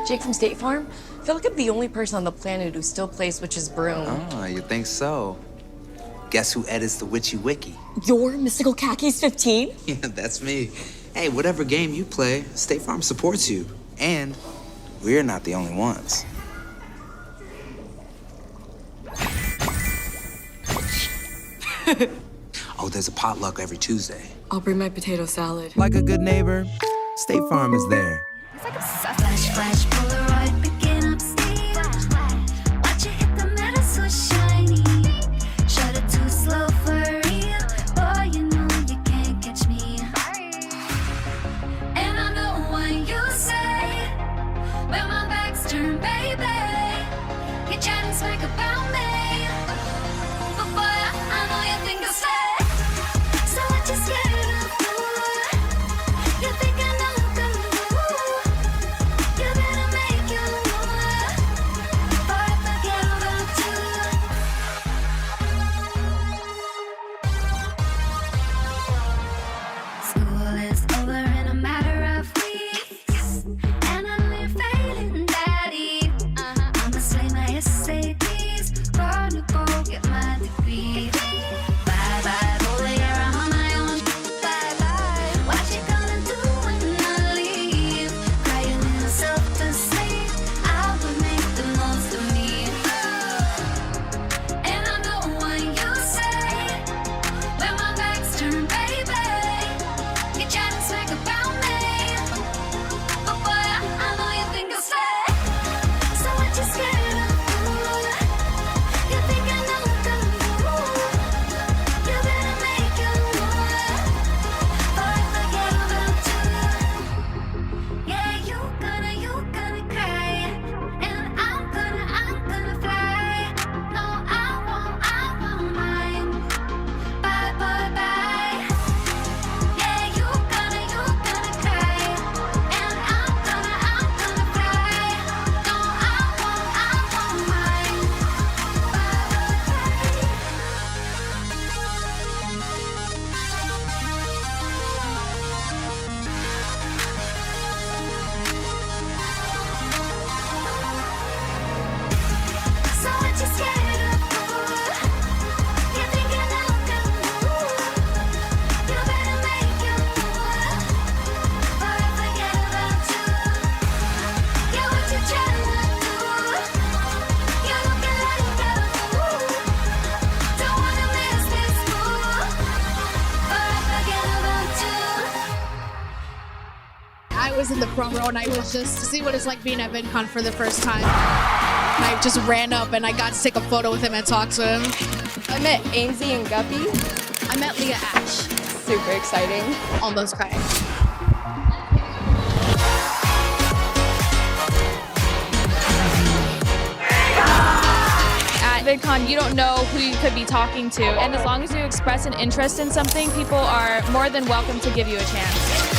Jake from State Farm? I feel like I'm the only person on the planet who still plays Witch's Broom. Oh, you think so? Guess who edits the Witchy Wiki? Your Mystical Khakis 15? Yeah, that's me. Hey, whatever game you play, State Farm supports you. And we're not the only ones. Oh, there's a potluck every Tuesday. I'll bring my potato salad. Like a good neighbor, State Farm is there. He's like obsessed. Flash, flash, Polaroid, picking up steam. Watch it hit the metal so shiny. Shut it too slow for real. Boy, you know you can't catch me. And I know what you say. When my back's turned, baby, you chat and smack about me. But boy, I know you think I'll stay. So what you scared of? You think I know the move? You better make your move, or I forget about you. School is over in a matter of weeks, and I know you're failing, Daddy. I'ma slay my SATs, gonna go get my degree. Bye bye, boy, you're on my own. Bye bye, what you gonna do when I leave? Crying yourself to sleep. I will make the most of me. And I know what you say. When my back's turned, baby, you try to smack about me. But boy, I know you think I'll stay. So what you scared of? You think I know the move? You better make your move, or I forget about you. Yeah, you gonna cry, and I'm gonna fly. No, I won't mind. Bye, bye, bye. Yeah, you gonna cry, and I'm gonna fly. No, I won't mind. So what you scared of? You think I know the move? You better make your move, or I forget about you. Yeah, what you tryna do? You're looking like a fool. Don't wanna miss this move, or I forget about you. I was in the front row and I was just to see what it's like being at VidCon for the first time. And I just ran up and I got to take a photo with him and talk to him. I met Ainsley and Guppy. I met Leah Ash. Super exciting. Almost crying. At VidCon, you don't know who you could be talking to, and as long as you express an interest in something, people are more than welcome to give you a chance.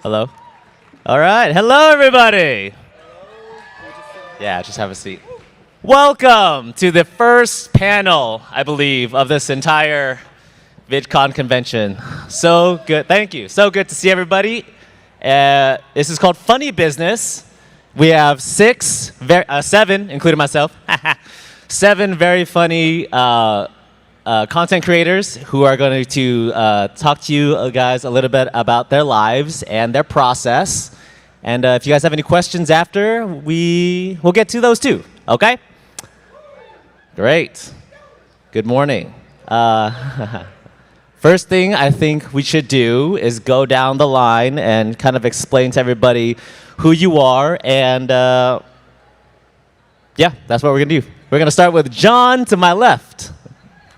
Hello. All right. Hello, everybody. Yeah, just have a seat. Welcome to the first panel, I believe, of this entire VidCon convention. So good. Thank you. So good to see everybody. This is called Funny Business. We have seven, including myself, 7 very funny content creators who are going to talk to you guys a little bit about their lives and their process. And if you guys have any questions after, we'll get to those too. Okay? Great. Good morning. First thing I think we should do is go down the line and kind of explain to everybody who you are. And yeah, that's what we're going to do. We're going to start with John to my left.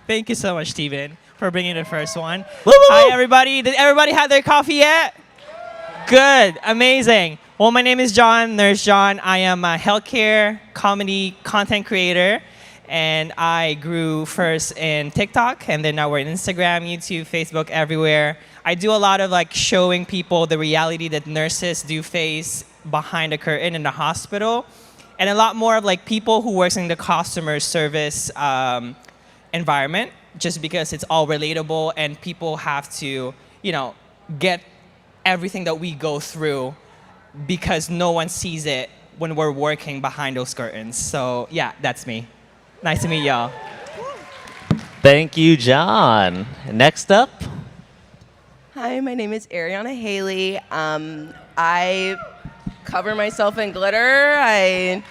Thank you so much, Steven, for bringing the first one. Woo, woo, woo. Hi, everybody. Did everybody have their coffee yet? Good. Amazing. Well, my name is John, Nurse John. I am a healthcare comedy content creator. And I grew first in TikTok, and then now we're in Instagram, YouTube, Facebook, everywhere. I do a lot of like showing people the reality that nurses do face behind the curtain in the hospital, and a lot more of like people who works in the customer service environment, just because it's all relatable and people have to, get everything that we go through because no one sees it when we're working behind those curtains. So yeah, that's me. Nice to meet y'all. Thank you, John. Next up. Hi, my name is Ariana Haley. I cover myself in glitter. I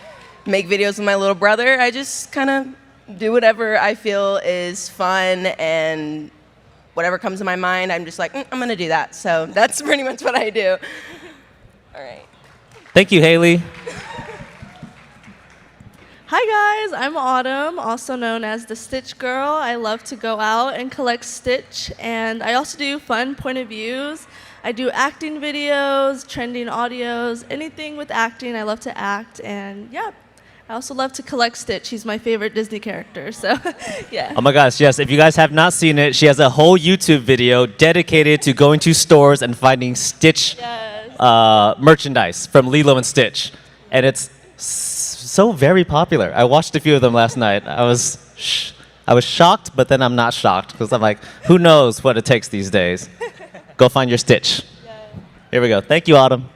make videos with my little brother. I just kind of do whatever I feel is fun, and whatever comes to my mind, I'm just like, I'm going to do that. So that's pretty much what I do. All right. Thank you, Haley. Hi guys, I'm Autumn, also known as the Stitch Girl. I love to go out and collect Stitch, and I also do fun point of views. I do acting videos, trending audios, anything with acting. I love to act, and yeah, I also love to collect Stitch. He's my favorite Disney character, so yeah. Oh my gosh, yes. If you guys have not seen it, she has a whole YouTube video dedicated to going to stores and finding Stitch merchandise from Lilo and Stitch. And it's so very popular. I watched a few of them last night. I was shocked, but then I'm not shocked because I'm like, who knows what it takes these days? Go find your Stitch. Here we go. Thank you, Autumn.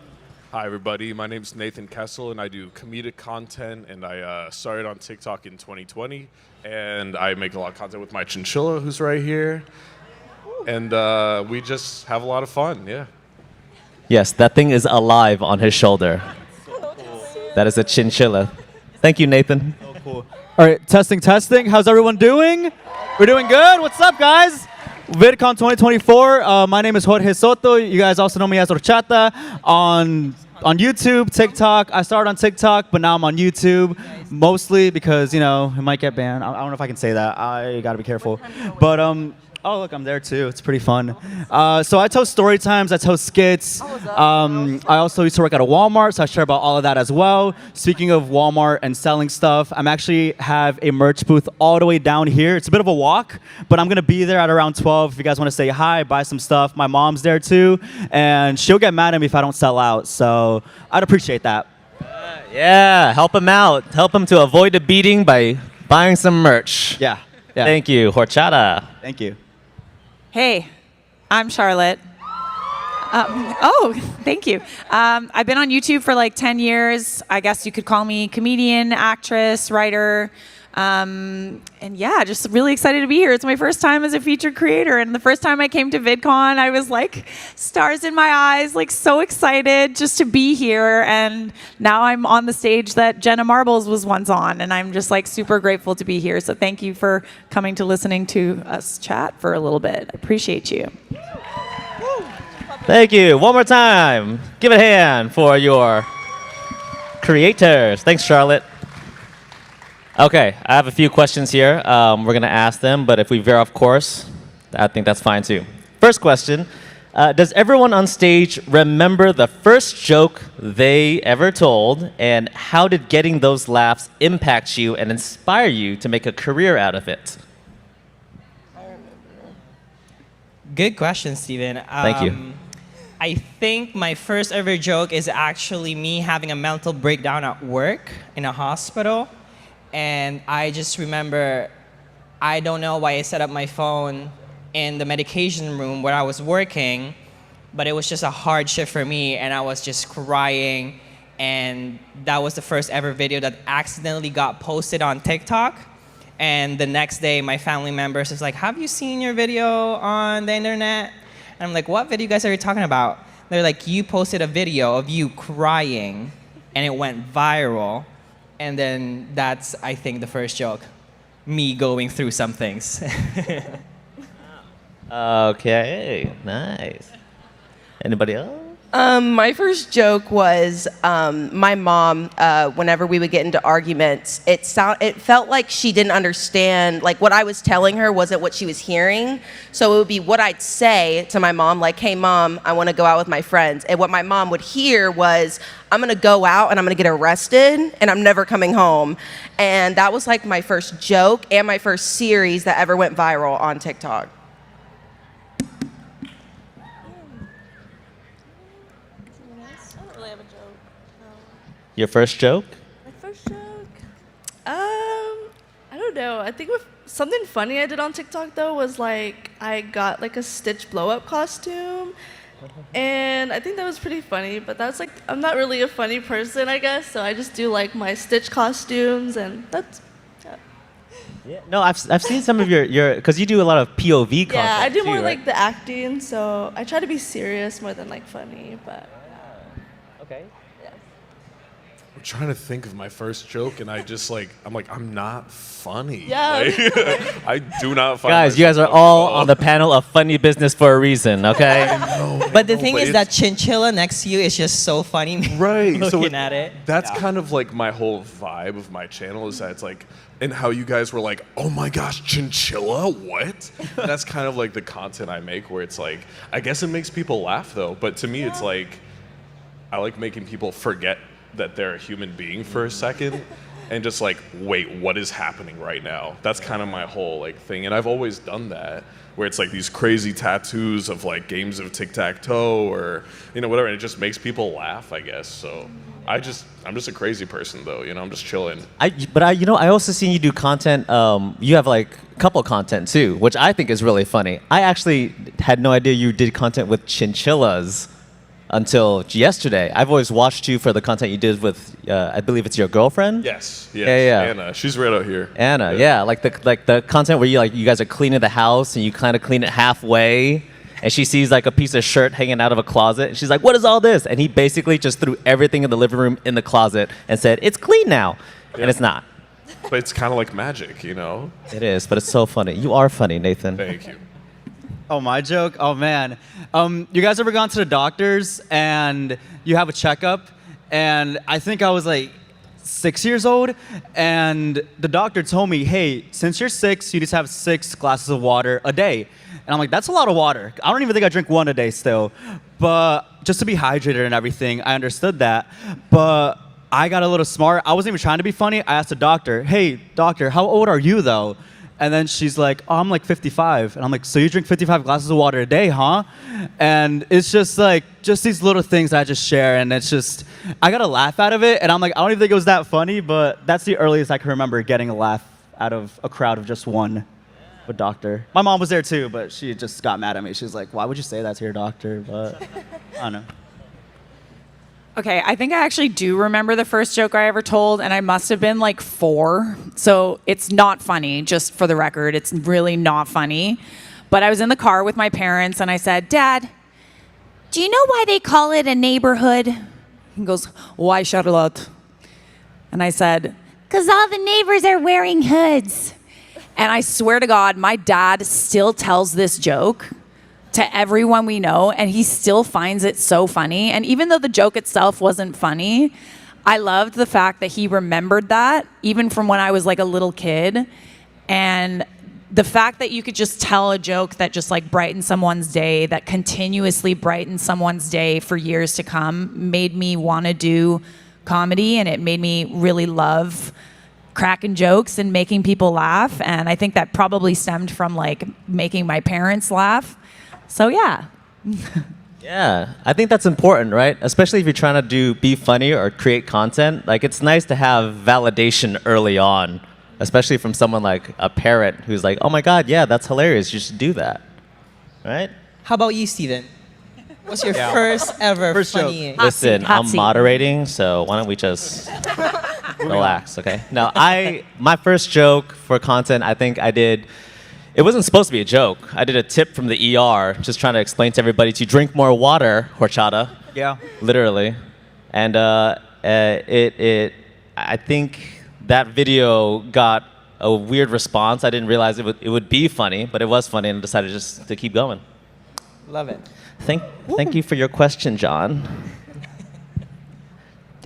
Hi, everybody. My name is Nathan Kessel, and I do comedic content. And I started on TikTok in 2020, and I make a lot of content with my chinchilla, who's right here. And we just have a lot of fun. Yeah. Yes, that thing is alive on his shoulder. That is a chinchilla. Thank you, Nathan. Oh, cool. All right, testing. How's everyone doing? We're doing good. What's up, guys? VidCon 2024. My name is Jorge Soto. You guys also know me as Horchata on YouTube, TikTok. I started on TikTok, but now I'm on YouTube, mostly because, it might get banned. I don't know if I can say that. I got to be careful. But, oh, look, I'm there too. It's pretty fun. So I toast story times. I toast skits. I also used to work at a Walmart, so I share about all of that as well. Speaking of Walmart and selling stuff, I'm actually have a merch booth all the way down here. It's a bit of a walk, but I'm going to be there at around 12 if you guys want to say hi, buy some stuff. My mom's there too, and she'll get mad at me if I don't sell out, so I'd appreciate that. Yeah, help him out. Help him to avoid a beating by buying some merch. Yeah. Thank you, Horchata. Thank you. Hey, I'm Charlotte. Thank you. I've been on YouTube for like 10 years. I guess you could call me comedian, actress, writer. And yeah, just really excited to be here. It's my first time as a featured creator. And the first time I came to VidCon, I was like stars in my eyes, like so excited just to be here. And now I'm on the stage that Jenna Marbles was once on. And I'm just like super grateful to be here. So thank you for coming to listening to us chat for a little bit. I appreciate you. Thank you. One more time. Give it a hand for your creators. Thanks, Charlotte. Okay, I have a few questions here. We're going to ask them, but if we veer off course, I think that's fine too. First question, does everyone on stage remember the first joke they ever told, and how did getting those laughs impact you and inspire you to make a career out of it? Good question, Steven. Thank you. I think my first ever joke is actually me having a mental breakdown at work in a hospital. And I just remember, I don't know why I set up my phone in the medication room where I was working, but it was just a hard shift for me, and I was just crying. And that was the first ever video that accidentally got posted on TikTok. And the next day, my family members was like, have you seen your video on the internet? And I'm like, what video you guys are you talking about? They're like, you posted a video of you crying, and it went viral. And then that's, I think, the first joke. Me going through some things. Okay, nice. Anybody else? My first joke was my mom. Whenever we would get into arguments, it felt like she didn't understand. Like what I was telling her wasn't what she was hearing. So it would be what I'd say to my mom, like, "Hey, Mom, I want to go out with my friends," and what my mom would hear was, "I'm gonna go out and I'm gonna get arrested and I'm never coming home." And that was like my first joke and my first series that ever went viral on TikTok. Your first joke? My first joke? I don't know. I think something funny I did on TikTok though was like I got like a Stitch blow up costume. And I think that was pretty funny, but that's like, I'm not really a funny person, I guess, so I just do like my Stitch costumes, and that's, Yeah. No, I've seen some of your because you do a lot of POV content. yeah, I do too, more right? like the acting, so I try to be serious more than like funny, but. Okay. I'm trying to think of my first joke, and I'm not funny. Yeah. Like, I do not find Guys, you guys are myself all funny. on the panel of funny business for a reason, okay? But the thing but is that chinchilla next to you is just so funny. Right. Looking at it. That's kind of like my whole vibe of my channel is that it's like, and how you guys were like, oh my gosh, chinchilla, what? That's kind of like the content I make where it's like, I guess it makes people laugh though, but to me it's like, I like making people forget that they're a human being for a second and just like, wait, what is happening right now? That's kind of my whole like thing, and I've always done that where it's like these crazy tattoos of like games of tic-tac-toe or whatever, and it just makes people laugh, I guess. So I'm just a crazy person though, I'm just chilling. I also seen you do content. You have like a couple content too, which I think is really funny. I actually had no idea you did content with chinchillas until yesterday. I've always watched you for the content you did with, I believe it's your girlfriend. Yes. Yeah. Anna, she's right out here. Anna, yeah, like the content where you guys are cleaning the house and you kind of clean it halfway, and she sees like a piece of shirt hanging out of a closet, and she's like, "What is all this?" And he basically just threw everything in the living room in the closet and said, "It's clean now," and it's not. But it's kind of like magic, It is, but it's so funny. You are funny, Nathan. Thank you. Oh, my joke? Oh, man. You guys ever gone to the doctors and you have a checkup? And I think I was like 6 years old, and the doctor told me, "Hey, since you're 6, you just have 6 glasses of water a day." And I'm like, that's a lot of water. I don't even think I drink 1 a day still. But just to be hydrated and everything, I understood that. But I got a little smart. I wasn't even trying to be funny. I asked the doctor, "Hey, doctor, how old are you, though?" And then she's like, "Oh, I'm like 55." And I'm like, "So you drink 55 glasses of water a day, huh?" And it's just like, just these little things that I just share. And it's just, I got a laugh out of it. And I'm like, I don't even think it was that funny, but that's the earliest I can remember getting a laugh out of a crowd of just one. A doctor. My mom was there too, but she just got mad at me. She was like, "Why would you say that to your doctor?" But I don't know. Okay, I think I actually do remember the first joke I ever told, and I must have been like 4. So it's not funny, just for the record. It's really not funny. But I was in the car with my parents, and I said, "Dad, do you know why they call it a neighborhood?" He goes, "Why, Charlotte?" And I said, "'Cause all the neighbors are wearing hoods." And I swear to God, my dad still tells this joke to everyone we know, and he still finds it so funny. And even though the joke itself wasn't funny, I loved the fact that he remembered that, even from when I was like a little kid. And the fact that you could just tell a joke that just like brightened someone's day, that continuously brightened someone's day for years to come, made me want to do comedy, and it made me really love cracking jokes and making people laugh. And I think that probably stemmed from like making my parents laugh. So yeah. Yeah, I think that's important, right? Especially if you're trying to be funny or create content. Like, it's nice to have validation early on, especially from someone like a parent who's like, "Oh my God, yeah, that's hilarious. You should do that." Right? How about you, Steven? What's your first ever funny? Listen, I'm moderating, so why don't we just relax, okay? No, my first joke for content, I think I did. It wasn't supposed to be a joke. I did a tip from the ER, just trying to explain to everybody to drink more water, horchata. Yeah. Literally, and I think that video got a weird response. I didn't realize it would be funny, but it was funny, and I decided just to keep going. Love it. Thank you for your question, John.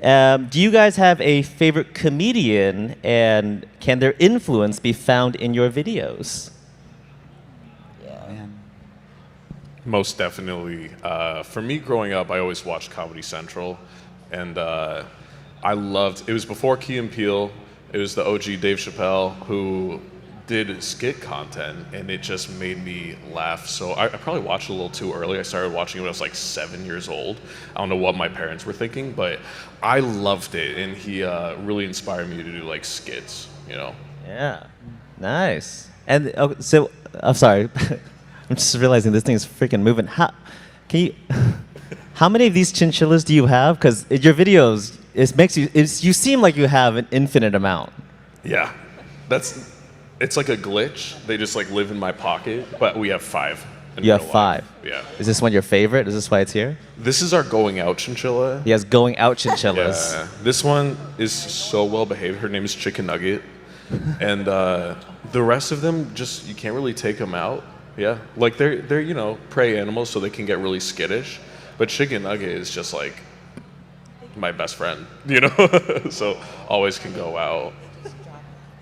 Do you guys have a favorite comedian, and can their influence be found in your videos? Most definitely. For me, growing up, I always watched Comedy Central, and I loved. It was before Key and Peele. It was the OG Dave Chappelle who did skit content, and it just made me laugh. So I probably watched it a little too early. I started watching it when I was like 7 years old. I don't know what my parents were thinking, but I loved it, and he really inspired me to do like skits. You know. Yeah. Nice. And so I'm sorry. I'm just realizing this thing is freaking moving. How many of these chinchillas do you have? Because your videos, you seem like you have an infinite amount. Yeah, it's like a glitch. They just like live in my pocket, but we have 5. You have 5. Yeah. Is this one your favorite? Is this why it's here? This is our going out chinchilla. He has going out chinchillas. Yeah. This one is so well behaved. Her name is Chicken Nugget, and the rest of them you can't really take them out. Yeah, like they're prey animals, so they can get really skittish. But Chicken Nugget is just like my best friend, so always can go out.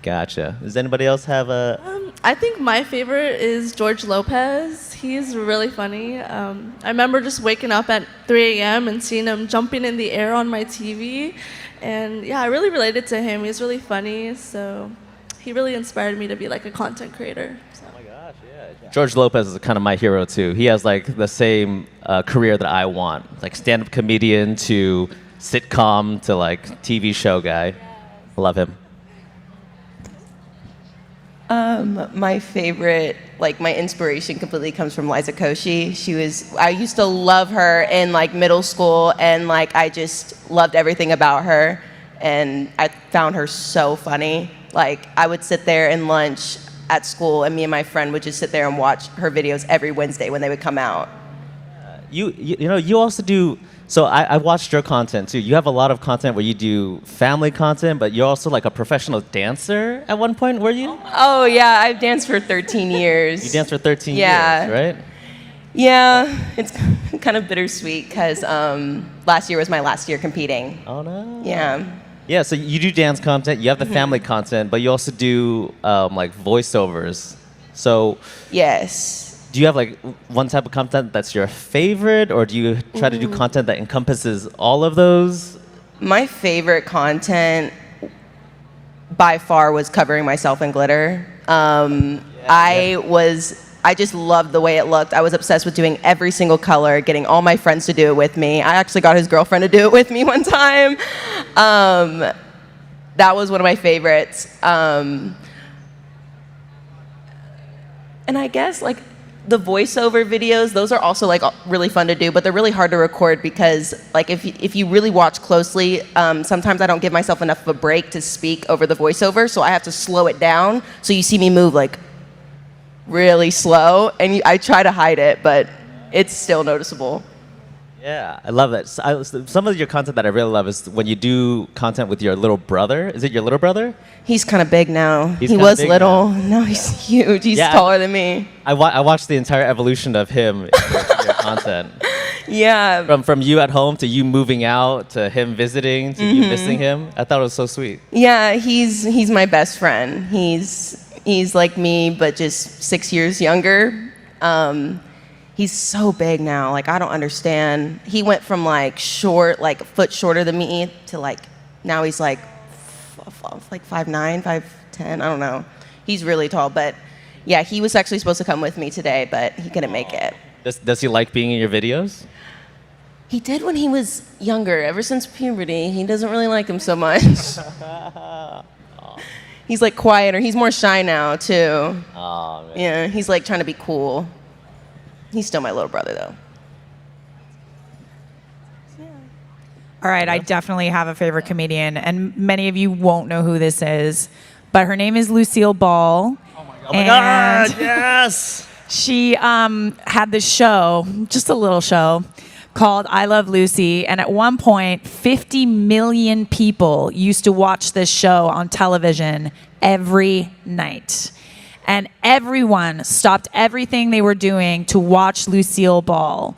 Gotcha. Does anybody else have a? I think my favorite is George Lopez. He's really funny. I remember just waking up at 3 a.m. and seeing him jumping in the air on my TV, and yeah, I really related to him. He's really funny, so he really inspired me to be like a content creator. So. George Lopez is kind of my hero too. He has like the same career that I want, like stand-up comedian to sitcom to like TV show guy. I love him. My favorite, like my inspiration completely comes from Liza Koshy. I used to love her in like middle school, and like I just loved everything about her, and I found her so funny. Like I would sit there in lunch at school, and me and my friend would just sit there and watch her videos every Wednesday when they would come out. You also do. So I watched your content too. You have a lot of content where you do family content, but you're also like a professional dancer at one point, were you? Oh yeah, I've danced for 13 years. You danced for 13 Yeah. years, right? Yeah, it's kind of bittersweet because last year was my last year competing. Oh no. Yeah. Yeah, so you do dance content, you have the family content, but you also do like voiceovers. So Yes. do you have like one type of content that's your favorite, or do you try to do content that encompasses all of those? My favorite content by far was covering myself in glitter. I just loved the way it looked. I was obsessed with doing every single color, getting all my friends to do it with me. I actually got his girlfriend to do it with me one time. That was one of my favorites. And I guess like the voiceover videos, those are also like really fun to do, but they're really hard to record because like if you really watch closely, sometimes I don't give myself enough of a break to speak over the voiceover, so I have to slow it down. So you see me move like really slow, and I try to hide it, but it's still noticeable. Yeah, I love that. Some of your content that I really love is when you do content with your little brother. Is it your little brother? He's kind of big now. He was little. Now he's huge. He's taller than me. I watched the entire evolution of him in your content. Yeah. From you at home to you moving out to him visiting to you missing him. I thought it was so sweet. Yeah, he's my best friend. He's like me, but just 6 years younger. He's so big now. Like, I don't understand. He went from like short, like a foot shorter than me, to like now he's like 5'9", 5'10". I don't know. He's really tall, but yeah, he was actually supposed to come with me today, but he couldn't make it. Does he like being in your videos? He did when he was younger. Ever since puberty, he doesn't really like him so much. He's like quieter. He's more shy now too. Oh, man. Yeah, he's like trying to be cool. He's still my little brother though. All right, I definitely have a favorite comedian, and many of you won't know who this is, but her name is Lucille Ball. Oh my God, yes! She had this show, just a little show, called I Love Lucy, and at one point, 50 million people used to watch this show on television every night. And everyone stopped everything they were doing to watch Lucille Ball.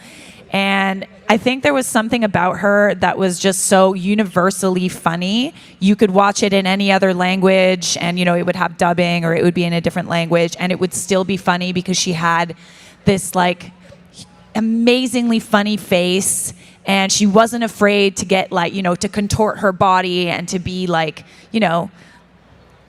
And I think there was something about her that was just so universally funny. You could watch it in any other language and, you know, it would have dubbing or it would be in a different language and it would still be funny because she had this like amazingly funny face and she wasn't afraid to get like, you know, to contort her body and to be like, you know,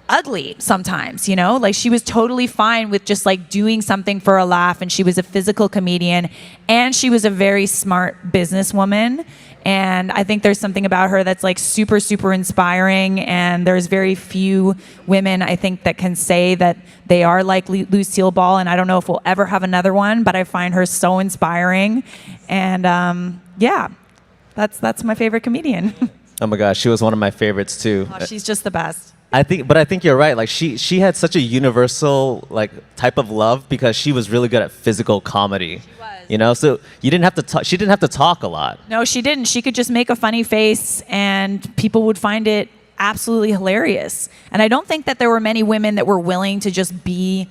ugly sometimes, you know, like she was totally fine with just like doing something for a laugh, and she was a physical comedian and she was a very smart businesswoman. And I think there's something about her that's like super, super inspiring, and there's very few women I think that can say that they are like Lucille Ball, and I don't know if we'll ever have another one, but I find her so inspiring. And yeah, that's my favorite comedian. Oh my gosh, she was one of my favorites too. Oh, she's just the best. I think you're right. Like she had such a universal like type of love because she was really good at physical comedy. She was. You know, so you didn't have to talk. She didn't have to talk a lot. No, she didn't. She could just make a funny face, and people would find it absolutely hilarious. And I don't think that there were many women that were willing to just be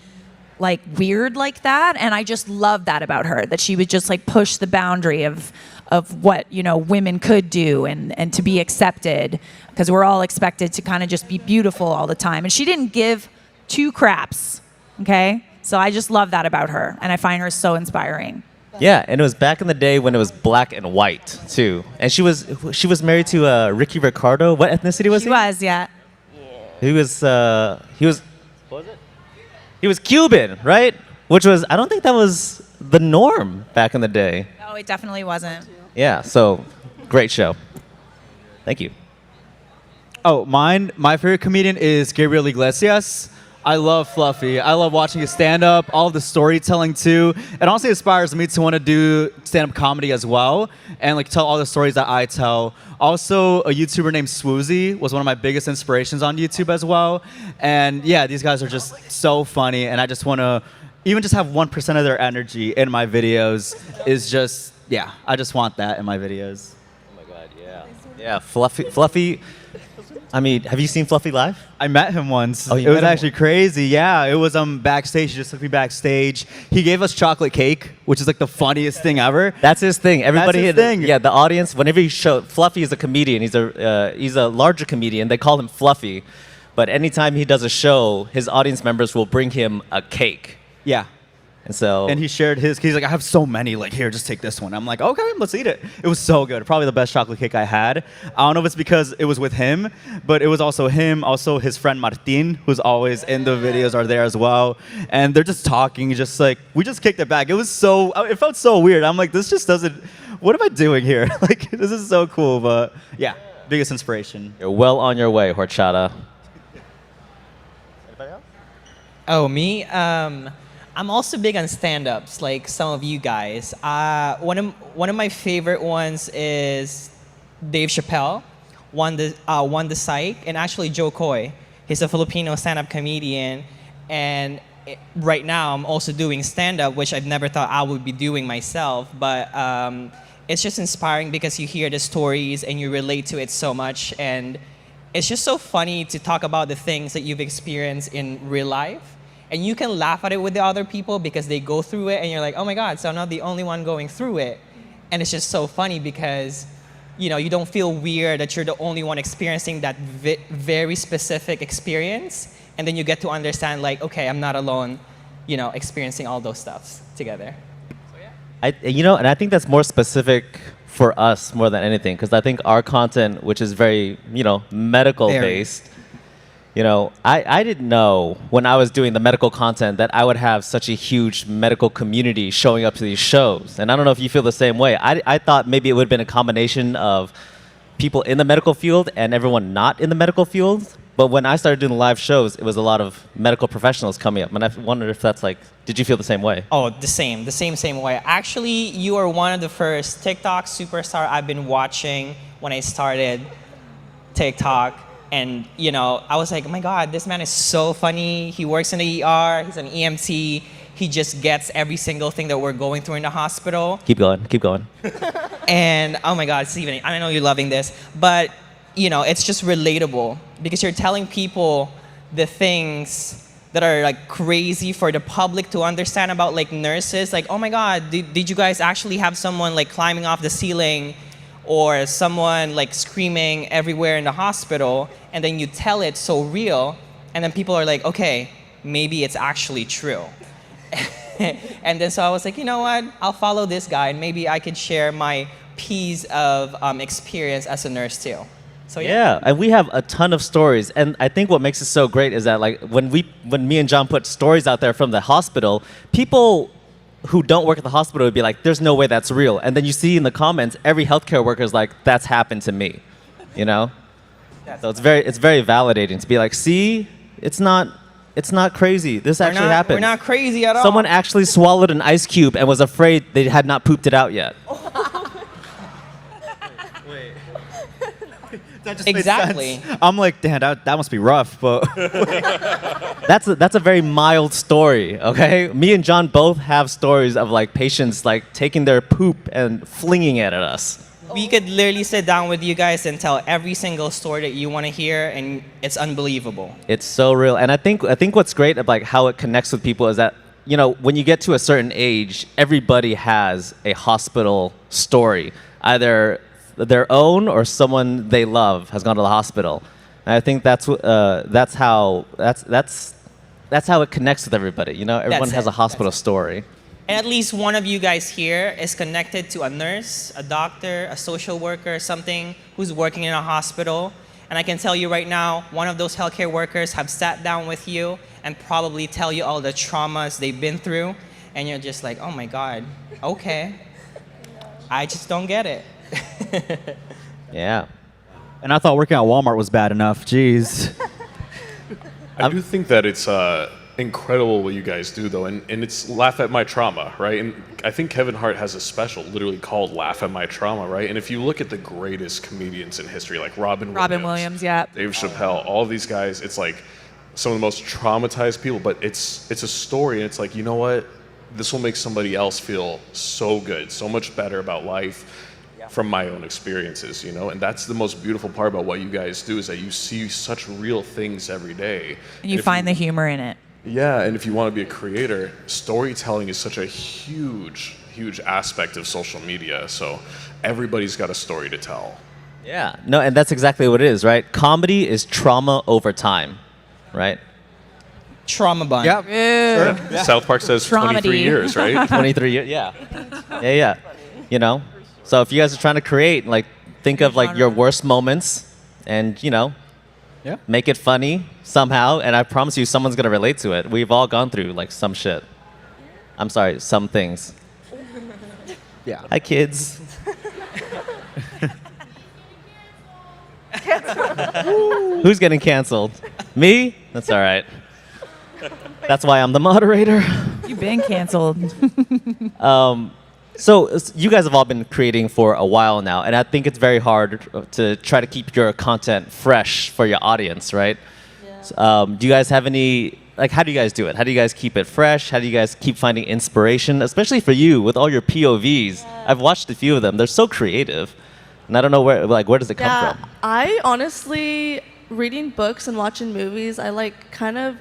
like weird like that. And I just love that about her, that she would just like push the boundary of what, you know, women could do and to be accepted, because we're all expected to kind of just be beautiful all the time. And she didn't give two craps, okay? So I just love that about her, and I find her so inspiring. Yeah, and it was back in the day when it was black and white too. And she was married to Ricky Ricardo. What ethnicity was he? She was, yeah. He was what was it? He was Cuban, right? Which was, I don't think that was the norm back in the day. No, it definitely wasn't. Yeah, so great show. Thank you. Oh, my favorite comedian is Gabriel Iglesias. I love Fluffy. I love watching his stand-up, all of the storytelling too. It honestly inspires me to want to do stand-up comedy as well and like tell all the stories that I tell. Also, a YouTuber named Swoozy was one of my biggest inspirations on YouTube as well. And yeah, these guys are just so funny, and I just want to even just have 1% of their energy in my videos is just, yeah, I just want that in my videos. Oh my God, yeah. Yeah, Fluffy. I mean, have you seen Fluffy live? I met him once. Oh, it was actually crazy. Yeah, it was backstage. He just took me backstage. He gave us chocolate cake, which is like the funniest thing ever. That's his thing. Everybody, That's his thing. Yeah, the audience. Whenever you show Fluffy is a comedian. He's a larger comedian. They call him Fluffy, but anytime he does a show, his audience members will bring him a cake. Yeah. And so. And he shared his. He's like, I have so many. Like, here, just take this one. I'm like, okay, let's eat it. It was so good. Probably the best chocolate cake I had. I don't know if it's because it was with him, but it was also him. Also, his friend Martin, who's always in the videos, are there as well. And they're just talking, just like we just kicked it back. It was so. It felt so weird. I'm like, this just doesn't. What am I doing here? Like, this is so cool. But yeah, biggest inspiration. You're well on your way, Horchata. Anybody else? Oh, me. I'm also big on stand-ups, like some of you guys. One of my favorite ones is Dave Chappelle, won the Psych, and actually Joe Coy. He's a Filipino stand-up comedian, and right now I'm also doing stand-up, which I've never thought I would be doing myself. But it's just inspiring because you hear the stories and you relate to it so much, and it's just so funny to talk about the things that you've experienced in real life. And you can laugh at it with the other people because they go through it and you're like, oh my God, so I'm not the only one going through it. And it's just so funny because, you know, you don't feel weird that you're the only one experiencing that very specific experience. And then you get to understand like, okay, I'm not alone, you know, experiencing all those stuffs together. So, yeah. And I think that's more specific for us more than anything, because I think our content, which is very, medical based, You know, I didn't know when I was doing the medical content that I would have such a huge medical community showing up to these shows. And I don't know if you feel the same way. I thought maybe it would have been a combination of people in the medical field and everyone not in the medical field. But when I started doing the live shows, it was a lot of medical professionals coming up. And I wondered if that's like, did you feel the same way? Oh, the same way. Actually, you are one of the first TikTok superstar I've been watching when I started TikTok. And, you know, I was like, oh my God, this man is so funny. He works in the ER, he's an EMT. He just gets every single thing that we're going through in the hospital. Keep going, keep going. And, oh my God, Steven, I know you're loving this, but, you know, it's just relatable because you're telling people the things that are like crazy for the public to understand about like nurses. Like, oh my God, did you guys actually have someone like climbing off the ceiling or someone like screaming everywhere in the hospital, and then you tell it so real, and then people are like, okay, maybe it's actually true. And then so I was like, you know what, I'll follow this guy, and maybe I could share my piece of experience as a nurse too. So yeah, and we have a ton of stories, and I think what makes it so great is that like when me and John put stories out there from the hospital, people who don't work at the hospital would be like, there's no way that's real. And then you see in the comments, every healthcare worker is like, that's happened to me, you know? So it's very validating to be like, see, it's not crazy. This actually happened. We're not crazy at all. Someone actually swallowed an ice cube and was afraid they had not pooped it out yet. That just made Exactly. sense. I'm like, damn, that must be rough, but That's a very mild story, okay? Me and John both have stories of like patients like taking their poop and flinging it at us. We could literally sit down with you guys and tell every single story that you want to hear, and it's unbelievable. It's so real, and I think what's great about like how it connects with people is that, you know, when you get to a certain age, everybody has a hospital story, either their own or someone they love has gone to the hospital. And I think that's how it connects with everybody. You know, everyone has a hospital story. And at least one of you guys here is connected to a nurse, a doctor, a social worker, something who's working in a hospital. And I can tell you right now, one of those healthcare workers have sat down with you and probably tell you all the traumas they've been through. And you're just like, oh my God, okay. I just don't get it. Yeah. And I thought working at Walmart was bad enough. Jeez. I do think that it's incredible what you guys do, though, and it's Laugh at My Trauma, right? And I think Kevin Hart has a special literally called Laugh at My Trauma, right? And if you look at the greatest comedians in history, like Robin Williams, yeah. Dave Chappelle, all these guys, it's like some of the most traumatized people, but it's a story, and it's like, you know what? This will make somebody else feel so good, so much better about life from my own experiences, you know? And that's the most beautiful part about what you guys do, is that you see such real things every day. And you find the humor in it. Yeah, and if you want to be a creator, storytelling is such a huge, huge aspect of social media. So everybody's got a story to tell. Yeah, no, and that's exactly what it is, right? Comedy is trauma over time, right? Trauma bun. Yep. Sure. South Park says 23 years, right? 23 years, yeah. Yeah. You know? So if you guys are trying to create, like, think of like your worst moments and, you know, make it funny somehow, and I promise you someone's going to relate to it. We've all gone through like some shit. I'm sorry, some things. Yeah. Hi, kids. Who's getting canceled? Me? That's all right. That's why I'm the moderator. You've been canceled. So you guys have all been creating for a while now, and I think it's very hard to try to keep your content fresh for your audience, right? Yeah. Do you guys have any, like, how do you guys do it? How do you guys keep it fresh? How do you guys keep finding inspiration, especially for you with all your POVs? Yeah. I've watched a few of them. They're so creative, and I don't know where does it come from? I honestly, reading books and watching movies, I like kind of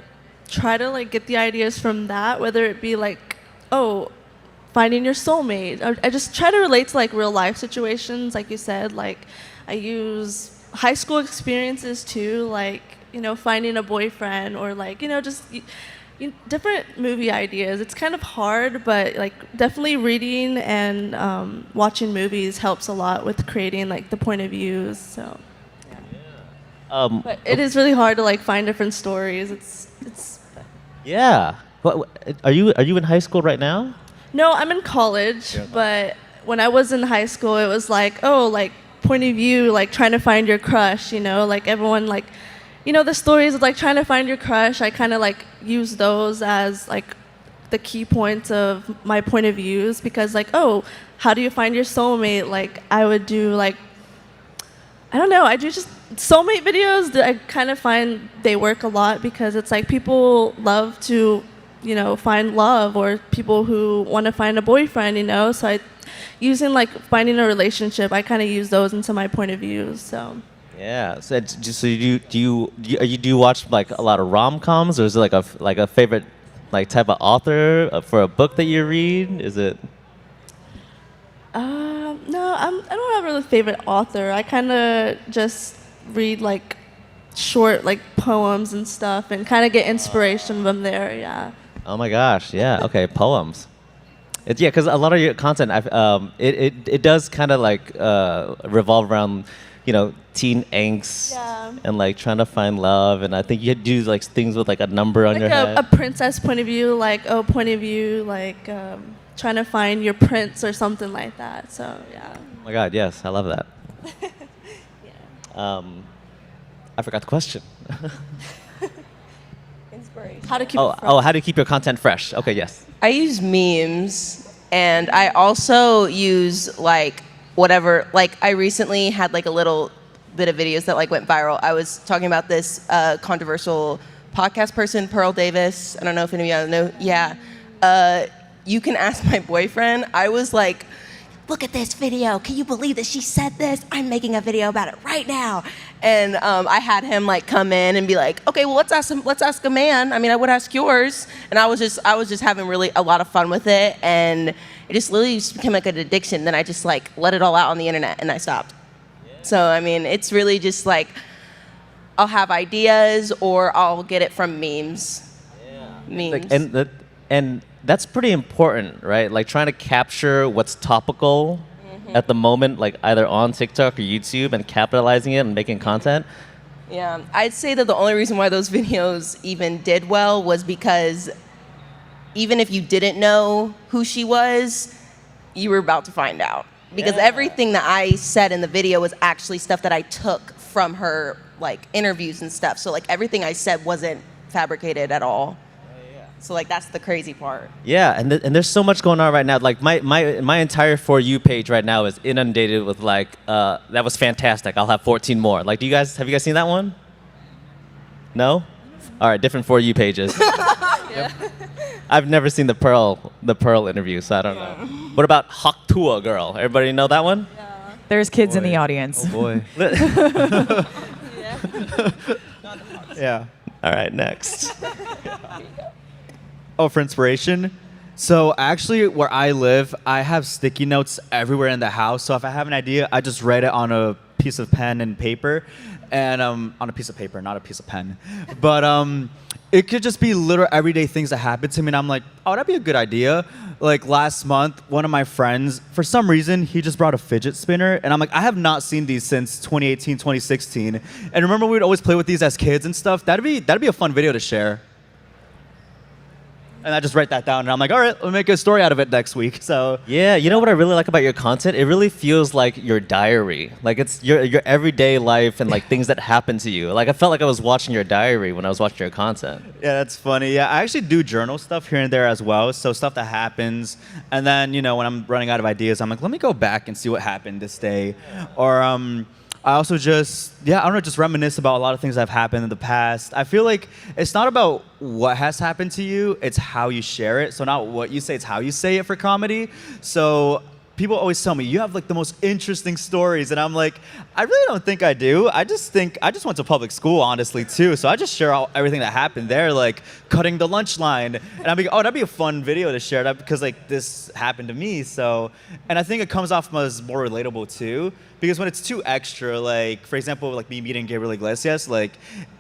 try to like get the ideas from that, whether it be like, oh, finding your soulmate. I just try to relate to like real life situations, like you said. Like I use high school experiences too, like, you know, finding a boyfriend, or like, you know, just different movie ideas. It's kind of hard, but like definitely reading and watching movies helps a lot with creating like the point of views. So. But it is really hard to like find different stories. It's. Yeah. Are you in high school right now? No, I'm in college, but when I was in high school, it was like, oh, like point of view, like trying to find your crush, you know, like everyone like, you know, the stories of like trying to find your crush. I kind of like use those as like the key points of my point of views because like, oh, how do you find your soulmate? Like I would do like, I don't know, I do just soulmate videos that I kind of find they work a lot because it's like people love to, you know, find love or people who want to find a boyfriend, you know, so using like finding a relationship, I kind of use those into my point of views, so. Yeah. So, do you watch like a lot of rom-coms, or is it like a favorite like type of author for a book that you read? Is it? No, I don't have a really favorite author. I kind of just read like short like poems and stuff and kind of get inspiration from there. Yeah. Oh my gosh! Yeah. Okay. Poems. Yeah, because a lot of your content, it does kind of like revolve around, you know, teen angst and like trying to find love, and I think you do like things with like a number on like your head. A princess point of view, like point of view, like trying to find your prince or something like that. So yeah. Oh my God! Yes, I love that. I forgot the question. Inspiration. How to keep it fresh. How to keep your content fresh? Okay, yes. I use memes, and I also use like whatever. Like I recently had like a little bit of videos that like went viral. I was talking about this controversial podcast person, Pearl Davis. I don't know if any of you know. Yeah. You Can Ask My Boyfriend. I was like, look at this video. Can you believe that she said this? I'm making a video about it right now. And I had him like come in and be like, okay, well let's ask a man. I mean, I would ask yours. And I was just having really a lot of fun with it, and it just literally just became like an addiction. Then I just like let it all out on the internet, and I stopped. So I mean, it's really just like I'll have ideas or I'll get it from memes. Memes. Like, and that's pretty important, right? Like trying to capture what's topical at the moment, like either on TikTok or YouTube, and capitalizing it and making content. Yeah, I'd say that the only reason why those videos even did well was because even if you didn't know who she was, you were about to find out. Because everything that I said in the video was actually stuff that I took from her like interviews and stuff. So like everything I said wasn't fabricated at all. So like that's the crazy part. Yeah, and there's so much going on right now. Like my entire For You page right now is inundated with like that was fantastic. I'll have 14 more. Like, have you guys seen that one? No? All right, different For You pages. I've never seen the Pearl interview, so I don't know. What about Haktua Girl? Everybody know that one? Yeah. There's kids in the audience. Oh boy. Yeah. All right, next. Oh, for inspiration? So actually, where I live, I have sticky notes everywhere in the house. So if I have an idea, I just write it on a piece of pen and paper, and on a piece of paper, not a piece of pen. But it could just be little everyday things that happen to me, and I'm like, oh, that'd be a good idea. Like last month, one of my friends, for some reason, he just brought a fidget spinner, and I'm like, I have not seen these since 2018, 2016. And remember, we would always play with these as kids and stuff. That'd be a fun video to share. And I just write that down, and I'm like, all right, we'll make a story out of it next week. So yeah, you know what I really like about your content? It really feels like your diary. Like it's your everyday life and like things that happen to you. Like I felt like I was watching your diary when I was watching your content. Yeah, that's funny. Yeah, I actually do journal stuff here and there as well. So stuff that happens, and then when I'm running out of ideas, I'm like, let me go back and see what happened this day, or I also just reminisce about a lot of things that have happened in the past. I feel like it's not about what has happened to you, it's how you share it. So not what you say, it's how you say it for comedy. So people always tell me, you have like the most interesting stories. And I'm like, I really don't think I do. I just went to public school, honestly, too. So I just share everything that happened there, like cutting the lunch line. And I'm like, oh, that'd be a fun video to share that because like this happened to me. So, and I think it comes off as more relatable too. Because when it's too extra, like, for example, like me meeting Gabriel Iglesias, like,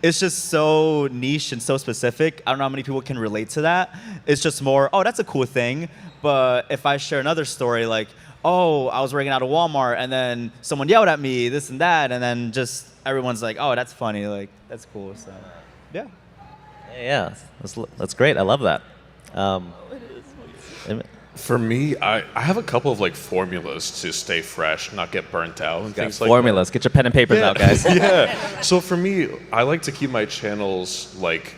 it's just so niche and so specific. I don't know how many people can relate to that. It's just more, oh, that's a cool thing. But if I share another story, like, oh, I was working out of Walmart, and then someone yelled at me, this and that, and then just everyone's like, oh, that's funny, like that's cool. So, yeah. Yeah, that's great. I love that. For me, I have a couple of like formulas to stay fresh, not get burnt out, and things like Formulas. Get your pen and papers out, guys. yeah. So for me, I like to keep my channels like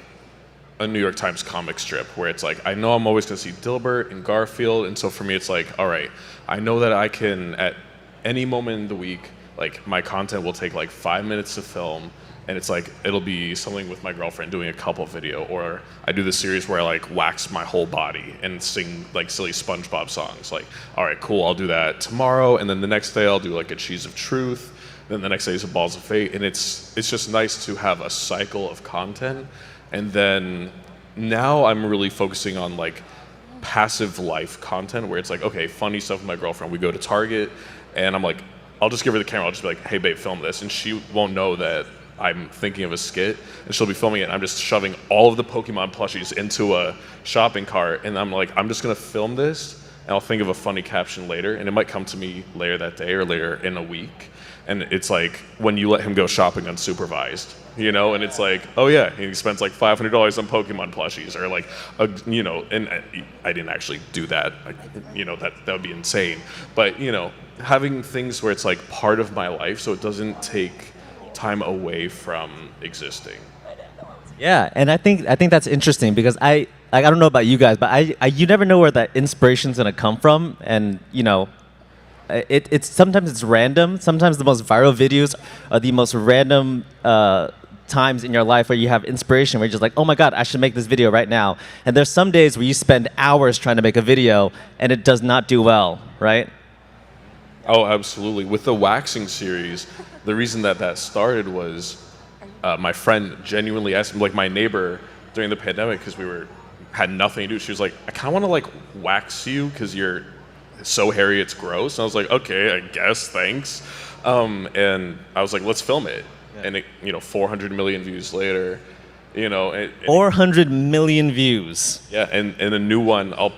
a New York Times comic strip, where it's like I know I'm always gonna see Dilbert and Garfield, and so for me, it's like, all right, I know that I can at any moment in the week, like my content will take like 5 minutes to film. And it's like, it'll be something with my girlfriend doing a couple video, or I do this series where I like wax my whole body and sing like silly SpongeBob songs. Like, all right, cool, I'll do that tomorrow, and then the next day I'll do like a Cheese of Truth, then the next day is a Balls of Fate, and it's just nice to have a cycle of content. And then now I'm really focusing on like passive life content, where it's like, okay, funny stuff with my girlfriend, we go to Target, and I'm like, I'll just give her the camera, I'll just be like, hey babe, film this, and she won't know that I'm thinking of a skit, and she'll be filming it, and I'm just shoving all of the Pokemon plushies into a shopping cart, and I'm like, I'm just gonna film this, and I'll think of a funny caption later, and it might come to me later that day or later in a week. And it's like when you let him go shopping unsupervised, you know, and it's like, oh yeah, he spends like $500 on Pokemon plushies, or like, you know, and I didn't actually do that, you know, that would be insane. But, you know, having things where it's like part of my life, so it doesn't take time away from existing. Yeah, and I think that's interesting because I don't know about you guys, but you never know where that inspiration's gonna come from, and you know, it's sometimes it's random. Sometimes the most viral videos are the most random times in your life where you have inspiration, where you're just like, oh my god, I should make this video right now. And there's some days where you spend hours trying to make a video and it does not do well, right? Oh, absolutely. With the waxing series, the reason that started was my friend genuinely asked me, like my neighbor during the pandemic, because had nothing to do. She was like, I kind of want to like wax you because you're so hairy it's gross. And I was like, okay, I guess, thanks. And I was like, let's film it. Yeah. And it, you know, 400 million views later, you know. 400 million views. Yeah, and a new one, I'll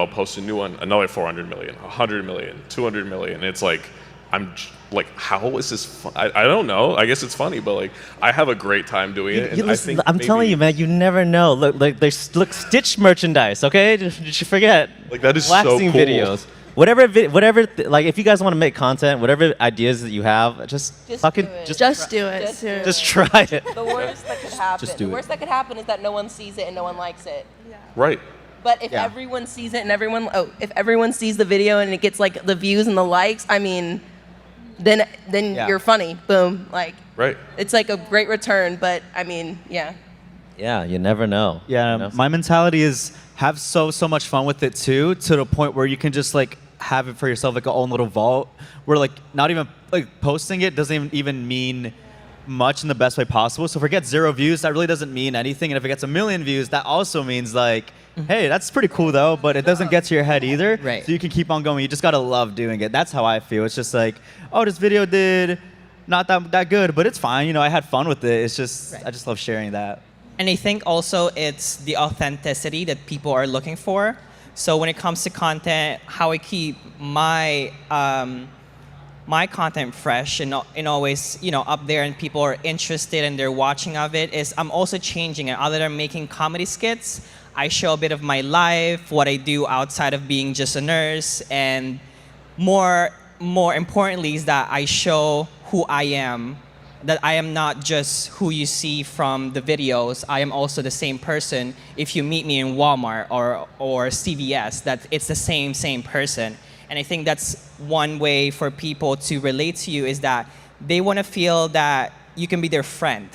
post a new one, another 400 million, 100 million, 200 million. It's like, I'm like, how is this fun? I don't know. I guess it's funny, but like, I have a great time doing it. And listen, I'm telling you, man, you never know. Look, there's Stitch merchandise. Okay, did you forget? Like that is waxing so cool. videos. Whatever, like if you guys want to make content, whatever ideas that you have, just fucking do it. just Do it. Just try it. The worst that could happen. Just do the it. worst that could happen is that no one sees it and no one likes it. Yeah. Right. But if everyone sees it and if everyone sees the video and it gets like the views and the likes, I mean, then you're funny. Boom. Like. Right. It's like a great return, but I mean, yeah. Yeah, you never know. Yeah, you know? My mentality is have so much fun with it too, to the point where you can just like have it for yourself, like a own little vault, where like not even like posting it doesn't even mean much in the best way possible. So if it gets 0 views, that really doesn't mean anything. And if it gets 1 million views, that also means like, hey, that's pretty cool though, but it doesn't get to your head either. Right. So you can keep on going. You just gotta love doing it. That's how I feel. It's just like, oh, this video did not that good, but it's fine. You know, I had fun with it. It's just, I just love sharing that. And I think also it's the authenticity that people are looking for. So when it comes to content, how I keep my my content fresh and always, you know, up there and people are interested and they're watching of it is I'm also changing it. Other than making comedy skits, I show a bit of my life, what I do outside of being just a nurse, and more importantly is that I show who I am. That I am not just who you see from the videos. I am also the same person. If you meet me in Walmart or CVS, that it's the same person. And I think that's one way for people to relate to you is that they want to feel that you can be their friend,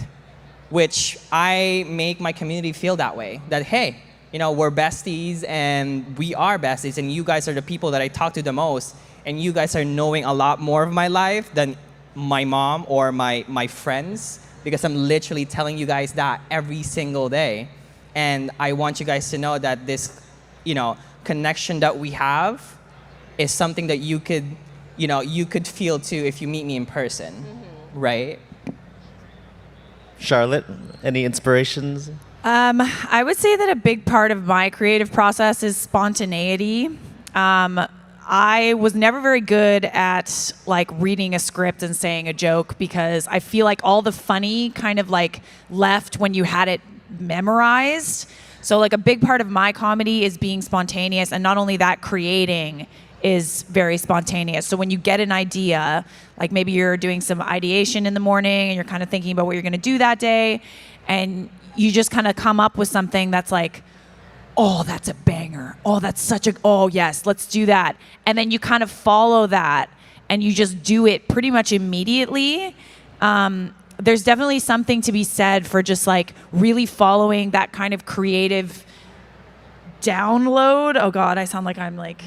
which I make my community feel that way. That, hey, you know, we're besties and we are besties and you guys are the people that I talk to the most and you guys are knowing a lot more of my life than my mom or my friends, because I'm literally telling you guys that every single day. And I want you guys to know that this, you know, connection that we have is something that you could feel too if you meet me in person, right? Charlotte, any inspirations? I would say that a big part of my creative process is spontaneity. I was never very good at like reading a script and saying a joke because I feel like all the funny kind of like left when you had it memorized. So like a big part of my comedy is being spontaneous, and not only that, creating is very spontaneous. So when you get an idea, like maybe you're doing some ideation in the morning and you're kind of thinking about what you're going to do that day, and you just kind of come up with something that's like, oh, that's a banger. Oh, that's such a, oh yes, let's do that. And then you kind of follow that and you just do it pretty much immediately. There's definitely something to be said for just like really following that kind of creative download. Oh God, I sound like I'm like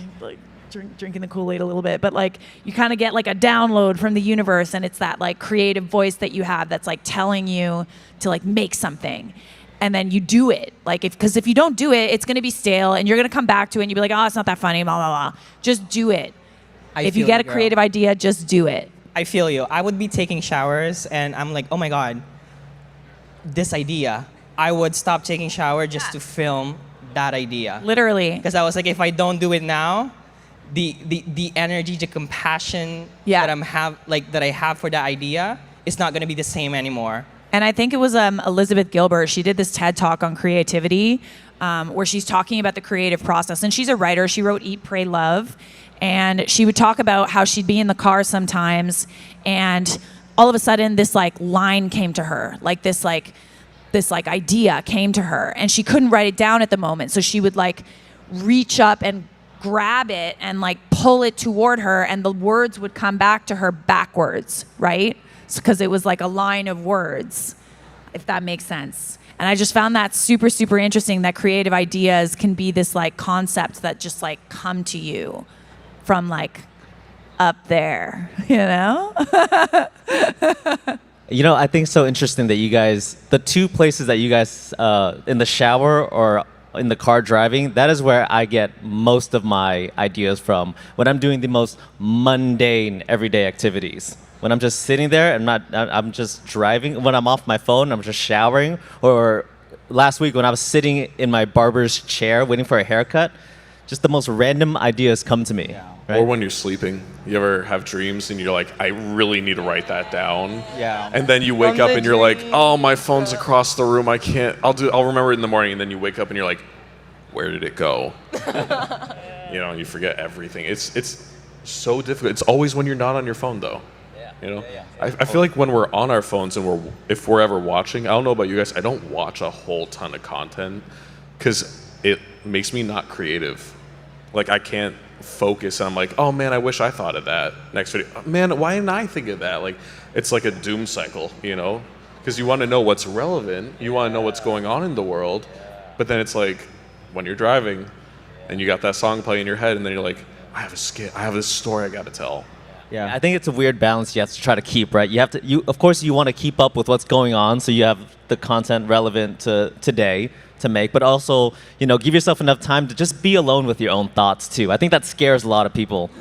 drinking the Kool-Aid a little bit, but like you kind of get like a download from the universe, and it's that like creative voice that you have that's like telling you to like make something. And then you do it, like because if you don't do it, it's gonna be stale, and you're gonna come back to it and you'll be like, oh, it's not that funny, blah blah blah. Just do it. If you get a creative idea, just do it. I feel you. I would be taking showers and I'm like, oh my God, this idea. I would stop taking shower just to film that idea. Literally. Because I was like, if I don't do it now, the energy, the compassion that I have for that idea is not gonna be the same anymore. And I think it was Elizabeth Gilbert. She did this TED Talk on creativity where she's talking about the creative process. And she's a writer. She wrote Eat, Pray, Love. And she would talk about how she'd be in the car sometimes, and all of a sudden this like line came to her, like this idea came to her, and she couldn't write it down at the moment. So she would like reach up and grab it and like pull it toward her, and the words would come back to her backwards, right? Because it was like a line of words, if that makes sense. And I just found that super, super interesting, that creative ideas can be this like concept that just like come to you from like up there, you know? You know, I think it's so interesting that you guys, the two places that you guys, in the shower or in the car driving, that is where I get most of my ideas from when I'm doing the most mundane everyday activities. When I'm just sitting there, I'm just driving. When I'm off my phone, I'm just showering. Or last week when I was sitting in my barber's chair waiting for a haircut, just the most random ideas come to me. Yeah. Right? Or when you're sleeping, you ever have dreams and you're like, I really need to write that down. Yeah. And then you wake up and you're like, oh, my phone's across the room. I can't. I'll remember it in the morning. And then you wake up and you're like, where did it go? You know, you forget everything. It's so difficult. It's always when you're not on your phone, though. You know, I feel like when we're on our phones and if we're ever watching, I don't know about you guys, I don't watch a whole ton of content because it makes me not creative. Like I can't focus, and I'm like, oh man, I wish I thought of that next video. Man, why didn't I think of that? Like it's like a doom cycle, you know, because you want to know what's relevant, you want to know what's going on in the world, but then it's like when you're driving and you got that song playing in your head, and then you're like, I have a skit, I have this story I got to tell. Yeah, I think it's a weird balance you have to try to keep, right? Of course, you want to keep up with what's going on, so you have the content relevant to today to make, but also, you know, give yourself enough time to just be alone with your own thoughts too. I think that scares a lot of people,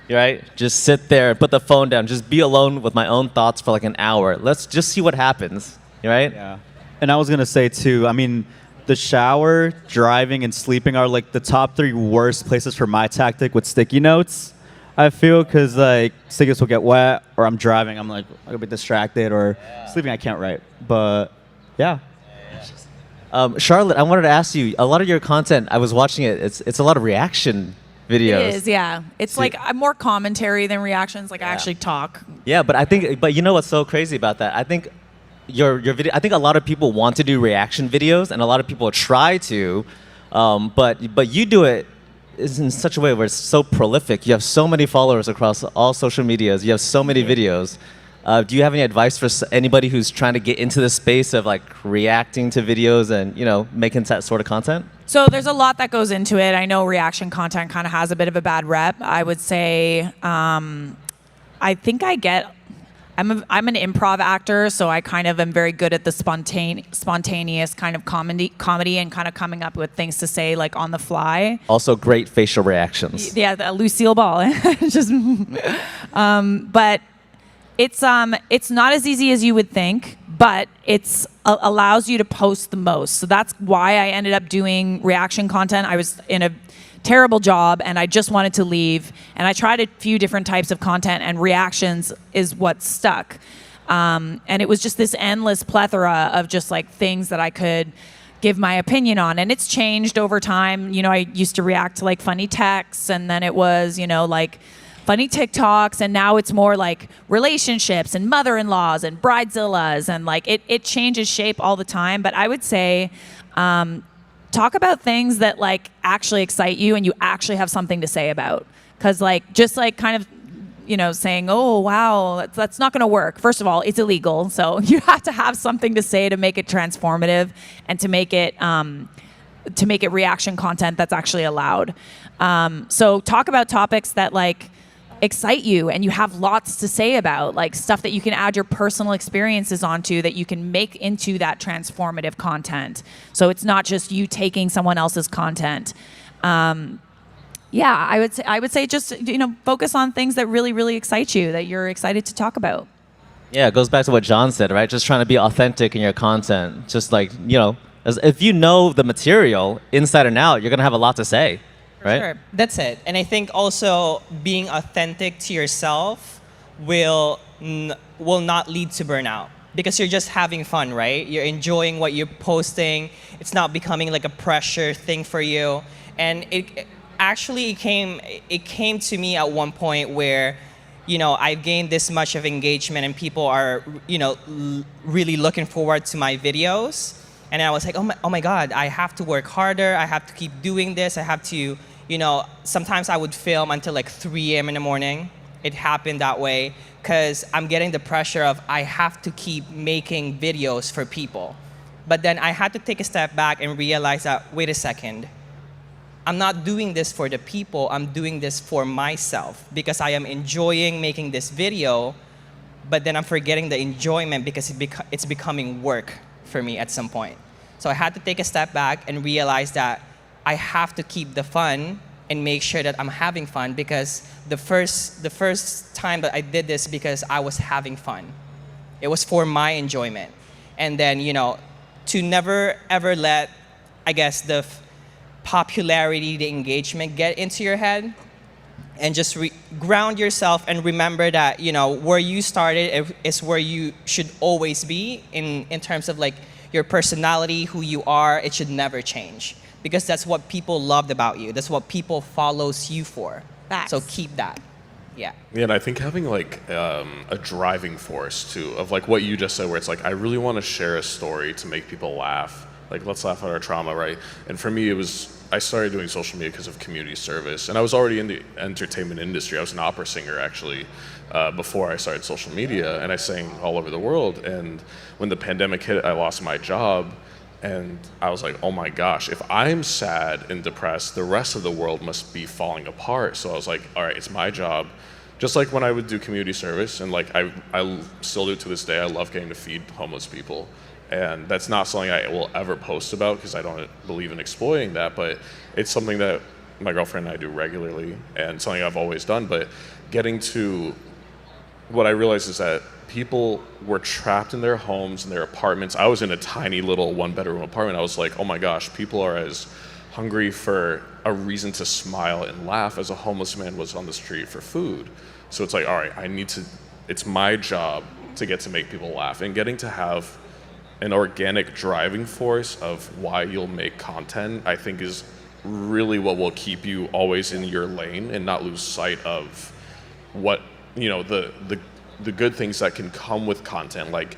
right? Just sit there and put the phone down, just be alone with my own thoughts for like an hour. Let's just see what happens, right? Yeah. And I was gonna say too, I mean, the shower, driving, and sleeping are like the top 3 worst places for my tactic with sticky notes. I feel, because like sticky notes will get wet, or I'm driving, I'm like, I'll be distracted, or sleeping, I can't write. But yeah. Charlotte, I wanted to ask you, a lot of your content, I was watching it, it's a lot of reaction videos. It is, yeah. It's like more commentary than reactions, like I actually talk. Yeah, but you know what's so crazy about that? I think your video, I think a lot of people want to do reaction videos, and a lot of people try to, but you do it is in such a way where it's so prolific. You have so many followers across all social medias. You have so many videos. Do you have any advice for anybody who's trying to get into the space of like reacting to videos and, you know, making that sort of content? So there's a lot that goes into it. I know reaction content kind of has a bit of a bad rep. I would say, I think I'm an improv actor, so I kind of am very good at the spontaneous kind of comedy and kind of coming up with things to say like on the fly. Also great facial reactions. Yeah, the Lucille Ball. Just, but it's not as easy as you would think, but it's allows you to post the most. So that's why I ended up doing reaction content. I was in a terrible job and I just wanted to leave. And I tried a few different types of content, and reactions is what stuck. And it was just this endless plethora of just like things that I could give my opinion on. And it's changed over time. You know, I used to react to like funny texts, and then it was, you know, like funny TikToks, and now it's more like relationships and mother-in-laws and bridezillas, and like it changes shape all the time. But I would say, talk about things that like actually excite you and you actually have something to say about. Because like just like kind of, you know, saying, oh wow, that's not going to work. First of all, it's illegal, so you have to have something to say to make it transformative and to make it reaction content that's actually allowed. So talk about topics that like excite you and you have lots to say about, like stuff that you can add your personal experiences onto that you can make into that transformative content. So it's not just you taking someone else's content. Yeah, I would say just, you know, focus on things that really, really excite you, that you're excited to talk about. Yeah, it goes back to what John said, right? Just trying to be authentic in your content. Just like, you know, if you know the material inside and out, you're going to have a lot to say, right? Sure, that's it. And I think also being authentic to yourself will not lead to burnout, because you're just having fun, right? You're enjoying what you're posting. It's not becoming like a pressure thing for you. And it came to me at one point where, you know, I've gained this much of engagement and people are, you know, really looking forward to my videos. And I was like, oh my God, I have to work harder. I have to keep doing this. I have to, you know, sometimes I would film until like 3 a.m. in the morning. It happened that way because I'm getting the pressure of I have to keep making videos for people. But then I had to take a step back and realize that, wait a second, I'm not doing this for the people, I'm doing this for myself because I am enjoying making this video, but then I'm forgetting the enjoyment because it's becoming work for me at some point. So I had to take a step back and realize that I have to keep the fun and make sure that I'm having fun, because the first time that I did this because I was having fun. It was for my enjoyment. And then, you know, to never ever let, I guess, the popularity, the engagement get into your head, and just ground yourself and remember that, you know, where you started is where you should always be in terms of like your personality, who you are. It should never change because that's what people loved about you. That's what people follows you for. Facts. So keep that. Yeah. Yeah, and I think having like a driving force too of like what you just said, where it's like I really want to share a story to make people laugh. Like, let's laugh at our trauma, right? And for me, I started doing social media because of community service. And I was already in the entertainment industry. I was an opera singer, actually, before I started social media. And I sang all over the world. And when the pandemic hit, I lost my job. And I was like, oh my gosh, if I'm sad and depressed, the rest of the world must be falling apart. So I was like, all right, it's my job. Just like when I would do community service, and like I still do it to this day, I love getting to feed homeless people. And that's not something I will ever post about because I don't believe in exploiting that, but it's something that my girlfriend and I do regularly and something I've always done. But getting to what I realized is that people were trapped in their homes and their apartments. I was in a tiny little 1-bedroom apartment. I was like, oh my gosh, people are as hungry for a reason to smile and laugh as a homeless man was on the street for food. So it's like, all right, it's my job to get to make people laugh, and getting to have an organic driving force of why you'll make content, I think is really what will keep you always in your lane and not lose sight of what, you know, the good things that can come with content. Like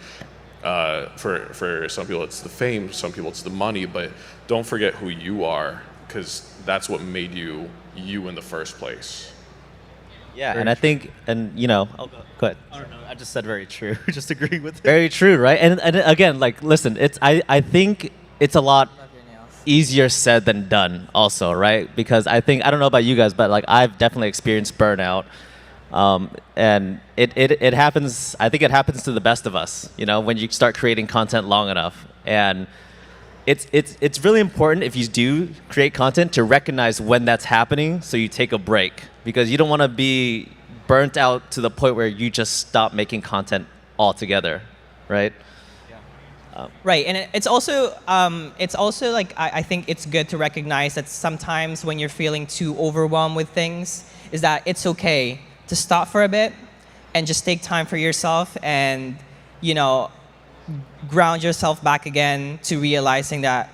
for some people it's the fame, some people it's the money, but don't forget who you are, because that's what made you in the first place. Yeah, and I think, and you know, go ahead. I don't know. I just said very true. Just agreeing with it. Very true, right? And again, like, listen, I think it's a lot easier said than done, also, right? Because I don't know about you guys, but like I've definitely experienced burnout, and it happens. I think it happens to the best of us, you know, when you start creating content long enough, and it's really important if you do create content to recognize when that's happening, so you take a break, because you don't want to be burnt out to the point where you just stop making content altogether, right? Right, and it's also like I think it's good to recognize that sometimes when you're feeling too overwhelmed with things, is that it's okay to stop for a bit and just take time for yourself and ground yourself back again to realizing that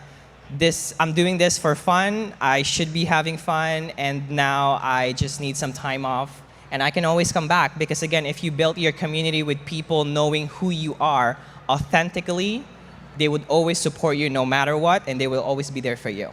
I'm doing this for fun. I should be having fun, and now I just need some time off. And I can always come back because again, if you build your community with people knowing who you are authentically, they would always support you no matter what, and they will always be there for you.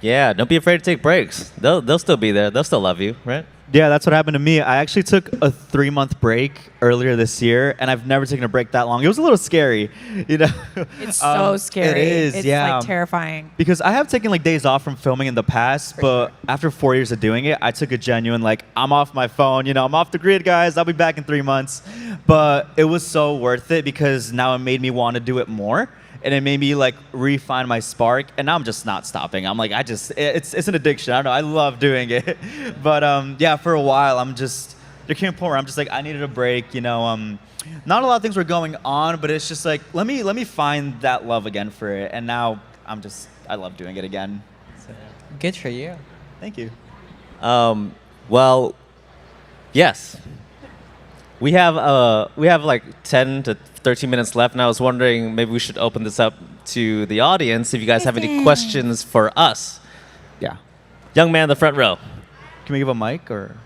Yeah, don't be afraid to take breaks. They'll still be there. They'll still love you, right? Yeah, that's what happened to me. I actually took a 3-month break earlier this year, and I've never taken a break that long. It was a little scary, It's so scary. It is, it's yeah. like terrifying. Because I have taken like days off from filming in the past, but after 4 years of doing it, I took a genuine like, I'm off my phone, I'm off the grid, guys. I'll be back in 3 months. But it was so worth it because now it made me want to do it more. And it made me like refine my spark, and now I'm just not stopping. I'm like, it's an addiction. I don't know. I love doing it, but yeah, for a while there came a point where I'm just like, I needed a break. Not a lot of things were going on, but it's just like, let me find that love again for it. And now I love doing it again. So. Good for you. Thank you. Well, yes. We have like 10 to 13 minutes left, and I was wondering maybe we should open this up to the audience if you guys have any questions for us. Yeah. Young man in the front row. Can we give a mic or?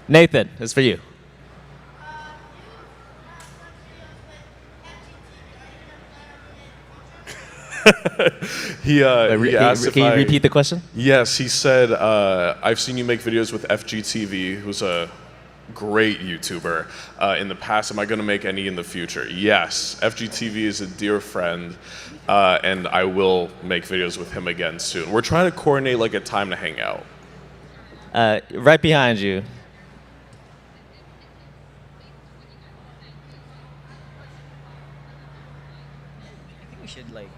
Nathan, it's for you. He asked if can you repeat the question? Yes, he said, I've seen you make videos with FGTV, who's a great YouTuber. In the past, am I going to make any in the future? Yes, FGTV is a dear friend, and I will make videos with him again soon. We're trying to coordinate like a time to hang out. Right behind you. I think we should like.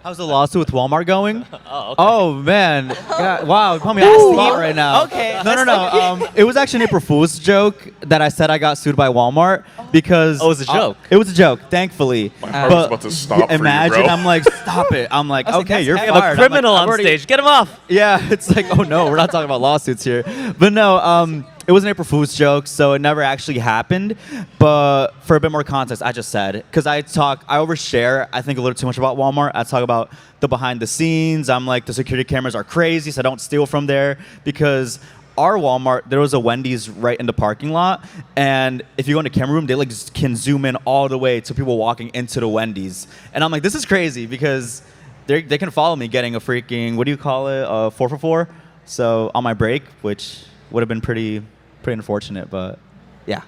How's the lawsuit with Walmart going? Oh, okay. Oh man! Yeah, wow, call me asking me right now. Okay. No. It was actually an April Fool's joke that I said I got sued by Walmart because. Oh, it was a joke. It was a joke, thankfully. My heart was about to stop for you, imagine bro. I'm like, stop it. I'm like, okay, you're I fired. have a criminal I'm like, on stage. Get him off. Yeah, it's like, oh no, we're not talking about lawsuits here. But no, it was an April Fool's joke, so it never actually happened. But for a bit more context, I just said, because I overshare, I think a little too much about Walmart. I talk about the behind the scenes. I'm like, the security cameras are crazy, so don't steal from there. Because our Walmart, there was a Wendy's right in the parking lot. And if you go in the camera room, they like can zoom in all the way to people walking into the Wendy's. And I'm like, this is crazy because they can follow me getting a freaking, what do you call it, 444? So on my break, which would have been pretty unfortunate, but yeah.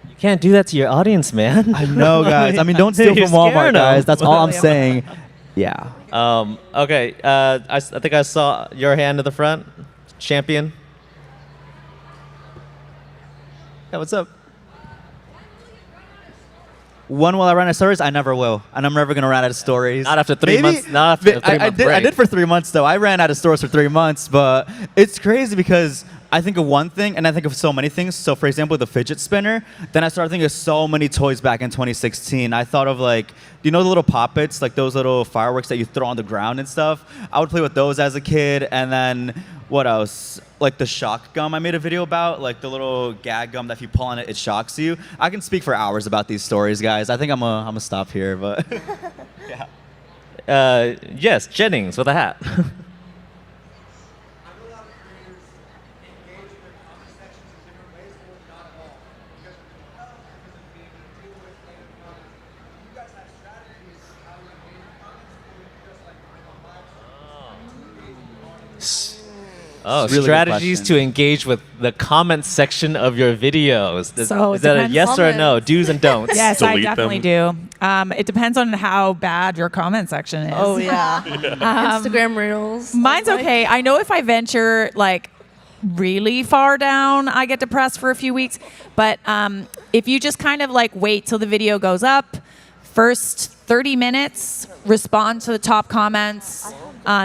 You can't do that to your audience, man. I know, guys. I mean, don't steal You're from Walmart, scaring 'em. guys. That's all I'm saying. Yeah. Okay. I think I saw your hand at the front. Champion. Yeah, what's up? When will I run out of stories? I never will. And I'm never going to run out of stories. Not after 3 months. Not after a 3 month break. I did for 3 months, though. I ran out of stories for 3 months. But it's crazy because I think of one thing, and I think of so many things. So, for example, the fidget spinner. Then I started thinking of so many toys back in 2016. I thought of, like, do you know the little poppets? Like those little fireworks that you throw on the ground and stuff? I would play with those as a kid. And then what else? Like the shock gum I made a video about, like the little gag gum that if you pull on it, it shocks you. I can speak for hours about these stories, guys. I think I'm gonna stop here, but yeah. Yes, Jennings with a hat. Oh, Really good strategies question. to engage with the comment section of your videos. So Is it that a depends yes on or a the- no? Do's and don'ts. Yes, I Delete definitely do. It depends on how bad your comment section is. Oh yeah. Instagram Reels. Mine's okay. I know if I venture like really far down, I get depressed for a few weeks. But if you just kind of like wait till the video goes up, first 30 minutes, respond to the top comments,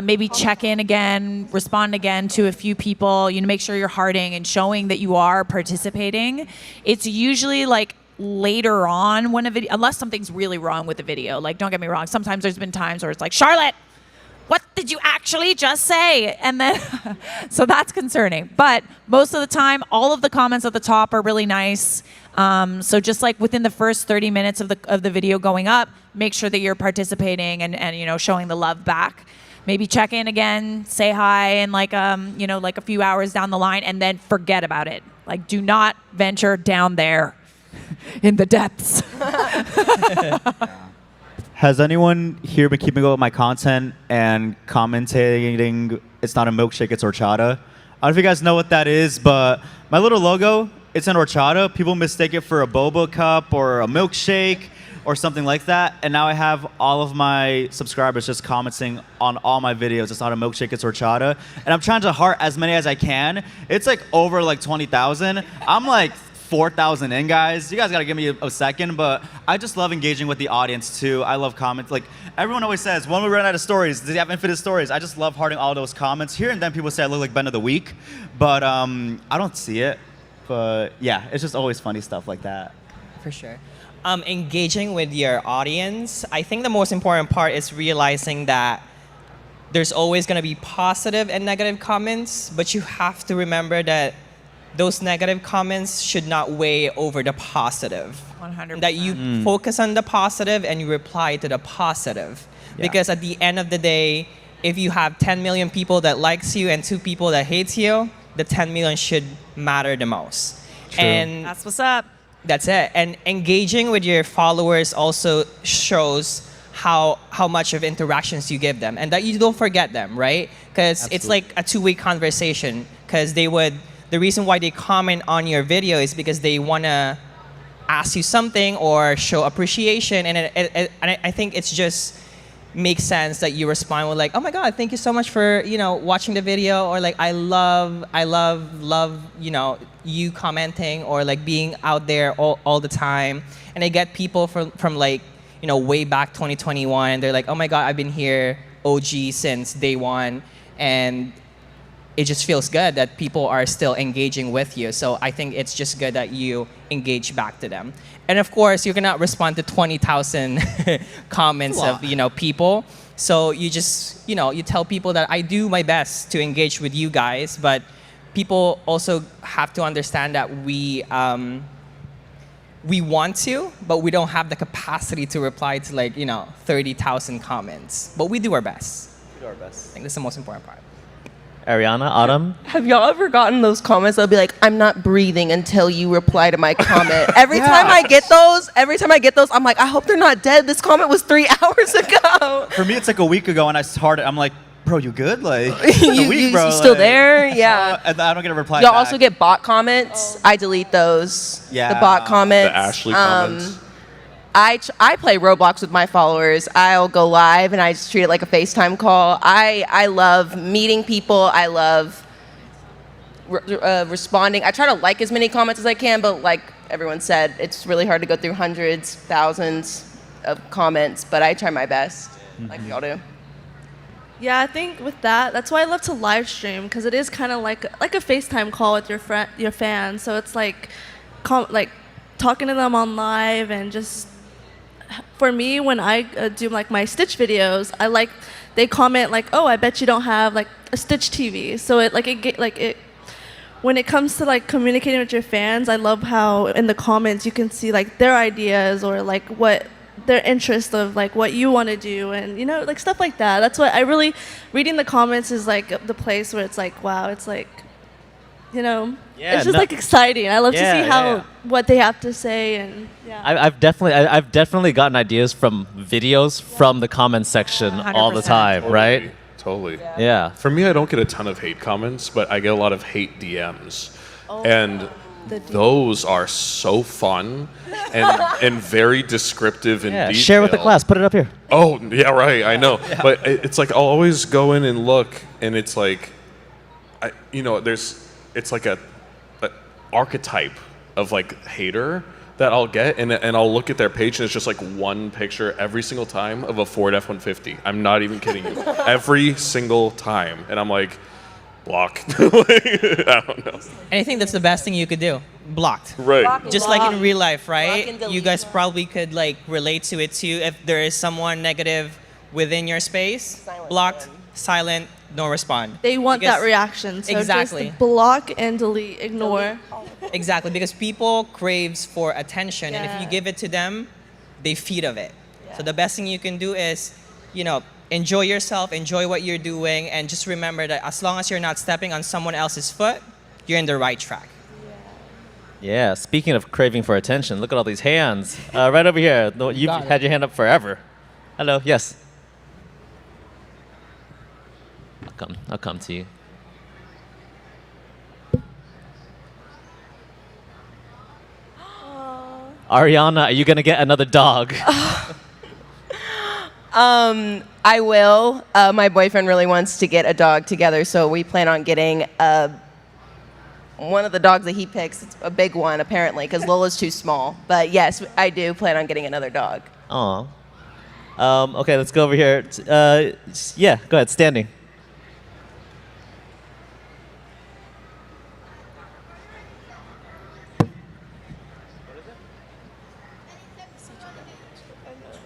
maybe check in again, respond again to a few people, make sure you're hearting and showing that you are participating. It's usually like later on when a video, unless something's really wrong with the video. Like, don't get me wrong, sometimes there's been times where it's like, Charlotte, what did you actually just say? And then, so that's concerning. But most of the time, all of the comments at the top are really nice. So just like within the first 30 minutes of the video going up, make sure that you're participating and showing the love back. Maybe check in again, say hi, and like a few hours down the line, and then forget about it. Like, do not venture down there in the depths. Has anyone here been keeping up with my content and commentating it's not a milkshake, it's horchata? I don't know if you guys know what that is, but my little logo, it's an horchata. People mistake it for a boba cup or a milkshake or something like that. And now I have all of my subscribers just commenting on all my videos. It's not a milkshake, it's horchata. And I'm trying to heart as many as I can. It's like over like 20,000. I'm like 4,000 in, guys. You guys gotta give me a second, but I just love engaging with the audience too. I love comments. Like, everyone always says, when we run out of stories, do you have infinite stories? I just love hearting all those comments. Here and then people say I look like Ben of the Week, but I don't see it. But yeah, it's just always funny stuff like that. For sure. Engaging with your audience, I think the most important part is realizing that there's always going to be positive and negative comments, but you have to remember that those negative comments should not weigh over the positive. 100%. That you focus on the positive and you reply to the positive. Yeah. Because at the end of the day, if you have 10 million people that likes you and 2 people that hates you, the 10 million should matter the most. True. And That's what's up. that's it. And engaging with your followers also shows how much of interactions you give them and that you don't forget them, right? Because it's like a two-way conversation. Because the reason why they comment on your video is because they want to ask you something or show appreciation. And I think it's just makes sense that you respond with like, oh my God, thank you so much for, watching the video, or like, I love, you commenting, or like being out there all the time. And I get people from like, way back 2021, and they're like, oh my God, I've been here OG since day one. And it just feels good that people are still engaging with you. So I think it's just good that you engage back to them. And of course, you cannot respond to 20,000 comments of people. So you just you tell people that I do my best to engage with you guys, but people also have to understand that we want to, but we don't have the capacity to reply to like 30,000 comments. But we do our best. We do our best. I think that's the most important part. Ariana, Autumn? Have y'all ever gotten those comments? They'll be like, I'm not breathing until you reply to my comment. Every time I get those, I'm like, I hope they're not dead. This comment was 3 hours ago. For me, it's like a week ago, and I started. I'm like, bro, you good? Like, it's a week, bro. You still there? Yeah. And I don't get a reply Y'all back. also get bot comments. I delete those. Yeah. The bot comments. The Ashley comments. I play Roblox with my followers. I'll go live and I just treat it like a FaceTime call. I love meeting people. I love responding. I try to like as many comments as I can, but like everyone said, it's really hard to go through hundreds, thousands of comments, but I try my best, like y'all do. Yeah, I think with that's why I love to live stream, because it is kind of like a FaceTime call with your fans. So it's like talking to them on live, and just for me, when I do like my Stitch videos, they comment like, oh, I bet you don't have like a Stitch TV. So when it comes to like communicating with your fans, I love how in the comments you can see like their ideas, or like what their interest of like what you want to do, and like stuff like that. That's what I really, reading the comments is like the place where it's like, wow, it's like, it's just like exciting. I love to see what they have to say, and I've definitely gotten ideas from videos from the comment section all the time, right? Totally. Yeah. For me, I don't get a ton of hate comments, but I get a lot of hate DMs. And those are so fun and very descriptive and detailed. Share with the class. Put it up here. Oh, yeah, right. I know. Yeah. But it's like I'll always go in and look, and it's like, it's like a archetype of like hater that I'll get, and I'll look at their page, and it's just like one picture every single time of a Ford F-150. I'm not even kidding you. Every single time. And I'm like, block. I don't know. And I think that's the best thing you could do. Blocked. Right. Just like in real life, right? You guys probably could like relate to it too. If there is someone negative within your space, blocked, silent, don't respond. They want Because- that reaction. So exactly. just block and delete, ignore. Exactly, because people craves for attention, and if you Yeah. give it to them, they feed of it. So the best thing you can do is, enjoy yourself, enjoy what you're doing, and just remember that as long as you're not stepping on someone else's foot, you're in the right track. Yeah, speaking of craving for attention, look at all these hands. Right over here. You've had your hand up forever. Hello, yes. I'll come to you. Ariana, are you gonna get another dog? I will. My boyfriend really wants to get a dog together, so we plan on getting one of the dogs that he picks. It's a big one, apparently, because Lola's too small. But yes, I do plan on getting another dog. Aw. Okay, let's go over here. Yeah, go ahead, standing.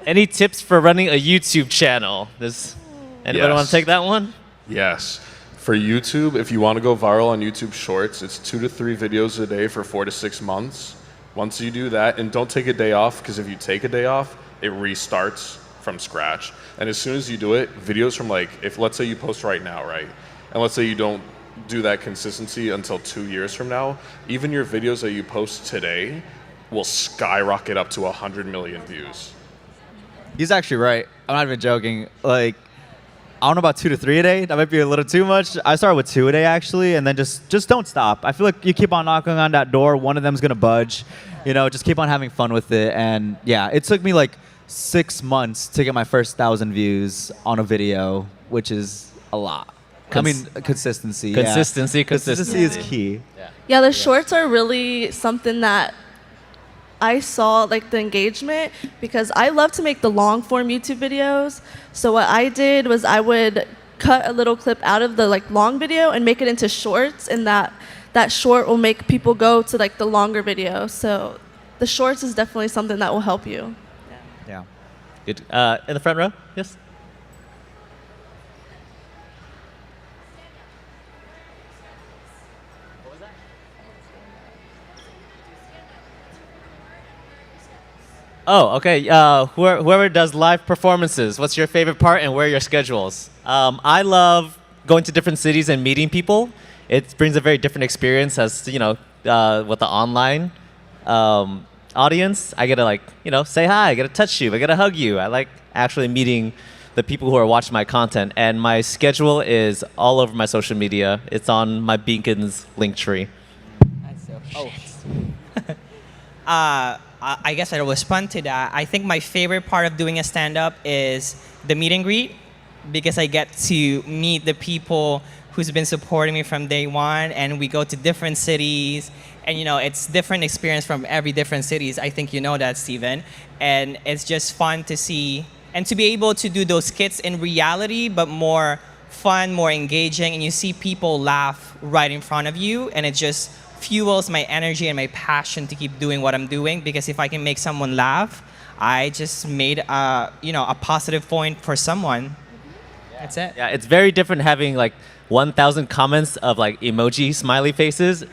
Any tips for running a YouTube channel? Does anybody want to take that one? Yes. For YouTube, if you want to go viral on YouTube Shorts, it's 2 to 3 videos a day for 4 to 6 months. Once you do that, and don't take a day off, because if you take a day off, it restarts from scratch. And as soon as you do it, videos from let's say you post right now, right? And let's say you don't do that consistency until 2 years from now, even your videos that you post today will skyrocket up to 100 million views. He's actually right. I'm not even joking. Like, I don't know about 2 to 3 a day. That might be a little too much. I started with 2 a day actually, and then just don't stop. I feel like you keep on knocking on that door, one of them's gonna budge. Just keep on having fun with it. And yeah, it took me like 6 months to get my first 1,000 views on a video, which is a lot. Consistency. Consistency. Consistency is key. Yeah, the shorts are really something that I saw, like the engagement, because I love to make the long form YouTube videos. So what I did was I would cut a little clip out of the long video and make it into shorts, and that short will make people go to the longer video. So the shorts is definitely something that will help you. Yeah. Good. In the front row, yes. Oh, okay. Whoever does live performances, what's your favorite part and where are your schedules? I love going to different cities and meeting people. It brings a very different experience as, with the online audience. I get to say hi, I get to touch you, I get to hug you. I like actually meeting the people who are watching my content. And my schedule is all over my social media. It's on my Beacons link tree. I guess I'll respond to that. I think my favorite part of doing a stand-up is the meet and greet, because I get to meet the people who's been supporting me from day one, and we go to different cities, and it's different experience from every different cities. I think you know that, Steven. And it's just fun to see, and to be able to do those skits in reality, but more fun, more engaging, and you see people laugh right in front of you, and it just fuels my energy and my passion to keep doing what I'm doing, because if I can make someone laugh, I just made a positive point for someone. That's it. Yeah, it's very different having 1,000 comments of emoji smiley faces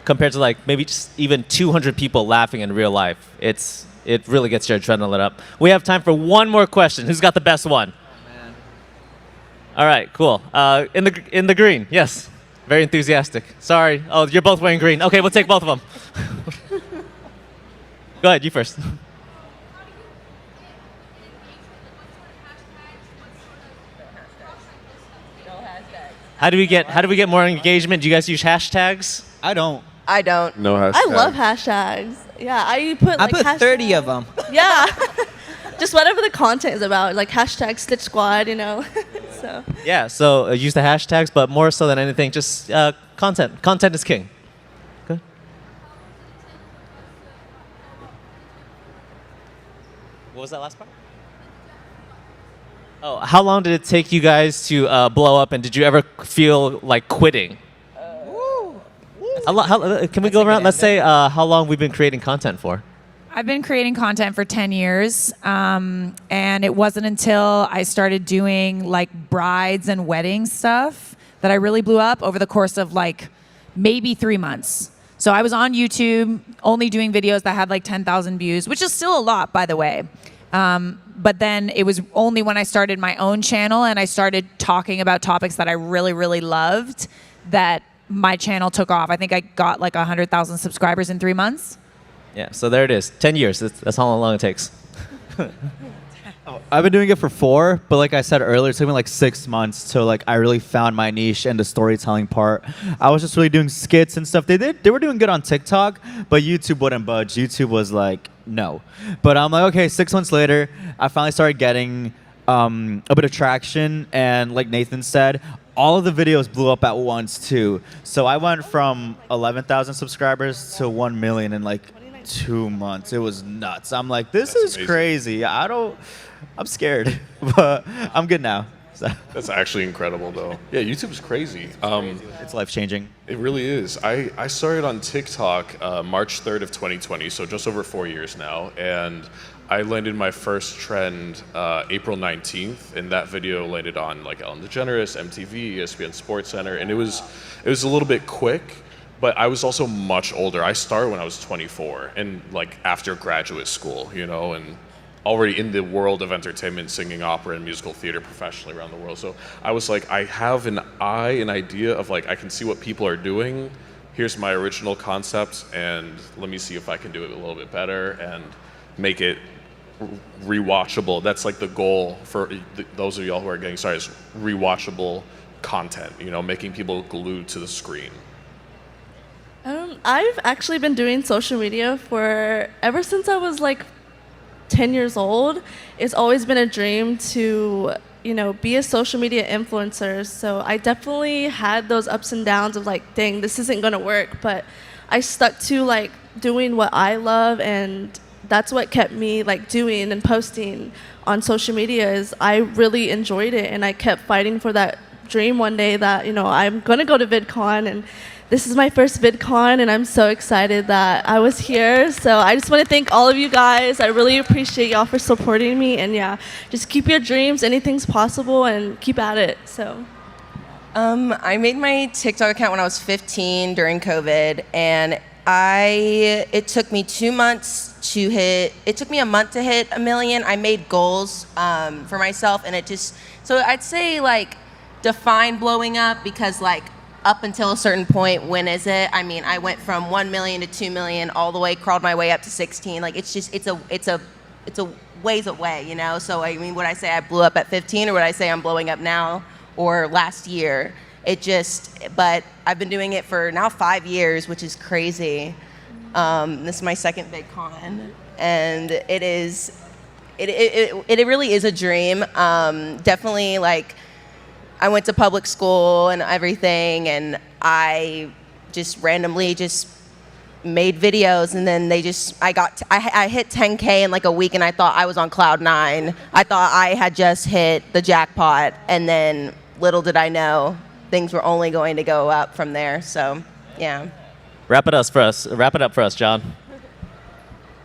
compared to maybe just even 200 people laughing in real life. It really gets your adrenaline up. We have time for one more question. Who's got the best one? Oh, man. All right, cool. In the green, yes. Very enthusiastic. Sorry. Oh, you're both wearing green. Okay, we'll take both of them. Go ahead, you first. How do we get more engagement? Do you guys use hashtags? I don't. No hashtags. I love hashtags. Yeah, I put I put 30 of them. Yeah. Just whatever the content is about, hashtag Stitch Squad, So. Yeah, so use the hashtags, but more so than anything, just content. Content is king. Okay. What was that last part? Oh, how long did it take you guys to blow up, and did you ever feel like quitting? Can we go around? Let's say how long we've been creating content for. I've been creating content for 10 years, and it wasn't until I started doing like brides and wedding stuff that I really blew up over the course of like maybe 3 months. So I was on YouTube only doing videos that had like 10,000 views, which is still a lot, by the way. But then it was only when I started my own channel and I started talking about topics that I really, really loved that my channel took off. I think I got like 100,000 subscribers in 3 months. Yeah, so there it is. 10 years. That's how long it takes. I've been doing it for 4, but like I said earlier, it took me like 6 months till like I really found my niche and the storytelling part. I was just really doing skits and stuff. They were doing good on TikTok, but YouTube wouldn't budge. YouTube was like, no. But I'm like, okay, 6 months later, I finally started getting a bit of traction, and like Nathan said, all of the videos blew up at once too. So I went from 11,000 subscribers to 1 million in like 2 months. It was nuts. I'm like, this is amazing. crazy. I'm scared, but I'm good now. So. That's actually incredible, though. Yeah, YouTube is crazy. It's life-changing. It really is. I started on TikTok March 3rd of 2020, so just over 4 years now, and I landed my first trend April 19th, and that video landed on like Ellen DeGeneres, MTV, ESPN SportsCenter, and it was a little bit quick, but I was also much older. I started when I was 24, and like after graduate school, you know, and already in the world of entertainment, singing opera and musical theater professionally around the world. So I was like, I have an idea of like, I can see what people are doing. Here's my original concept, and let me see if I can do it a little bit better and make it rewatchable. That's like the goal for those of y'all who are getting started, is rewatchable content, you know, making people glued to the screen. I've actually been doing social media for ever since I was like 10 years old. It's always been a dream to, you know, be a social media influencer. So I definitely had those ups and downs of like, dang, this isn't gonna work. But I stuck to like doing what I love, and that's what kept me like doing and posting on social media. Is I really enjoyed it, and I kept fighting for that dream one day that, you know, I'm gonna go to VidCon, and this is my first VidCon, and I'm so excited that I was here. So I just want to thank all of you guys. I really appreciate y'all for supporting me, and yeah, just keep your dreams. Anything's possible, and keep at it. So. I made my TikTok account when I was 15 during COVID, and it took me 2 months to hit. It took me a month to hit 1 million. I made goals for myself, and so I'd say like define blowing up, because like up until a certain point, when is it? I mean, I went from 1 million to 2 million, all the way, crawled my way up to 16. Like it's a ways away, you know? So I mean, would I say I blew up at 15, or would I say I'm blowing up now or last year? But I've been doing it for now 5 years, which is crazy. This is my second VidCon, and it really is a dream. Definitely, like, I went to public school and everything, and I just randomly just made videos, and then I hit 10K in like a week, and I thought I was on cloud 9. I thought I had just hit the jackpot, and then little did I know things were only going to go up from there. So, yeah. Wrap it up for us, John.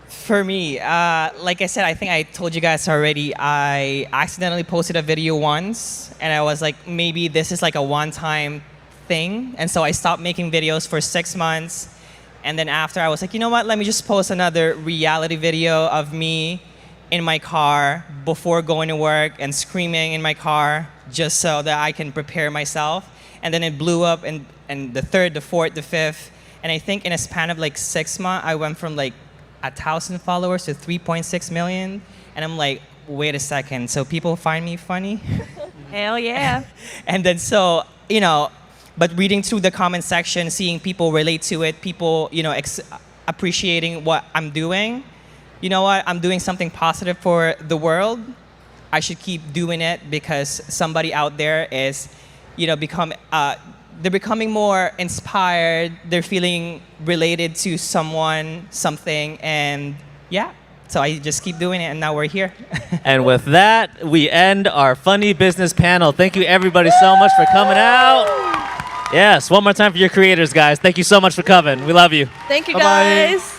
For me, like I said, I think I told you guys already, I accidentally posted a video once, and I was like, maybe this is like a one-time thing. And so I stopped making videos for 6 months. And then after, I was like, you know what, let me just post another reality video of me in my car before going to work and screaming in my car, just so that I can prepare myself. And then it blew up, and the third, the fourth, the fifth. And I think in a span of like 6 months, I went from like 1,000 followers to 3.6 million. And I'm like, wait a second, so people find me funny? Hell yeah. And then so, you know, but reading through the comment section, seeing people relate to it, people, you know, appreciating what I'm doing. You know what, I'm doing something positive for the world. I should keep doing it, because somebody out there is, you know, they're becoming more inspired. They're feeling related to someone, something, and yeah, So I just keep doing it, and now we're here. And with that, we end our funny business panel. Thank you everybody so much for coming out. Yes, one more time for your creators, guys. Thank you so much for coming. We love you. Thank you, Bye-bye. guys.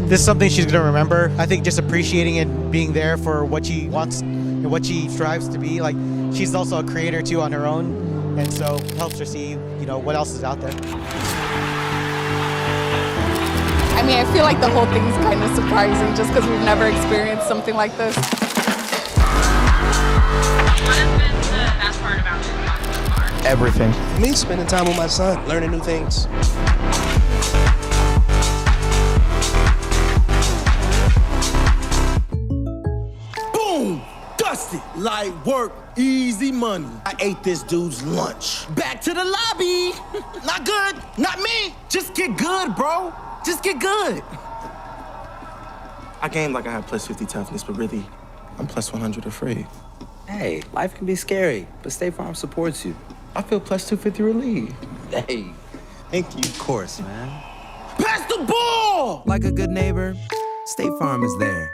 This is something she's going to remember. I think just appreciating and being there for what she wants and what she strives to be. Like, she's also a creator too on her own, and so it helps her see, what else is out there. I mean, I feel like the whole thing's kind of surprising just because we've never experienced something like this. What has been the best part about TikTok so far? Everything. Me spending time with my son, learning new things. Boom! Dusty! Light work, easy money. I ate this dude's lunch. Back to the lobby! Not good, not me! Just get good, bro! Just get good! I gamed like I had plus 50 toughness, but really, I'm plus 100 afraid. Hey, life can be scary, but State Farm supports you. I feel plus 250 relieved. Hey, Thank you. of course, man. Pass the ball! Like a good neighbor, State Farm is there.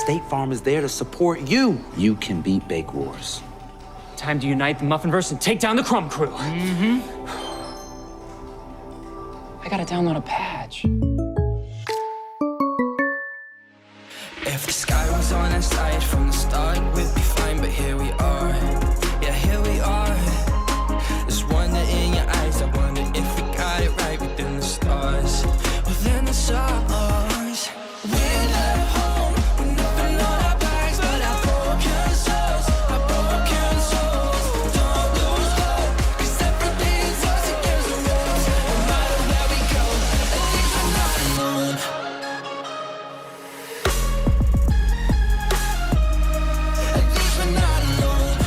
State Farm is there to support you. You can beat Bake Wars. Time to unite the Muffinverse and take down the Crumb Crew. Mm-hmm. I gotta download a patch. If the sky was on our side from the start, we'd be fine, but here we are. Yeah, here we are. There's wonder in your eyes. I wonder if we got it right within the stars. Within the stars. We're left home with nothing on our backs but our broken souls. Our broken souls. Don't lose hope, 'cause everything's ours against the rules. No matter where we go, at least we're not alone. At least we're not alone.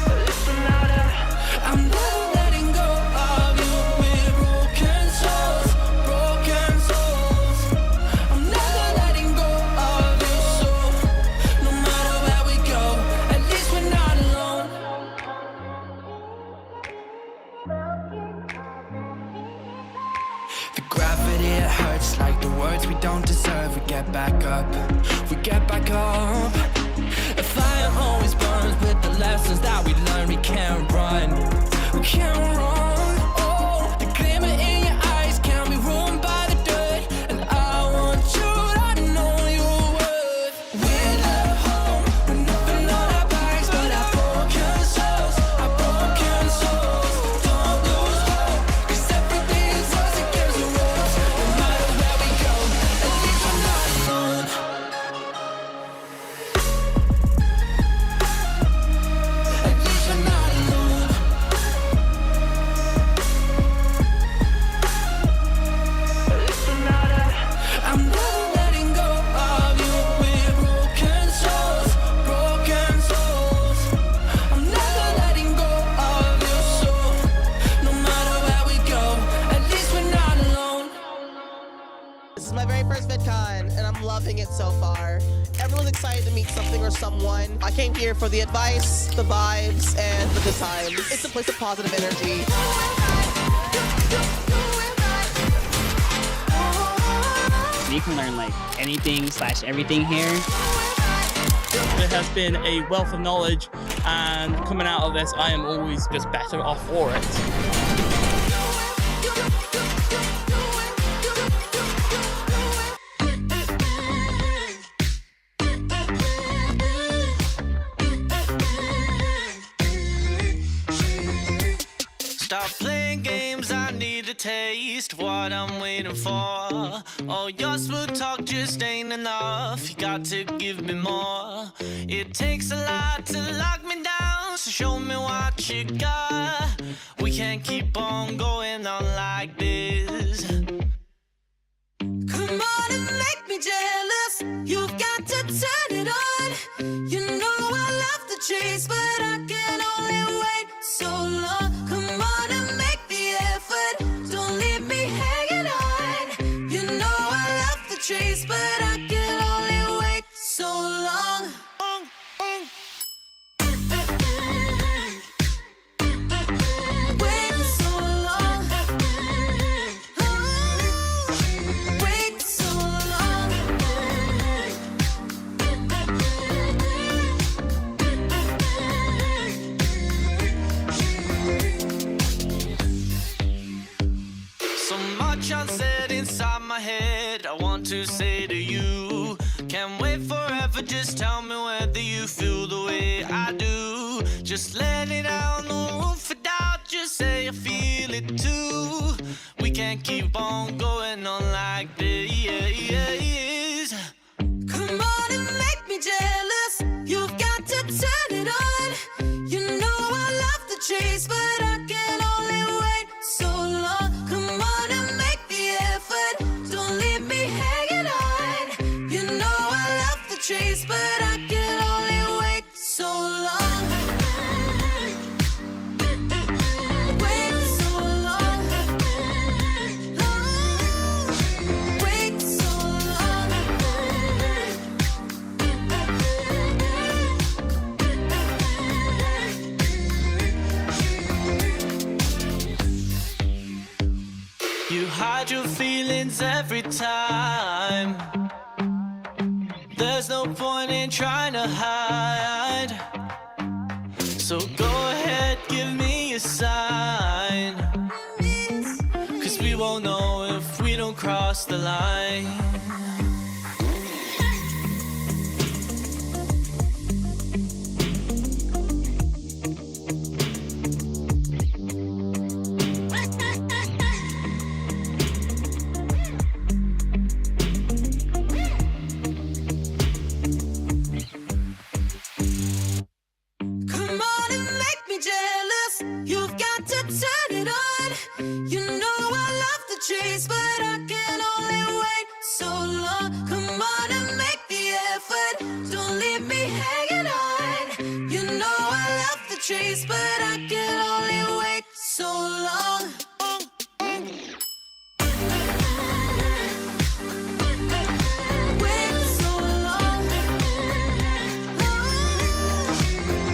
At least we're not alone. I'm never letting go of you. We're broken souls, broken souls. I'm never letting go of you. So no matter where we go, at least we're not alone. The gravity, it hurts like the words we don't deserve. We get back up, we get back up. The fire always burns with the lessons that we learn. We can't run, we can't run. Oh, the glimmer in your eyes can't be ruined by the dirt. And I want you to know your worth. We're left home with nothing on our backs but our broken souls. Our broken souls. Don't lose hope, 'cause everything's ours against the rules. No matter where we go, at least we're not alone. At least we're not alone. At least we're not alone. I'm never letting go of you. We're broken souls, broken souls. I'm never letting go of you. So no matter where we go, at least we're not alone. This is my very first VidCon, and I'm loving it so far. Everyone's excited to meet something or someone. I came here for the advice, the vibes, and the good times. It's a place of positive energy. You can learn like anything/everything here. There has been a wealth of knowledge, and coming out of this, I am always just better off for it. Stop playing games, I need a taste of what I'm waiting for. Oh, your smooth talk just ain't enough, you got to give me more. It takes a lot to lock me down, so show me what you got. We can't keep on going on like this. Come on and make me jealous. You've got to turn it on. You know I love the chase, but I can only wait so long. Come on and make the effort. Don't leave me hanging on. You know I love the chase, but I can only wait so long. Wait so long. Wait so long. So much unsaid inside my head, I want to say to you. Can't wait forever, just tell me whether you feel the way I do. Just let it out, no room for doubt, just say I feel it too. We can't keep on going on like this. Come on and make me jealous. You've got to turn it on. You know I love the chase, but I can only wait so long. Come on and make the effort. Don't leave me hanging on. You know I love the chase, but I can only wait so long. Wait so long. You hide your feelings every time. There's no point in trying to hide. So go ahead, give me a sign. 'Cause we won't know if we don't cross the line. Come on and make me jealous. You've got to turn it on. You know I love the chase, but I can only wait so long. Come on and make the effort. Don't leave me hanging on. You know I love the chase, but I can only wait so long. Wait so long.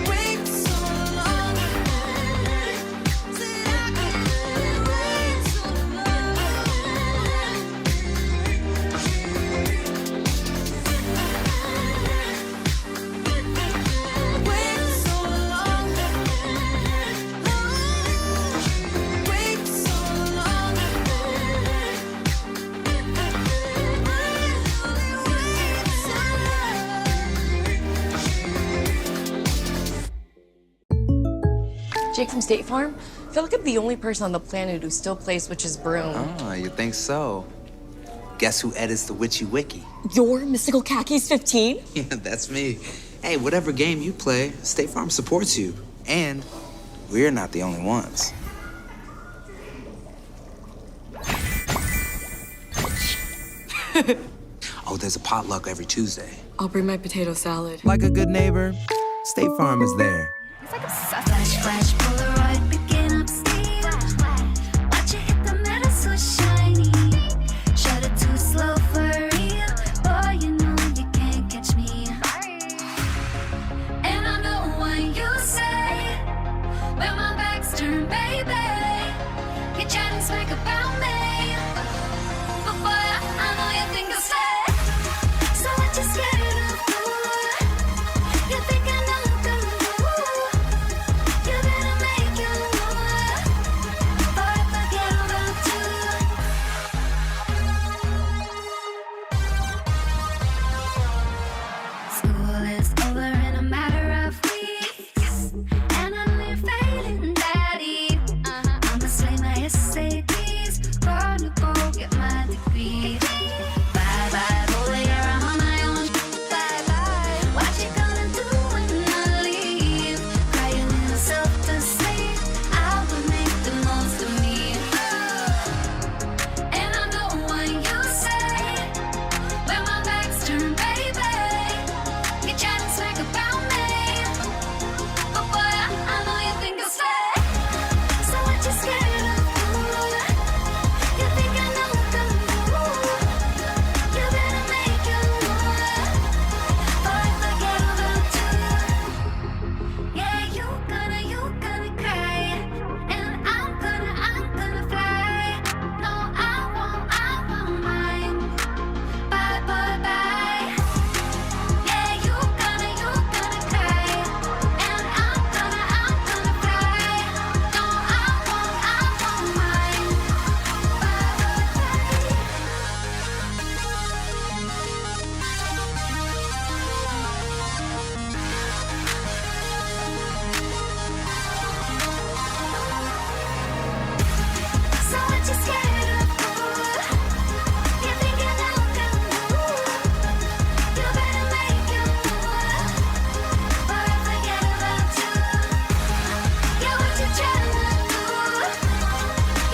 Wait so long. Said I could wait so long. Wait so long. Wait so long. Jake from State Farm. I feel like I'm the only person on the planet who still plays Witch's Broom. Oh, you think so? Guess who edits the Witchy Wiki? Your Mystical Khakis 15? Yeah, that's me. Hey, whatever game you play, State Farm supports you. And we're not the only ones. Oh, there's a potluck every Tuesday. I'll bring my potato salad. Like a good neighbor, State Farm is there. It's like obsessed. Flash, flash, Polaroid, picking up steam. Watch it hit the metal so shiny. Shut it too slow for real. Boy, you know you can't catch me. And I know what you say when my back's turned, baby. You chat and smack about me, but boy, I know you think I'll stay. So what you scared of? You think I know the rule? You better make your move, or I forget about you. School is over in a matter of weeks, and I know you're failing, Daddy. I'ma slay my SATs, gonna go get my degree. Bye bye, boy, you're on my own. Bye bye, what you gonna do when I leave? Crying yourself to sleep. I will make the most of me. And I know what you say when my back's turned, baby. You chat and smack about me, but boy, I know you think I'll stay. So what you scared of? You think I know the rule? You better make your move, or I forget about you. Yeah, you gonna cry, and I'm gonna fly. No, I won't mind. Bye, bye, bye. Yeah, you gonna cry, and I'm gonna fly. No, I won't mind. So what you scared of? You think you know the rule? You better make your move, or I forget about you. Yeah, what you tryna do?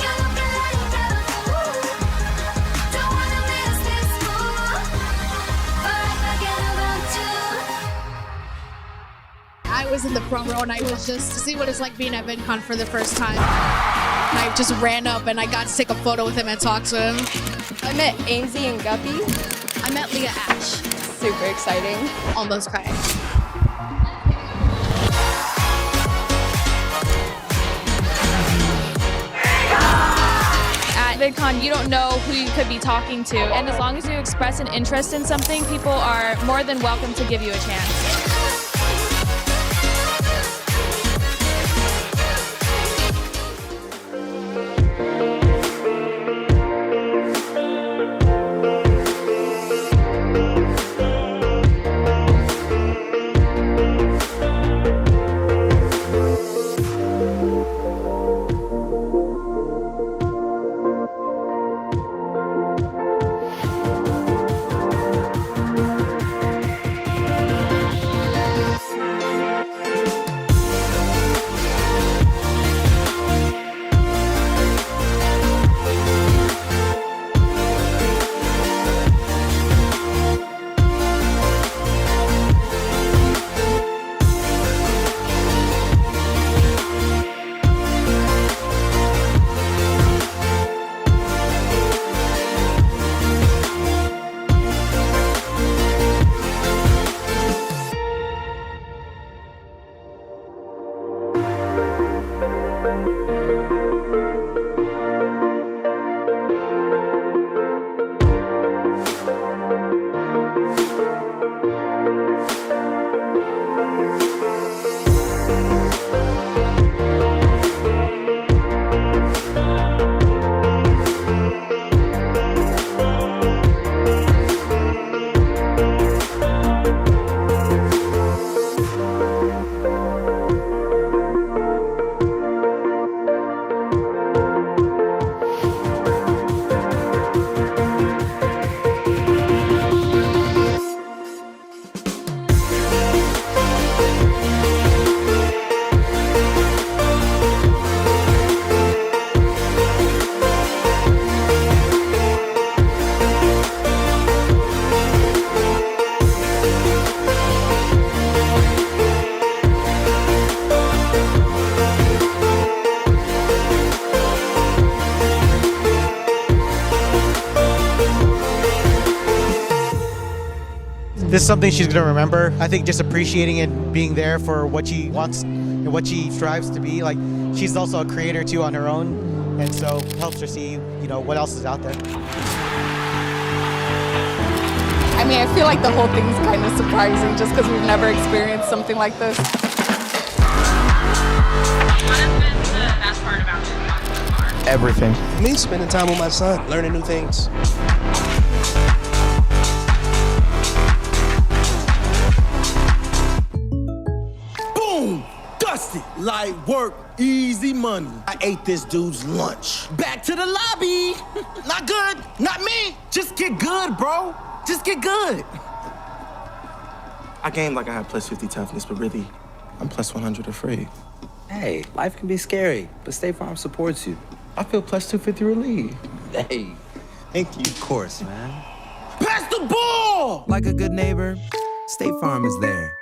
You looking like a fool. Don't wanna miss this move, or I forget about you. I was in the front row and I was just to see what it's like being at VidCon for the first time. And I just ran up and I got to take a photo with him and talk to him. I met Ainsley and Guppy. I met Leah Ash. Super exciting. Almost crying. At VidCon, you don't know who you could be talking to. And as long as you express an interest in something, people are more than welcome to give you a chance. This is something she's gonna remember. I think just appreciating it, being there for what she wants and what she strives to be. Like, she's also a creator too on her own, and so it helps her see, what else is out there. I mean, I feel like the whole thing's kind of surprising just because we've never experienced something like this. What has been the best part about VidCon so far? Everything. Me spending time with my son, learning new things. Boom! Dusty! Light work, easy money. I ate this dude's lunch. Back to the lobby. Not good, not me. Just get good, bro. Just get good. I gamed like I had plus 50 toughness, but really, I'm plus 100 afraid. Hey, life can be scary, but State Farm supports you. I feel plus 250 relieved. Hey, Thank you. of course, man. Pass the ball! Like a good neighbor, State Farm is there.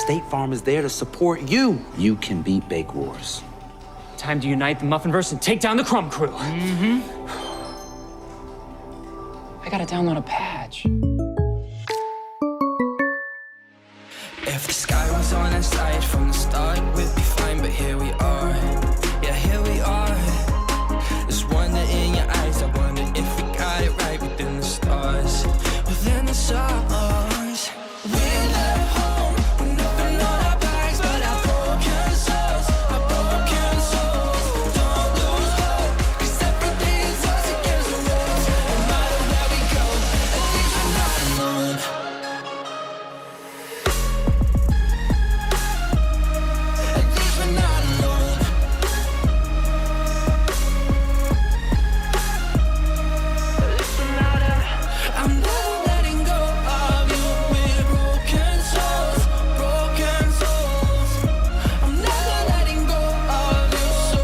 State Farm is there to support you. You can beat Bake Wars. Time to unite the Muffinverse and take down the Crumb Crew. I gotta download a patch. If the sky was on our side from the start, we'd be fine, but here we are. Yeah, here we are. There's wonder in your eyes. I wonder if we got it right within the stars. Within the stars. We're left home with nothing on our backs but our broken souls. Our broken souls. Don't lose hope, 'cause everything's us against the walls. No matter where we go, at least we're not alone. At least we're not alone. At least we're not I'm never letting go of you. We're broken souls, broken souls. I'm never letting go of you. So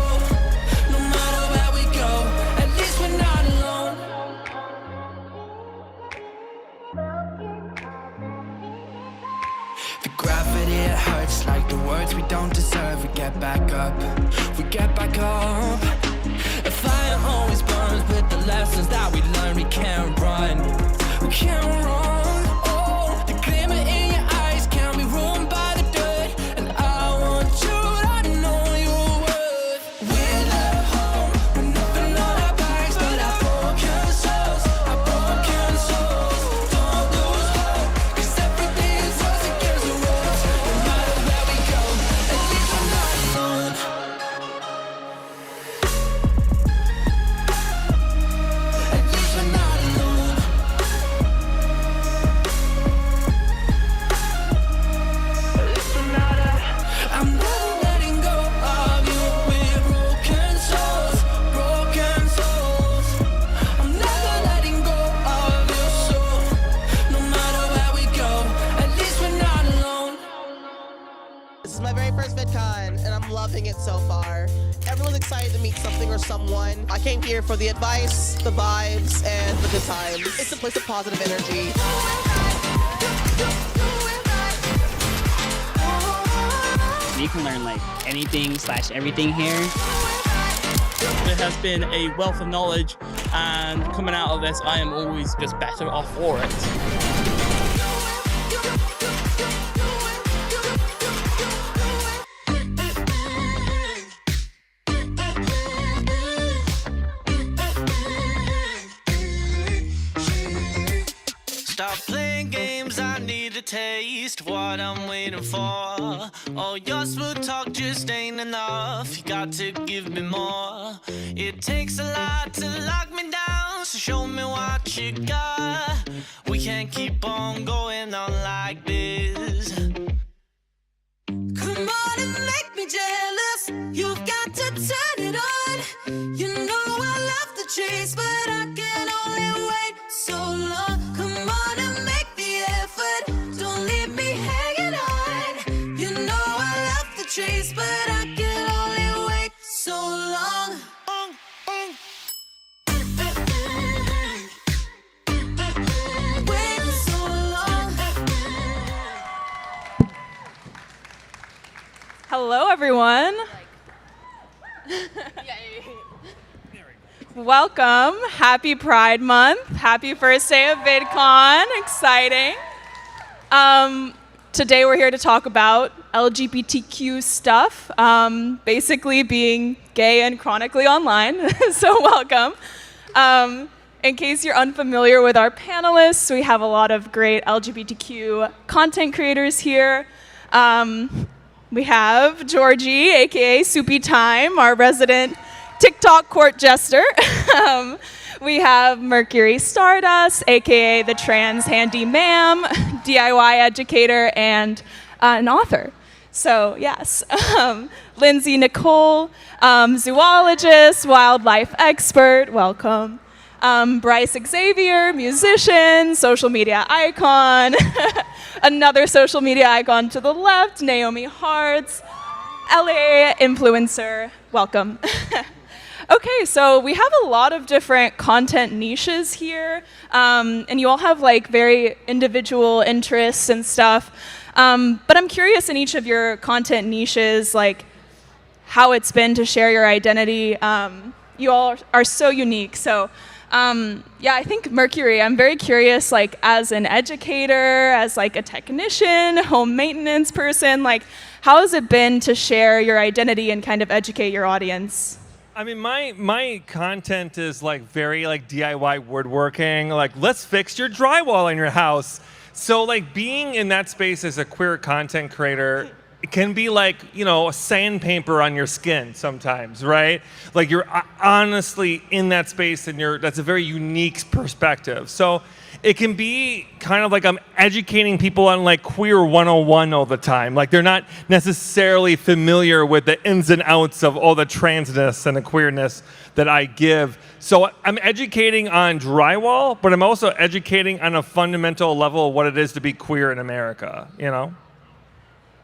no matter where we go, at least we're not alone. The gravity, it hurts like the words we don't deserve. We get back up, we get back up. A fire always burns with the lessons that we learn. We can't run, we can't run. Oh, the glimmer in your eyes can't be ruined by the dirt. And I want you to know your worth. We're left home with nothing on our backs but our broken souls. Our broken souls. Don't lose hope, 'cause everything's us against the walls. No matter where we go, at least we're not alone. At least we're not alone. At least we're not I'm never letting go of you. We're broken souls, broken souls. I'm never letting go of you. So no matter where we go, at least we're not alone. This is my very first VidCon, and I'm loving it so far. Everyone's excited to meet something or someone. I came here for the advice, the vibes, and the good times. It's a place of positive energy. You can learn like anything/everything here. There has been a wealth of knowledge, and coming out of this, I am always just better off for it. Stop playing games, I need to taste what I'm waiting for. Oh, your smooth talk just ain't enough. You got to give me more. It takes a lot to lock me down, so show me what you got. We can't keep on going on like this. Come on and make me jealous. You've got to turn it on. You know I love the chase, but I can only wait so long. Come on and make the effort. Don't leave me hanging on. You know I love the chase, but I can only wait so long. Wait so long. Hello, everyone. Welcome. Happy Pride Month. Happy first day of VidCon. Exciting. Today we're here to talk about LGBTQ stuff, basically being gay and chronically online. So welcome. In case you're unfamiliar with our panelists, we have a lot of great LGBTQ content creators here. We have Georgie, aka Soupy Time, our resident TikTok court jester. We have Mercury Stardust, aka the trans handy ma'am, DIY educator, and an author. So yes, Lindsay Nicole, zoologist, wildlife expert, welcome. Bryce Xavier, musician, social media icon. Another social media icon to the left, Naomi Hartz, LA influencer, welcome. Okay, so we have a lot of different content niches here, and you all have like very individual interests and stuff. But I'm curious in each of your content niches, like how it's been to share your identity. You all are so unique. So yeah, I think Mercury, I'm very curious, like as an educator, as like a technician, home maintenance person, like how has it been to share your identity and kind of educate your audience? I mean, my content is like very like DIY woodworking, like let's fix your drywall in your house. So like being in that space as a queer content creator, it can be like, you know, a sandpaper on your skin sometimes, right? Like you're honestly in that space and that's a very unique perspective. So it can be kind of like I'm educating people on like queer 101 all the time. Like they're not necessarily familiar with the ins and outs of all the transness and the queerness that I give. So I'm educating on drywall, but I'm also educating on a fundamental level of what it is to be queer in America, you know?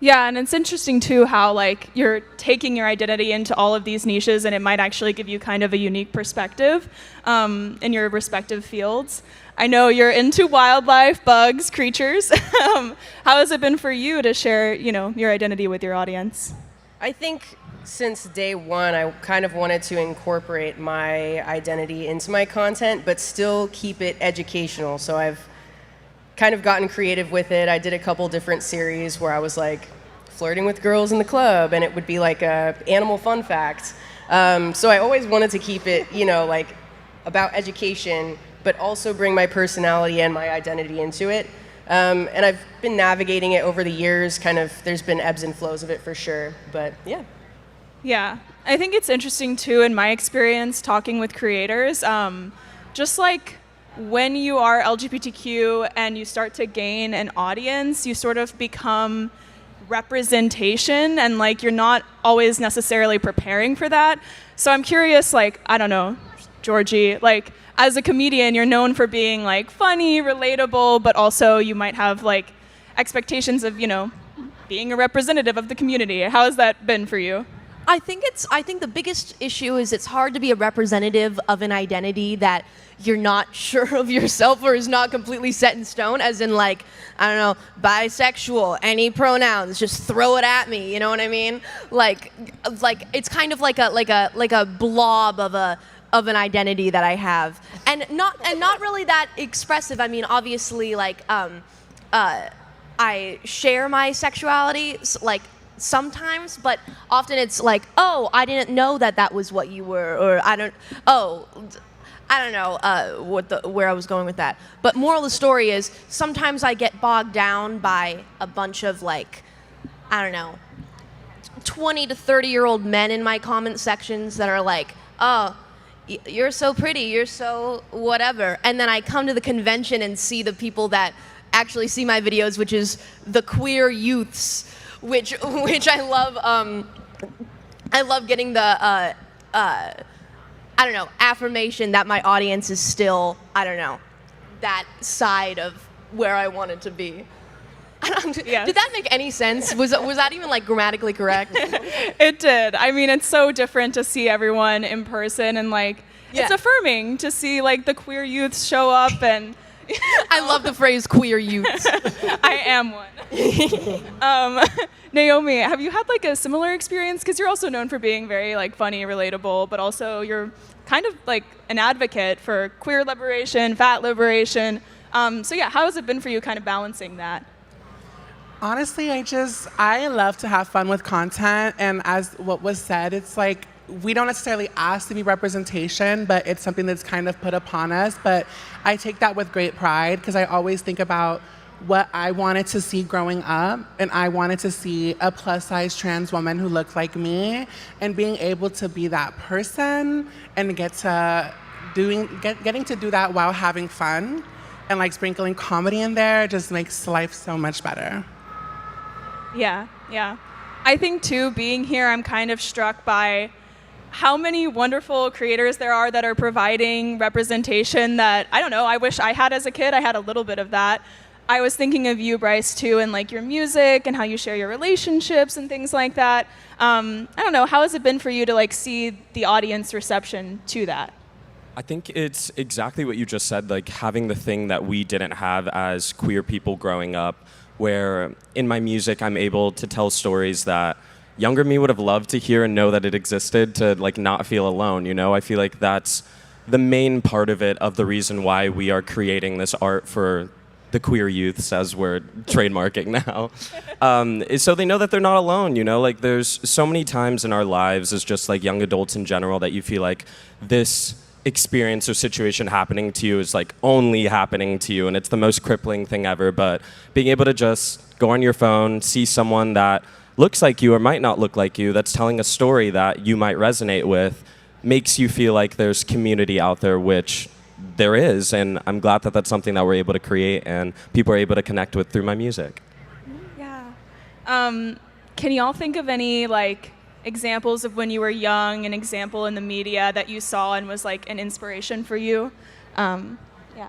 Yeah, and it's interesting too how like you're taking your identity into all of these niches, and it might actually give you kind of a unique perspective in your respective fields. I know you're into wildlife, bugs, creatures. How has it been for you to share, you know, your identity with your audience? I think since day one, I kind of wanted to incorporate my identity into my content, but still keep it educational. So I've kind of gotten creative with it. I did a couple different series where I was like flirting with girls in the club, and it would be like a animal fun fact. So I always wanted to keep it, you know, like about education, but also bring my personality and my identity into it. And I've been navigating it over the years. Kind of, there's been ebbs and flows of it for sure, but yeah. Yeah, I think it's interesting too in my experience talking with creators, just like when you are LGBTQ and you start to gain an audience, you sort of become representation, and like you're not always necessarily preparing for that. So I'm curious, like, I don't know, Georgie, like as a comedian, you're known for being like funny, relatable, but also you might have like expectations of, you know, being a representative of the community. How has that been for you? I think the biggest issue is it's hard to be a representative of an identity that you're not sure of yourself or is not completely set in stone, as in like, I don't know, bisexual, any pronouns, just throw it at me, you know what I mean? Like it's kind of like a blob of an identity that I have. And not really that expressive. I mean, obviously like I share my sexuality like sometimes, but often it's like, oh, I didn't know that was what you were, or I don't know where I was going with that. But moral of the story is sometimes I get bogged down by a bunch of like, I don't know, 20 to 30-year-old men in my comment sections that are like, oh, you're so pretty, you're so whatever. And then I come to the convention and see the people that actually see my videos, which is the queer youths, which I love. I love getting the I don't know, affirmation that my audience is still, I don't know, that side of where I want it to be. Yeah. Did that make any sense? Was that even like grammatically correct? It did. I mean, it's so different to see everyone in person, and like it's affirming to see like the queer youths show up. And I love the phrase queer youths. I am one. Naomi, have you had like a similar experience? Because you're also known for being very like funny, relatable, but also you're kind of like an advocate for queer liberation, fat liberation. So yeah, how has it been for you kind of balancing that? Honestly, I love to have fun with content, and as what was said, it's like we don't necessarily ask to be representation, but it's something that's kind of put upon us. But I take that with great pride because I always think about what I wanted to see growing up, and I wanted to see a plus-size trans woman who looked like me, and being able to be that person and getting to do that while having fun and like sprinkling comedy in there just makes life so much better. Yeah. I think too, being here, I'm kind of struck by how many wonderful creators there are that are providing representation that, I don't know, I wish I had as a kid. I had a little bit of that. I was thinking of you, Bryce, too, and like your music and how you share your relationships and things like that. I don't know, how has it been for you to like see the audience reception to that? I think it's exactly what you just said, like having the thing that we didn't have as queer people growing up where in my music I'm able to tell stories that younger me would have loved to hear and know that it existed, to like not feel alone, you know? I feel like that's the main part of it, of the reason why we are creating this art for the queer youths, as we're trademarking now, is so they know that they're not alone, you know? Like, there's so many times in our lives as just like young adults in general that you feel like this experience or situation happening to you is like only happening to you, and it's the most crippling thing ever. But being able to just go on your phone, see someone that looks like you or might not look like you, that's telling a story that you might resonate with, makes you feel like there's community out there, which there is, and I'm glad that that's something that we're able to create and people are able to connect with through my music. Yeah. Can y'all think of any like examples of when you were young, an example in the media that you saw and was like an inspiration for you? Yeah.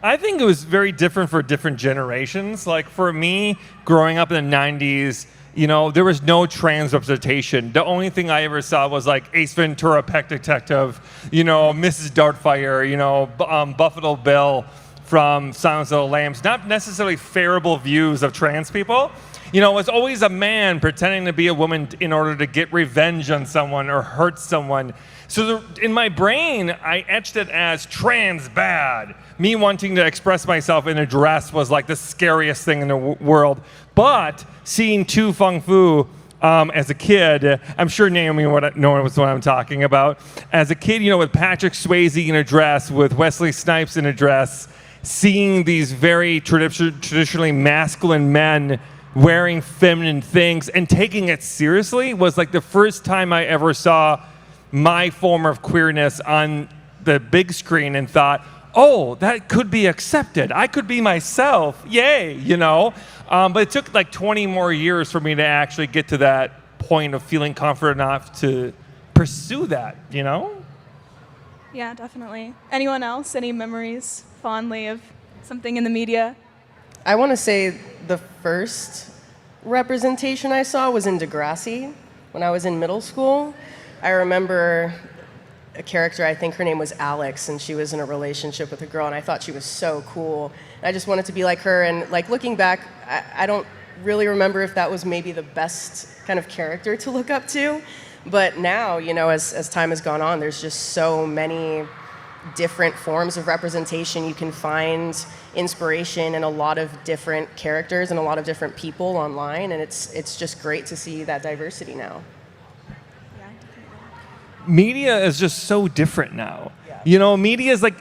I think it was very different for different generations. Like for me, growing up in the 90s, you know, there was no trans representation. The only thing I ever saw was like Ace Ventura, Pet Detective, you know, Mrs. Doubtfire, you know, Buffalo Bill from Silence of the Lambs. Not necessarily favorable views of trans people. You know, it's always a man pretending to be a woman in order to get revenge on someone or hurt someone. So in my brain, I etched it as trans bad. Me wanting to express myself in a dress was like the scariest thing in the world. But seeing Tu Fung Fu as a kid, I'm sure Naomi knows what I'm talking about. As a kid, you know, with Patrick Swayze in a dress, with Wesley Snipes in a dress, seeing these very traditionally masculine men wearing feminine things and taking it seriously was like the first time I ever saw my form of queerness on the big screen and thought, oh, that could be accepted. I could be myself. Yay, you know? But it took like 20 more years for me to actually get to that point of feeling confident enough to pursue that, you know? Yeah, definitely. Anyone else? Any memories fondly of something in the media? I want to say the first representation I saw was in Degrassi when I was in middle school. I remember a character, I think her name was Alex, and she was in a relationship with a girl, and I thought she was so cool. And I just wanted to be like her, and like looking back, I don't really remember if that was maybe the best kind of character to look up to. But now, you know, as time has gone on, there's just so many different forms of representation. You can find inspiration in a lot of different characters and a lot of different people online, and it's just great to see that diversity now. Media is just so different now. You know, media is like,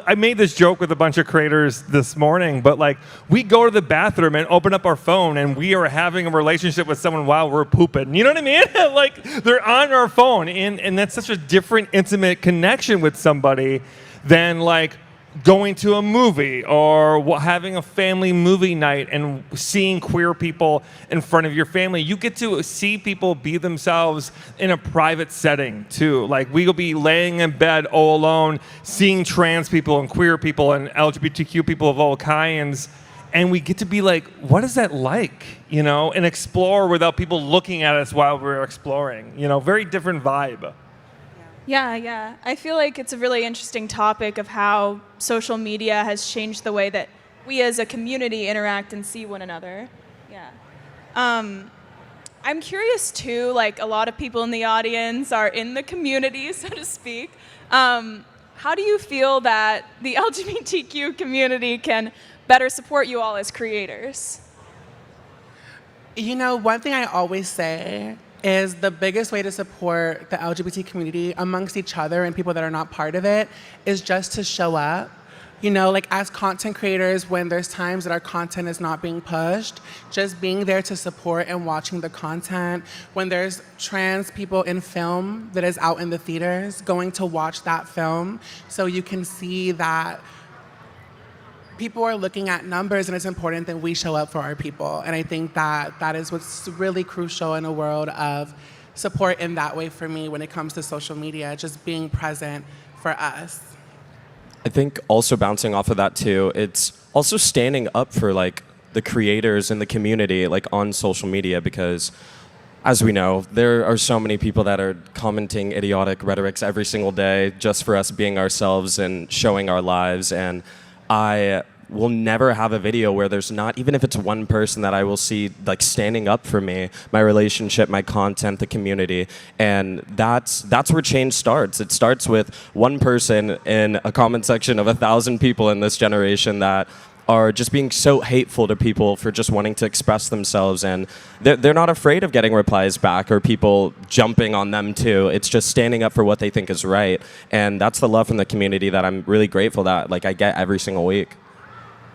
I made this joke with a bunch of creators this morning, but like, we go to the bathroom and open up our phone and we are having a relationship with someone while we're pooping. You know what I mean? Like, they're on our phone, and that's such a different, intimate connection with somebody than like going to a movie or having a family movie night and seeing queer people in front of your family. You get to see people be themselves in a private setting too. Like, we will be laying in bed all alone, seeing trans people and queer people and LGBTQ people of all kinds, and we get to be like, what is that like? You know, and explore without people looking at us while we're exploring. You know, very different vibe. Yeah. I feel like it's a really interesting topic of how social media has changed the way that we as a community interact and see one another. Yeah. I'm curious too, like a lot of people in the audience are in the community, so to speak. How do you feel that the LGBTQ community can better support you all as creators? You know, one thing I always say is the biggest way to support the LGBT community amongst each other and people that are not part of it is just to show up. You know, like as content creators, when there's times that our content is not being pushed, just being there to support and watching the content. When there's trans people in film that is out in the theaters, going to watch that film so you can see that people are looking at numbers and it's important that we show up for our people. And I think that is what's really crucial in a world of support in that way for me when it comes to social media, just being present for us. I think also bouncing off of that too, it's also standing up for like the creators in the community, like on social media, because as we know, there are so many people that are commenting idiotic rhetorics every single day just for us being ourselves and showing our lives. And I will never have a video where there's not, even if it's one person that I will see like standing up for me, my relationship, my content, the community. And that's where change starts. It starts with one person in a comment section of 1,000 people in this generation that are just being so hateful to people for just wanting to express themselves, and they're not afraid of getting replies back or people jumping on them too. It's just standing up for what they think is right, and that's the love from the community that I'm really grateful that like I get every single week.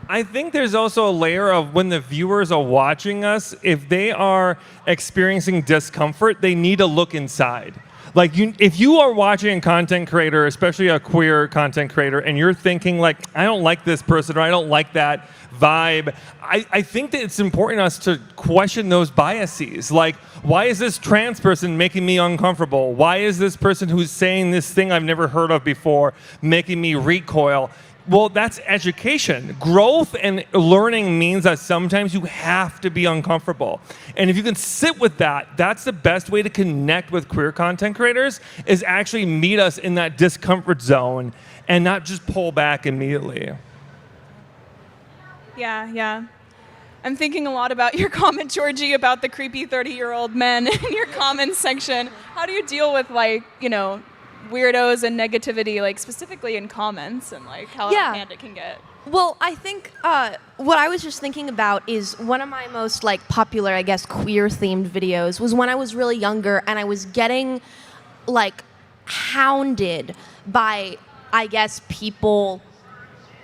I think there's also a layer of when the viewers are watching us, if they are experiencing discomfort, they need to look inside. Like, if you are watching a content creator, especially a queer content creator, and you're thinking like, I don't like this person or I don't like that vibe, I think that it's important us to question those biases. Like, why is this trans person making me uncomfortable? Why is this person who's saying this thing I've never heard of before making me recoil? Well, that's education. Growth and learning means that sometimes you have to be uncomfortable. And if you can sit with that, that's the best way to connect with queer content creators, is actually meet us in that discomfort zone and not just pull back immediately. Yeah. I'm thinking a lot about your comment, Georgie, about the creepy 30-year-old men in your comments section. How do you deal with, like, you know, weirdos and negativity, like specifically in comments, and like how out of hand it can get? Well, I think what I was just thinking about is one of my most like popular, I guess, queer-themed videos was when I was really younger and I was getting like hounded by, I guess, people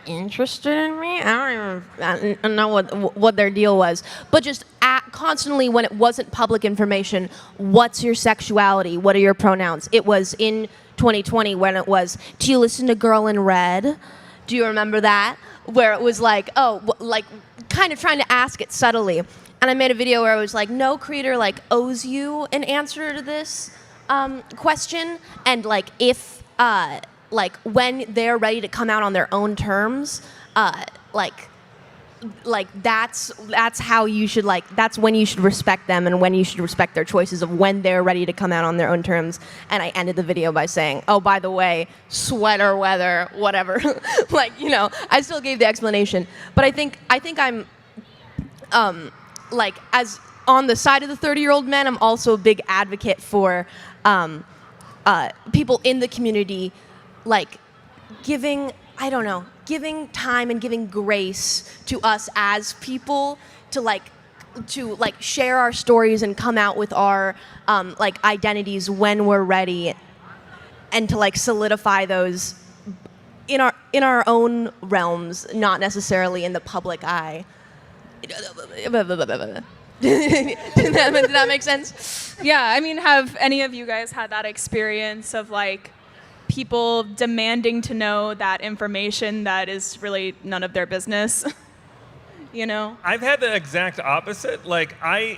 interested in me. I don't even know what their deal was, but just constantly when it wasn't public information, what's your sexuality? What are your pronouns? It was in 2020 when it was, do you listen to Girl in Red? Do you remember that? Where it was like, oh, like kind of trying to ask it subtly. And I made a video where I was like, no creator like owes you an answer to this question. And like if like when they're ready to come out on their own terms, like that's how you should, like, that's when you should respect them and when you should respect their choices of when they're ready to come out on their own terms. And I ended the video by saying, oh, by the way, sweater weather, whatever. Like, you know, I still gave the explanation. But I think I'm like, as on the side of the 30-year-old men, I'm also a big advocate for people in the community, like giving time and giving grace to us as people to share our stories and come out with our like identities when we're ready, and to like solidify those in our own realms, not necessarily in the public eye. Did that make sense? Yeah, I mean, have any of you guys had that experience of like people demanding to know that information that is really none of their business? You know? I've had the exact opposite. Like, I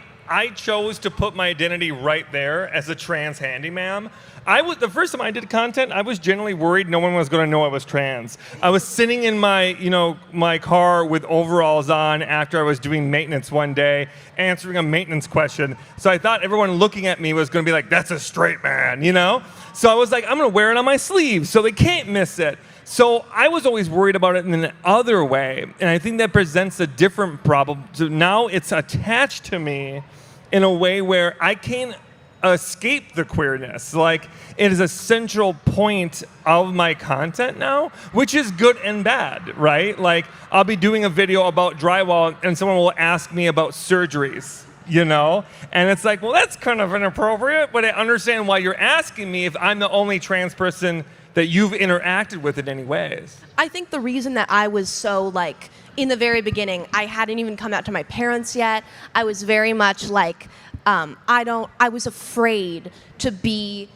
chose to put my identity right there as a trans handyman. The first time I did content, I was genuinely worried no one was going to know I was trans. I was sitting in my car with overalls on after I was doing maintenance one day, answering a maintenance question. So I thought everyone looking at me was going to be like, that's a straight man, you know? So I was like, I'm going to wear it on my sleeve so they can't miss it. So I was always worried about it in an other way. And I think that presents a different problem. So now it's attached to me in a way where I can't escape the queerness. Like, it is a central point of my content now, which is good and bad, right? Like, I'll be doing a video about drywall and someone will ask me about surgeries, you know? And it's like, well, that's kind of inappropriate, but I understand why you're asking me if I'm the only trans person that you've interacted with in any ways. I think the reason that I was so, like, in the very beginning, I hadn't even come out to my parents yet. I was very much like, I was afraid to be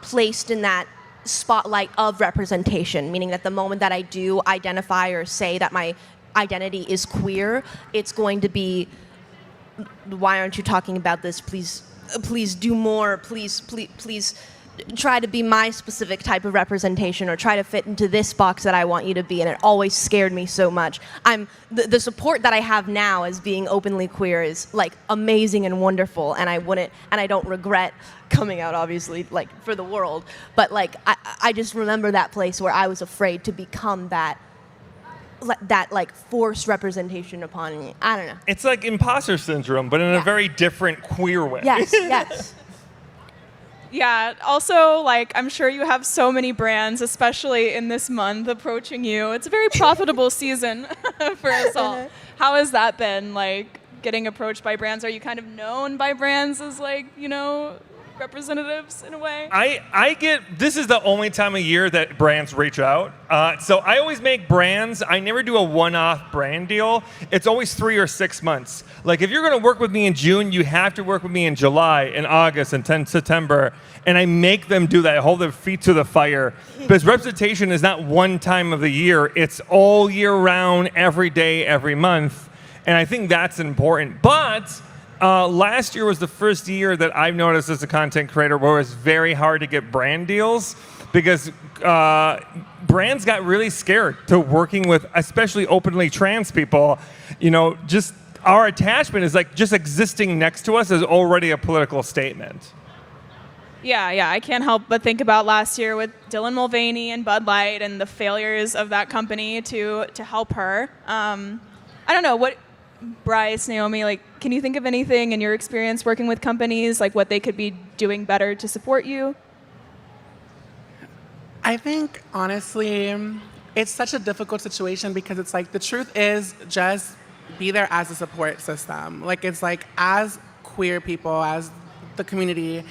placed in that spotlight of representation, meaning that the moment that I do identify or say that my identity is queer, it's going to be, why aren't you talking about this? Please do more. Please try to be my specific type of representation, or try to fit into this box that I want you to be. And it always scared me so much. The support that I have now as being openly queer is like amazing and wonderful, and I don't regret coming out, obviously, like, for the world. But like, I just remember that place where I was afraid to become that that like forced representation upon me. I don't know. It's like imposter syndrome, but in a very different queer way. Yes, yes. Yeah, also, like, I'm sure you have so many brands, especially in this month, approaching you. It's a very profitable season for us all. How has that been, like, getting approached by brands? Are you kind of known by brands as, like, you know, representatives in a way? This is the only time of year that brands reach out. So I always make brands. I never do a one-off brand deal. It's always 3 or 6 months. Like if you're going to work with me in June, you have to work with me in July, in August, and 10 September. And I make them do that. I hold their feet to the fire. Because representation is not one time of the year. It's all year round, every day, every month. And I think that's important. But last year was the first year that I've noticed as a content creator where it was very hard to get brand deals because brands got really scared to working with, especially openly trans people. You know, just our attachment is like just existing next to us is already a political statement. Yeah, I can't help but think about last year with Dylan Mulvaney and Bud Light and the failures of that company to help her. I don't know, what, Bryce, Naomi, like, can you think of anything in your experience working with companies, like what they could be doing better to support you? I think, honestly, it's such a difficult situation because it's like the truth is just be there as a support system. Like, it's like as queer people, as the community,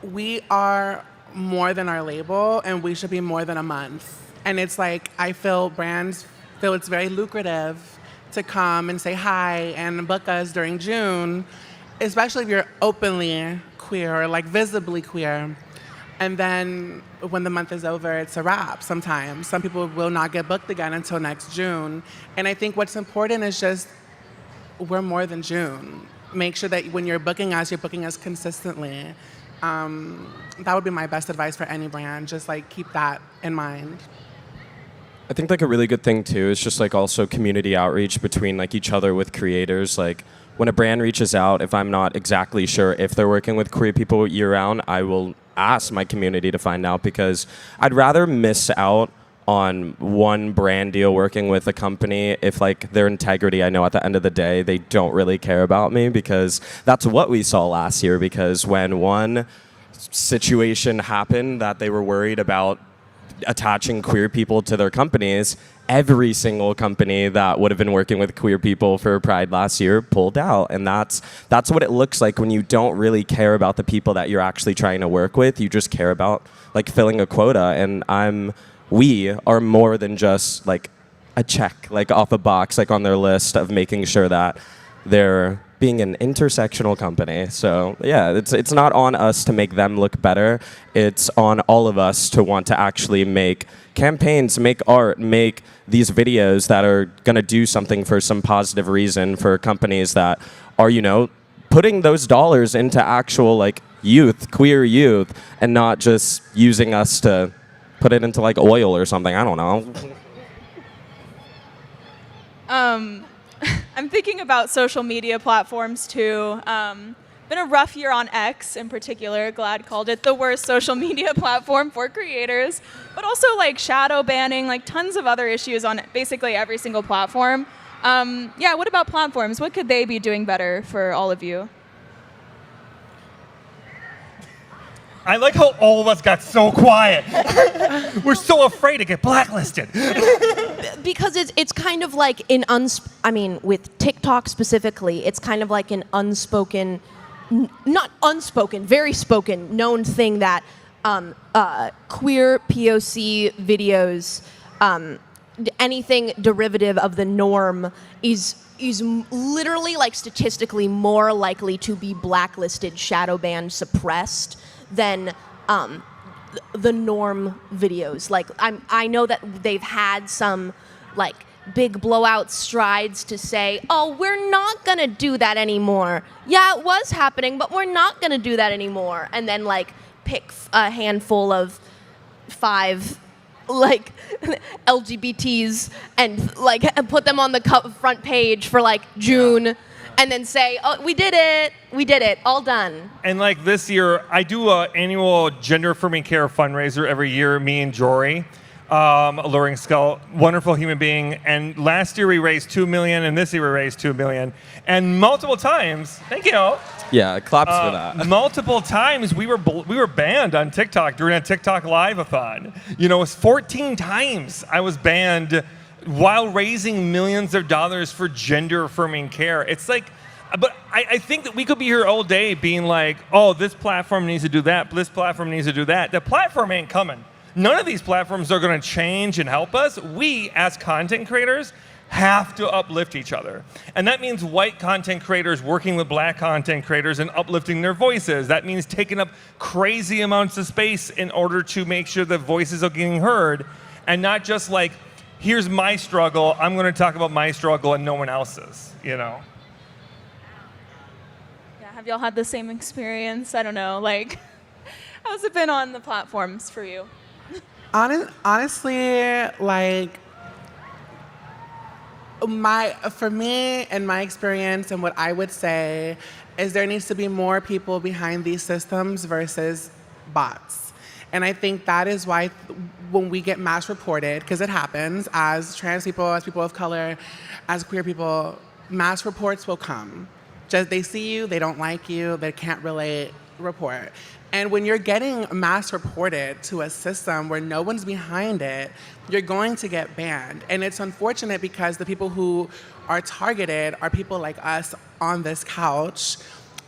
we are more than our label and we should be more than a month. And it's like, I feel brands feel it's very lucrative to come and say hi and book us during June, especially if you're openly queer or like visibly queer. And then when the month is over, it's a wrap sometimes. Some people will not get booked again until next June. And I think what's important is just, we're more than June. Make sure that when you're booking us consistently. That would be my best advice for any brand. Just like keep that in mind. I think like a really good thing too is just like also community outreach between like each other with creators. Like when a brand reaches out, if I'm not exactly sure if they're working with queer people year round, I will ask my community to find out because I'd rather miss out on one brand deal working with a company if like their integrity, I know at the end of the day, they don't really care about me because that's what we saw last year because when one situation happened that they were worried about attaching queer people to their companies, every single company that would have been working with queer people for Pride last year pulled out. And that's what it looks like when you don't really care about the people that you're actually trying to work with. You just care about like filling a quota. And we are more than just like a check, like off a box, like on their list of making sure that they're being an intersectional company. So yeah, it's not on us to make them look better. It's on all of us to want to actually make campaigns, make art, make these videos that are gonna do something for some positive reason for companies that are, you know, putting those dollars into actual like youth, queer youth, and not just using us to put it into like oil or something. I don't know. I'm thinking about social media platforms too. Been a rough year on X in particular. GLAAD called it the worst social media platform for creators, but also like shadow banning, like tons of other issues on basically every single platform. Yeah, what about platforms? What could they be doing better for all of you? I like how all of us got so quiet. We're so afraid to get blacklisted. Because it's kind of like with TikTok specifically, it's kind of like an unspoken, not unspoken, very spoken, known thing that queer POC videos, anything derivative of the norm is literally like statistically more likely to be blacklisted, shadow banned, suppressed than the norm videos. Like I know that they've had some like big blowout strides to say, oh, we're not gonna do that anymore. Yeah, it was happening, but we're not gonna do that anymore. And then like pick a handful of 5 like LGBTs and like put them on the front page for like June. And then say, oh, we did it, all done. And like this year, I do an annual Gender Affirming Care fundraiser every year, me and Jory. Alluring Skull, wonderful human being. And last year we raised $2 million, and this year we raised $2 million. And multiple times, thank you. Yeah, claps for that. Multiple times we were banned on TikTok during a TikTok live-a-thon. You know, it was 14 times I was banned while raising millions of dollars for gender-affirming care. It's like, but I think that we could be here all day being like, oh, this platform needs to do that, this platform needs to do that. The platform ain't coming. None of these platforms are going to change and help us. We, as content creators, have to uplift each other. And that means white content creators working with black content creators and uplifting their voices. That means taking up crazy amounts of space in order to make sure that voices are getting heard, and not just like, here's my struggle, I'm going to talk about my struggle and no one else's, you know? Yeah, have y'all had the same experience? I don't know, like, how's it been on the platforms for you? Honestly, like, for me and my experience and what I would say is there needs to be more people behind these systems versus bots. And I think that is why when we get mass reported, because it happens, as trans people, as people of color, as queer people, mass reports will come. Just they see you, they don't like you, they can't relate, report. And when you're getting mass reported to a system where no one's behind it, you're going to get banned. And it's unfortunate because the people who are targeted are people like us on this couch.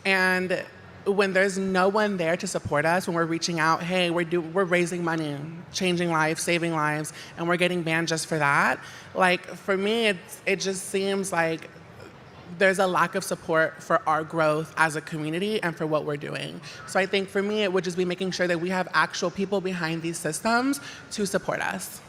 And when there's no one there to support us, when we're reaching out, hey, we're raising money, changing lives, saving lives, and we're getting banned just for that, like, for me, it just seems like there's a lack of support for our growth as a community and for what we're doing. So I think for me, it would just be making sure that we have actual people behind these systems to support us.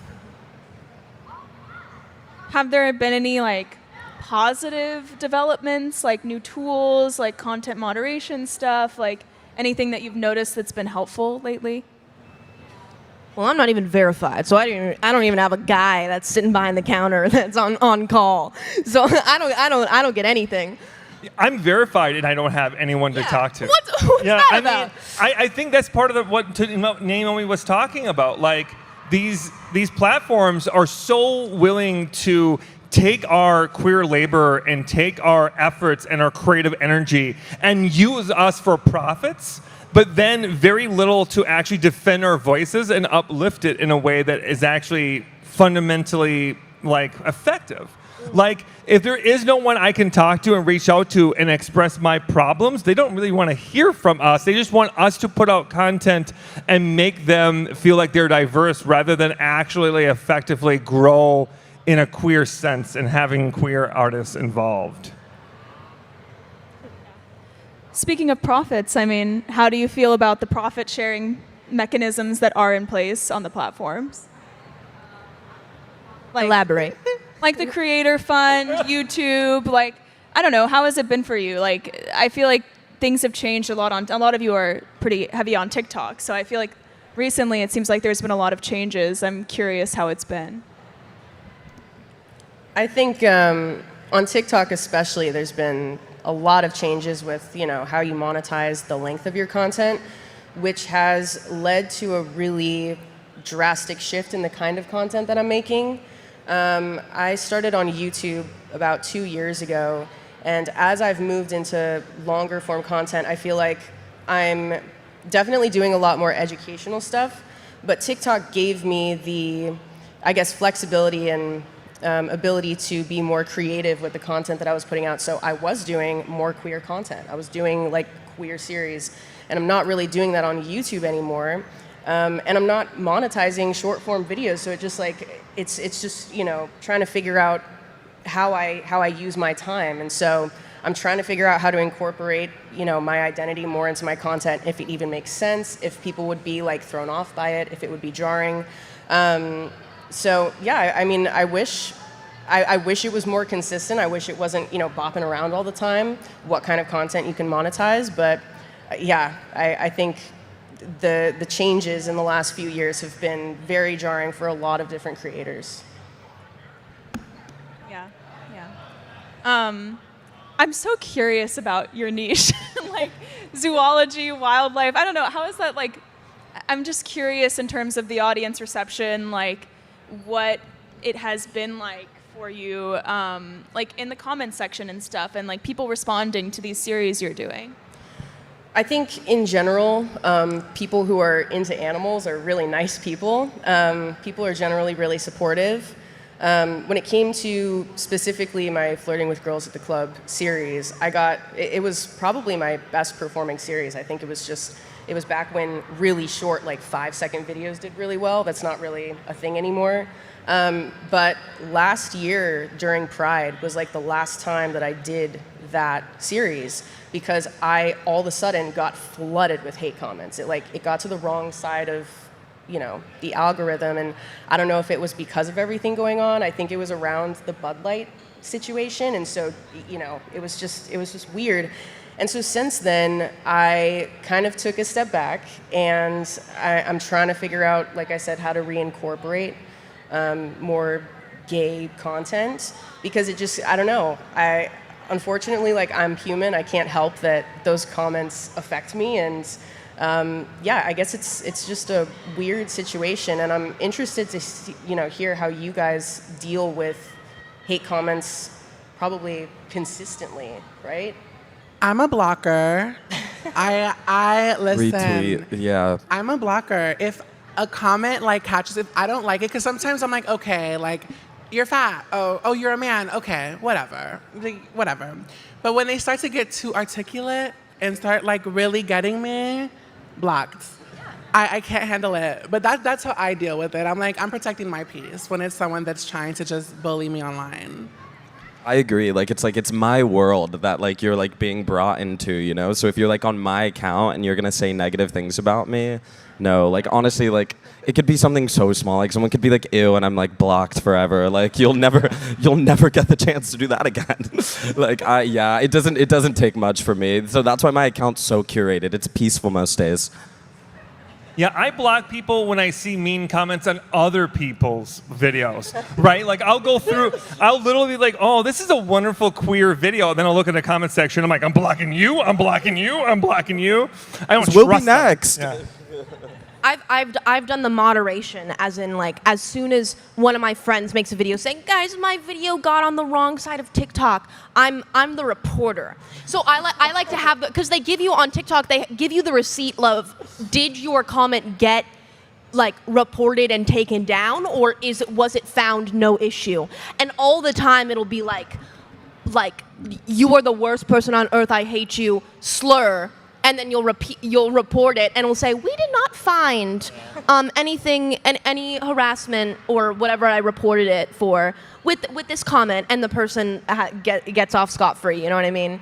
Have there been any like positive developments, like new tools, like content moderation stuff, like anything that you've noticed that's been helpful lately? Well, I'm not even verified, so I don't even have a guy that's sitting behind the counter that's on call. So I don't get anything. I'm verified and I don't have anyone to talk to. What's that about? I think that's part of what Naomi was talking about. Like, these platforms are so willing to take our queer labor and take our efforts and our creative energy and use us for profits, but then very little to actually defend our voices and uplift it in a way that is actually fundamentally, like, effective. Like, if there is no one I can talk to and reach out to and express my problems, they don't really want to hear from us. They just want us to put out content and make them feel like they're diverse rather than actually like, effectively grow in a queer sense and having queer artists involved. Speaking of profits, I mean, how do you feel about the profit sharing mechanisms that are in place on the platforms? Like, elaborate. Like the Creator Fund, YouTube, like, I don't know, how has it been for you? Like, I feel like things have changed a lot a lot of you are pretty heavy on TikTok, so I feel like recently it seems like there's been a lot of changes. I'm curious how it's been. I think on TikTok especially, there's been a lot of changes with, you know, how you monetize the length of your content, which has led to a really drastic shift in the kind of content that I'm making. I started on YouTube about 2 years ago, and as I've moved into longer form content, I feel like I'm definitely doing a lot more educational stuff, but TikTok gave me the, I guess, flexibility and ability to be more creative with the content that I was putting out. So I was doing more queer content. I was doing like queer series, and I'm not really doing that on YouTube anymore. And I'm not monetizing short form videos, so it just like it's just, you know, trying to figure out how I use my time. And so I'm trying to figure out how to incorporate, you know, my identity more into my content, if it even makes sense, if people would be like thrown off by it, if it would be jarring. So yeah, I mean, I wish it was more consistent. I wish it wasn't, you know, bopping around all the time, what kind of content you can monetize. But yeah, I think the changes in the last few years have been very jarring for a lot of different creators. Yeah. I'm so curious about your niche, like zoology, wildlife. I don't know, how is that like? I'm just curious in terms of the audience reception. Like, what it has been like for you, like in the comments section and stuff, and like people responding to these series you're doing. I think in general, people who are into animals are really nice people. People are generally really supportive. When it came to specifically my Flirting with Girls at the Club series, it was probably my best performing series. I think it was back when really short, like 5-second videos did really well. That's not really a thing anymore. But last year during Pride was like the last time that I did that series, because I all of a sudden got flooded with hate comments. It got to the wrong side of, the algorithm, and I don't know if it was because of everything going on. I think it was around the Bud Light situation, and so, it was just weird. And so since then, I kind of took a step back, and I'm trying to figure out, like I said, how to reincorporate more gay content, because I don't know. Unfortunately, I'm human. I can't help that those comments affect me, and I guess it's just a weird situation, and I'm interested to see, hear how you guys deal with hate comments probably consistently, right? I'm a blocker. I listen. Retweet, yeah. I'm a blocker. If a comment catches, if I don't like it, because sometimes I'm like, okay, you're fat. Oh, you're a man. Okay, whatever. Whatever. But when they start to get too articulate and start really getting me, blocked. I can't handle it. But that's how I deal with it. I'm protecting my peace when it's someone that's trying to just bully me online. I agree. It's my world that you're being brought into, So if you're on my account and you're gonna say negative things about me, no. Honestly, it could be something so small. Someone could be ew, and I'm blocked forever. You'll never get the chance to do that again. It doesn't take much for me. So that's why my account's so curated. It's peaceful most days. Yeah, I block people when I see mean comments on other people's videos, right? I'll go through, I'll literally be oh, this is a wonderful queer video. Then I'll look at the comment section. I'm I'm blocking you, I'm blocking you, I'm blocking you. I don't We'll be trust them. next. Yeah. I've done the moderation, as in as soon as one of my friends makes a video saying, guys, my video got on the wrong side of TikTok, I'm the reporter. So I like to have, because they give you on TikTok, they give you the receipt of, did your comment get reported and taken down, or was it found no issue? And all the time it'll be you are the worst person on earth, I hate you, slur. And then you'll report it, and it'll say, we did not find any harassment or whatever I reported it for with this comment, and the person gets off scot-free. You know what I mean? It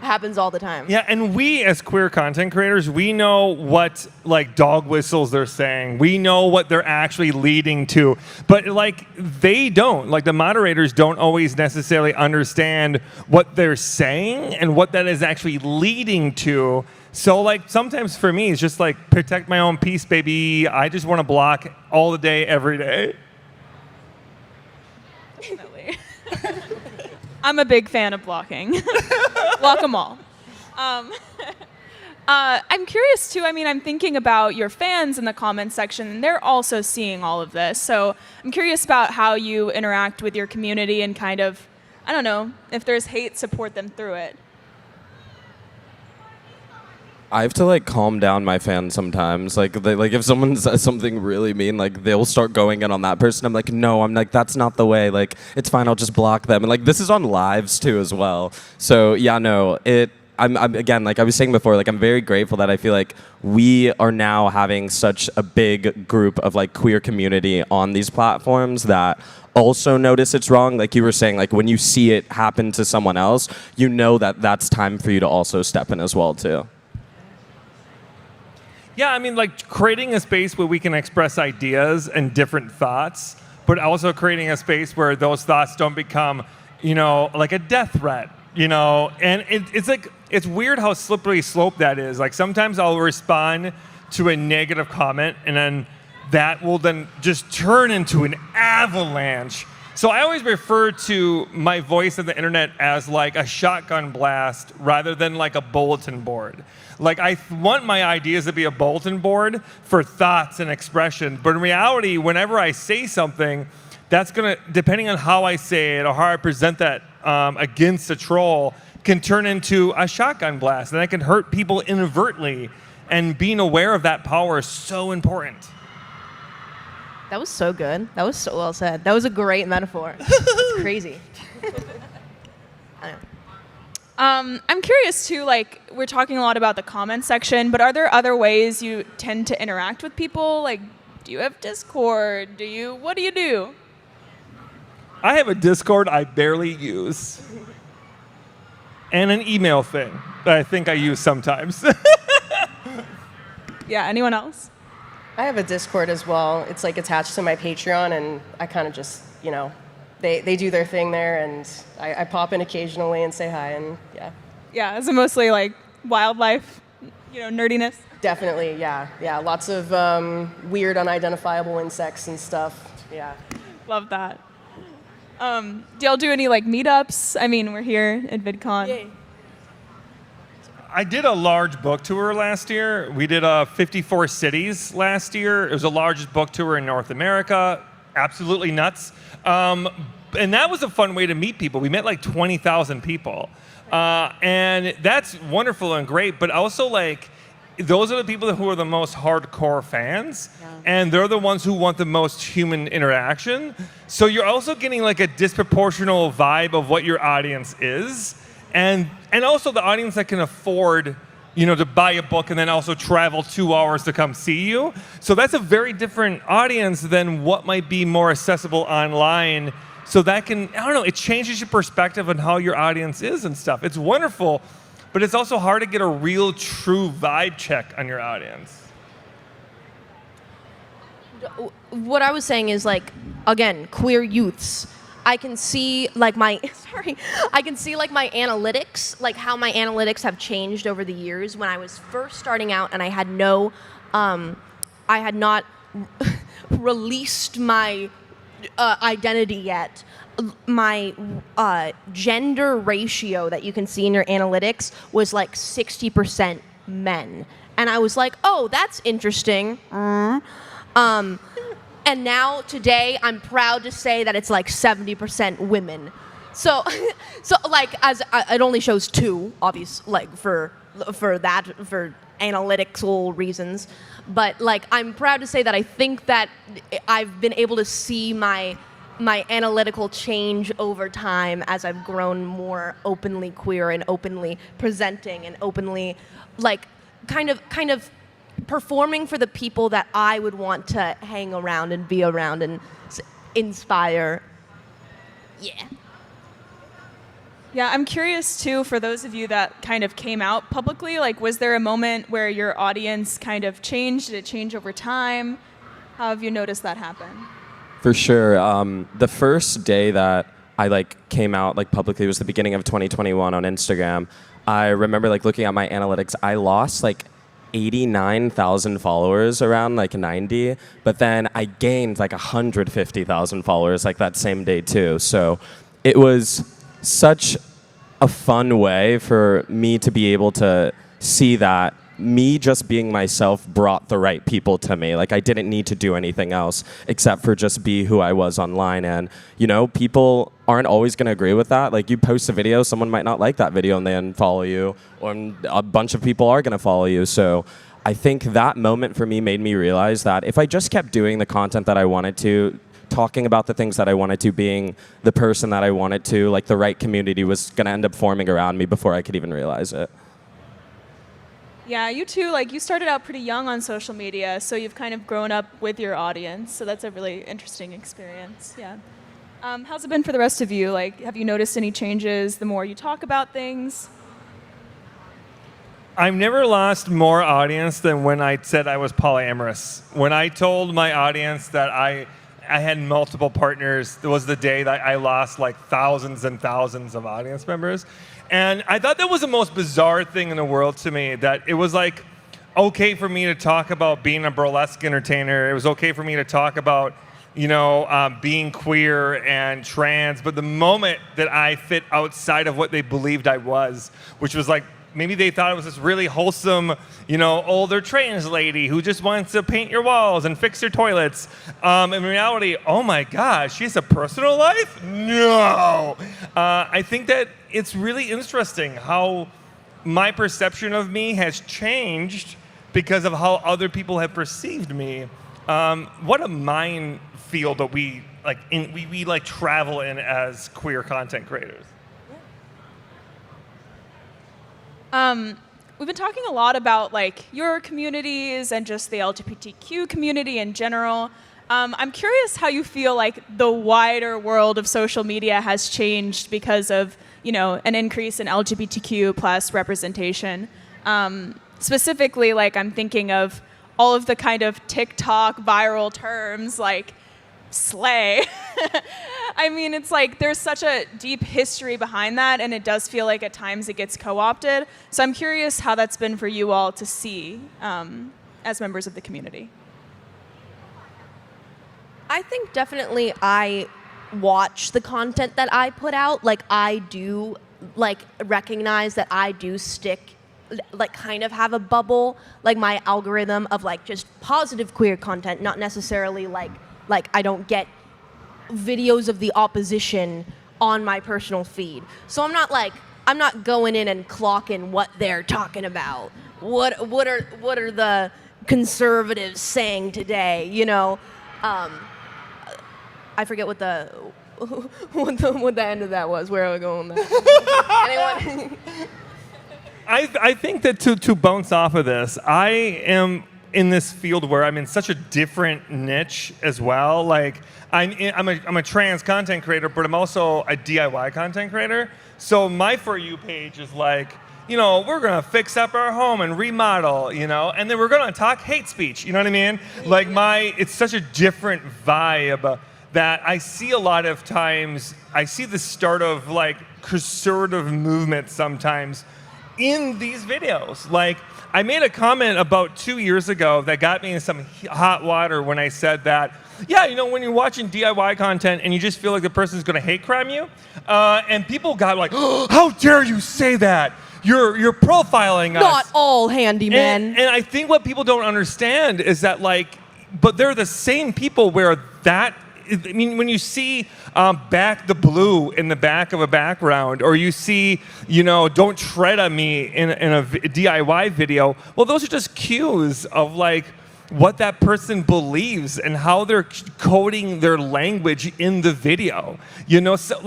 happens all the time. Yeah, and we as queer content creators, we know what dog whistles they're saying. We know what they're actually leading to. But they don't. The moderators don't always necessarily understand what they're saying and what that is actually leading to. So sometimes for me, it's just protect my own peace, baby. I just want to block all the day, every day. Definitely. I'm a big fan of blocking. Block them all. I'm curious too. I'm thinking about your fans in the comments section, and they're also seeing all of this. So I'm curious about how you interact with your community and kind of, I don't know, if there's hate, support them through it. I have to calm down my fans sometimes. If someone says something really mean, they'll start going in on that person. I'm no, that's not the way. It's fine. I'll just block them. And this is on lives too as well. So yeah, no, I'm again, I was saying before, I'm very grateful that I feel we are now having such a big group of queer community on these platforms that also notice it's wrong. You were saying, when you see it happen to someone else, that that's time for you to also step in as well too. Yeah, creating a space where we can express ideas and different thoughts, but also creating a space where those thoughts don't become, a death threat, And it's weird how slippery slope that is. Sometimes I'll respond to a negative comment, and then that will then just turn into an avalanche So I always refer to my voice on the internet as like a shotgun blast rather than like a bulletin board. Like I want my ideas to be a bulletin board for thoughts and expression, but in reality, whenever I say something, that's gonna, depending on how I say it or how I present that against a troll, can turn into a shotgun blast, and that can hurt people inadvertently. And being aware of that power is so important. That was so good. That was so well said. That was a great metaphor. It's crazy. I'm curious too, like we're talking a lot about the comment section, but are there other ways you tend to interact with people? Like, do you have Discord? What do you do? I have a Discord I barely use. And an email thing that I think I use sometimes. Yeah, anyone else? I have a Discord as well. It's like attached to my Patreon, and I kind of just, they do their thing there, and I pop in occasionally and say hi, and yeah. Yeah, is it mostly like wildlife, nerdiness? Definitely, yeah. Yeah, lots of weird, unidentifiable insects and stuff, yeah. Love that. Do y'all do any like meetups? I mean, we're here at VidCon. Yay. I did a large book tour last year. We did 54 cities last year. It was the largest book tour in North America. Absolutely nuts. And that was a fun way to meet people. We met like 20,000 people. And that's wonderful and great, but also like, those are the people who are the most hardcore fans, and they're the ones who want the most human interaction. So you're also getting like a disproportional vibe of what your audience is. And also the audience that can afford, to buy a book and then also travel 2 hours to come see you. So that's a very different audience than what might be more accessible online. So that can, it changes your perspective on how your audience is and stuff. It's wonderful, but it's also hard to get a real, true vibe check on your audience. What I was saying is like, again, queer youths. I can see like my analytics, like how my analytics have changed over the years. When I was first starting out and I had not released my identity yet, my gender ratio that you can see in your analytics was like 60% men. And I was like, oh, that's interesting. And now today I'm proud to say that it's like 70% women. So like as it only shows 2, obviously, like for analytical reasons. But like I'm proud to say that I think that I've been able to see my analytical change over time as I've grown more openly queer and openly presenting and openly like kind of performing for the people that I would want to hang around and be around and inspire. Yeah. Yeah, I'm curious too, for those of you that kind of came out publicly, like was there a moment where your audience kind of changed? Did it change over time? How have you noticed that happen? For sure. The first day that I came out publicly was the beginning of 2021 on Instagram. I remember looking at my analytics. I lost 89,000 followers, around 90, but then I gained 150,000 followers that same day too. So it was such a fun way for me to be able to see that me just being myself brought the right people to me. I didn't need to do anything else except for just be who I was online. And, people aren't always going to agree with that. You post a video, someone might not like that video and then follow you, or a bunch of people are going to follow you. So I think that moment for me made me realize that if I just kept doing the content that I wanted to, talking about the things that I wanted to, being the person that I wanted to, the right community was going to end up forming around me before I could even realize it. Yeah, you too, you started out pretty young on social media, so you've kind of grown up with your audience, so that's a really interesting experience, yeah. How's it been for the rest of you? Have you noticed any changes the more you talk about things? I've never lost more audience than when I said I was polyamorous. When I told my audience that I had multiple partners, it was the day that I lost thousands and thousands of audience members. And I thought that was the most bizarre thing in the world to me, that it was okay for me to talk about being a burlesque entertainer. It was okay for me to talk about being queer and trans, but the moment that I fit outside of what they believed I was, which was like, maybe they thought it was this really wholesome, older trans lady who just wants to paint your walls and fix your toilets. In reality, oh my gosh, she has a personal life? No. I think that it's really interesting how my perception of me has changed because of how other people have perceived me. What a minefield that we travel in as queer content creators. We've been talking a lot about your communities and just the LGBTQ community in general. I'm curious how you feel like the wider world of social media has changed because of an increase in LGBTQ plus representation. Specifically, I'm thinking of all of the kind of TikTok viral terms like slay. I mean, it's there's such a deep history behind that, and it does feel like at times it gets co-opted. So I'm curious how that's been for you all to see as members of the community. I think definitely I watch the content that I put out. I do recognize that I do stick, kind of have a bubble, my algorithm of just positive queer content, not necessarily I don't get videos of the opposition on my personal feed. So I'm not going in and clocking what they're talking about. What are the conservatives saying today? I forget what the end of that was. Where are we going with that? Anyone? I think that to bounce off of this, I am in this field where I'm in such a different niche as well. I'm a trans content creator, but I'm also a DIY content creator. So my For You page is we're gonna fix up our home and remodel, and then we're gonna talk hate speech. You know what I mean? It's such a different vibe that I see a lot of times. I see the start of conservative movement sometimes in these videos. I made a comment about 2 years ago that got me in some hot water when I said that, when you're watching DIY content and you just feel like the person's gonna hate crime you, and people got oh, how dare you say that? You're profiling us. Not all handymen. And I think what people don't understand is that but they're the same people where that, I mean, when you see Back the Blue in the back of a background, or you see, Don't Tread on Me in a DIY video, well, those are just cues of what that person believes and how they're coding their language in the video. So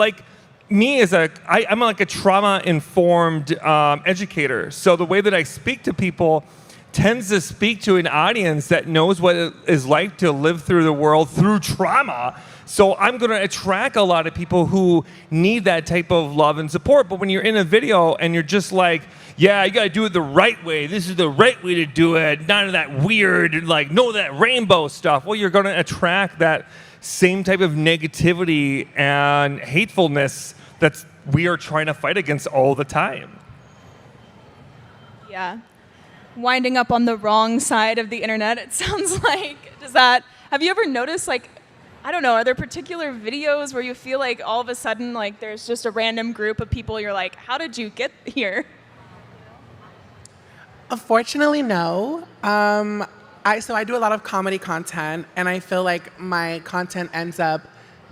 me as I'm a trauma-informed educator. So the way that I speak to people tends to speak to an audience that knows what it is like to live through the world through trauma. So I'm going to attract a lot of people who need that type of love and support. But when you're in a video and you're just yeah, you got to do it the right way. This is the right way to do it. None of that weird, that rainbow stuff. Well, you're going to attract that same type of negativity and hatefulness that we are trying to fight against all the time. Yeah. Winding up on the wrong side of the internet, it sounds like. Have you ever noticed, I don't know, are there particular videos where you feel all of a sudden, there's just a random group of people, you're how did you get here? Unfortunately, no. I do a lot of comedy content, and I feel like my content ends up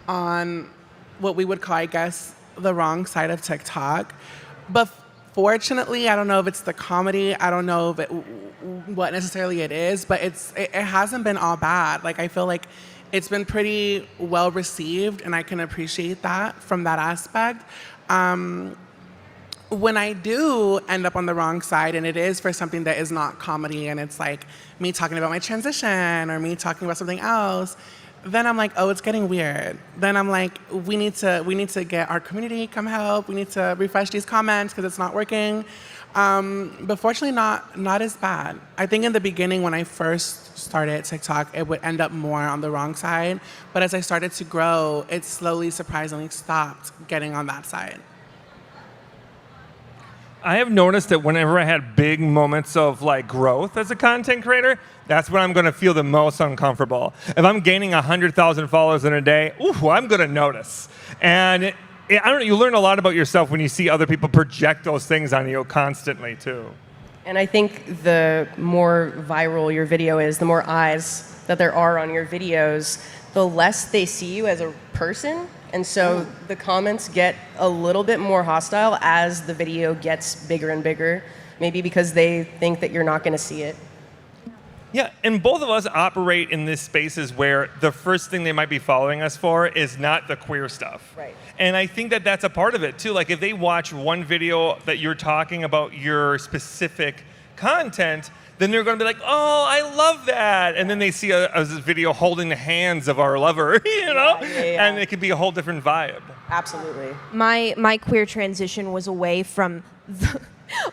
on what we would call, I guess, the wrong side of TikTok. But fortunately, I don't know if it's the comedy, I don't know what necessarily it is, but it hasn't been all bad. I feel like it's been pretty well received, and I can appreciate that from that aspect. When I do end up on the wrong side, and it is for something that is not comedy, and it's me talking about my transition or me talking about something else, then I'm oh, it's getting weird. Then I'm we need to get our community come help. We need to refresh these comments because it's not working. But fortunately, not as bad. I think in the beginning when I first started TikTok, it would end up more on the wrong side. But as I started to grow, it slowly, surprisingly stopped getting on that side. I have noticed that whenever I had big moments of like growth as a content creator, that's when I'm going to feel the most uncomfortable. If I'm gaining 100,000 followers in a day, ooh, I'm going to notice. And I don't know, you learn a lot about yourself when you see other people project those things on you constantly too. And I think the more viral your video is, the more eyes that there are on your videos, the less they see you as a person. And so the comments get a little bit more hostile as the video gets bigger and bigger, maybe because they think that you're not going to see it. Yeah, and both of us operate in these spaces where the first thing they might be following us for is not the queer stuff. Right. And I think that that's a part of it too. Like if they watch one video that you're talking about your specific content, then they're going to be like, oh, I love that. And then they see a video holding the hands of our lover, you know? Yeah. And it could be a whole different vibe. Absolutely. My queer transition was away from the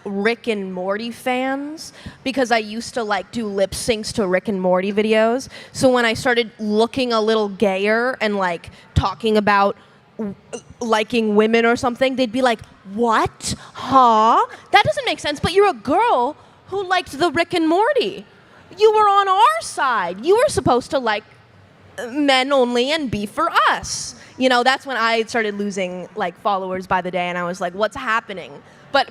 Rick and Morty fans because I used to like do lip syncs to Rick and Morty videos. So when I started looking a little gayer and like talking about liking women or something, they'd be like, what? Huh? That doesn't make sense, but you're a girl who liked the Rick and Morty. You were on our side. You were supposed to like men only and be for us. You know, that's when I started losing like followers by the day, and I was like, what's happening? But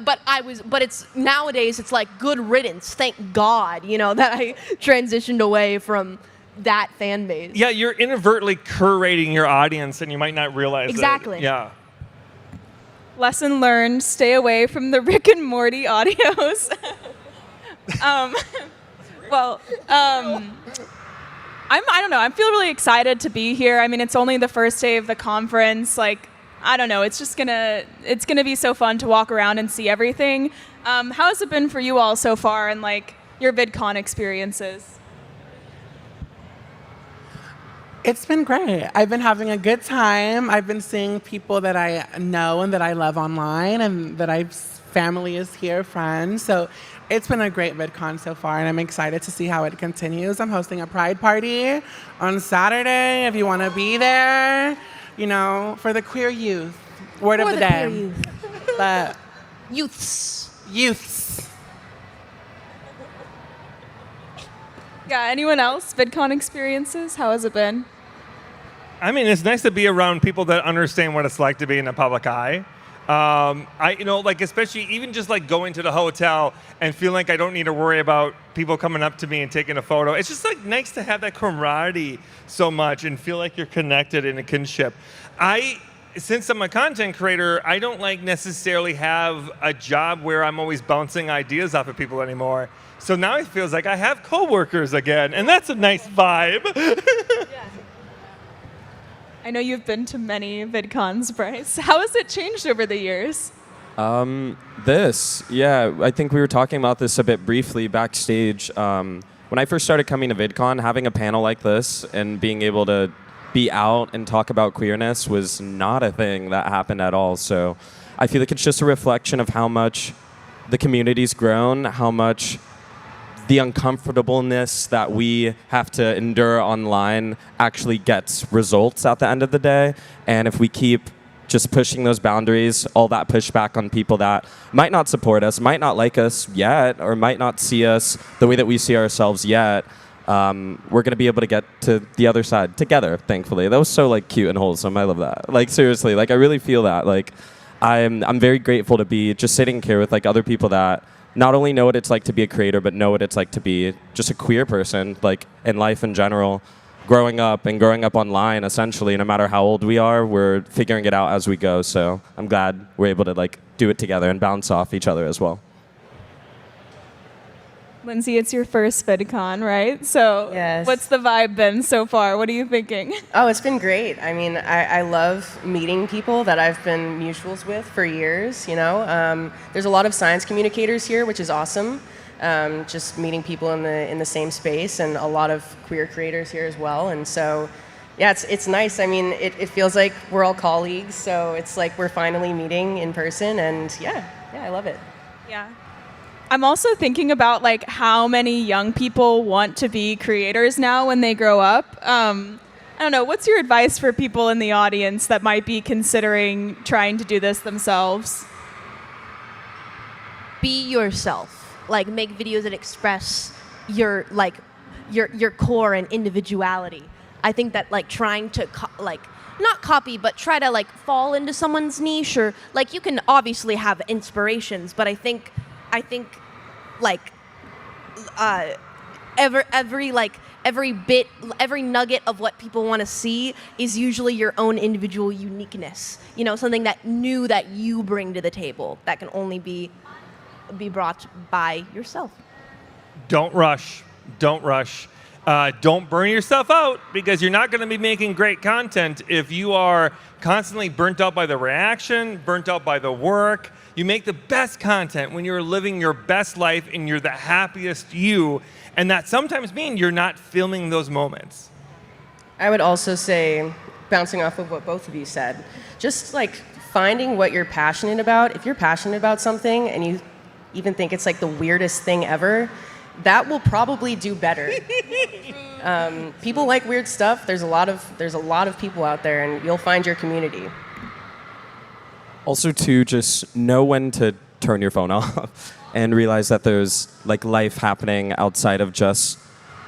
it's nowadays it's like good riddance. Thank God, you know, that I transitioned away from that fan base. Yeah, you're inadvertently curating your audience and you might not realize Exactly. it. Yeah. Lesson learned, stay away from the Rick and Morty audios. I don't know. I feel really excited to be here. I mean, it's only the first day of the conference. Like, I don't know. It's gonna be so fun to walk around and see everything. How has it been for you all so far and like your VidCon experiences? It's been great. I've been having a good time. I've been seeing people that I know and that I love online and that I've family is here, friends. So it's been a great VidCon so far, and I'm excited to see how it continues. I'm hosting a Pride Party on Saturday if you want to be there, you know, for the queer youth. Word of the day. Queer youth. But Youths. Yeah, anyone else? VidCon experiences? How has it been? I mean, it's nice to be around people that understand what it's like to be in the public eye. Like especially even just like going to the hotel and feeling like I don't need to worry about people coming up to me and taking a photo. It's just like nice to have that camaraderie so much and feel like you're connected in a kinship. Since I'm a content creator, I don't like necessarily have a job where I'm always bouncing ideas off of people anymore. So now it feels like I have coworkers again, and that's a nice vibe. I know you've been to many VidCons, Bryce. How has it changed over the years? I think we were talking about this a bit briefly backstage. When I first started coming to VidCon, having a panel like this and being able to be out and talk about queerness was not a thing that happened at all. So I feel like it's just a reflection of how much the community's grown, how much the uncomfortableness that we have to endure online actually gets results at the end of the day. And if we keep just pushing those boundaries, all that pushback on people that might not support us, might not like us yet, or might not see us the way that we see ourselves yet, we're going to be able to get to the other side together, thankfully. That was so like cute and wholesome. I love that. Like seriously, like I really feel that. Like I'm very grateful to be just sitting here with like other people that not only know what it's like to be a creator, but know what it's like to be just a queer person, like in life in general, growing up online, essentially, no matter how old we are, we're figuring it out as we go. So I'm glad we're able to like do it together and bounce off each other as well. Lindsay, it's your first VidCon, right? So Yes. What's the vibe been so far? What are you thinking? Oh, it's been great. I mean, I love meeting people that I've been mutuals with for years, you know. There's a lot of science communicators here, which is awesome. Just meeting people in the same space, and a lot of queer creators here as well. And so, yeah, it's nice. I mean, it feels like we're all colleagues, so it's like we're finally meeting in person, and yeah, I love it. Yeah. I'm also thinking about like how many young people want to be creators now when they grow up. I don't know, what's your advice for people in the audience that might be considering trying to do this themselves? be yourself. Like make videos that express your your core and individuality. I think that like trying to not copy, but try to like fall into someone's niche, or like you can obviously have inspirations, but I think like every nugget of what people want to see is usually your own individual uniqueness. You know, something that new that you bring to the table that can only be brought by yourself. Don't rush. Don't rush. Don't burn yourself out, because you're not going to be making great content if you are constantly burnt out by the reaction, burnt out by the work. You make the best content when you're living your best life and you're the happiest you. And that sometimes means you're not filming those moments. I would also say, bouncing off of what both of you said, just like finding what you're passionate about. If you're passionate about something and you even think it's like the weirdest thing ever, that will probably do better. People like weird stuff. There's a lot of people out there, and you'll find your community. Also, too, just know when to turn your phone off and realize that there's like life happening outside of just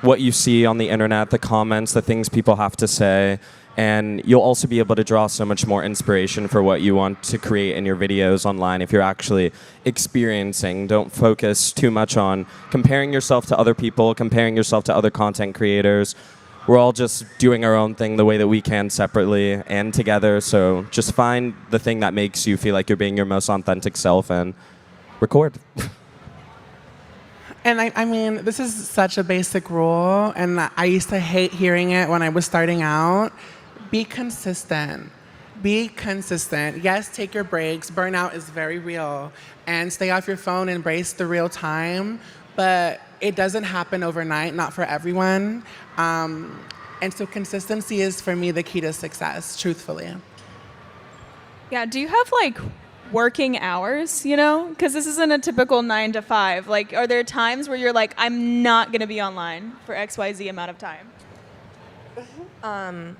what you see on the internet, the comments, the things people have to say. And you'll also be able to draw so much more inspiration for what you want to create in your videos online if you're actually experiencing. Don't focus too much on comparing yourself to other people, comparing yourself to other content creators. We're all just doing our own thing the way that we can separately and together. So just find the thing that makes you feel like you're being your most authentic self and record. And I mean, this is such a basic rule, and I used to hate hearing it when I was starting out. Be consistent. Be consistent. Yes, take your breaks. Burnout is very real. And stay off your phone, embrace the real time. But it doesn't happen overnight, not for everyone. And so consistency is, for me, the key to success, truthfully. Yeah, do you have like working hours, you know? Because this isn't a typical 9 to 5. Like, are there times where you're like, I'm not going to be online for XYZ amount of time? I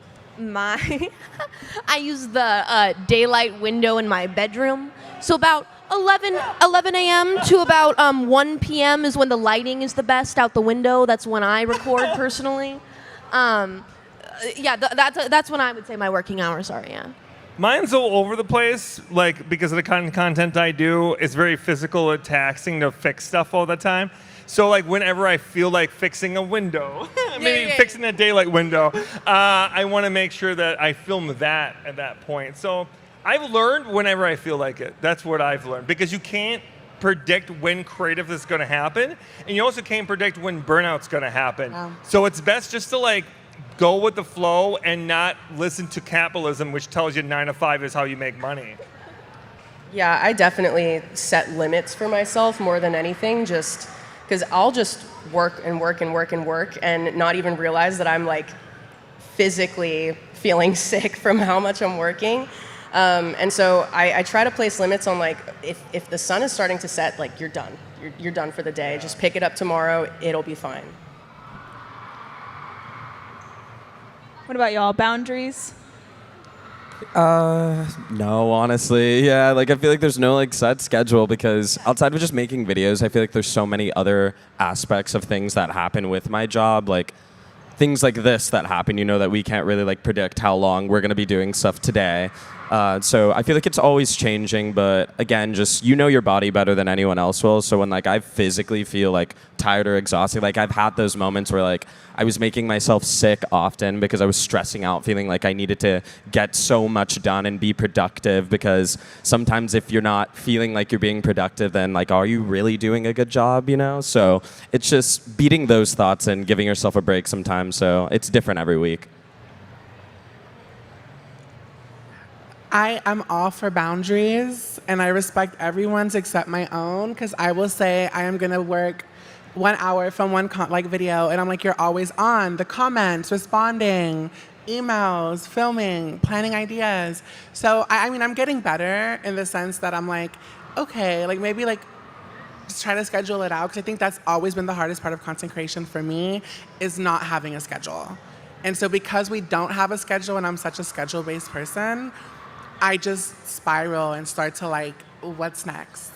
use the daylight window in my bedroom. So about 11 a.m. to about 1 p.m. is when the lighting is the best out the window. That's when I record personally. That's when I would say my working hours are, yeah. Mine's all over the place, like, because of the kind of content I do. It's very physical and taxing to fix stuff all the time. So, like, whenever I feel like fixing a window, fixing a daylight window, I want to make sure that I film that at that point. So I've learned whenever I feel like it. That's what I've learned. Because you can't predict when creative is going to happen, and you also can't predict when burnout's going to happen. So it's best just to, like, go with the flow and not listen to capitalism, which tells you 9 to 5 is how you make money. Yeah, I definitely set limits for myself more than anything, just because I'll just work and work and work and work and not even realize that I'm like physically feeling sick from how much I'm working. And so I try to place limits on, like, if the sun is starting to set, like, you're done. You're done for the day. Just pick it up tomorrow. It'll be fine. What about y'all? Boundaries? No, honestly. Yeah, like I feel like there's no like set schedule, because outside of just making videos, I feel like there's so many other aspects of things that happen with my job, like things like this that happen, you know, that we can't really like predict how long we're going to be doing stuff today. So I feel like it's always changing, but again, just you know your body better than anyone else will. So when like I physically feel like tired or exhausted, like I've had those moments where like I was making myself sick often because I was stressing out, feeling like I needed to get so much done and be productive, because sometimes if you're not feeling like you're being productive, then like, are you really doing a good job, you know? So it's just beating those thoughts and giving yourself a break sometimes. So it's different every week. I am all for boundaries, and I respect everyone's except my own, because I will say I am going to work 1 hour from one video, and I'm like, you're always on. The comments, responding, emails, filming, planning ideas. So, I mean, I'm getting better in the sense that I'm like, okay, like maybe like just try to schedule it out, because I think that's always been the hardest part of content creation for me, is not having a schedule. And so because we don't have a schedule, and I'm such a schedule-based person, I just spiral and start to like, what's next?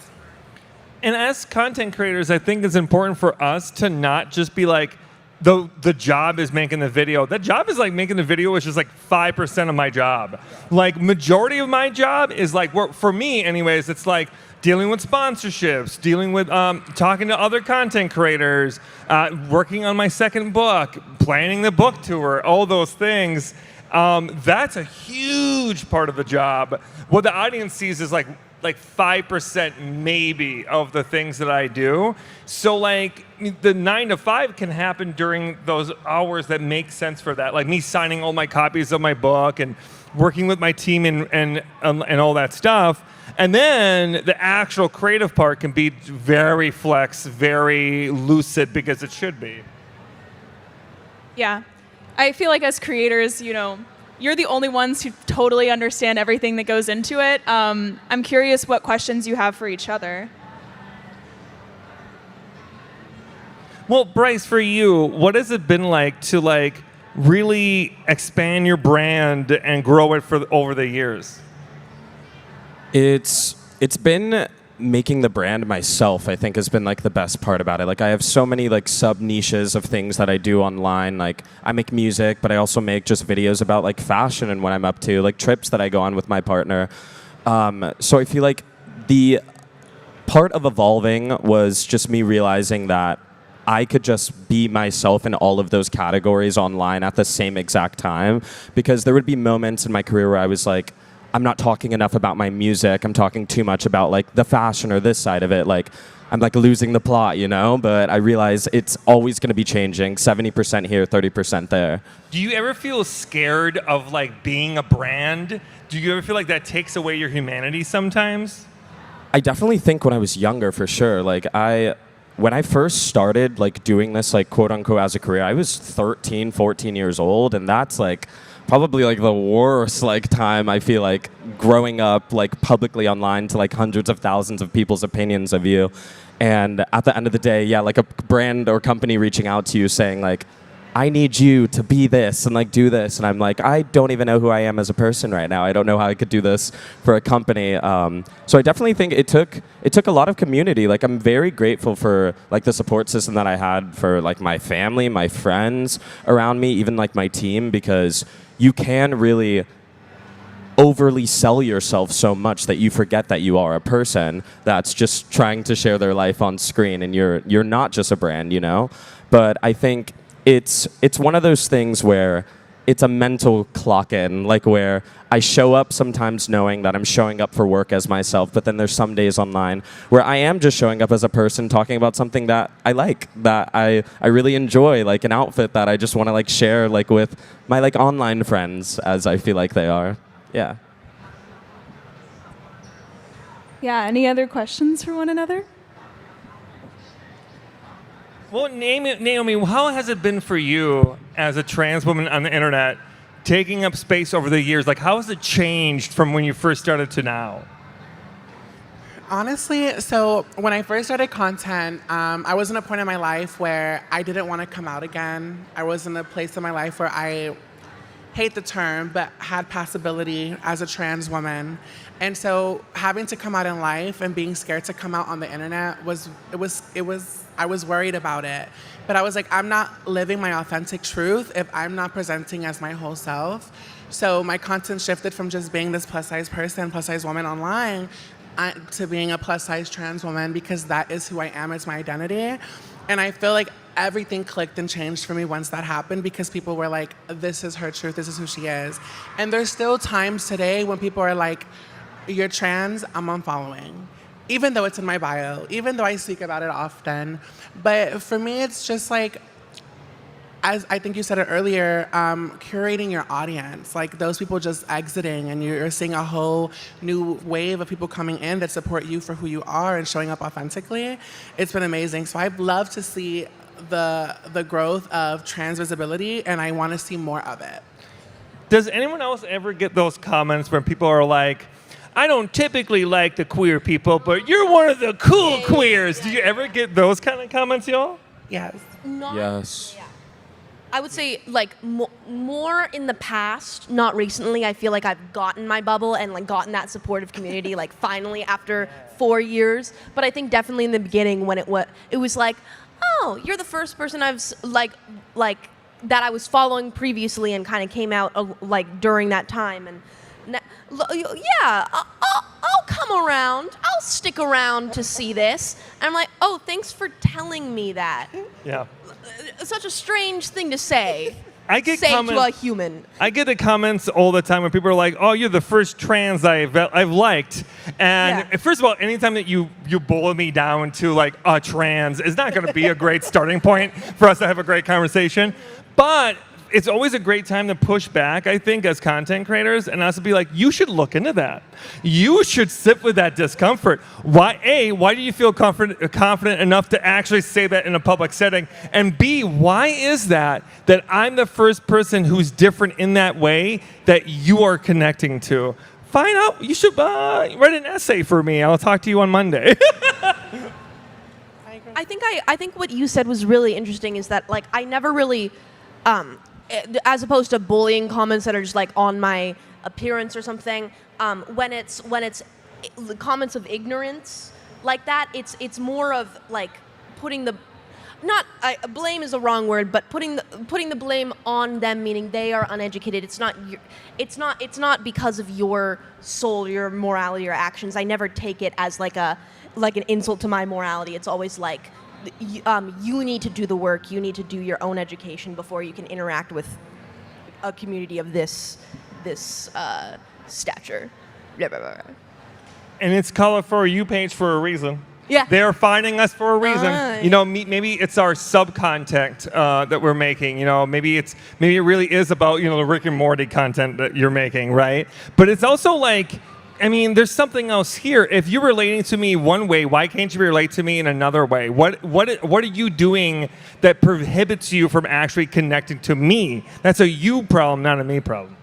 and as content creators, I think it's important for us to not just be like, the job is making the video. That job is like making the video, which is like 5% of my job. Like majority of my job is like, for me anyways, it's like dealing with sponsorships, dealing with talking to other content creators, working on my second book, planning the book tour, all those things. That's a huge part of the job. What the audience sees is like 5% maybe of the things that I do. So like the 9 to 5 can happen during those hours that make sense for that. Like me signing all my copies of my book and working with my team and all that stuff. And then the actual creative part can be very flex, very lucid, because it should be. Yeah. I feel like as creators, you're the only ones who totally understand everything that goes into it. I'm curious what questions you have for each other. Well, Bryce, for you, what has it been like to really expand your brand and grow it over the years? It's been making the brand myself, I think, has been like the best part about it. Like I have so many like sub niches of things that I do online. Like I make music, but I also make just videos about like fashion and what I'm up to, like trips that I go on with my partner. So I feel like the part of evolving was just me realizing that I could just be myself in all of those categories online at the same exact time, because there would be moments in my career where I was like, I'm not talking enough about my music. I'm talking too much about like the fashion or this side of it. Like I'm like losing the plot, But I realize it's always going to be changing. 70% here, 30% there. Do you ever feel scared of like being a brand? Do you ever feel like that takes away your humanity sometimes? I definitely think when I was younger, for sure. Like when I first started like doing this, like quote unquote as a career, I was 13, 14 years old, and that's like probably like the worst like time, I feel like, growing up like publicly online to like hundreds of thousands of people's opinions of you. And at the end of the day, yeah, like a brand or company reaching out to you saying like, I need you to be this and like do this. And I'm like, I don't even know who I am as a person right now. I don't know how I could do this for a company. So I definitely think it took a lot of community. Like I'm very grateful for like the support system that I had for like my family, my friends around me, even like my team, because you can really overly sell yourself so much that you forget that you are a person that's just trying to share their life on screen, and you're not just a brand, But I think it's one of those things where it's a mental clock in, like where I show up sometimes knowing that I'm showing up for work as myself, but then there's some days online where I am just showing up as a person talking about something that I like, that I really enjoy, like an outfit that I just want to like share like with my like online friends, as I feel like they are. Yeah. Yeah, any other questions for one another? Well, Naomi, how has it been for you as a trans woman on the internet, taking up space over the years? Like, how has it changed from when you first started to now? Honestly, so when I first started content, I was in a point in my life where I didn't want to come out again. I was in a place in my life where I hate the term, but had possibility as a trans woman. And so having to come out in life and being scared to come out on the internet I was worried about it. But I was like, I'm not living my authentic truth if I'm not presenting as my whole self. So my content shifted from just being this plus size person, plus size woman online, to being a plus size trans woman, because that is who I am, it's my identity. And I feel like everything clicked and changed for me once that happened, because people were like, this is her truth, this is who she is. And there's still times today when people are like, you're trans, I'm unfollowing. Even though it's in my bio, even though I speak about it often. But for me, it's just like, as I think you said it earlier, curating your audience, like those people just exiting, and you're seeing a whole new wave of people coming in that support you for who you are and showing up authentically. It's been amazing. So I've loved to see the growth of trans visibility, and I want to see more of it. Does anyone else ever get those comments where people are like, I don't typically like the queer people, but you're one of the cool queers? Do you ever get those kind of comments, y'all? Yes. Yes. I would say like more in the past, not recently. I feel like I've gotten my bubble and like gotten that supportive community like finally after 4 years. But I think definitely in the beginning when it was like, oh, you're the first person I've like that I was following previously and kind of came out like during that time. And yeah, I'll come around. I'll stick around to see this. And I'm like, oh, thanks for telling me that. Yeah. Such a strange thing to say. I get say comments, to a human. I get the comments all the time when people are like, "Oh, you're the first trans I've liked." And first of all, anytime that you boil me down to like a trans is not going to be a great starting point for us to have a great conversation. But it's always a great time to push back, I think, as content creators, and also be like, you should look into that. You should sit with that discomfort. Why do you feel confident enough to actually say that in a public setting? And B, why is that I'm the first person who's different in that way that you are connecting to? Find out. You should write an essay for me. I'll talk to you on Monday. I think what you said was really interesting is that like I never really as opposed to bullying comments that are just like on my appearance or something, when it's comments of ignorance like that, it's more of like putting the blame is a wrong word, but putting the blame on them, meaning they are uneducated. It's not because of your soul, your morality, or actions. I never take it as like an insult to my morality. It's always like, you need to do the work. You need to do your own education before you can interact with a community of this stature. Blah, blah, blah. And it's Color For You page for a reason. Yeah. They're finding us for a reason. You know, maybe it's our sub-content that we're making. You know, maybe it really is about, you know, the Rick and Morty content that you're making, right? But it's also like, I mean, there's something else here. If you're relating to me one way, why can't you relate to me in another way? What are you doing that prohibits you from actually connecting to me? That's a you problem, not a me problem.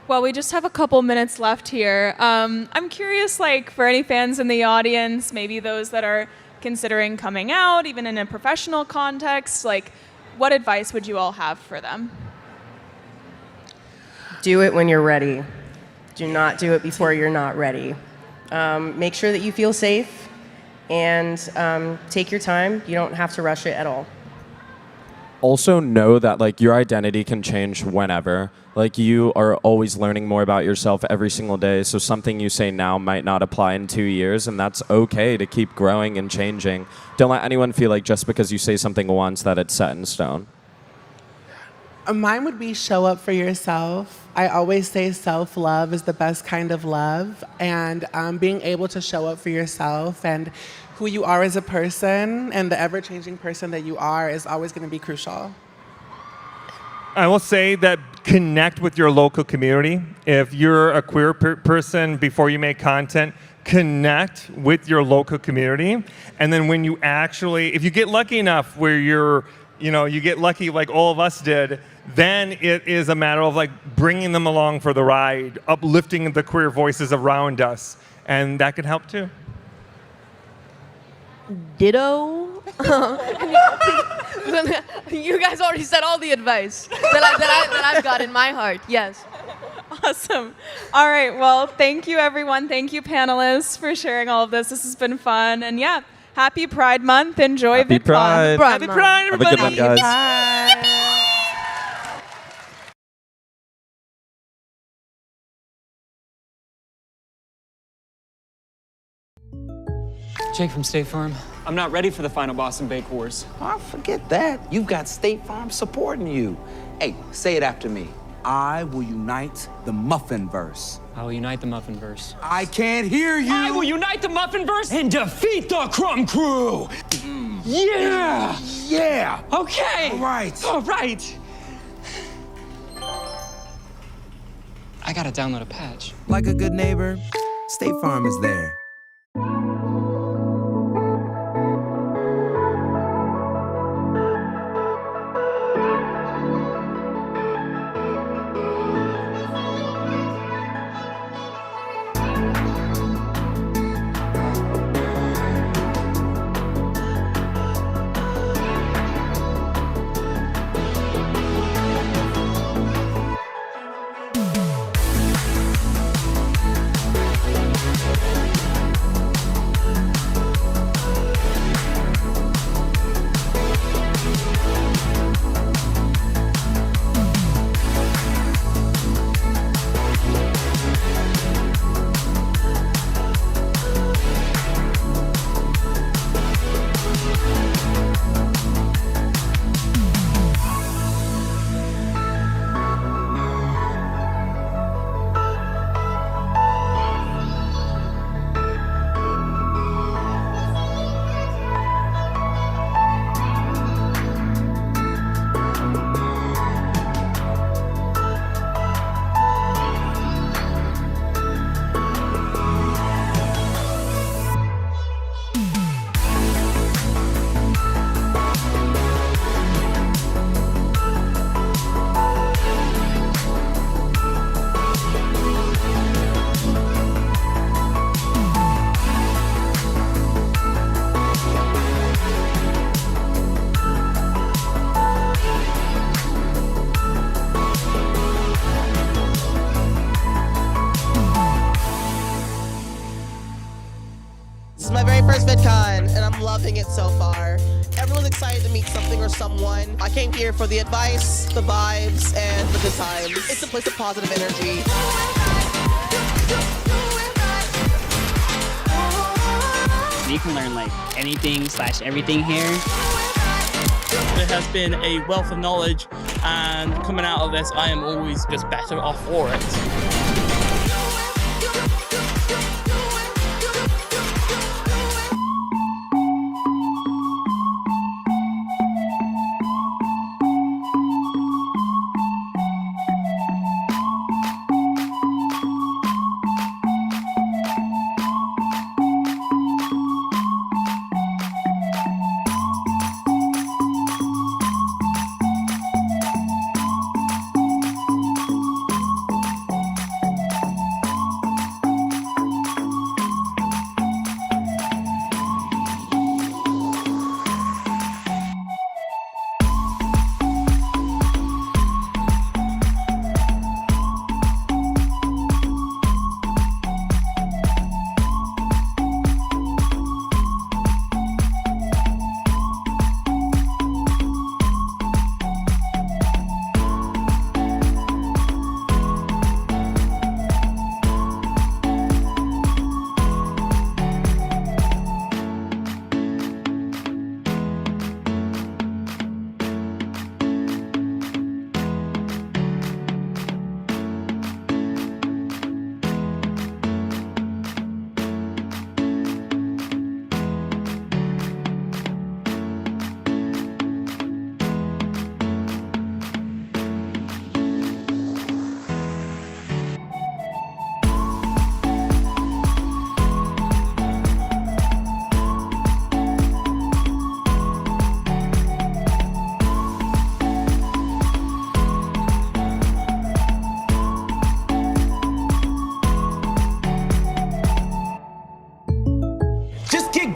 Well, we just have a couple minutes left here. I'm curious, like, for any fans in the audience, maybe those that are considering coming out, even in a professional context, like, what advice would you all have for them? Do it when you're ready. Do not do it before you're not ready. Make sure that you feel safe and take your time. You don't have to rush it at all. Also know that like your identity can change whenever. Like you are always learning more about yourself every single day. So something you say now might not apply in 2 years, and that's okay to keep growing and changing. Don't let anyone feel like just because you say something once that it's set in stone. Mine would be show up for yourself. I always say self-love is the best kind of love, and being able to show up for yourself and who you are as a person and the ever-changing person that you are is always going to be crucial. I will say that connect with your local community. If you're a queer person, before you make content, connect with your local community. And then when you actually, if you get lucky enough where you get lucky like all of us did, then it is a matter of like bringing them along for the ride, uplifting the queer voices around us. And that can help too. Ditto. You guys already said all the advice that I've got in my heart. Yes. Awesome. All right. Well, thank you, everyone. Thank you, panelists, for sharing all of this. This has been fun. And yeah, happy Pride Month. Enjoy Happy VidCon. Pride. Happy Pride, everybody. Have a good one, guys. Jake from State Farm. I'm not ready for the final Boston Bake Wars. Oh, forget that. You've got State Farm supporting you. Hey, say it after me. I will unite the Muffinverse. I will unite the Muffinverse. I can't hear you. I will unite the Muffinverse and defeat the Crumb Crew. Yeah. Yeah. Okay. All right. All right. I gotta download a patch. Like a good neighbor, State Farm is there. This is my very first VidCon, and I'm loving it so far. Everyone's excited to meet something or someone. I came here for the advice, the vibes, and the good times. It's a place of positive energy. You can learn like anything / everything here. There has been a wealth of knowledge, and coming out of this, I am always just better off for it.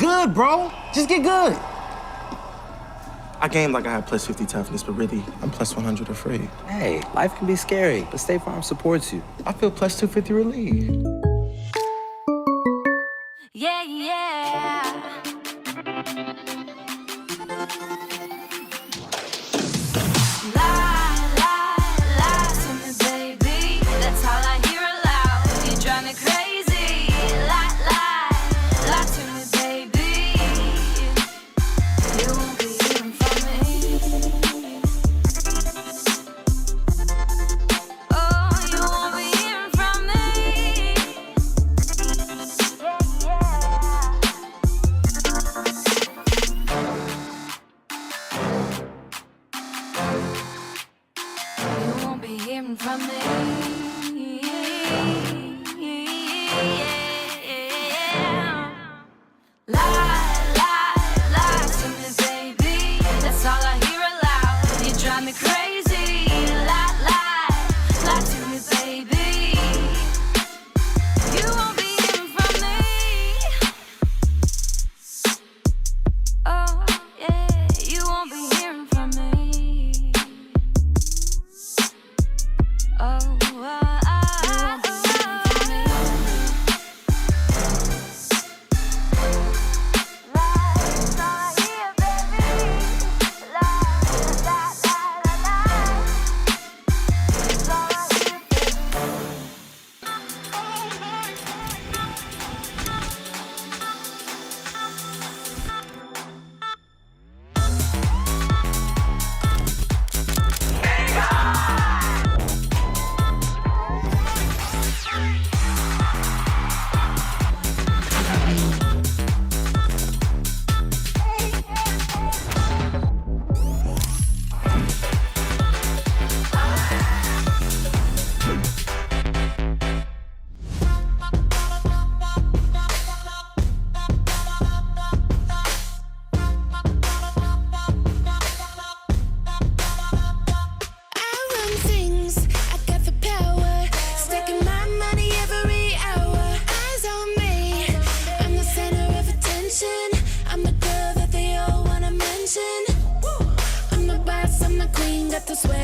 good, bro. Just get good. I gamed like I had plus 50 toughness, but really, I'm plus 100 afraid. Hey, life can be scary, but State Farm supports you. I feel plus 250 relieved. Yeah, yeah. Lie, lie, lie to me, baby. That's all I hear aloud. You drive me crazy. Lie, lie, lie to me, baby. You won't be even from me. Oh, you won't be even from me.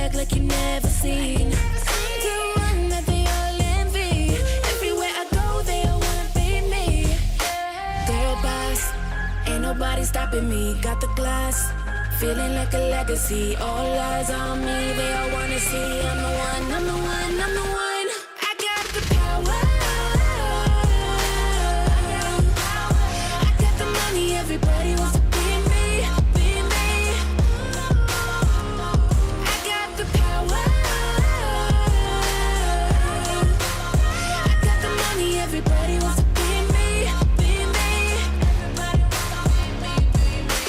swag like you never seen. I'm the one that they all envy. Everywhere I go, they all wanna be me. Girl boss, ain't nobody stopping me. Got the glass, feeling like a legacy. All eyes on me, they all wanna see. I'm the one, I'm the one, I'm the one. I got the power. I got the money, everybody wants to be me, be me. I got the power. I got the money, everybody wants to be me, be me. Everybody wants to be me, be me.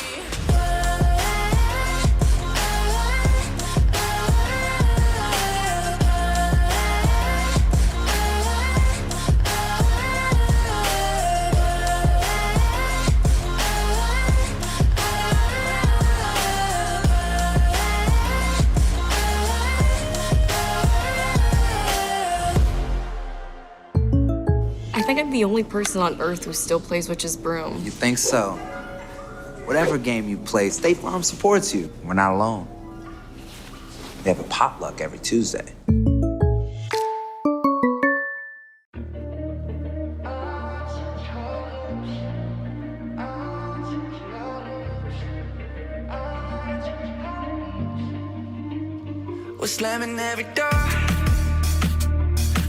I think I'm the only person on earth who still plays Witch's Broom. You think so? Whatever game you play, State Farm supports you. We're not alone. They have a potluck every Tuesday. We're slamming every door.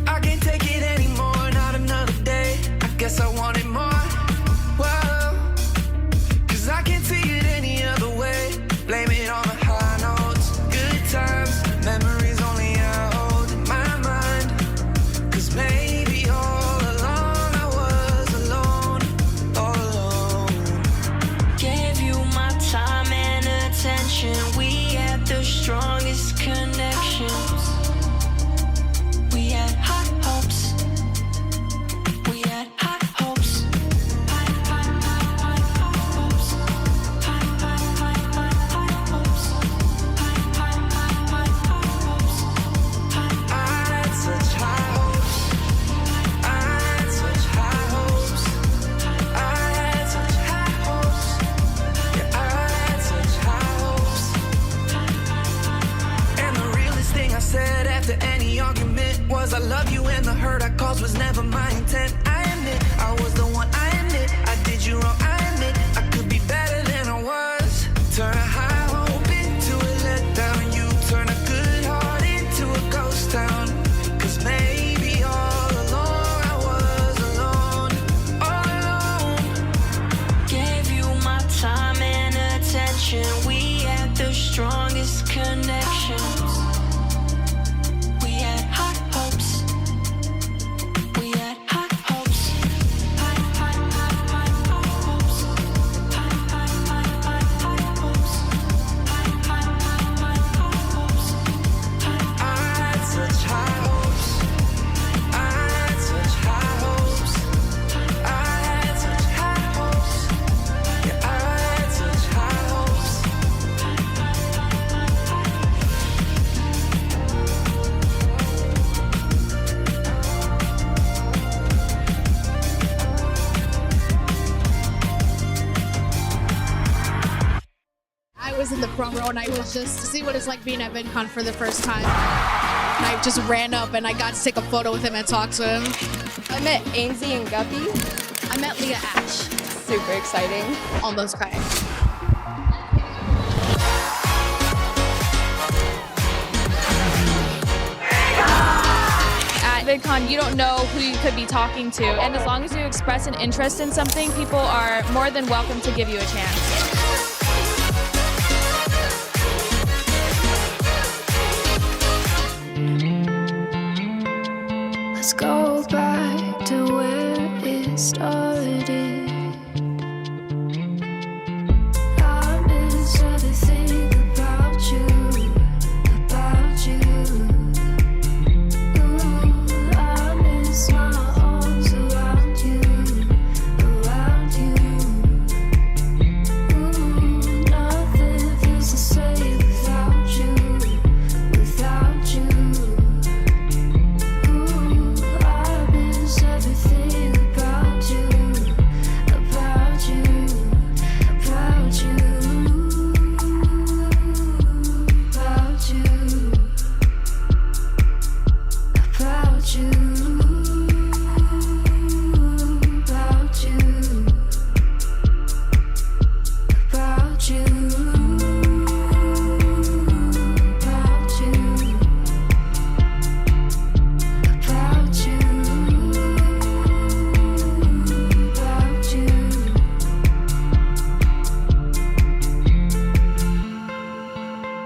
I can't take it anymore, not another day. I guess I want it more. Whoa, 'cause I can't see it any other way. Blame it on the high notes, good times, memories only I hold in my mind. 'Cause maybe all along I was alone, all alone. Gave you my time and attention. We had the strongest connections. We had high hopes. We had high hopes. High, high, high, high, high hopes. High, high, high, high, high hopes. High, high, high, high, high hopes. I had such high hopes. I had such high hopes. I had such high hopes. Yeah, I had such high hopes. And the realest thing I said after any argument was I love you, and the hurt I caused was never my intent. I admit I was the one, I admit I did you wrong, I admit I could be better than I was. Turn a high hope into a letdown. You turn a good heart into a ghost town. 'Cause maybe all along I was alone, all alone. Gave you my time and attention. We had the strongest connections. We had high hopes. We had high hopes. High, high, high, high, high hopes. High, high, high, high, high hopes. High, high, high, high, high hopes. I had such high hopes. I had such high hopes. I had such high hopes. Yeah, I had such high hopes. I was in the front row and I was just to see what it's like being at VidCon for the first time. And I just ran up and I got to take a photo with him and talk to him. I met Ainsley and Guppy. I met Leah Ash. Super exciting. Almost crying. At VidCon, you don't know who you could be talking to, and as long as you express an interest in something, people are more than welcome to give you a chance. Let's go back to where it started. I miss everything about you, about you. Ooh, I miss my arms around you, around you. Ooh, nothing feels the same without you, without you. Ooh, I miss everything about you. you, about you, about you, about you, about you, about you.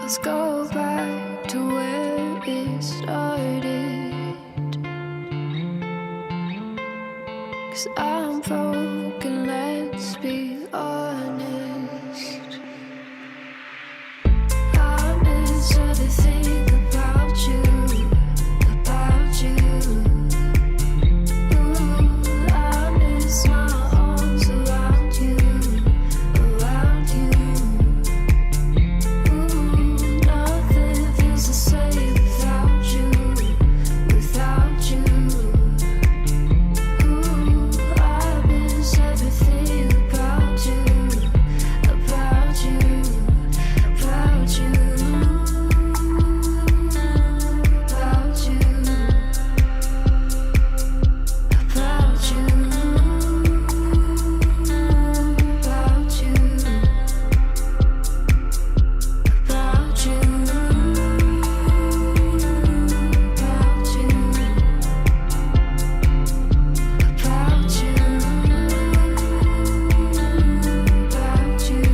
Let's go back to where it started. 'Cause I'm broken, let's be honest. I miss everything about you, about you. Ooh, I miss my arms around you, around you. Nothing feels the same without you, without you. Ooh, I miss everything about you, about you, about you, about you, about you, about you. About you, about you, about you, about you.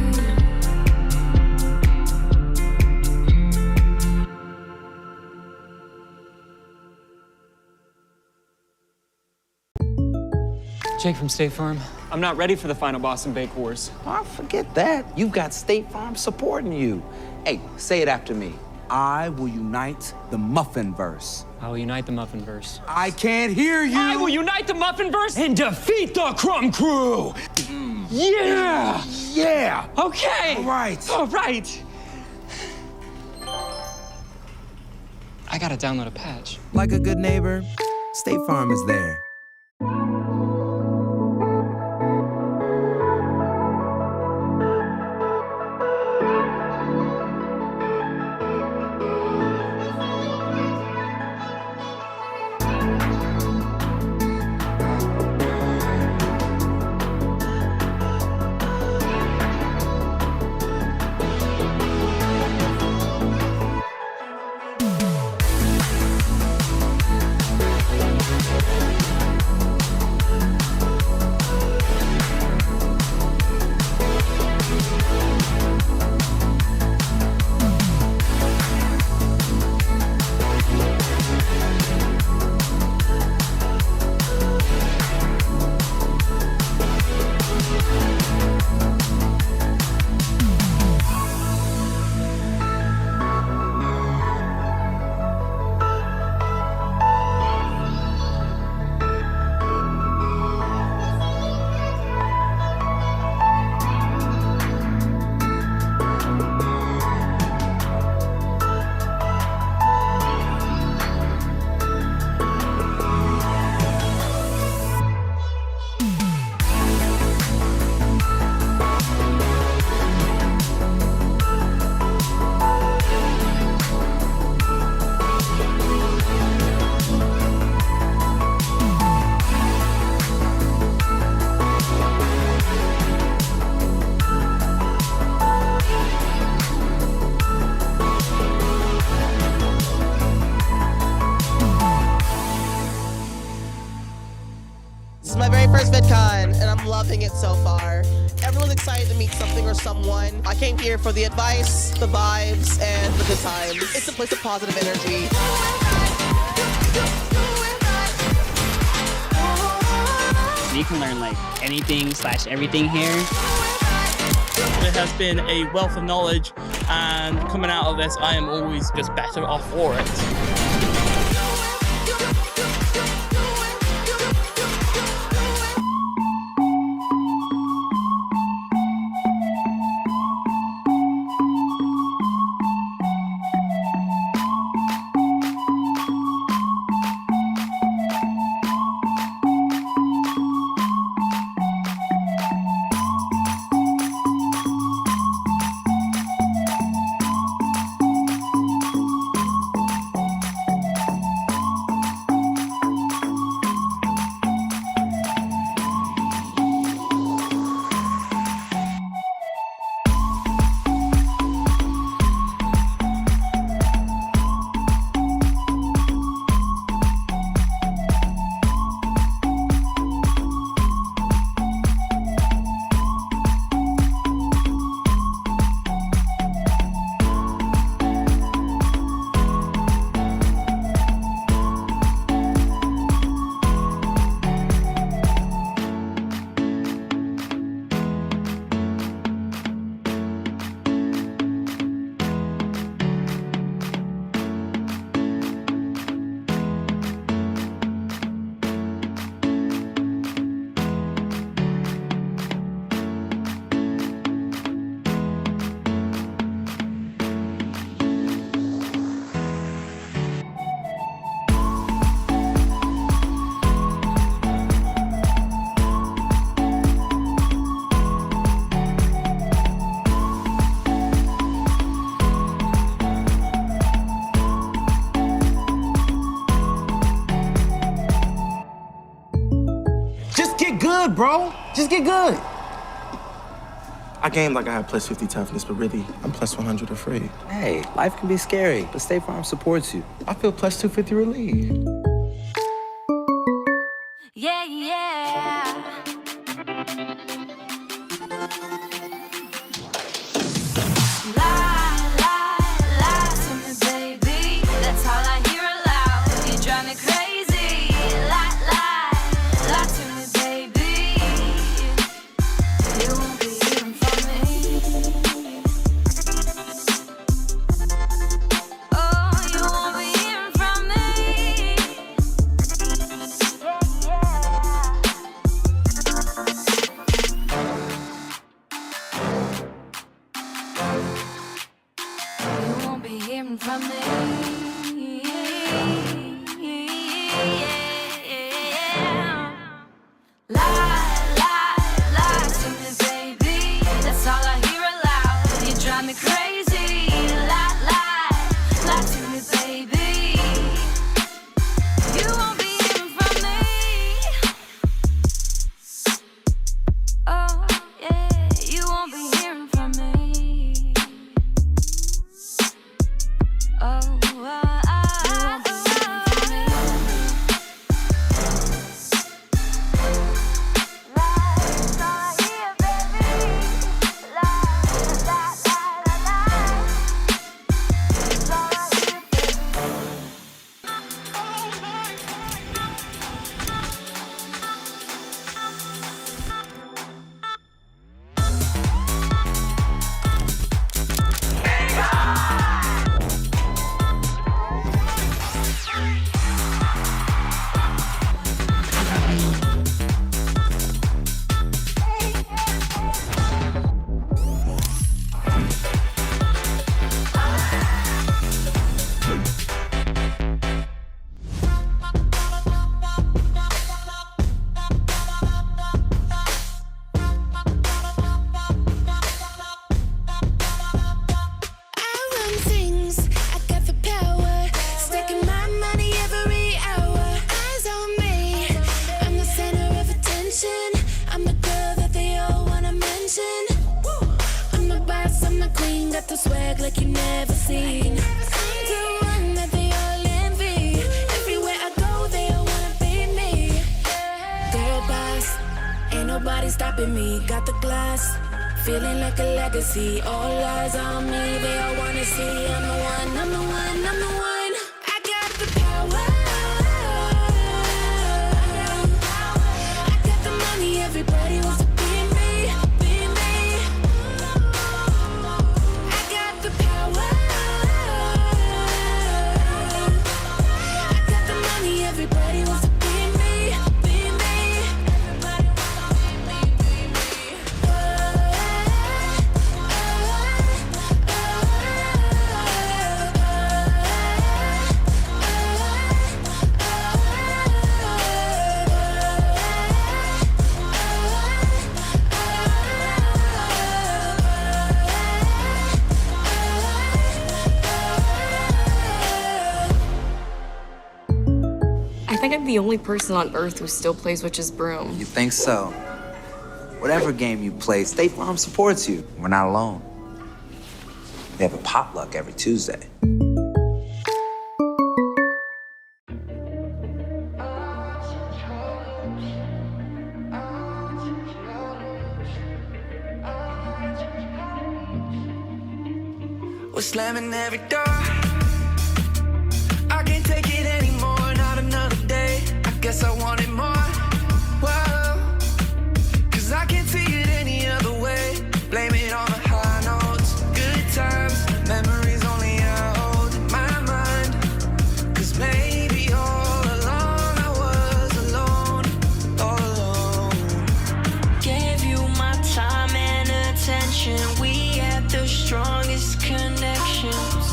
Jake from State Farm. I'm not ready for the final Boston Bake Wars. Oh, forget that. You've got State Farm supporting you. Hey, say it after me. I will unite the Muffinverse. I will unite the Muffinverse. I can't hear you. I will unite the Muffinverse and defeat the Crumb Crew. Yeah. Yeah. Okay. All right. All right. I gotta download a patch. Like a good neighbor, State Farm is there. This is my very first VidCon, and I'm loving it so far. Everyone's excited to meet something or someone. I came here for the advice, the vibes, and the good times. It's a place of positive energy. You can learn like anything / everything here. There has been a wealth of knowledge, and coming out of this, I am always just better off for it. good, bro. Just get good. I game like I have plus 50 toughness, but really, I'm plus 100 or free. Hey, life can be scary, but State Farm supports you. I feel plus 250 relieved. Yeah, yeah. Lie, lie, lie to me, baby. That's all I hear aloud. You drive me crazy. Lie, lie, lie to me, baby. You won't be hearing from me. Oh, you won't be hearing from me. You won't be hearing from me. Lie, lie, lie to me, baby. That's all I hear aloud. You drive me crazy. Lie, lie, lie to me, baby. You won't be hearing from me. Oh, yeah, you won't be hearing from me. Oh, you won't be hearing from me. That's all I hear, baby. Lie, lie, lie, lie, lie. That's all I hear, baby. I run things, I got the power. Stacking my money every hour. Eyes on me, I'm the center of attention. I'm the girl that they all wanna mention. I'm the boss, I'm the queen, got the swag like you never seen. I'm the one that they all envy. Everywhere I go, they all wanna be me. Girl boss, ain't nobody stopping me. Got the glass, feeling like a legacy. All eyes on me, they all wanna see. I'm the one, I'm the one, I'm the one. I got the power. I got the money, everybody wants to be me, be me. I got the power. I got the money, everybody wants to be me, be me. Everybody wants to be me, be me. I think I'm the only person on earth who still plays Witch's Broom. You think so? Whatever game you play, State Farm supports you. We're not alone. They have a potluck every Tuesday. We're slamming every door. I can't take it anymore, not another day. I guess I wanted more. Whoa, 'cause I can't see it any other way. Blame it on the high notes, good times, memories only I hold in my mind. 'Cause maybe all along I was alone, all alone. Gave you my time and attention. We had the strongest connections.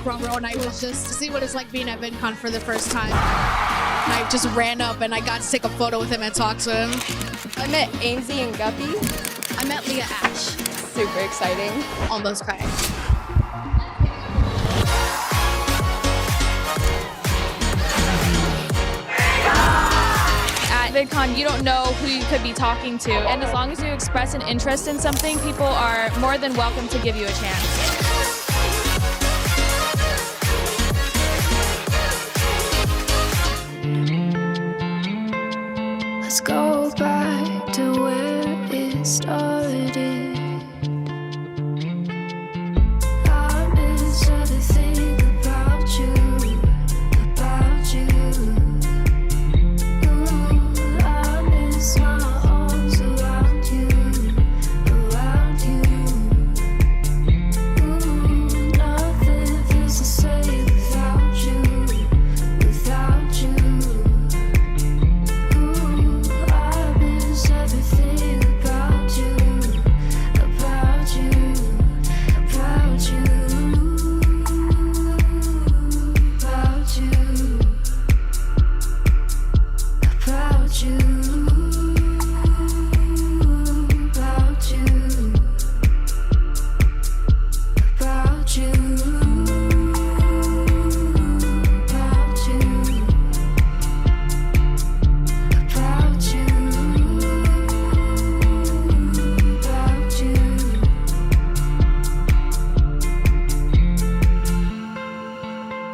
front row, and I was just to see what it's like being at VidCon for the first time. And I just ran up and I got to take a photo with him and talk to him. I met Ainsley and Guppy. I met Leah Ash. Super exciting. Almost crying. At VidCon, you don't know who you could be talking to, and as long as you express an interest in something, people are more than welcome to give you a chance. Let's go back to where it started. I miss everything about you, about you. Ooh, I miss my arms around you, around you. Ooh, nothing feels the same without you, without you. Everything about you, about you, about you, about you, about you, about you, about you, about you. About you, about you.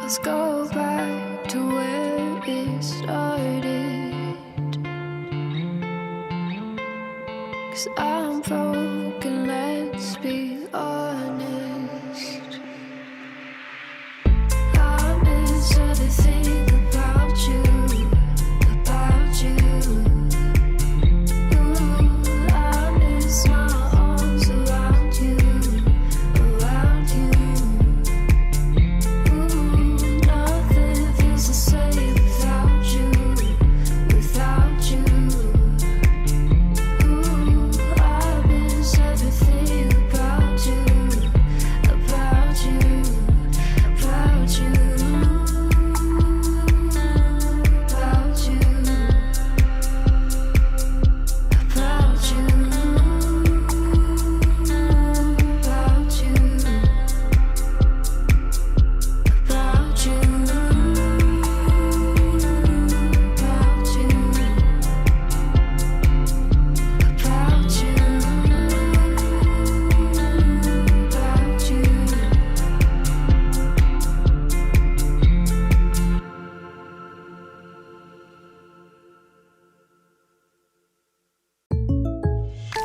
Let's go back to where it started. 'Cause I'm broken, let's be honest. I miss everything about you, about you. Ooh, I miss my arms around you, around you. Ooh, nothing feels the same without you, without you. Ooh, I miss everything about you, about you, about you, about you. About you, about you, about you, about you, about you, about you.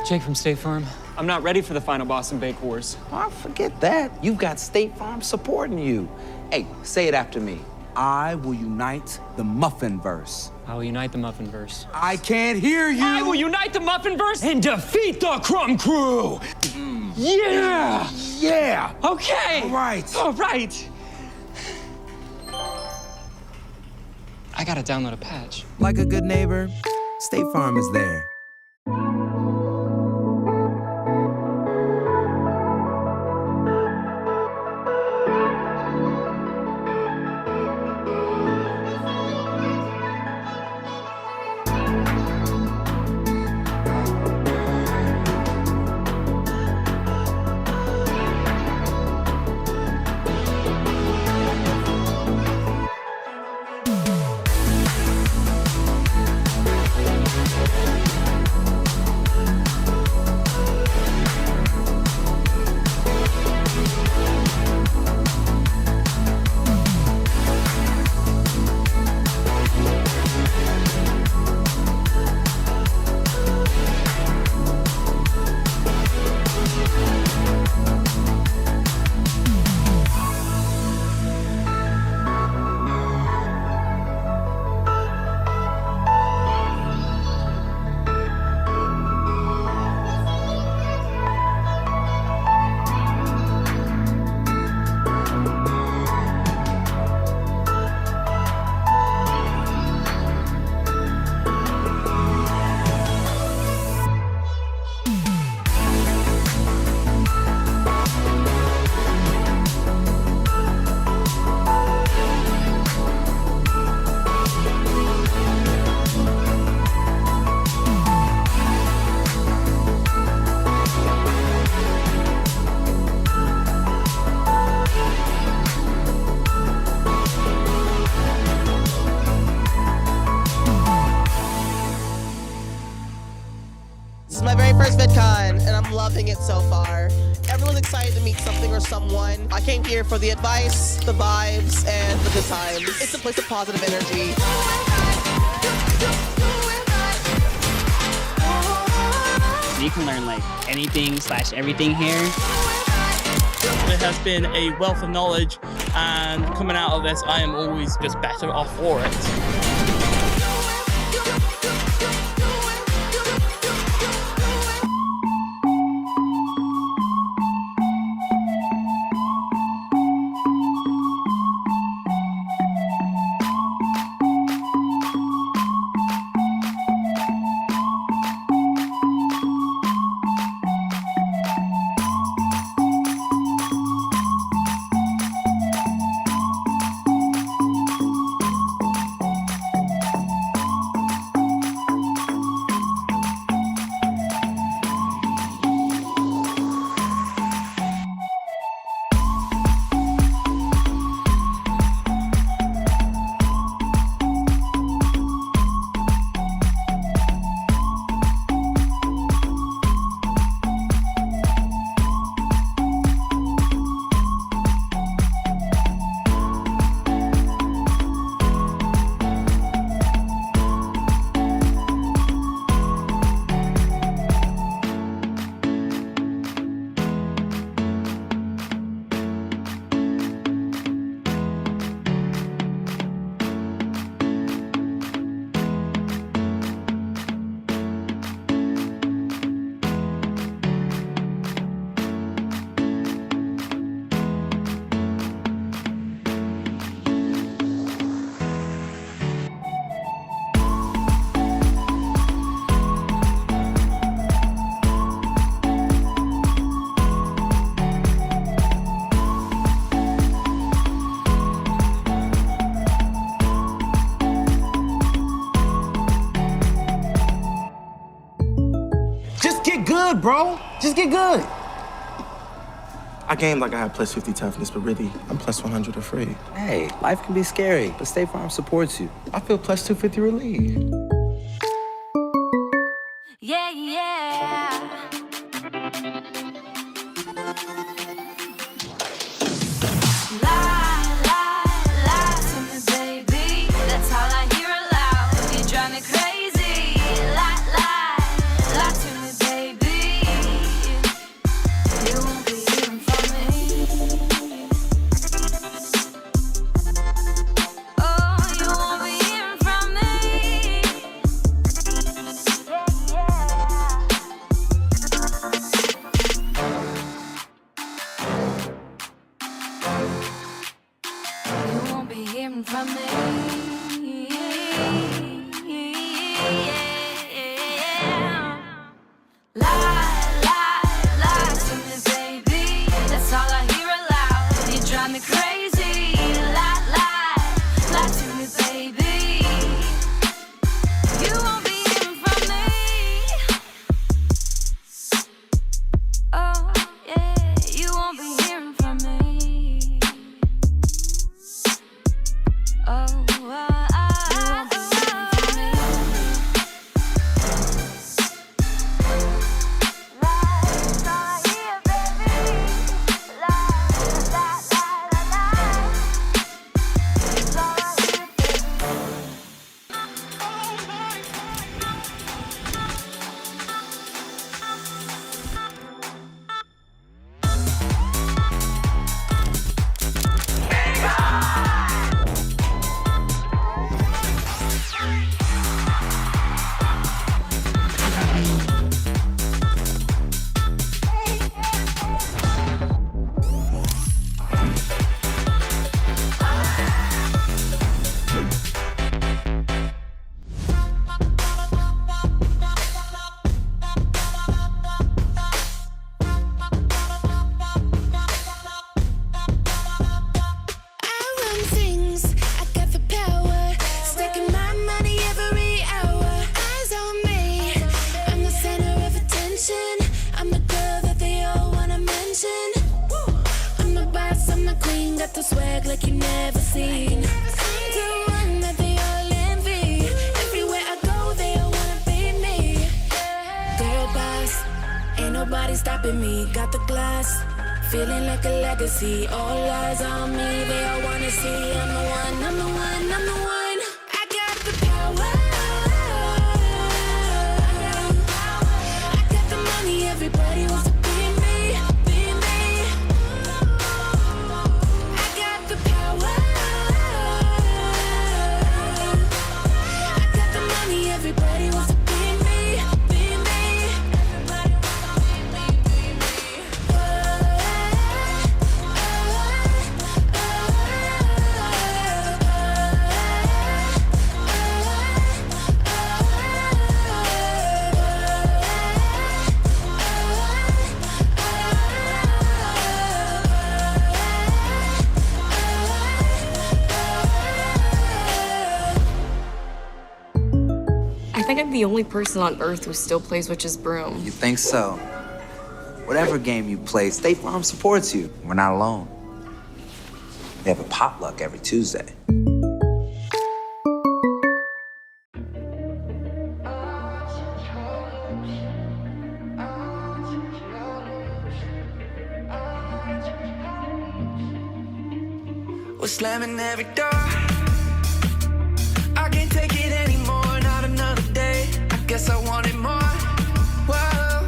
Jake from State Farm. I'm not ready for the final Boston Bake Wars. Oh, forget that. You've got State Farm supporting you. Hey, say it after me. I will unite the Muffinverse. I will unite the Muffinverse. I can't hear you. I will unite the Muffinverse and defeat the Crumb Crew. Yeah. Yeah. Okay. All right. All right. I gotta download a patch. Like a good neighbor, State Farm is there. VidCon, and I'm loving it so far. Everyone's excited to meet something or someone. I came here for the advice, the vibes, and the good times. It's a place of positive energy. You can learn like anything / everything here. There has been a wealth of knowledge, and coming out of this, I am always just better off for it. good, bro. Just get good. I gamed like I had plus 50 toughness, but really, I'm plus 100 or free. Hey, life can be scary, but State Farm supports you. I feel plus 250 relieved. Yeah, yeah. Lie, lie, lie to me, baby. That's all I hear aloud. You drive me crazy. Lie, lie, lie to me, baby. You won't be hearing from me. Oh, you won't be hearing from me. You won't be hearing from me. Lie, lie, lie to me, baby. That's all I hear aloud. You drive me crazy. Lie, lie, lie to me, baby. You won't be hearing from me. Oh, yeah, you won't be hearing from me. Oh, you won't be hearing from me. That's all I hear, baby. Lie, lie, lie, lie. That's all I hear, baby. I run things, I got the power. Stacking my money every hour. Eyes on me, I'm the center of attention. I'm the girl that they all wanna mention. I'm the boss, I'm the queen, got the swag like you never seen. I'm the one that they all envy. Everywhere I go, they all wanna be me. Girl boss, nobody stopping me. Got the glass, feeling like a legacy. All eyes on me, they all wanna see. I'm the one, I'm the one, I'm the one. I got the power. I got the money, everybody wants to be me, be me. I got the power. I got the money, everybody wants to be me, be me. Everybody wants to be me, be me. I think I'm the only person on earth who still plays Witch's Broom. You think so? Whatever game you play, State Farm supports you. We're not alone. They have a potluck every Tuesday. We're slamming every door. I can't take it anymore, not another day. I guess I wanted more. Whoa,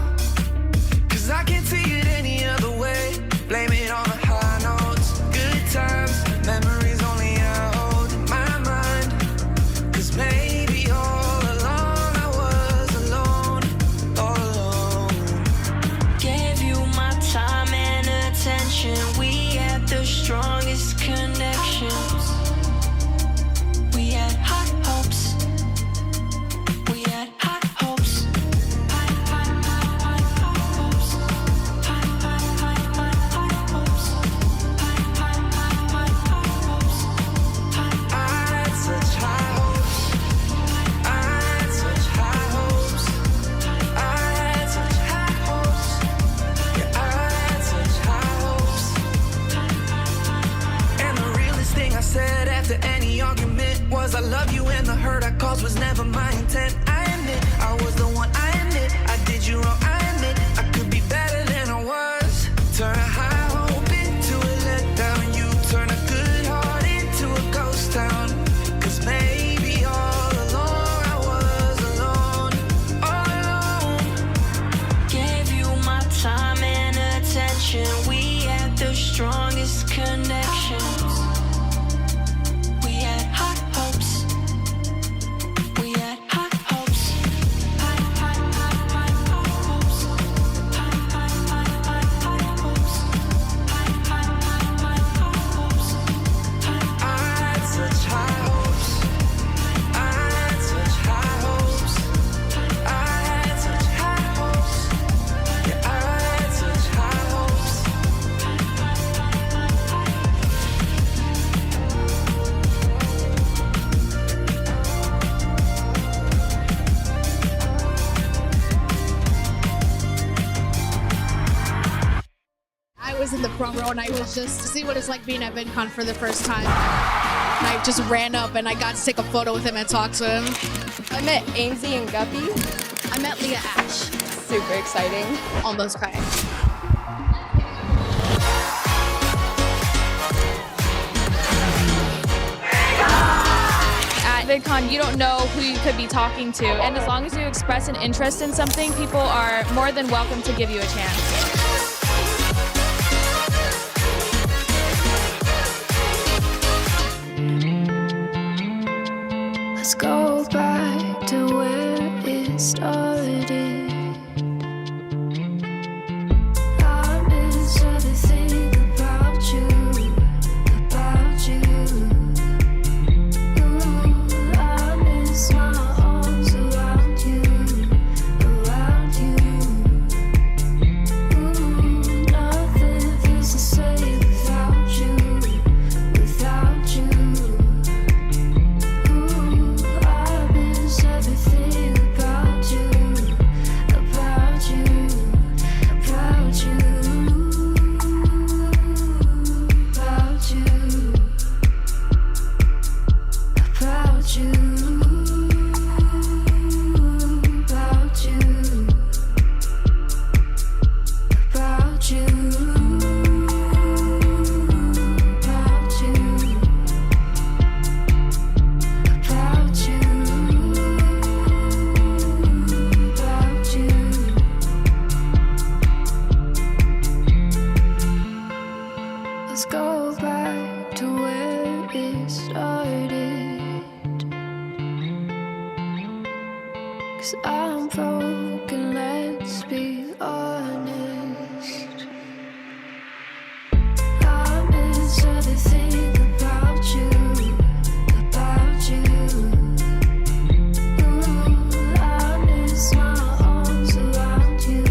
'cause I can't see it any other way. Blame it on the high notes, good times, memories only I hold in my mind. 'Cause maybe all along I was alone, all alone. Gave you my time and attention. We had the strongest connections. We had high hopes. We had high hopes. High, high, high, high, high hopes. High, high, high, high, high hopes. High, high, high, high, high hopes. High, I had such high hopes. I had such high hopes. I had such high hopes. Yeah, I had such high hopes. And the realest thing I said after any argument was I love you, and the hurt I caused was never my intent. I admit I was the one, I admit I did you wrong, I admit I could be better than I was. Turn a high hope into a letdown. You turn a good heart into a ghost town. 'Cause maybe all along I was alone, all alone. gave you my time and attention. We had the strongest connections. We had high hopes. We had high hopes. High, high, high, high, high hopes. High, high, high, high, high hopes. High, high, high, high, high hopes. I had such high hopes. I had such high hopes. I had such high hopes. Yeah, I had such high hopes. I was in the front row and I was just to see what it's like being at VidCon for the first time. And I just ran up and I got to take a photo with him and talk to him. I met Ainsley and Guppy. I met Leah Ash. Super exciting. Almost crying. At VidCon, you don't know who you could be talking to, and as long as you express an interest in something, people are more than welcome to give you a chance. Let's go back to where it started. I miss everything about you, about you. Ooh, I miss my arms around you, around you. honest. I miss everything about you, about you. Ooh, I miss my arms around you,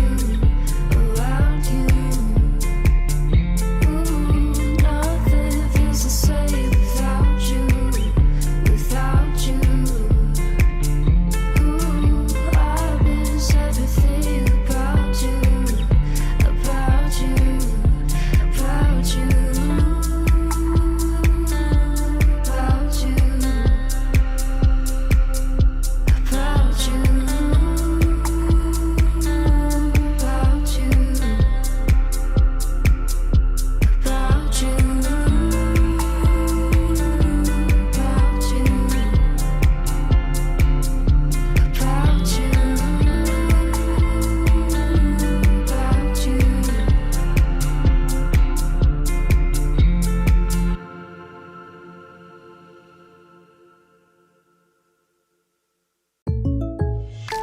around you. Ooh, nothing feels the same without you, without you. Ooh, I miss everything about you, about you, about you, about you, about you, about you, about you, about you, about you.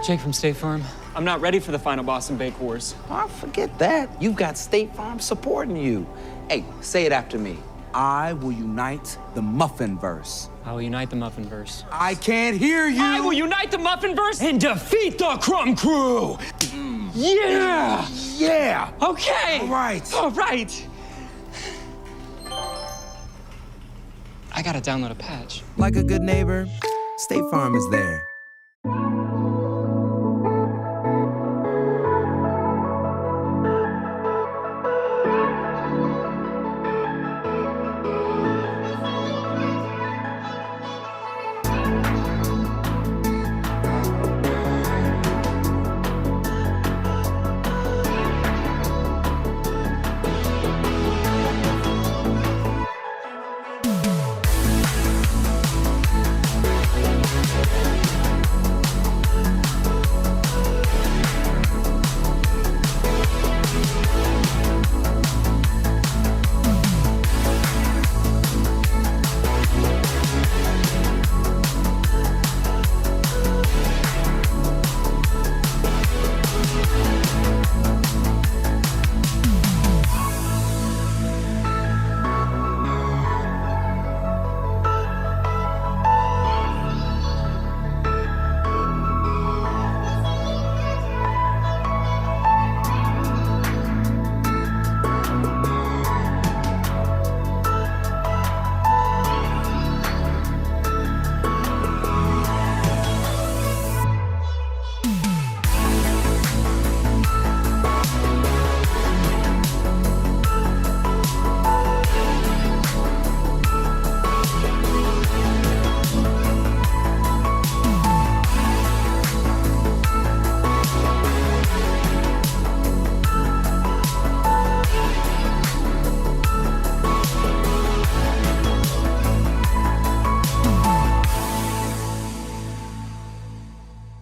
Jake from State Farm. I'm not ready for the final Boston Bake Wars. Oh, forget that. You've got State Farm supporting you. Hey, say it after me. I will unite the Muffinverse. I will unite the Muffinverse. I can't hear you. I will unite the Muffinverse and defeat the Crumb Crew. Yeah. Yeah. Okay. All right. All right. I gotta download a patch. Like a good neighbor, State Farm is there.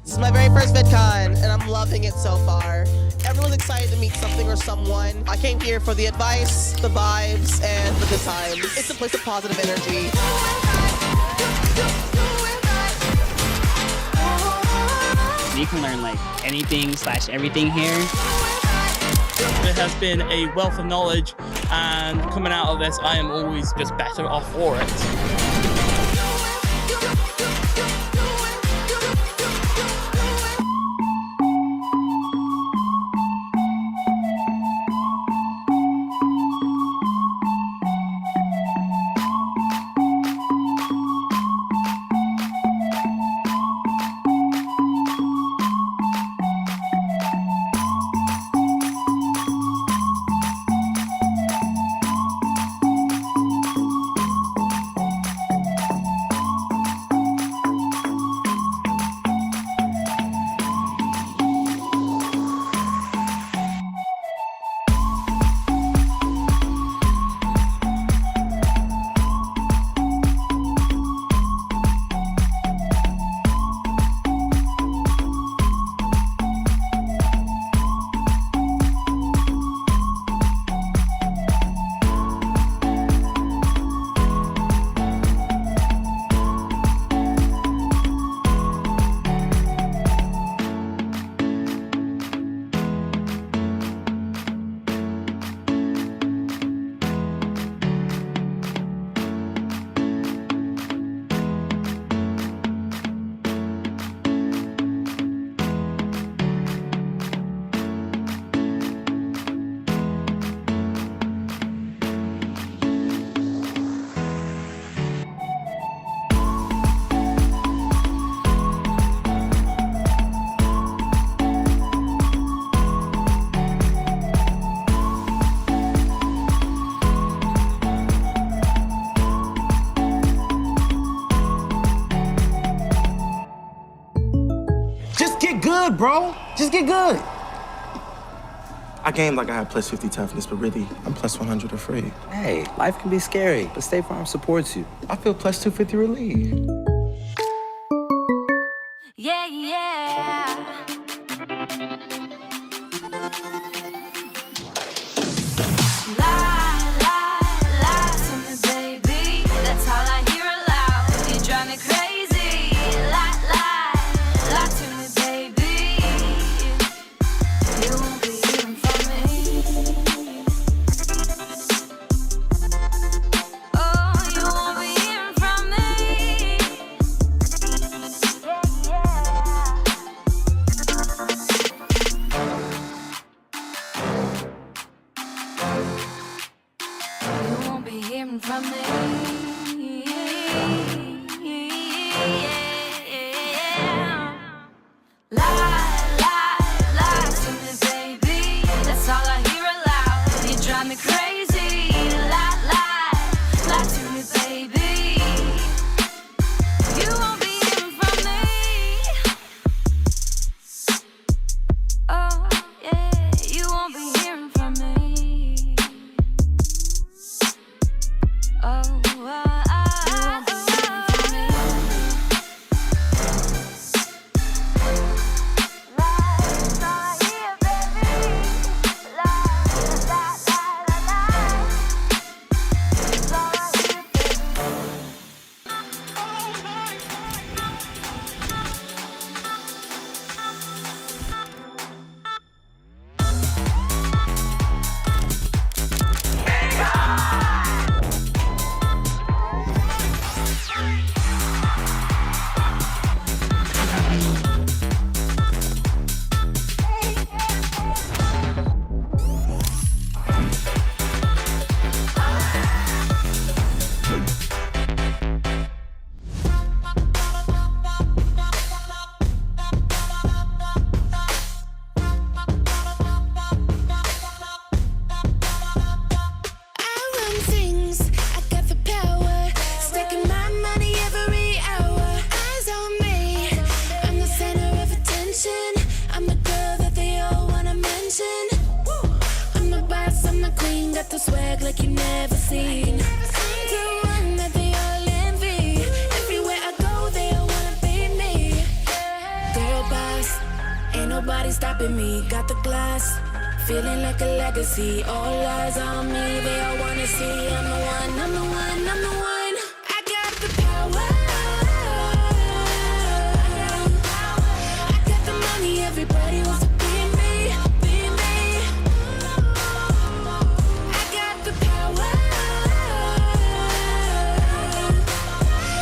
This is my very first VidCon, and I'm loving it so far. Everyone's excited to meet something or someone. I came here for the advice, the vibes, and the good times. It's a place of positive energy. You can learn like anything / everything here. There has been a wealth of knowledge, and coming out of this, I am always just better off for it. good, bro. Just get good. I gamed like I had plus 50 toughness, but really, I'm plus 100 afraid. Hey, life can be scary, but State Farm supports you. I feel plus 250 relieved. Yeah, yeah. Lie, lie, lie to me, baby. That's all I hear aloud. You drive me crazy. Lie, lie, lie to me, baby. You won't be hearing from me. Oh, you won't be hearing from me. You won't be hearing from me. Lie, lie, lie to me, baby. That's all I hear aloud. You drive me crazy. Lie, lie, lie to me, baby. You won't be hearing from me. Oh, yeah, you won't be hearing from me. Oh, you won't be hearing from me. Lie, lie, yeah, baby. Lie, lie, lie, lie. It's all I hear, baby. I run things, I got the power. Stacking my money every hour. Eyes on me, I'm the center of attention. I'm the girl that they all wanna mention. I'm the boss, I'm the queen, got the swag like you never seen. I'm the one that they all envy. Everywhere I go, they all wanna be me. Girl boss, ain't nobody stopping me. Got the glass. Feeling like a legacy, all eyes on me, they all wanna see I'm the one, I'm the one, I'm the one. I got the power. I got the money, everybody wants to be me, be me. I got the power.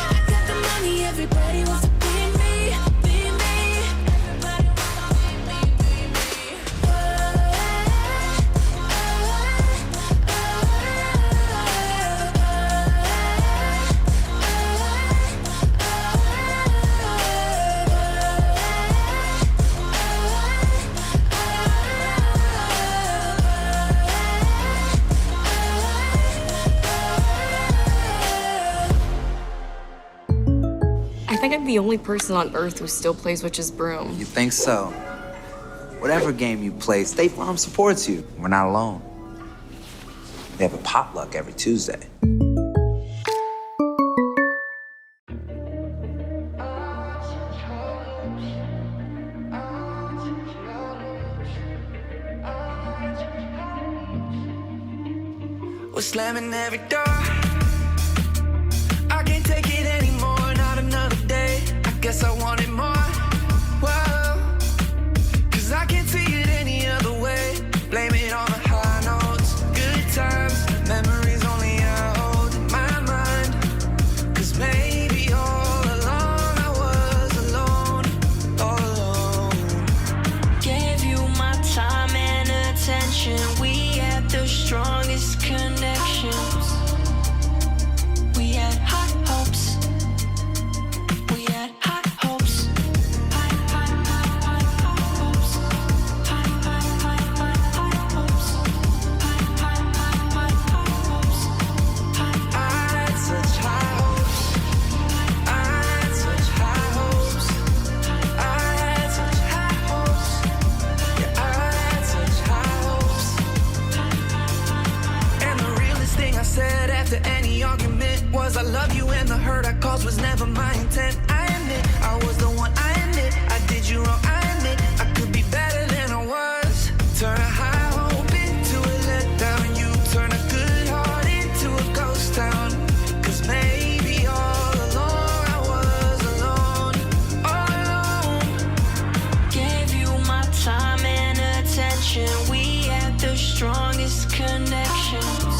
I got the money, everybody wants to be me, be me. Everybody wants to be me, be me. I think I'm the only person on earth who still plays Witch's Broom. You think so? Whatever game you play, State Farm supports you. We're not alone. They have a potluck every Tuesday. We're slamming every door. I can't take it anymore, not another day. I guess I wanted more. Whoa, 'cause I can't see it any other way. Blame it on the high notes, good times, memories only I hold in my mind. 'Cause maybe all along I was alone, all alone. Gave you my time and attention. We had the strongest connections. We had high hopes. We had high hopes. High, high, high, high, high hopes. High, high, high, high, high hopes. High, high, high, high, high hopes. High, I had such high hopes. I had such high hopes. I had such high hopes. 'Cause I love you and the hurt I caused was never my intent. I admit I was the one, I admit I did you wrong, I admit I could be better than I was. Turn a high hope into a letdown. You turn a good heart into a ghost town. 'Cause maybe all along I was alone, all alone. Gave you my time and attention. We had the strongest connections.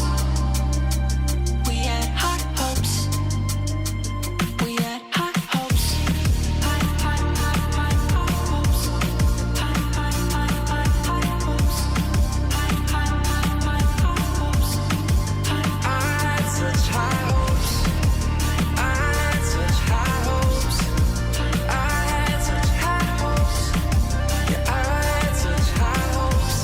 We had high hopes. We had high hopes. High, high, high, high, high hopes. High, high, high, high, high hopes. High, high, high, high, high hopes. I had such high hopes. I had such high hopes. I had such high hopes. Yeah, I had such high hopes.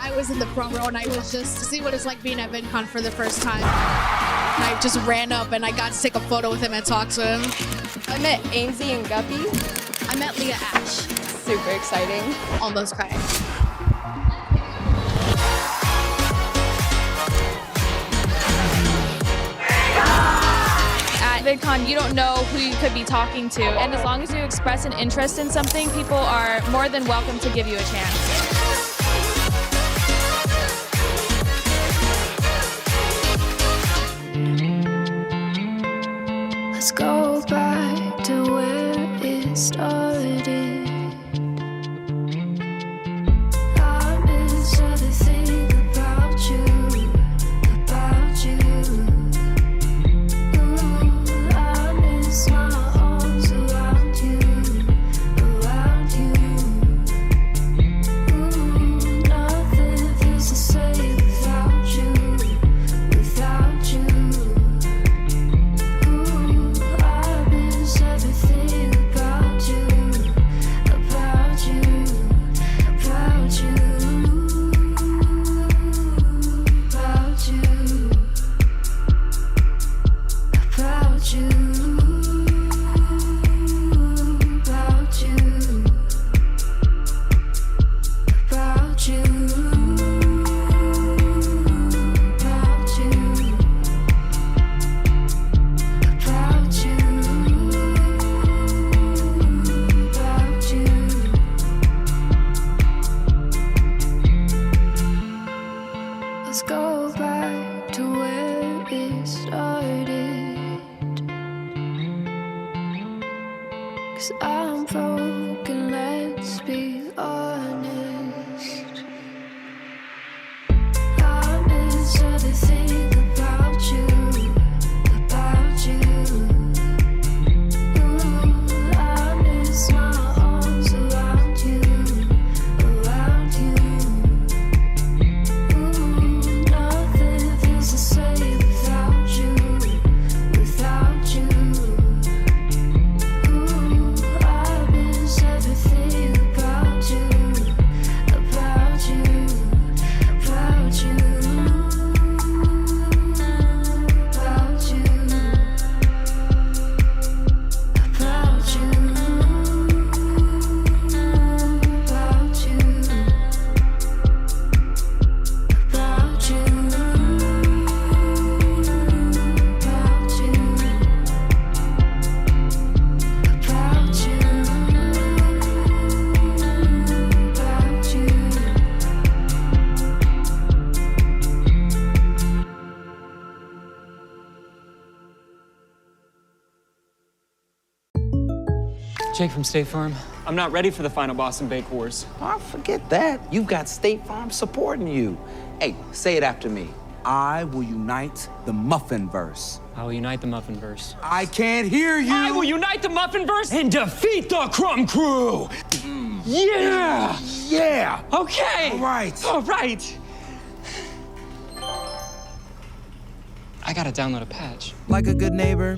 I was in the front row and I was just to see what it's like being at VidCon for the first time. And I just ran up and I got to take a photo with him and talk to him. I met Ainsley and Guppy. I met Leah Ash. Super exciting. Almost crying. At VidCon, you don't know who you could be talking to, and as long as you express an interest in something, people are more than welcome to give you a chance. Let's go back to where it started. I miss everything about you, about you. Ooh, I miss my arms around you, around you. Ooh, nothing feels the same without you, without you. I miss everything about you, about you, about you, about you, about you, about you, about you, about you. About you, about you. Let's go back to where it started. 'Cause I'm broken, let's be honest. I miss everything about you, about you. Ooh, I miss my arms around you, around you. Ooh, nothing feels the same without you, without you. Ooh, I miss everything about you, about you, about you, about you, about you, about you, about you, about you, about you, about you. Jake from State Farm. I'm not ready for the final Boston Bake Wars. Oh, forget that. You've got State Farm supporting you. Hey, say it after me. I will unite the Muffinverse. I will unite the Muffinverse. I can't hear you. I will unite the Muffinverse and defeat the Crumb Crew. Yeah. Yeah. Okay. All right. All right. I gotta download a patch. Like a good neighbor,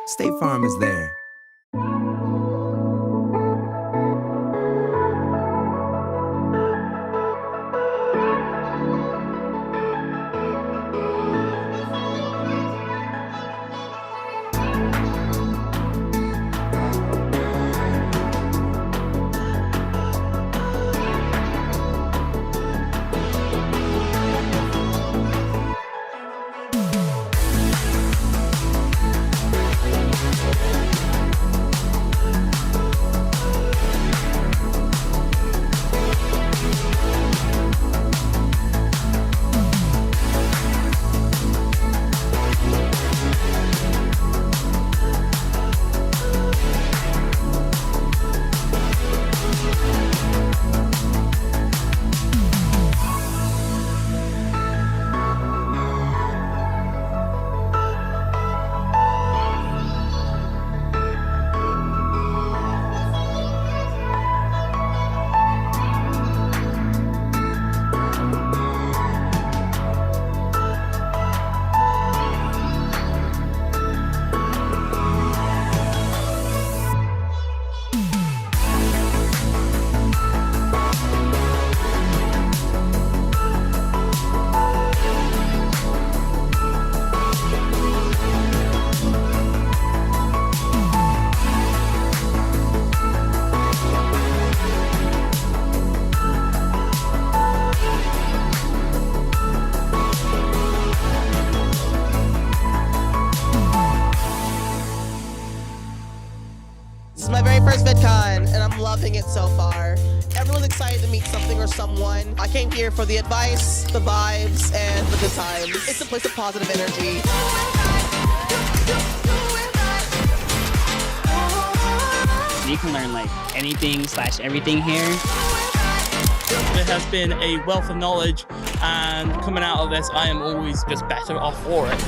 State Farm is there. I'm loving it so far. Everyone's excited to meet something or someone. I came here for the advice, the vibes, and the good times. It's a place of positive energy. You can learn like anything/everything here. There has been a wealth of knowledge, and coming out of this, I am always just better off for it.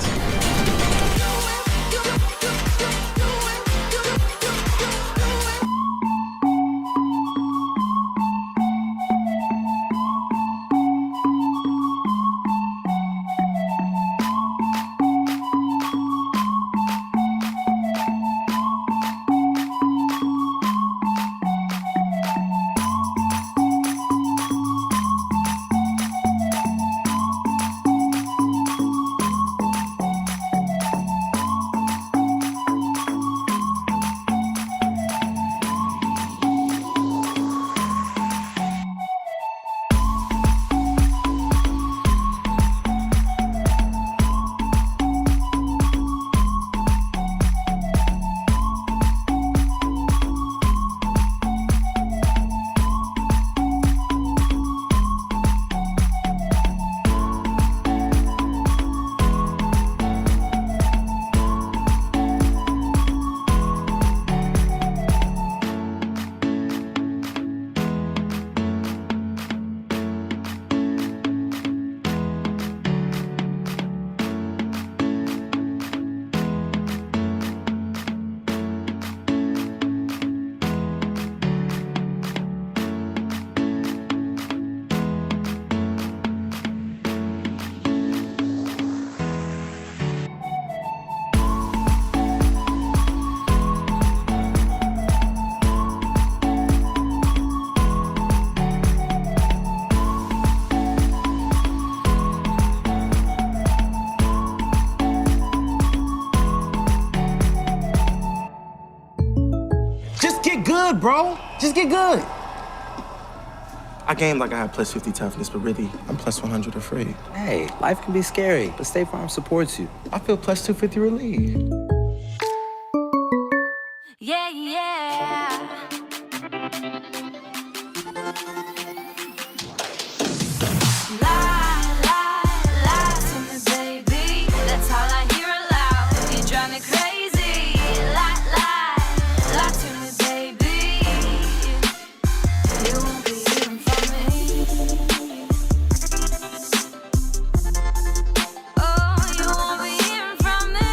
Just get good, bro. Just get good. I gamed like I had plus 50 toughness, but really, I'm plus 100 or free. Hey, life can be scary, but State Farm supports you. I feel plus 250 relieved. Yeah, yeah. Lie, lie, lie to me, baby. That's all I hear aloud. You drive me crazy. Lie, lie, lie to me, baby. You won't be hearing from me. Oh, you won't be hearing from me.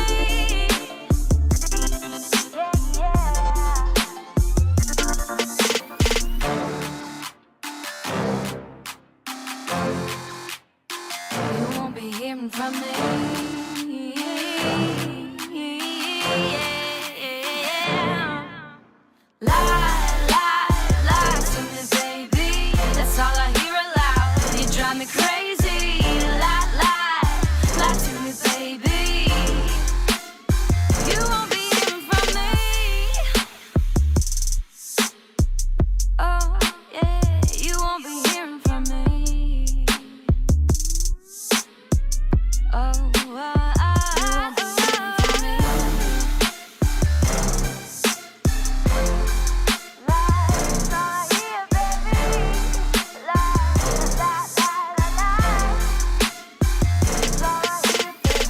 You won't be hearing from me. Lie, lie, lie to me, baby. That's all I hear aloud. You drive me crazy. Lie, lie, lie to me, baby. You won't be hearing from me. Oh, yeah, you won't be hearing from me. Oh, you won't be hearing from me. Lie, lie, yeah, baby. Lie, lie, lie, lie, lie. It's all I hear, baby.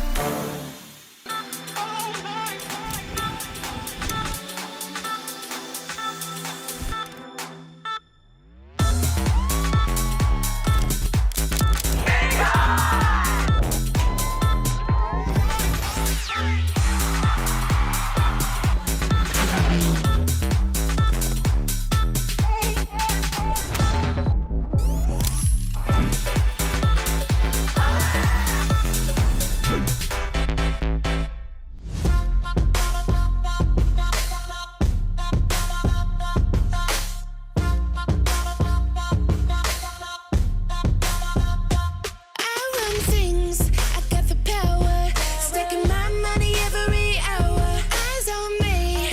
I run things, I got the power. Stacking my money every hour. Eyes on me,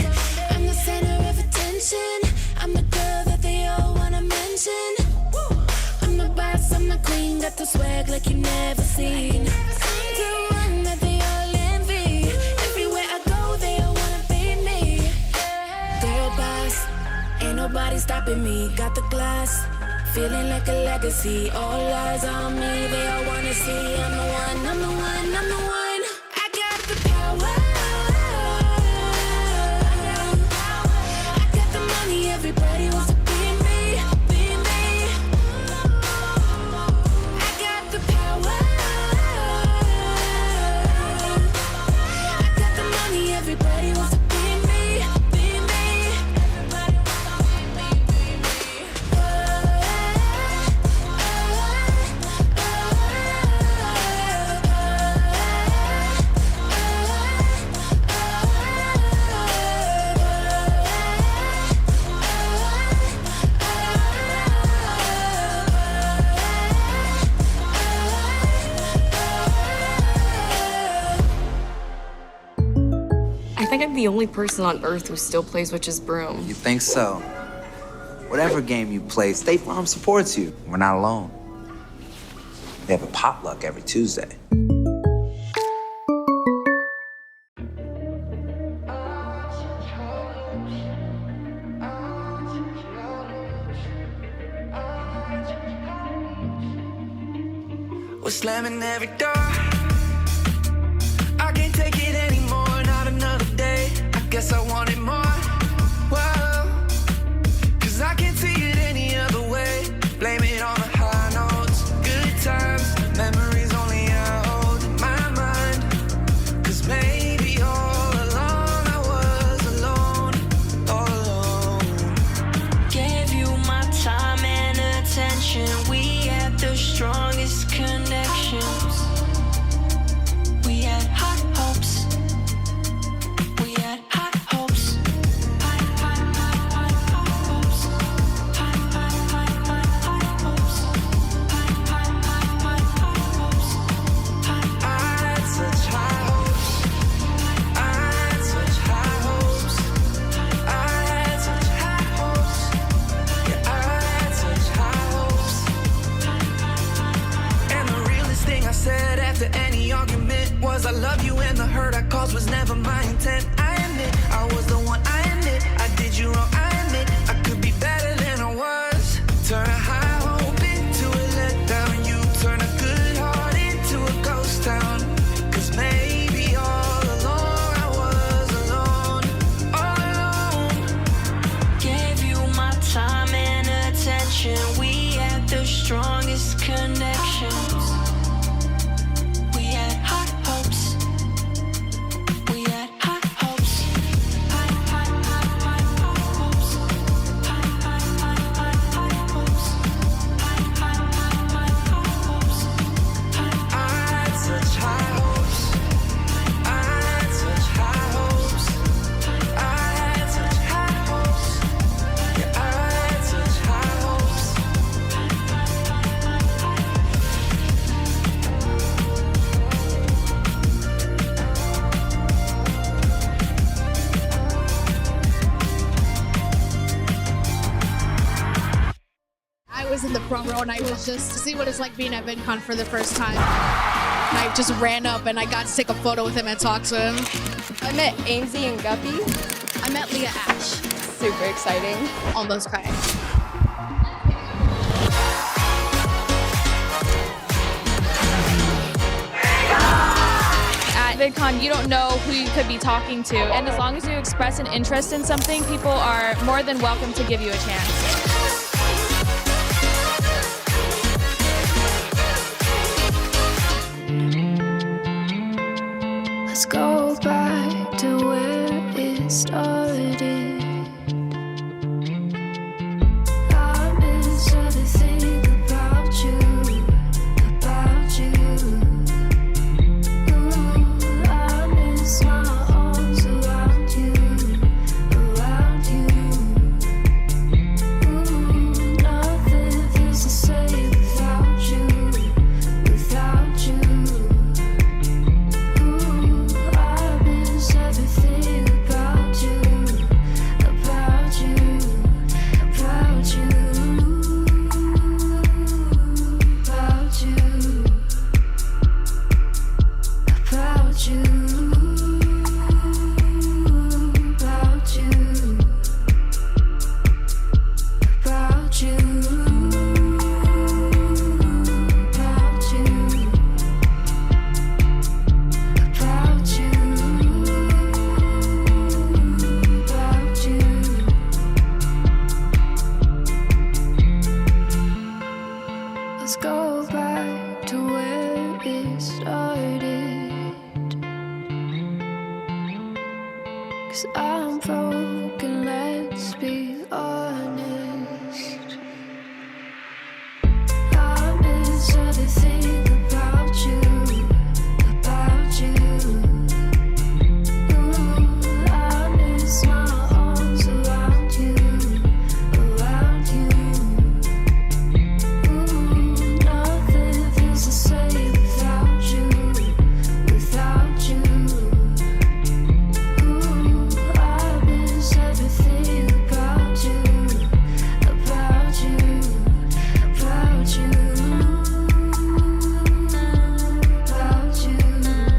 I'm the center of attention. I'm the girl that they all wanna mention. I'm the boss, I'm the queen, got the swag like you never seen. I'm the one that they all envy. Everywhere I go, they all wanna be me. Girl boss, ain't nobody nobody's stopping me. Got the glass, feeling like a legacy. All eyes on me, they all wanna see. I'm the one, I'm the one, I'm the one. I got the power. I got the money, everybody wants to be me, be me. I got the power. I got the money, everybody wants to be me, be me. Everybody wants to be me, be me. I think I'm the only person on earth who still plays Witch's Broom. You think so? Whatever game you play, State Farm supports you. We're not alone. They have a potluck every Tuesday. We're slamming every door. I can't take it anymore, not another day. I guess I wanted more. Whoa, 'cause I can't see it any other way. Blame it on the high notes, good times, memories only I hold in my mind. 'Cause maybe all along I was alone, all alone. Gave you my time and attention. We had the strongest connections. We had high hopes. We had high hopes. High, high, high, high, high hopes. High, high, high, high, high hopes. High, high, high, high, high hopes. High, I had such high hopes. I had such high hopes. I had such high hopes. Yeah, I had such high hopes. And the realest thing I said after any argument was I love you, and the hurt I caused was never my intent. I admit I was the one, I admit I did you wrong, I admit I could be better than I was. Turn a high hope into a letdown. You turn a good heart into a ghost town. 'Cause maybe all along I was alone, all alone. gave you my time and attention. We had the strongest connections. We had high hopes. We had high hopes. High, high, high, high, high hopes. High, high, high, high, high hopes. High, high, high, high, high hopes. I had such high hopes. I had such high hopes. I had such high hopes. Yeah, I had such high hopes. I was in the front row and I was just to see what it's like being at VidCon for the first time. And I just ran up and I got to take a photo with him and talk to him. I met Ainsley and Guppy. I met Leah Ash. Super exciting. Almost crying. At VidCon, you don't know who you could be talking to, and as long as you express an interest in something, people are more than welcome to give you a chance. Let's go back to where it started. I miss everything about you, about you. Ooh, I miss my arms around you, around you. Ooh, nothing feels the same without you, without you. Ooh, I miss everything about you. started. 'Cause I'm broken, let's be honest. I miss everything about you, about you. Ooh, I miss my arms around you, around you. Ooh, nothing feels the same without you, without you. Ooh, I miss everything about you, about you, about you, about you, about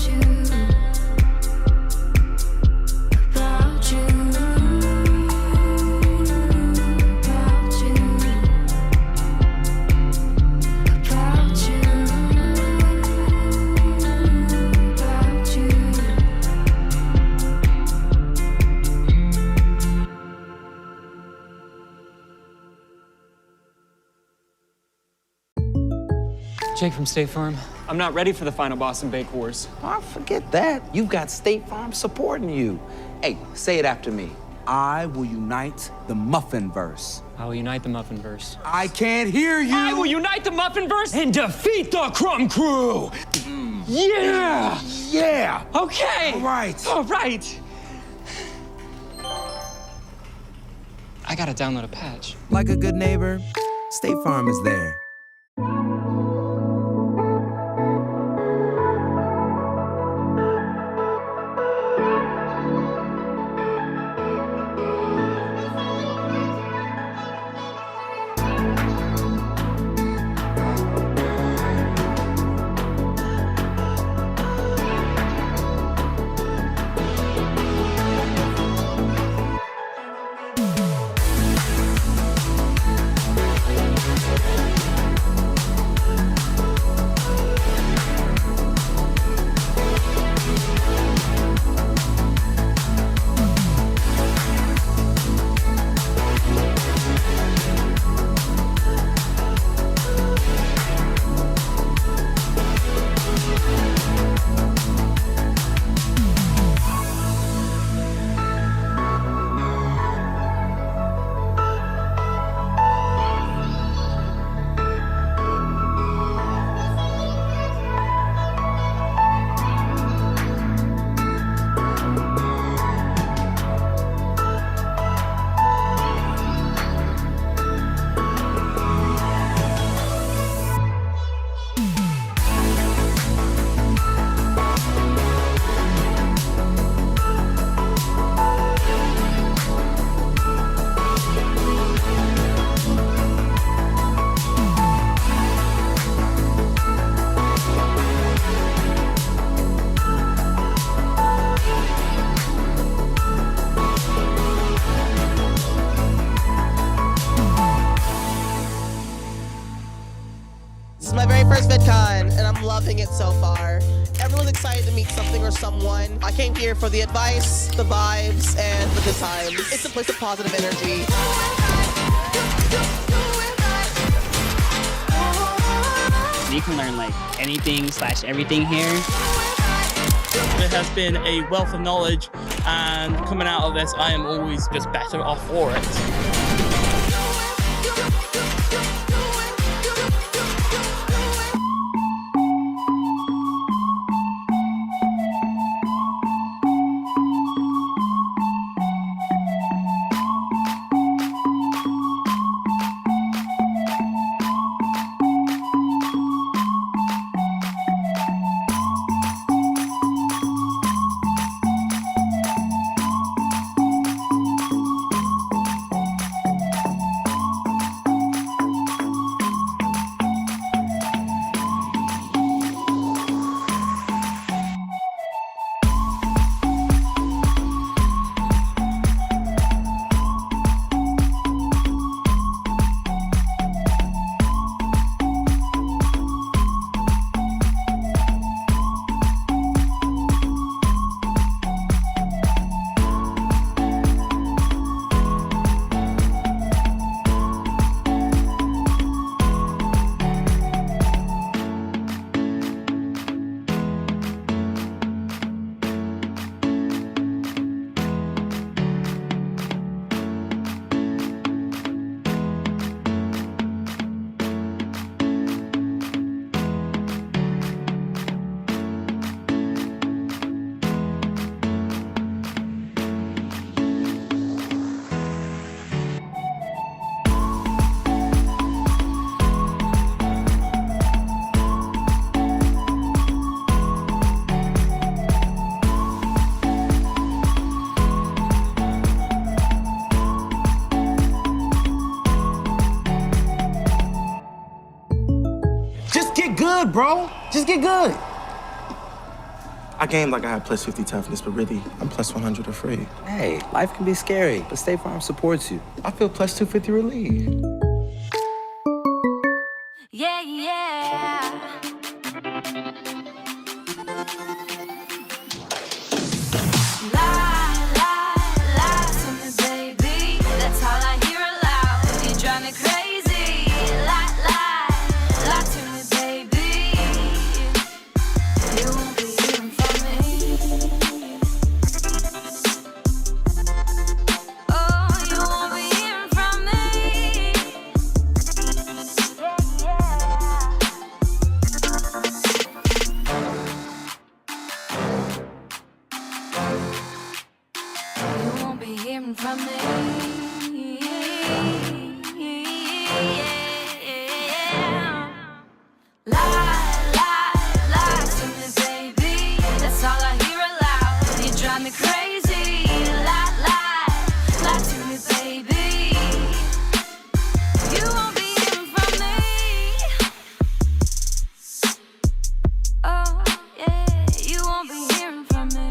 you, about you, about you, about you, about you. Jake from State Farm. I'm not ready for the final Boston Bake Wars. Oh, forget that. You've got State Farm supporting you. Hey, say it after me. I will unite the Muffinverse. I will unite the Muffinverse. I can't hear you. I will unite the Muffinverse and defeat the Crumb Crew. Yeah. Yeah. Okay. All right. All right. I gotta download a patch. Like a good neighbor, State Farm is there. This is my very first VidCon, and I'm loving it so far. Everyone's excited to meet something or someone. I came here for the advice, the vibes, and the good times. It's a place of positive energy. You can learn like anything / everything here. There has been a wealth of knowledge, and coming out of this, I am always just better off for it. good, bro. Just get good. I gamed like I had plus 50 toughness, but really, I'm plus 100 afraid. Hey, life can be scary, but State Farm supports you. I feel plus 250 relieved. Yeah, yeah. Lie, lie, lie to me, baby. That's all I hear aloud. You drive me crazy. Lie, lie, lie to me, baby. You won't be hearing from me. Oh, you won't be hearing from me. You won't be hearing from me. Lie, lie, lie to me, baby. That's all I hear aloud. You drive me crazy. Lie, lie, lie to me, baby. You won't be hearing from me. Oh, yeah, you won't be hearing from me.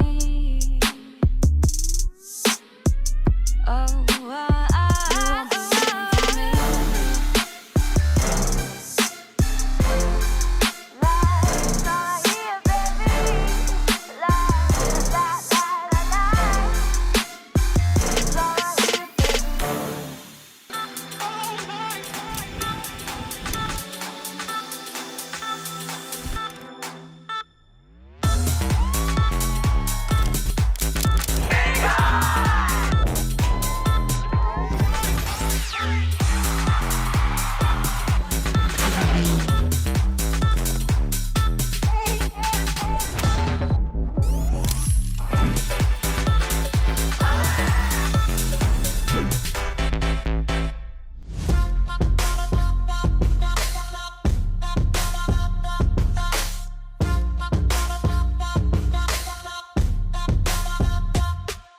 Oh, you won't be hearing from me. That's all I hear, baby. Lie, lie, lie, lie. That's all I hear, baby.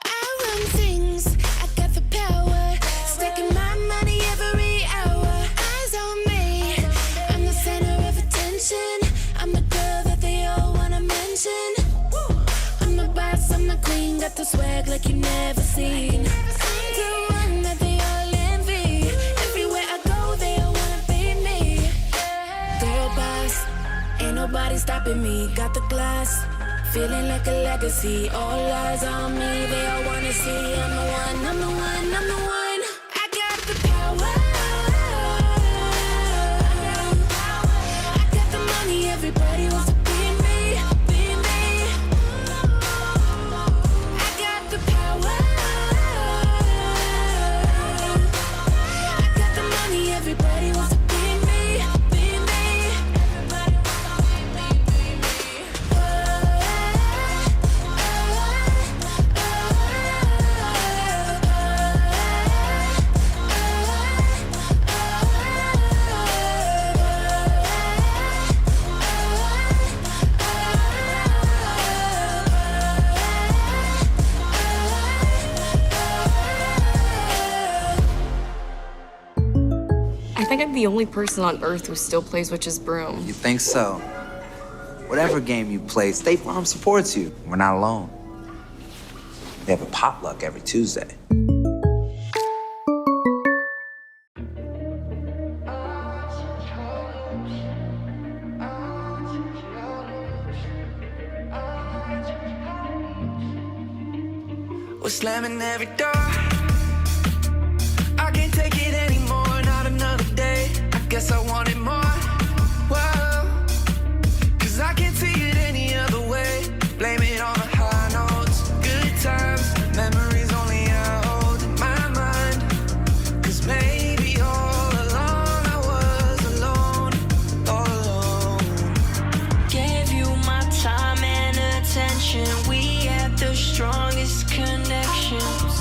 I run things, I got the power. Stacking my money every hour. Eyes on me, I'm the center of attention. I'm the girl that they all wanna mention. I'm the boss, I'm the queen, got the swag like you never seen. I'm the one that they all envy. Everywhere I go, they all wanna be me. Girl boss, ain't nobody stopping me. Got the glass, feeling like a legacy. All eyes on me, they all wanna see. I'm the one, I'm the one, I'm the one. I got the power. I got the money, everybody wants to be me, be me. I got the power. I got the money, everybody wants to be me, be me. Everybody wants to be me, be me. I think I'm the only person on earth who still plays Witch's Broom. You think so? Whatever game you play, State Farm supports you. We're not alone. They have a potluck every Tuesday. We're slamming every door. I can't take it anymore, not another day. I guess I wanted more. Whoa, 'cause I can't see it any other way. Blame it on the high notes, good times, memories only I hold in my mind. 'Cause maybe all along I was alone, all alone. Gave you my time and attention. We had the strongest connections.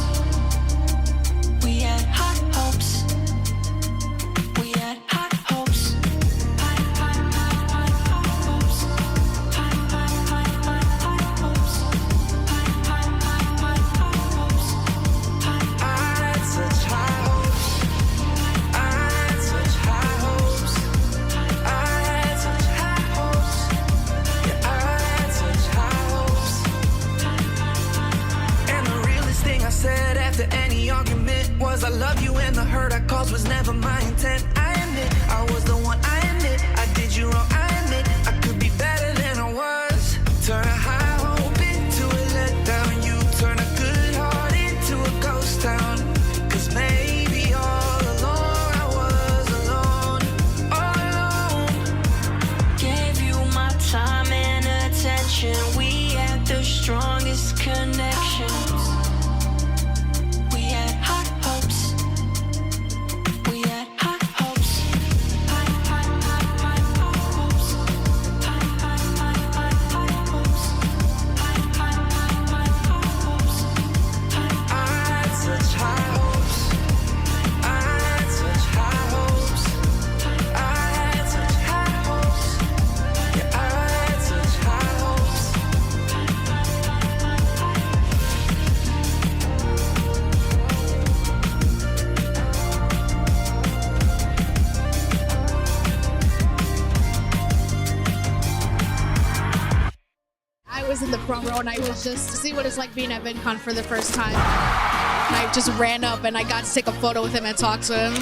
front row, and I was just to see what it's like being at VidCon for the first time. And I just ran up and I got to take a photo with him and talk to him.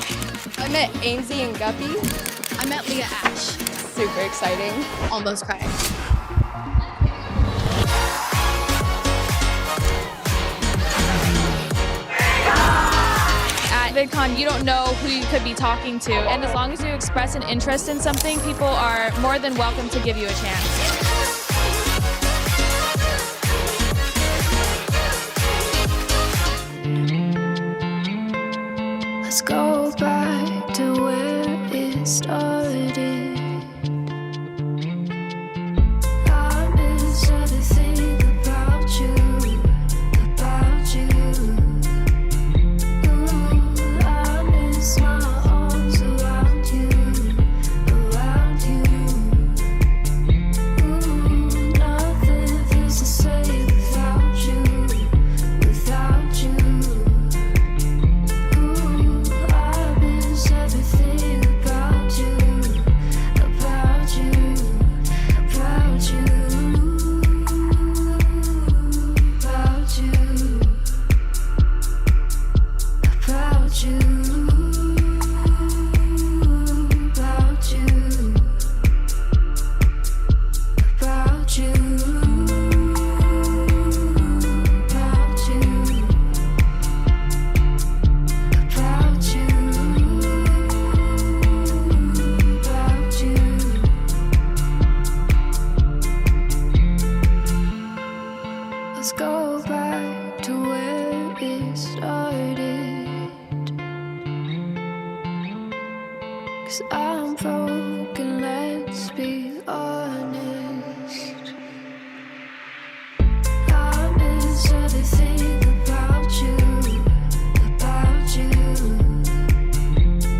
I met Ainsley and Guppy. I met Leah Ash. Super exciting. Almost crying. At VidCon, you don't know who you could be talking to, and as long as you express an interest in something, people are more than welcome to give you a chance. Let's go back to where it started. I miss everything about you, about you. Ooh, I miss my arms around you, around you. Ooh, nothing feels the same without you, without you. Everything about you, about you, about you, about you, about you, about you, about you, about you. About you, about you. Let's go back to where it started. 'Cause I'm broken, let's be honest. I miss everything about you, about you.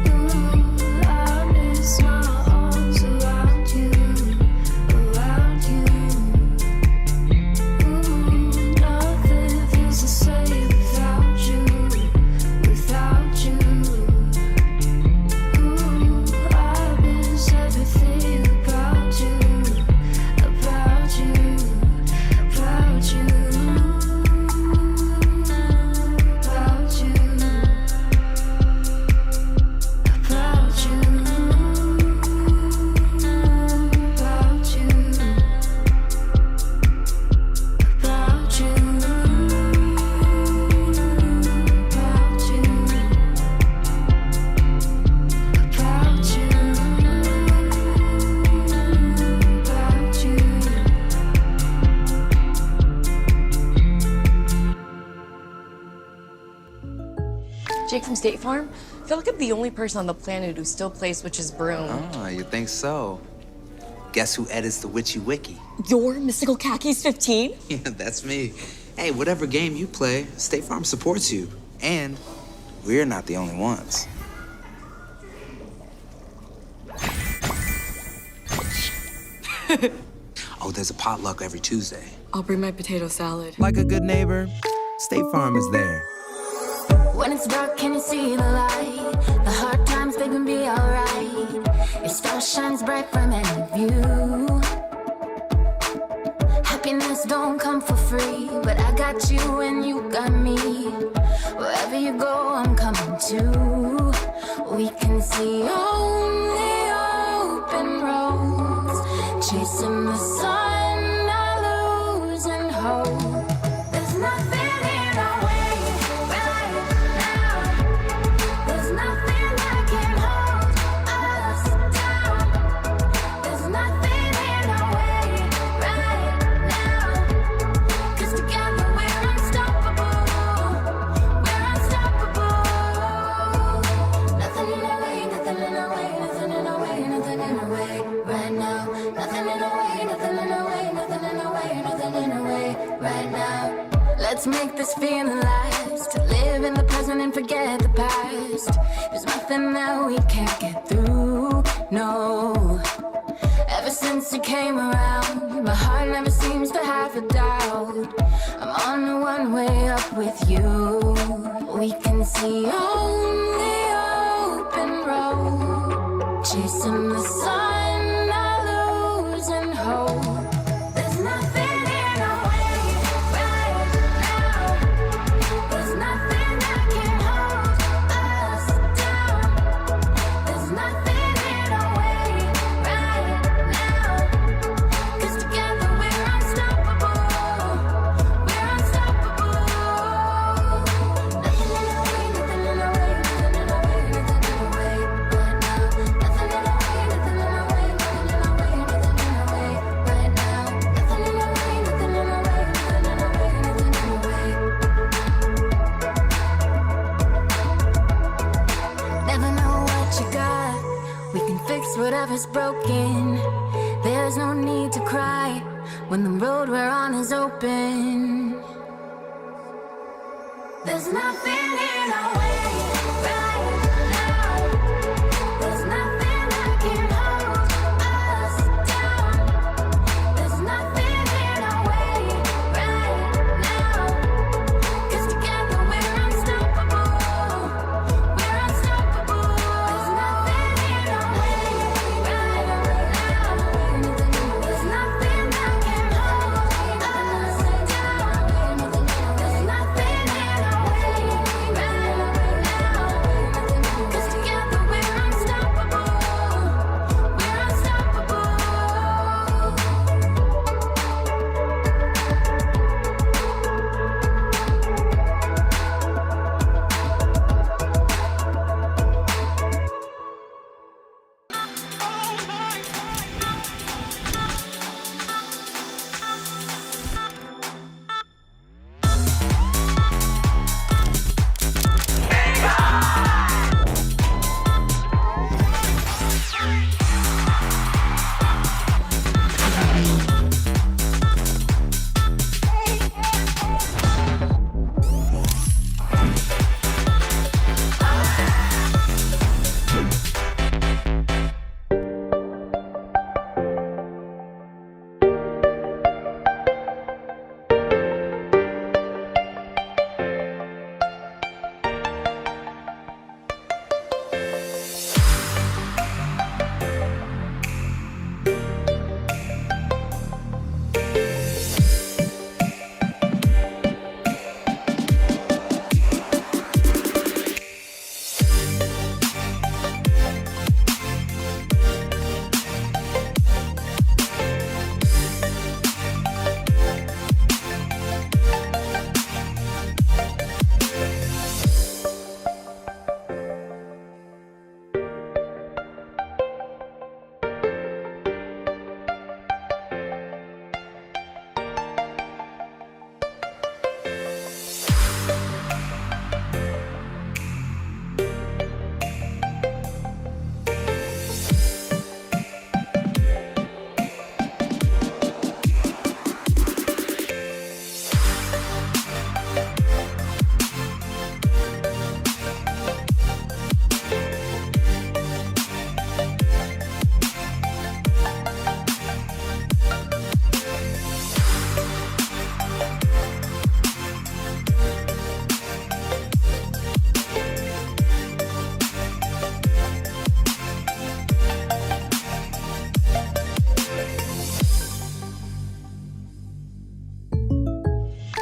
Ooh, I miss my arms around you, around you. Ooh, nothing feels the same without you, without you. Ooh, I miss everything about you, about you, about you. About you, about you, about you, about you, about you, about you. Jake from State Farm. I feel like I'm the only person on the planet who still plays Witch's Broom. Oh, you think so? Guess who edits the Witchy Wiki? Your Mystical Khakis 15? Yeah, that's me. Hey, whatever game you play, State Farm supports you. And we're not the only ones. Oh, there's a potluck every Tuesday. I'll bring my potato salad. Like a good neighbor, State Farm is there. When it's dark, can you see the light? The hard times, they can be alright. Your star shines bright from any view. Happiness don't come for free, but I got you and you got me. Wherever you go, I'm coming too. We can see only open roads, chasing the sun, not losing hope. There's nothing in our way right now. There's nothing that can hold us down. There's nothing in our way right now. 'Cause together we're unstoppable. We're unstoppable. Nothing in our way, nothing in our way, nothing in our way, nothing in our way right now. Nothing in our way, nothing in our way, nothing in our way, nothing in our way right now. Let's make this feeling last. To live in the present and forget the past. There's nothing that we can't get through, no. Ever since you came around, my heart never seems to have a doubt. I'm on the one way up with you. We can see only open road, chasing the sun, not losing hope. There's nothing in our way whatever's broken. There's no need to cry when the road we're on is open. There's nothing in our way right now. There's nothing that can hold us down. There's nothing in our way right now. 'Cause together we're unstoppable. We're unstoppable. There's nothing in our way right now. There's nothing that can hold us down. There's nothing in our way right now. 'Cause together we're unstoppable. We're unstoppable.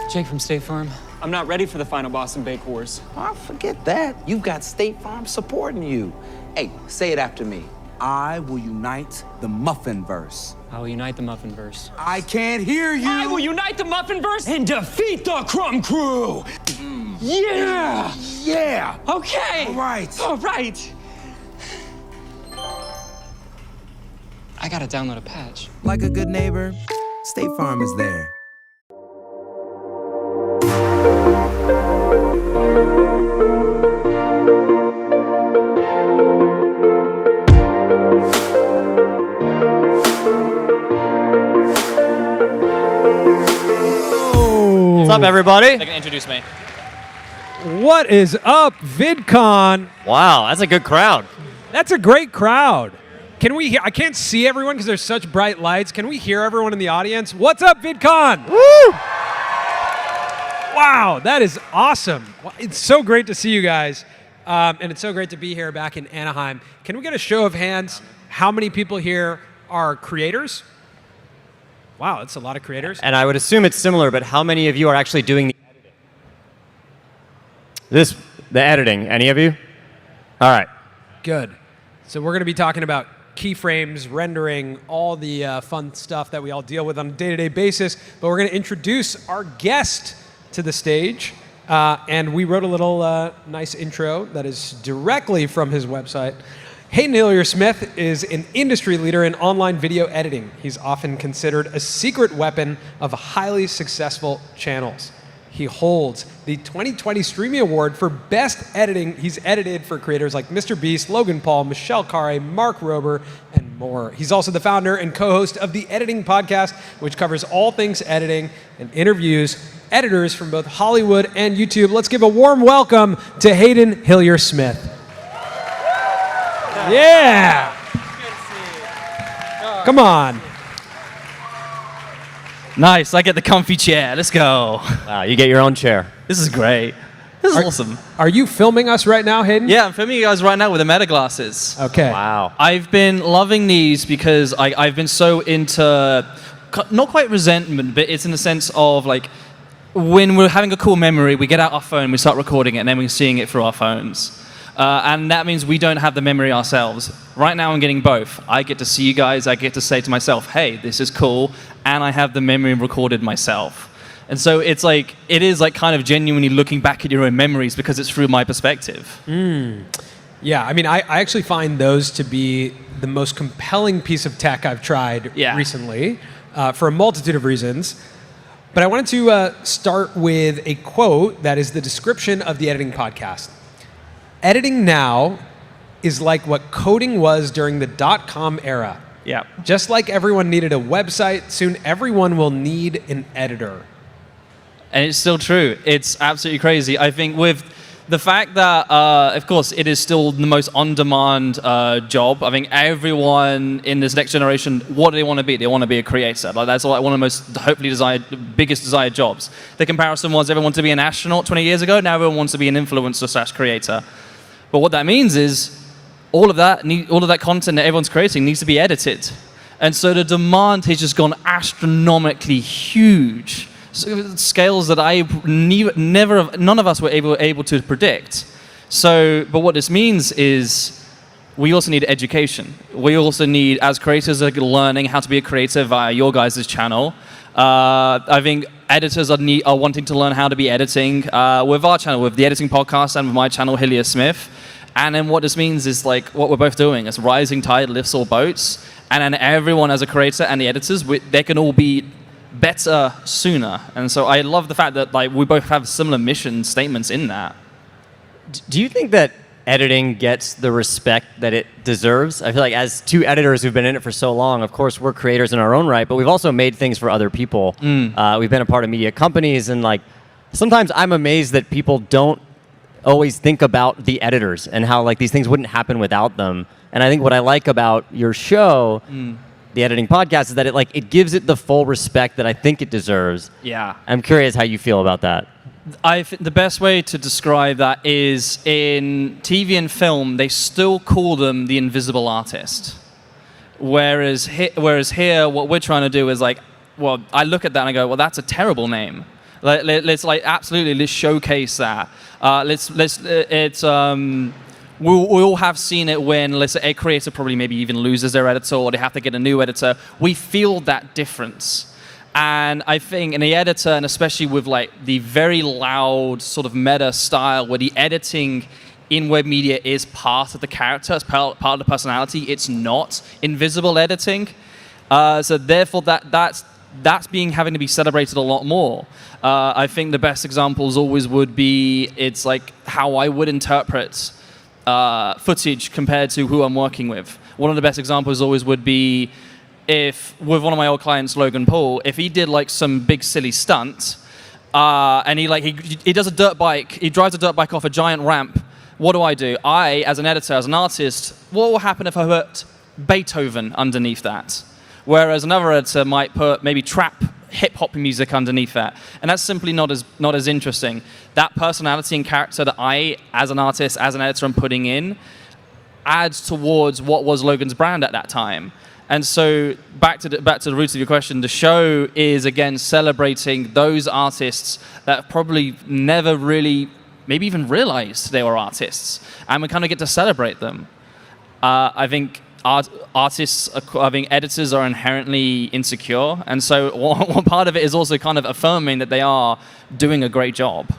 Jake from State Farm. I'm not ready for the final Boston Bake Wars. Oh, forget that. You've got State Farm supporting you. Hey, say it after me. I will unite the Muffinverse. I will unite the Muffinverse. I can't hear you. I will unite the Muffinverse and defeat the Crumb Crew. Yeah. Yeah. Okay. All right. All right. I gotta download a patch. Like a good neighbor, State Farm is there. What's up, everybody? They can introduce me. What is up, VidCon? Wow, that's a good crowd. That's a great crowd. Can we hear? I can't see everyone because there's such bright lights. Can we hear everyone in the audience? What's up, VidCon? Woo! Wow, that is awesome. It's so great to see you guys. And it's so great to be here back in Anaheim. Can we get a show of hands? How many people here are creators? Wow, that's a lot of creators. And I would assume it's similar, but how many of you are actually doing the editing? Any of you? All right. Good. So we're going to be talking about keyframes, rendering, all the fun stuff that we all deal with on a day-to-day basis. But we're going to introduce our guest to the stage. And we wrote a little nice intro that is directly from his website. Hayden Hillier-Smith is an industry leader in online video editing. He's often considered a secret weapon of highly successful channels. He holds the 2020 Streamy Award for Best Editing. He's edited for creators like Mr. Beast, Logan Paul, Michelle Khare, Mark Rober, and more. He's also the founder and co-host of the Editing Podcast, which covers all things editing and interviews editors from both Hollywood and YouTube. Let's give a warm welcome to Hayden Hillier-Smith. Yeah! Come on. Nice, I get the comfy chair. Let's go. Wow, you get your own chair. This is great. This is awesome. Are you filming us right now, Hayden? Yeah, I'm filming you guys right now with the Meta glasses. Okay. Wow. I've been loving these because I've been so into, not quite resentment, but it's in the sense of like, when we're having a cool memory, we get out our phone, we start recording it, and then we're seeing it through our phones. And that means we don't have the memory ourselves. Right now I'm getting both. I get to see you guys, I get to say to myself, hey, this is cool, and I have the memory recorded myself. And so it's like, it is like kind of genuinely looking back at your own memories because it's through my perspective. Yeah, I mean, I actually find those to be the most compelling piece of tech I've tried recently for a multitude of reasons. But I wanted to start with a quote that is the description of the Editing Podcast. Editing now is like what coding was during the .com era. Yeah. Just like everyone needed a website, soon everyone will need an editor. And it's still true. It's absolutely crazy. I think with the fact that, of course, it is still the most on-demand job. I think everyone in this next generation, what do they want to be? They want to be a creator. Like that's like one of the most hopefully biggest desired jobs. The comparison was everyone wanted to be an astronaut 20 years ago. Now everyone wants to be an influencer / creator. But what that means is all of that content that everyone's creating needs to be edited. And so the demand has just gone astronomically huge. Scales that none of us were able to predict. So, but what this means is we also need education. We also need, as creators, learning how to be a creator via your guys' channel. I think editors are wanting to learn how to be editing with our channel, with the Editing Podcast, and with my channel, Hillier-Smith. And then what this means is like what we're both doing is rising tide lifts all boats. And then everyone as a creator and the editors, they can all be better sooner. And so I love the fact that like we both have similar mission statements in that. Do you think that editing gets the respect that it deserves? I feel like as two editors who've been in it for so long, of course we're creators in our own right, but we've also made things for other people. We've been a part of media companies, and like sometimes I'm amazed that people don't always think about the editors and how like these things wouldn't happen without them. And I think what I like about your show, the Editing Podcast, is that it gives it the full respect that I think it deserves. Yeah. I'm curious how you feel about that. I think the best way to describe that is in TV and film, they still call them the invisible artist. Whereas here, what we're trying to do is like, well, I look at that and I go, well, that's a terrible name. Let's showcase that. We all have seen it when, let's say, a creator probably maybe even loses their editor or they have to get a new editor. We feel that difference. And I think in the editor, and especially with like the very loud sort of meta style where the editing in web media is part of the character, it's part of the personality, it's not invisible editing. So therefore that's having to be celebrated a lot more. I think the best examples always would be, it's like how I would interpret footage compared to who I'm working with. One of the best examples always would be if, with one of my old clients, Logan Paul, if he did like some big silly stunt, and he does a dirt bike, he drives a dirt bike off a giant ramp, what do? I, as an editor, as an artist, what will happen if I put Beethoven underneath that? Whereas another editor might put maybe trap hip-hop music underneath that. And that's simply not as interesting. That personality and character that I, as an artist, as an editor, am putting in, adds towards what was Logan's brand at that time. And so back to the root of your question, the show is, again, celebrating those artists that probably never really, maybe even realized they were artists. And we kind of get to celebrate them. I think editors are inherently insecure, and so one part of it is also kind of affirming that they are doing a great job.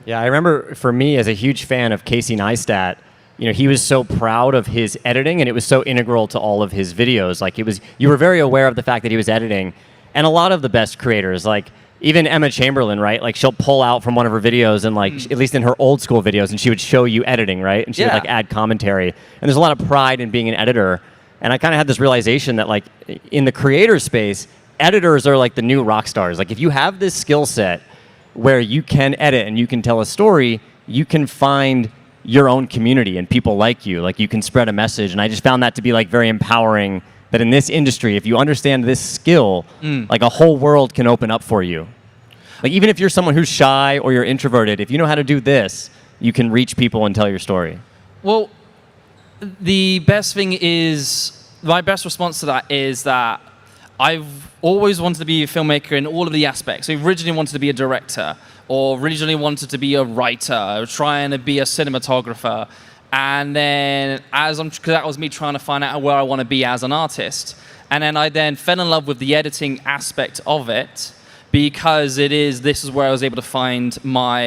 Yeah, I remember for me as a huge fan of Casey Neistat, he was so proud of his editing, and it was so integral to all of his videos. Like you were very aware of the fact that he was editing, and a lot of the best creators, like even Emma Chamberlain, right? Like she'll pull out from one of her videos and like, at least in her old school videos, and she would show you editing, right? And she would like add commentary. And there's a lot of pride in being an editor. And I kind of had this realization that like in the creator space, editors are like the new rock stars. Like if you have this skill set where you can edit and you can tell a story, you can find your own community and people like you. Like you can spread a message. And I just found that to be like very empowering, that in this industry, if you understand this skill, like a whole world can open up for you. Like even if you're someone who's shy or you're introverted, if you know how to do this, you can reach people and tell your story. Well, the best thing is, my best response to that is that I've always wanted to be a filmmaker in all of the aspects. I originally wanted to be a director, or originally wanted to be a writer, trying to be a cinematographer. And then, because that was me trying to find out where I want to be as an artist. And then I then fell in love with the editing aspect of it, because this is where I was able to find my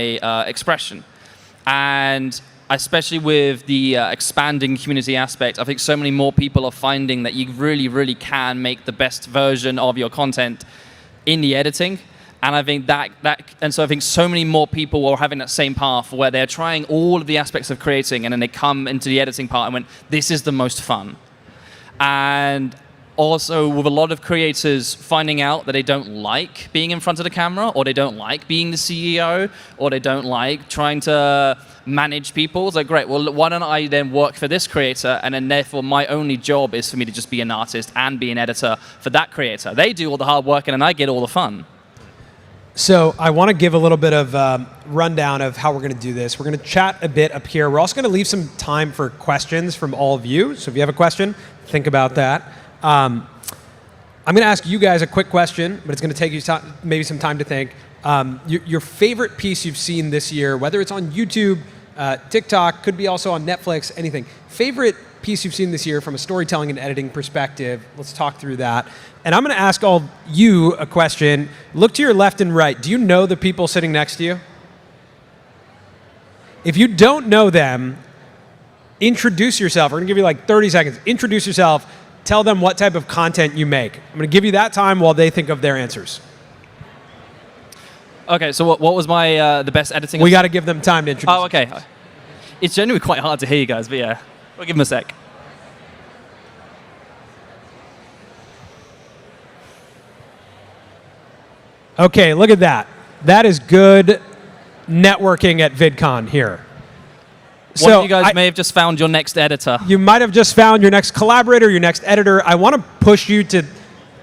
expression. And especially with the expanding community aspect, I think so many more people are finding that you really, really can make the best version of your content in the editing. And I think so I think so many more people are having that same path where they're trying all of the aspects of creating, and then they come into the editing part and went, this is the most fun. And also with a lot of creators finding out that they don't like being in front of the camera, or they don't like being the CEO, or they don't like trying to manage people. It's like, great, well, why don't I then work for this creator, and then therefore my only job is for me to just be an artist and be an editor for that creator. They do all the hard work and then I get all the fun. So I want to give a little bit of rundown of how we're going to do this. We're going to chat a bit up here. We're also going to leave some time for questions from all of you. So if you have a question, think about that. I'm going to ask you guys a quick question, but it's going to take you maybe some time to think. Your favorite piece you've seen this year, whether it's on YouTube, TikTok, could be also on Netflix, anything. Favorite piece you've seen this year from a storytelling and editing perspective. Let's talk through that. And I'm going to ask all you a question. Look to your left and right. Do you know the people sitting next to you? If you don't know them, introduce yourself. We're going to give you like 30 seconds. Introduce yourself. Tell them what type of content you make. I'm going to give you that time while they think of their answers. Okay, so what was my the best editing? We got to give them time to introduce. Oh, okay. It's genuinely quite hard to hear you guys, but yeah, we'll give them a sec. Okay, look at that. That is good networking at VidCon here. One of you guys may have just found your next editor. You might have just found your next collaborator, your next editor. I want to push you to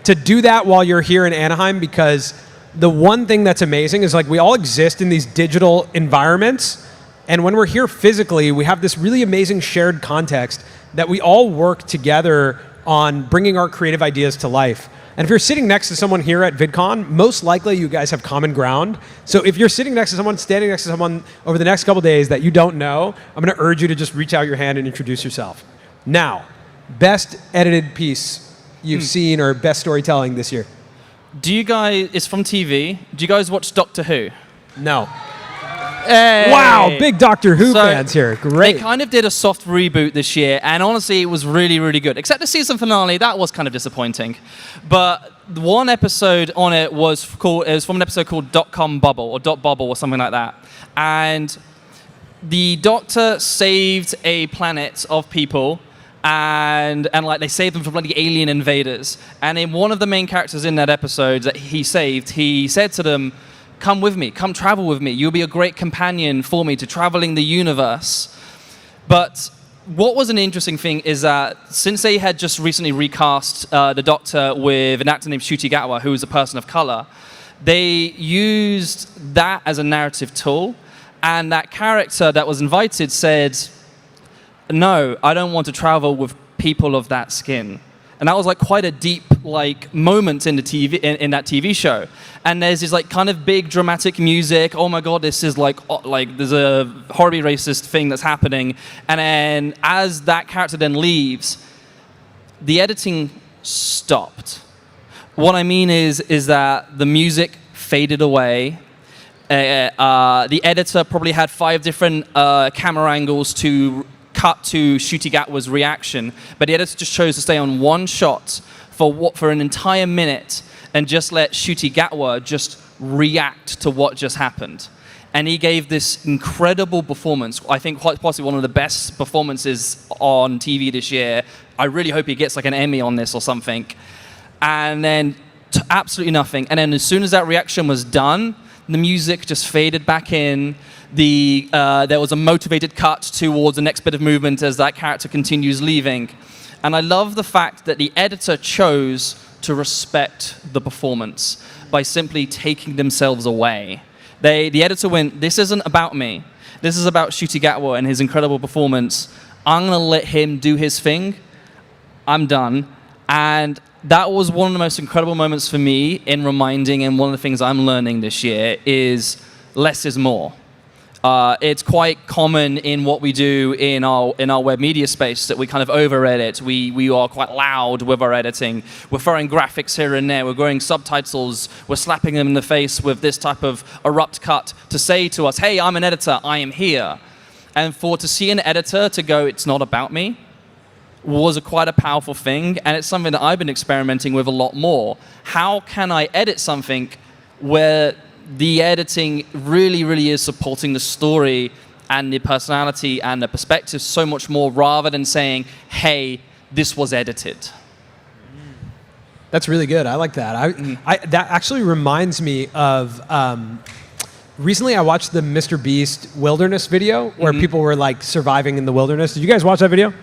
do that while you're here in Anaheim, because the one thing that's amazing is like we all exist in these digital environments, and when we're here physically, we have this really amazing shared context that we all work together on bringing our creative ideas to life. And if you're sitting next to someone here at VidCon, most likely you guys have common ground. So if you're sitting next to someone, standing next to someone over the next couple days that you don't know, I'm going to urge you to just reach out your hand and introduce yourself. Now, best edited piece you've seen or best storytelling this year? Do you guys, it's from TV, do you guys watch Doctor Who? No. Hey. Wow, big Doctor Who fans here. Great. They kind of did a soft reboot this year, and honestly, it was really, really good. Except the season finale, that was kind of disappointing. But one episode on it was from an episode called .com Bubble, or .dot Bubble, or something like that. And the Doctor saved a planet of people, and like they saved them from bloody alien invaders. And in one of the main characters in that episode that he saved, he said to them, "Come with me, come travel with me. You'll be a great companion for me to traveling the universe." But what was an interesting thing is that since they had just recently recast the Doctor with an actor named Ncuti Gatwa, who was a person of color, they used that as a narrative tool. And that character that was invited said, "No, I don't want to travel with people of that skin." And that was like quite a deep like moment in the TV in that TV show. And there's this like kind of big dramatic music. Oh my God, this is like there's a horribly racist thing that's happening. And then as that character then leaves, the editing stopped. What I mean is that the music faded away. The editor probably had 5 different camera angles to cut to Ncuti Gatwa's reaction, but the editor just chose to stay on one shot for an entire minute and just let Ncuti Gatwa just react to what just happened. And he gave this incredible performance. I think quite possibly one of the best performances on TV this year. I really hope he gets like an Emmy on this or something. And then absolutely nothing. And then as soon as that reaction was done, the music just faded back in. There was a motivated cut towards the next bit of movement as that character continues leaving. And I love the fact that the editor chose to respect the performance by simply taking themselves away. The editor went, this isn't about me. This is about Ncuti Gatwa and his incredible performance. I'm going to let him do his thing. I'm done. And that was one of the most incredible moments for me in reminding, and one of the things I'm learning this year is less is more. It's quite common in what we do in our web media space that we kind of over-edit. We are quite loud with our editing. We're throwing graphics here and there. We're growing subtitles. We're slapping them in the face with this type of abrupt cut to say to us, hey, I'm an editor. I am here. And to see an editor to go, it's not about me, was quite a powerful thing. And it's something that I've been experimenting with a lot more. How can I edit something where the editing really, really is supporting the story and the personality and the perspective so much more, rather than saying, hey, this was edited. That's really good. I like that. That actually reminds me of recently I watched the Mr. Beast wilderness video where people were like surviving in the wilderness. Did you guys watch that video?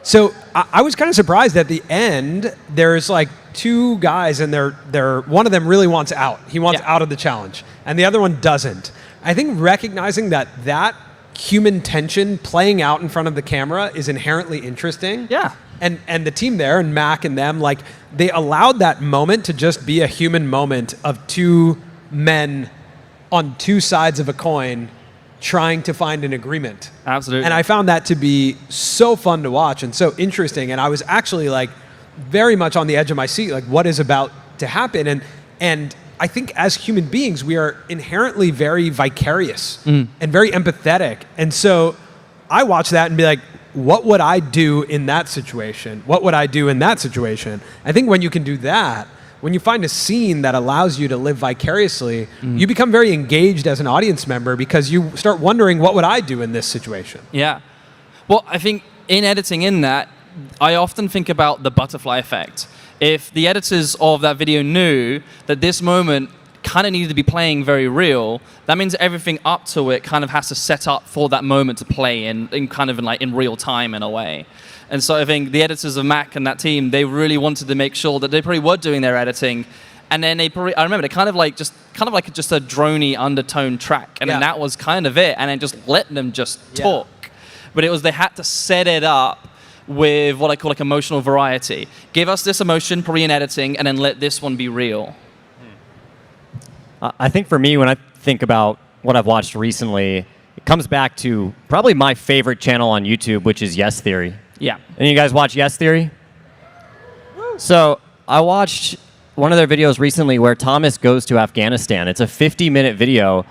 So I was kind of surprised at the end. There's like two guys, and they're one of them really wants out. He wants out of the challenge, and the other one doesn't. I think recognizing that human tension playing out in front of the camera is inherently interesting. Yeah. And the team there, and Mac and them, like they allowed that moment to just be a human moment of two men on two sides of a coin trying to find an agreement. Absolutely. And I found that to be so fun to watch and so interesting. And I was actually like very much on the edge of my seat, like what is about to happen. And I think as human beings, we are inherently very vicarious and very empathetic. And so I watch that and be like, what would I do in that situation? What would I do in that situation? I think when you can do that, when you find a scene that allows you to live vicariously, you become very engaged as an audience member because you start wondering, what would I do in this situation? Yeah. Well, I think in editing in that, I often think about the butterfly effect. If the editors of that video knew that this moment kind of needed to be playing very real, that means everything up to it kind of has to set up for that moment to play in real time in a way. And so I think the editors of Mac and that team, they really wanted to make sure that they probably were doing their editing. And then I remember they kind of like just a droney undertone track. And then that was kind of it. And then just let them just talk. But they had to set it up with what I call like emotional variety. Give us this emotion, probably in editing, and then let this one be real. I think for me, when I think about what I've watched recently, it comes back to probably my favorite channel on YouTube, which is Yes Theory. Yeah. And you guys watch Yes Theory? So I watched one of their videos recently where Thomas goes to Afghanistan. It's a 50-minute video,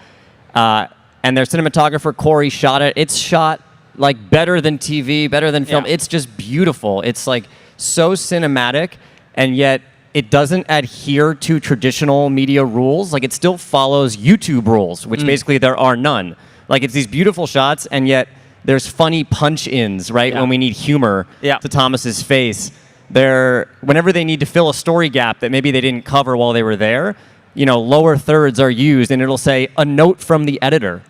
and their cinematographer, Corey, shot it. It's shot like better than TV, better than film. Yeah. It's just beautiful. It's like so cinematic, and yet it doesn't adhere to traditional media rules. Like it still follows YouTube rules, which basically there are none. Like it's these beautiful shots, and yet there's funny punch-ins, right? When we need humor to Thomas's face. Whenever they need to fill a story gap that maybe they didn't cover while they were there, lower thirds are used, and it'll say a note from the editor,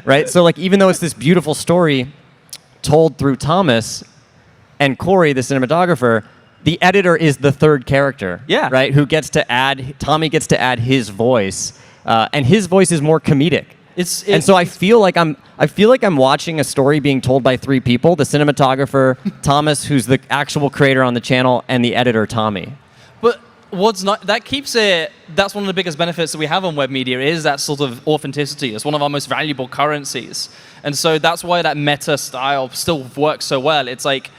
right? So like even though it's this beautiful story told through Thomas and Corey, the cinematographer, the editor is the third character, right? Tommy gets to add his voice, and his voice is more comedic. And so I feel like I'm watching a story being told by three people: the cinematographer, Thomas, who's the actual creator on the channel, and the editor, Tommy. But that's one of the biggest benefits that we have on web media is that sort of authenticity. It's one of our most valuable currencies. And so that's why that meta style still works so well. It's like,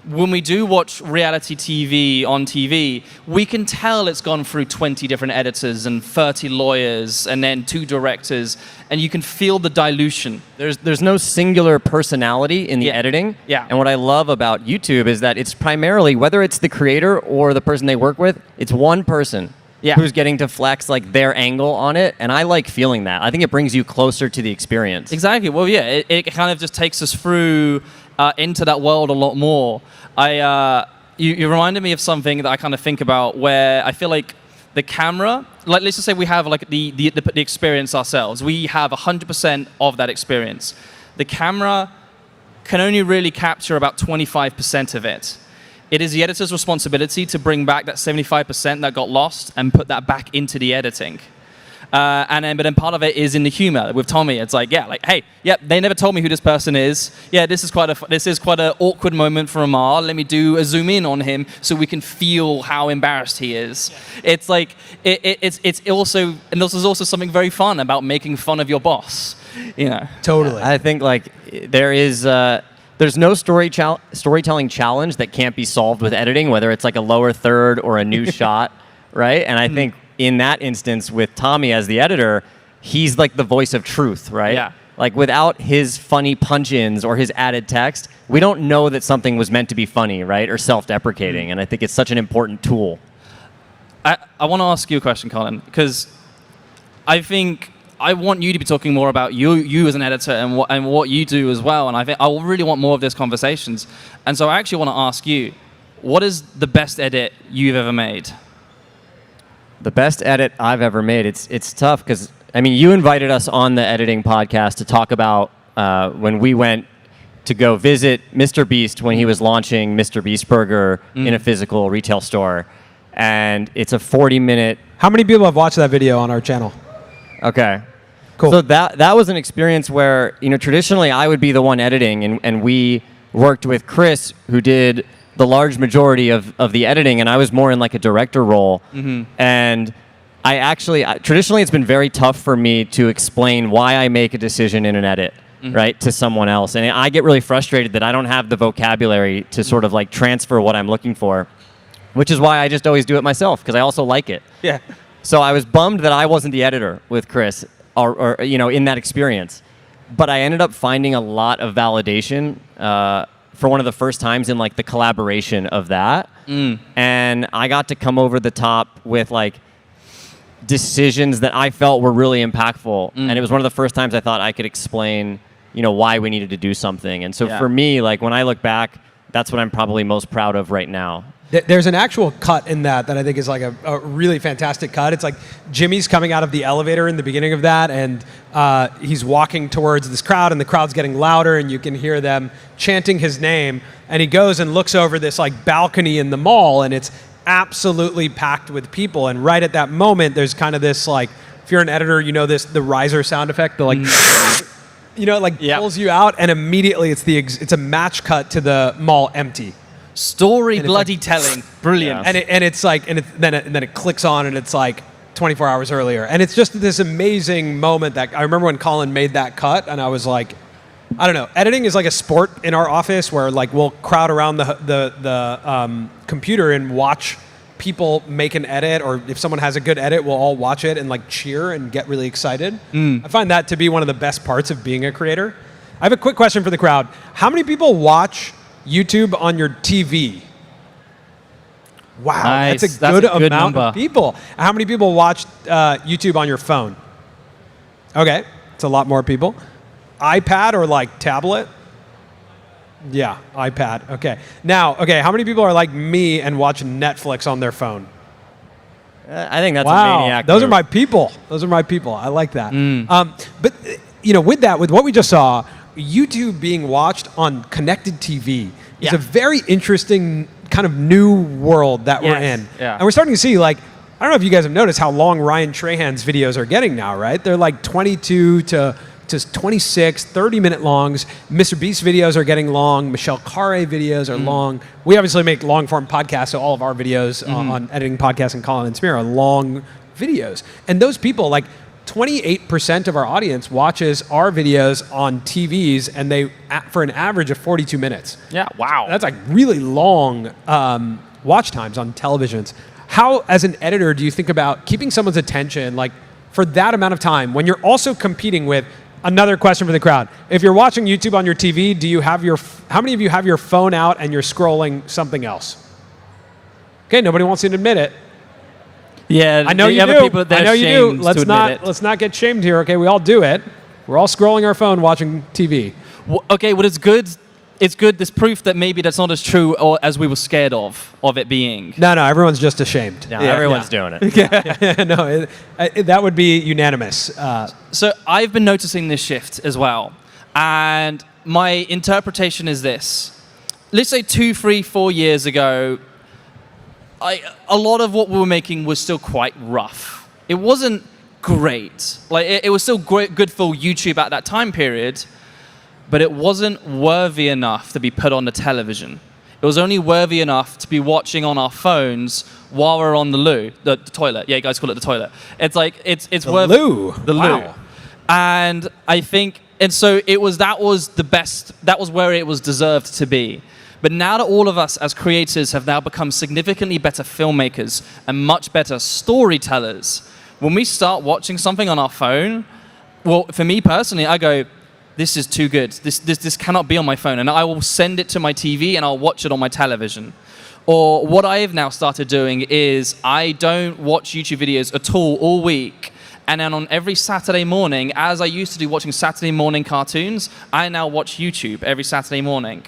when we do watch reality TV on TV, we can tell it's gone through 20 different editors and 30 lawyers and then 2 directors, and you can feel the dilution. There's no singular personality in the editing. Yeah. And what I love about YouTube is that it's primarily, whether it's the creator or the person they work with, it's one person. who's getting to flex like their angle on it, and I like feeling that. I think it brings you closer to the experience. Exactly. Well, yeah, it kind of just takes us through into that world a lot more. You reminded me of something that I kind of think about, where I feel like the camera, like let's just say we have like the experience ourselves. We have 100% of that experience. The camera can only really capture about 25% of it. It is the editor's responsibility to bring back that 75% that got lost and put that back into the editing. But then part of it is in the humor with Tommy. It's like, hey, they never told me who this person is. Yeah, this is quite an awkward moment for Amar. Let me do a zoom in on him so we can feel how embarrassed he is. Yeah. It's like it's also, and this is also something very fun about making fun of your boss. You know, totally. I think like there's no storytelling challenge that can't be solved with editing, whether it's like a lower third or a new shot, right? And I think in that instance with Tommy as the editor, he's like the voice of truth, right? Yeah. Like without his funny punch-ins or his added text, we don't know that something was meant to be funny, right? Or self-deprecating. And I think it's such an important tool. I want to ask you a question, Colin, because I think I want you to be talking more about you as an editor and what you do as well. And I think I really want more of these conversations. And so I actually want to ask you, what is the best edit you've ever made? The best edit I've ever made. It's tough because, I mean, you invited us on the editing podcast to talk about when we went to go visit Mr. Beast when he was launching Mr. Beast Burger in a physical retail store. And it's a 40-minute... How many people have watched that video on our channel? Okay. Cool. So that was an experience where, you know, traditionally I would be the one editing, and we worked with Chris, who did the large majority of the editing, and I was more in like a director role. And traditionally it's been very tough for me to explain why I make a decision in an edit, right, to someone else. And I get really frustrated that I don't have the vocabulary to sort of like transfer what I'm looking for, which is why I just always do it myself, because I also like it. Yeah. So I was bummed that I wasn't the editor with Chris, or you know, in that experience. But I ended up finding a lot of validation for one of the first times in like the collaboration of that. And I got to come over the top with like decisions that I felt were really impactful. And it was one of the first times I thought I could explain, you know, why we needed to do something. And so for me, like when I look back, that's what I'm probably most proud of right now. There's an actual cut in that I think is like a really fantastic cut. It's like Jimmy's coming out of the elevator in the beginning of that, and he's walking towards this crowd, and the crowd's getting louder, and you can hear them chanting his name. And he goes and looks over this like balcony in the mall, and it's absolutely packed with people. And right at that moment, there's kind of this like, if you're an editor, you know the riser sound effect, the like, you know, it like pulls you out, and immediately it's a match cut to the mall empty. Story bloody like, telling, brilliant. And it's like, then it clicks on, and it's like 24 hours earlier, and it's just this amazing moment that I remember when Colin made that cut, and I was like, I don't know, editing is like a sport in our office where like we'll crowd around the computer and watch people make an edit, or if someone has a good edit, we'll all watch it and like cheer and get really excited. I find that to be one of the best parts of being a creator. I have a quick question for the crowd. How many people watch YouTube on your TV? Wow, nice. That's a good amount number of people. How many people watch YouTube on your phone? Okay, it's a lot more people. iPad or like tablet? Yeah, iPad. Okay. Now, how many people are like me and watch Netflix on their phone? I think that's a wow. maniac. Those move. are my people. Those are my people. I like that. But you know, with what we just saw, YouTube being watched on connected TV is a very interesting kind of new world that we're in. And we're starting to see, like, I don't know if you guys have noticed how long Ryan Trahan's videos are getting now, right? They're like 22 to 26, 30-minute longs. Mr. Beast videos are getting long. Michelle Khare videos are long. We obviously make long-form podcasts, so all of our videos on Editing Podcasts and Colin and Smear are long videos. And those people, like, 28% of our audience watches our videos on TVs, and they for an average of 42 minutes. Yeah, wow. That's like really long watch times on televisions. How, as an editor, do you think about keeping someone's attention like for that amount of time when you're also competing with another question for the crowd? If you're watching YouTube on your TV, do you have how many of you have your phone out and you're scrolling something else? Okay, nobody wants to admit it. Yeah, I know the you other do. people, they're I know you do. ashamed to Let's admit it. not get shamed here. Okay, we all do it. We're all scrolling our phone, watching TV. Okay, well, it's good. It's good. There's proof that maybe that's not as true or as we were scared of it being. No, everyone's just ashamed. No, everyone's doing it. No, that would be unanimous. So I've been noticing this shift as well, and my interpretation is this: let's say 2, 3, 4 years ago, a lot of what we were making was still quite rough. It wasn't great. Like it was still good for YouTube at that time period, but it wasn't worthy enough to be put on the television. It was only worthy enough to be watching on our phones while we're on the toilet. Yeah, you guys call it the toilet. It's like it's The worthy. loo. The Wow. loo. And I think, and so that was the best. That was where it was deserved to be. But now that all of us as creators have now become significantly better filmmakers and much better storytellers, when we start watching something on our phone, well, for me personally, I go, this is too good. This cannot be on my phone. And I will send it to my TV and I'll watch it on my television. Or what I have now started doing is I don't watch YouTube videos at all week. And then on every Saturday morning, as I used to do watching Saturday morning cartoons, I now watch YouTube every Saturday morning.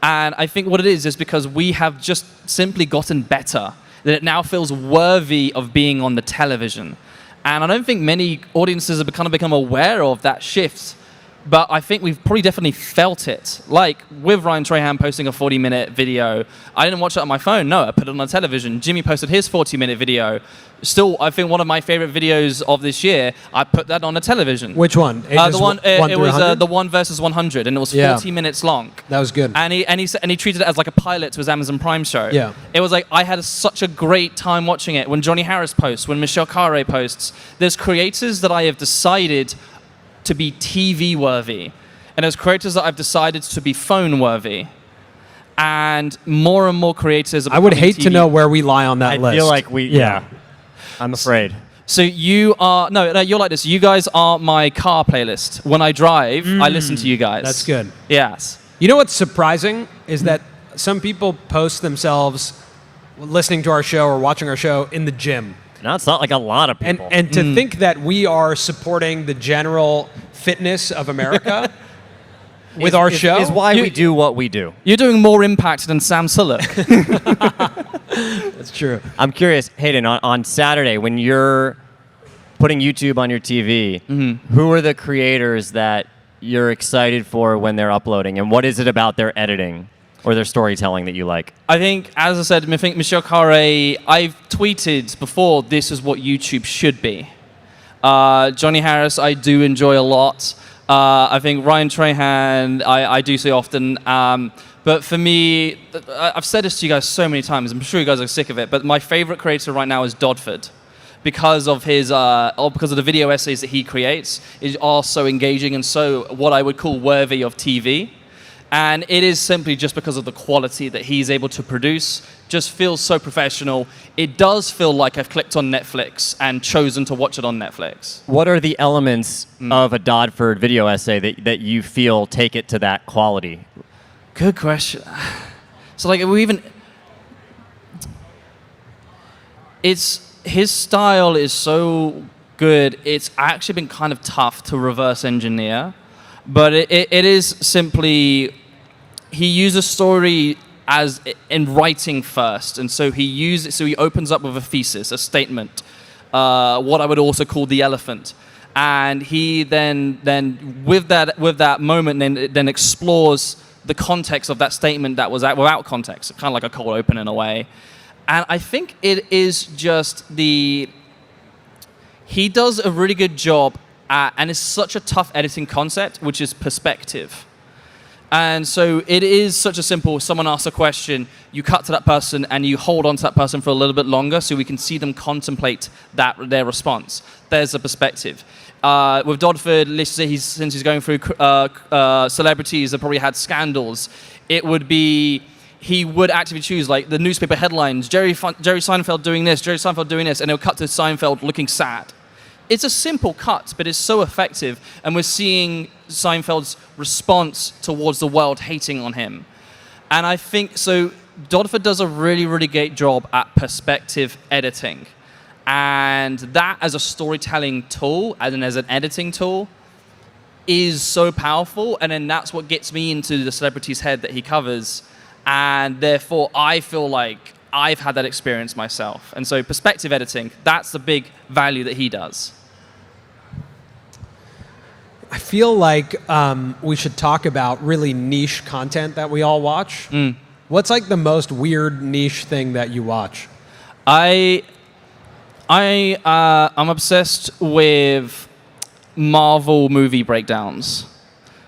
And I think what it is because we have just simply gotten better, that it now feels worthy of being on the television. And I don't think many audiences have kind of become aware of that shift. But I think we've probably definitely felt it. Like with Ryan Trahan posting a 40-minute video, I didn't watch it on my phone. No, I put it on the television. Jimmy posted his 40-minute video. Still, I think one of my favorite videos of this year, I put that on the television. Which one? The one. It was 100? the 1 versus 100, and it was 40 minutes long. That was good. And he treated it as like a pilot to his Amazon Prime show. Yeah. It was like I had such a great time watching it. When Johnny Harris posts, when Michelle Khare posts, there's creators that I have decided to be TV worthy, and there's creators that I've decided to be phone worthy, and more creators. I would hate to know where we lie on that I list. feel like yeah. I'm afraid. So you are no, you're like this. You guys are my car playlist. When I drive, I listen to you guys. That's good. Yes. You know what's surprising is that some people post themselves listening to our show or watching our show in the gym. No, it's not like a lot of people. And to think that we are supporting the general fitness of America with our show is why we do what we do. You're doing more impact than Sam Sulek. That's true. I'm curious, Hayden, on Saturday when you're putting YouTube on your TV, who are the creators that you're excited for when they're uploading, and what is it about their editing or their storytelling that you like? I think, as I said, I think Michelle Khare, I've tweeted before, this is what YouTube should be. Johnny Harris, I do enjoy a lot. I think Ryan Trahan, I do see often. But for me, I've said this to you guys so many times, I'm sure you guys are sick of it, but my favorite creator right now is Dodford. Because of his, because of the video essays that he creates, is all so engaging and so what I would call worthy of TV. And it is simply just because of the quality that he's able to produce. Just feels so professional. It does feel like I've clicked on Netflix and chosen to watch it on Netflix. What are the elements of a Dodford video essay that you feel take it to that quality? Good question. So like his style is so good. It's actually been kind of tough to reverse engineer, but it is simply. He uses story as in writing first, and so he opens up with a thesis, a statement, what I would also call the elephant, and he then with that moment then explores the context of that statement that was without context, kind of like a cold open in a way, and I think it is just he does a really good job at, and it's such a tough editing concept, which is perspective. And so it is such a simple, someone asks a question, you cut to that person and you hold on to that person for a little bit longer so we can see them contemplate their response. There's a perspective. With Dodford, let's say since he's going through celebrities that probably had scandals, it would be, he would actively choose like the newspaper headlines, Jerry Seinfeld doing this, Jerry Seinfeld doing this, and he'll cut to Seinfeld looking sad. It's a simple cut, but it's so effective, and we're seeing Seinfeld's response towards the world hating on him. And I think, so Dodford does a really, really great job at perspective editing. And that as a storytelling tool, as an editing tool, is so powerful. And then that's what gets me into the celebrity's head that he covers. And therefore, I feel like I've had that experience myself. And so perspective editing, that's the big value that he does. I feel like we should talk about really niche content that we all watch. What's like the most weird niche thing that you watch? I'm obsessed with Marvel movie breakdowns.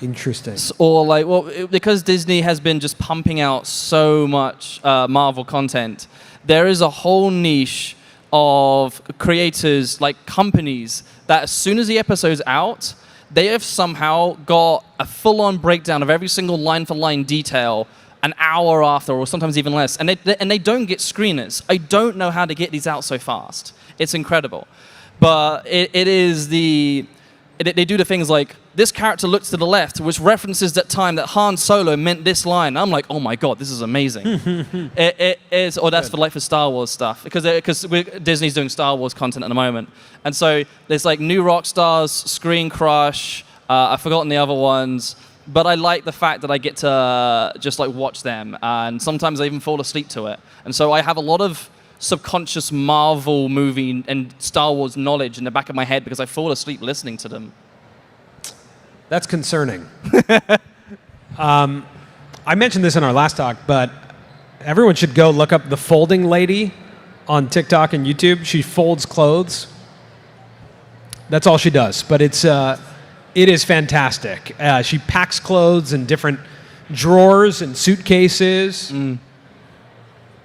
Interesting. Or like, well, because Disney has been just pumping out so much Marvel content, there is a whole niche of creators, like companies, that as soon as the episode's out, they have somehow got a full-on breakdown of every single line-for-line detail an hour after, or sometimes even less. And they don't get screeners. I don't know how to get these out so fast. It's incredible. But they do the things like, this character looks to the left, which references that time that Han Solo meant this line. I'm like, oh my God, this is amazing. It is, or that's for Star Wars stuff, because Disney's doing Star Wars content at the moment. And so there's like New Rockstars, Screen Crush, I've forgotten the other ones, but I like the fact that I get to just like watch them, and sometimes I even fall asleep to it. And so I have a lot of subconscious Marvel movie and Star Wars knowledge in the back of my head because I fall asleep listening to them. That's concerning. I mentioned this in our last talk, but everyone should go look up the folding lady on TikTok and YouTube. She folds clothes. That's all she does, but it is fantastic. She packs clothes in different drawers and suitcases.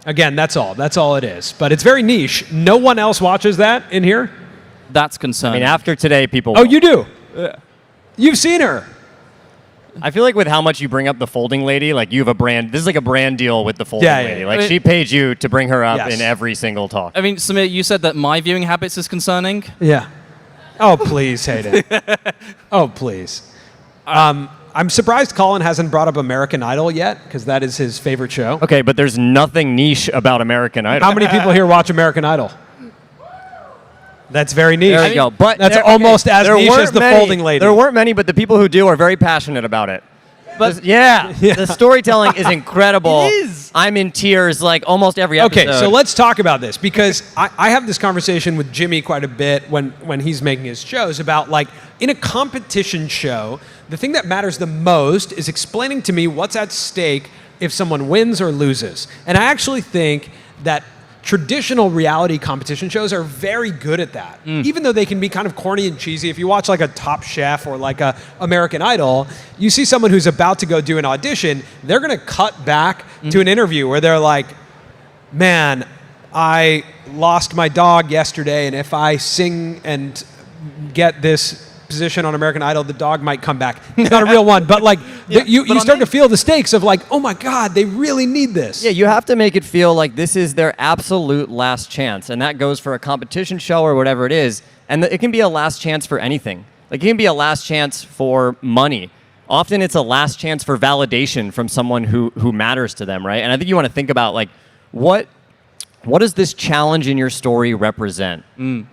Again, that's all it is. But it's very niche. No one else watches that in here? That's concerning. I mean, after today, people... Oh, you do? You've seen her. I feel like with how much you bring up the folding lady, like you have a brand. This is like a brand deal with the folding lady. Like she paid you to bring her up in every single talk. I mean, Samir, you said that my viewing habits is concerning. Yeah. Oh, please, Hayden. Oh, please. I'm surprised Colin hasn't brought up American Idol yet, because that is his favorite show. Okay, but there's nothing niche about American Idol. How many people here watch American Idol? That's very niche. There you go. But that's almost as niche as the folding lady. There weren't many, but the people who do are very passionate about it. But the storytelling is incredible. It is. I'm in tears like almost every episode. Okay, so let's talk about this, because I have this conversation with Jimmy quite a bit when he's making his shows about, like, in a competition show, the thing that matters the most is explaining to me what's at stake if someone wins or loses. And I actually think that traditional reality competition shows are very good at that. Even though they can be kind of corny and cheesy. If you watch like a Top Chef or like a American Idol, you see someone who's about to go do an audition, they're going to cut back to an interview where they're like, man, I lost my dog yesterday, and if I sing and get this position on American Idol, the dog might come back. It's not a real one, but like you start to feel the stakes of like, oh my God, they really need this. Yeah, you have to make it feel like this is their absolute last chance, and that goes for a competition show or whatever it is. And it can be a last chance for anything. Like it can be a last chance for money. Often it's a last chance for validation from someone who matters to them, right? And I think you want to think about like what does this challenge in your story represent,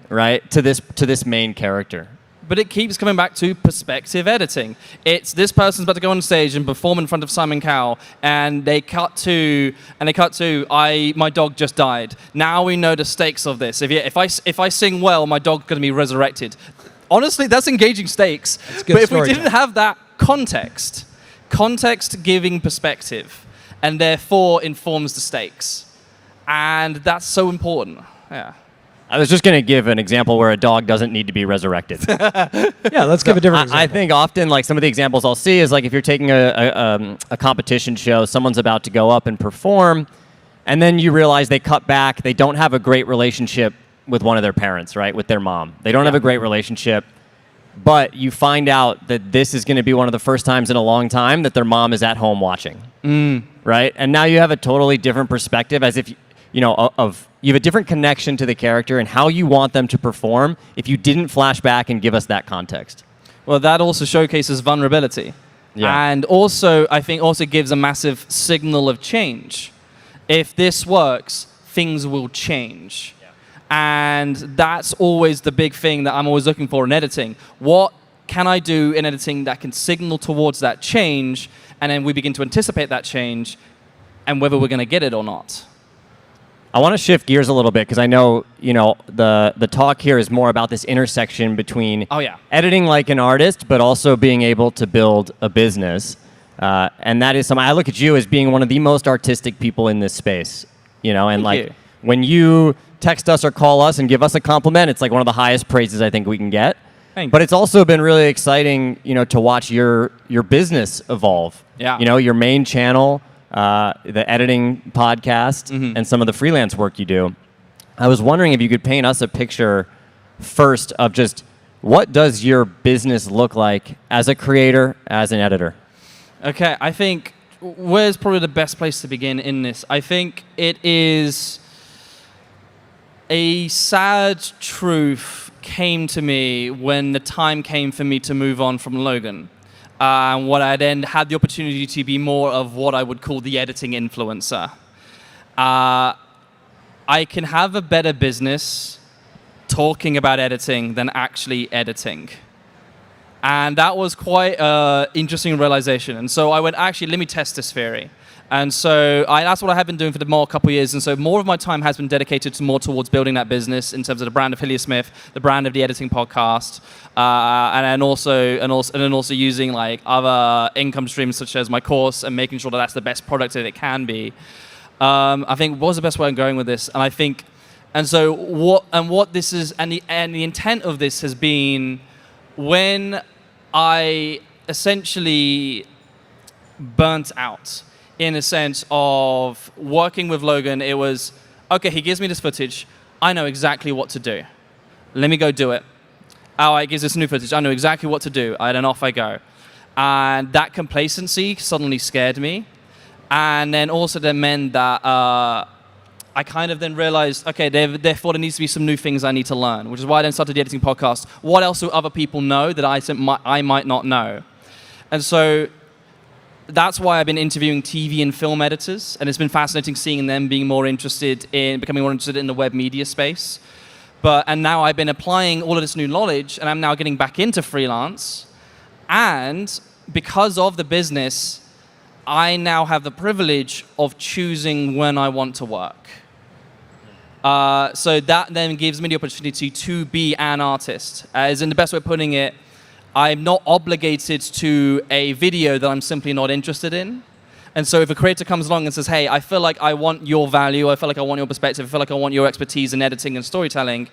right? To this main character. But it keeps coming back to perspective editing. It's this person's about to go on stage and perform in front of Simon Cowell, and they cut to my dog just died. Now we know the stakes of this. If I sing well, my dog's going to be resurrected. Honestly, that's engaging stakes. But if we didn't have that context giving perspective, and therefore informs the stakes, and that's so important. Yeah. I was just going to give an example where a dog doesn't need to be resurrected. Yeah, let's give a different example. I think often, like, some of the examples I'll see is like if you're taking a competition show, someone's about to go up and perform, and then you realize they cut back, they don't have a great relationship with one of their parents, right, with their mom. They don't have a great relationship, but you find out that this is going to be one of the first times in a long time that their mom is at home watching, right? And now you have a totally different perspective, as if you have a different connection to the character and how you want them to perform if you didn't flash back and give us that context. Well, that also showcases vulnerability. Yeah. And also, I think also gives a massive signal of change. If this works, things will change. Yeah. And that's always the big thing that I'm always looking for in editing. What can I do in editing that can signal towards that change, and then we begin to anticipate that change and whether we're going to get it or not. I want to shift gears a little bit because I know, the talk here is more about this intersection between editing like an artist, but also being able to build a business. And that is something I look at you as being one of the most artistic people in this space. And Thank you. when you text us or call us and give us a compliment, it's like one of the highest praises I think we can get. Thank But it's also been really exciting, to watch your business evolve. Yeah. Your main channel, the editing podcast, and some of the freelance work you do. I was wondering if you could paint us a picture first of just what does your business look like as a creator, as an editor? Okay, I think where's probably the best place to begin in this? I think it is a sad truth came to me when the time came for me to move on from Logan. What I then had the opportunity to be more of what I would call the editing influencer. I can have a better business talking about editing than actually editing. And that was quite an interesting realization. And so I went, actually, let me test this theory. And so that's what I have been doing for the more couple of years. And so more of my time has been dedicated to more towards building that business in terms of the brand of Hillier Smith, the brand of the editing podcast, and then also using like other income streams such as my course and making sure that that's the best product that it can be. I think what was the best way of going with this? And I think, and so what this is, and the intent of this has been when I essentially burnt out. In a sense of working with Logan, it was, okay, he gives me this footage. I know exactly what to do. Let me go do it. Oh, he gives us new footage. I know exactly what to do. And then off I go. And that complacency suddenly scared me. And then also that meant that I kind of then realized, okay, therefore there needs to be some new things I need to learn, which is why I then started the editing podcast. What else do other people know that I might not know? And so that's why I've been interviewing TV and film editors, and it's been fascinating seeing them becoming more interested in the web media space. And now I've been applying all of this new knowledge, and I'm now getting back into freelance. And because of the business, I now have the privilege of choosing when I want to work. So that then gives me the opportunity to be an artist. As in the best way of putting it, I'm not obligated to a video that I'm simply not interested in. And so if a creator comes along and says, hey, I feel like I want your value, I feel like I want your perspective, I feel like I want your expertise in editing and storytelling,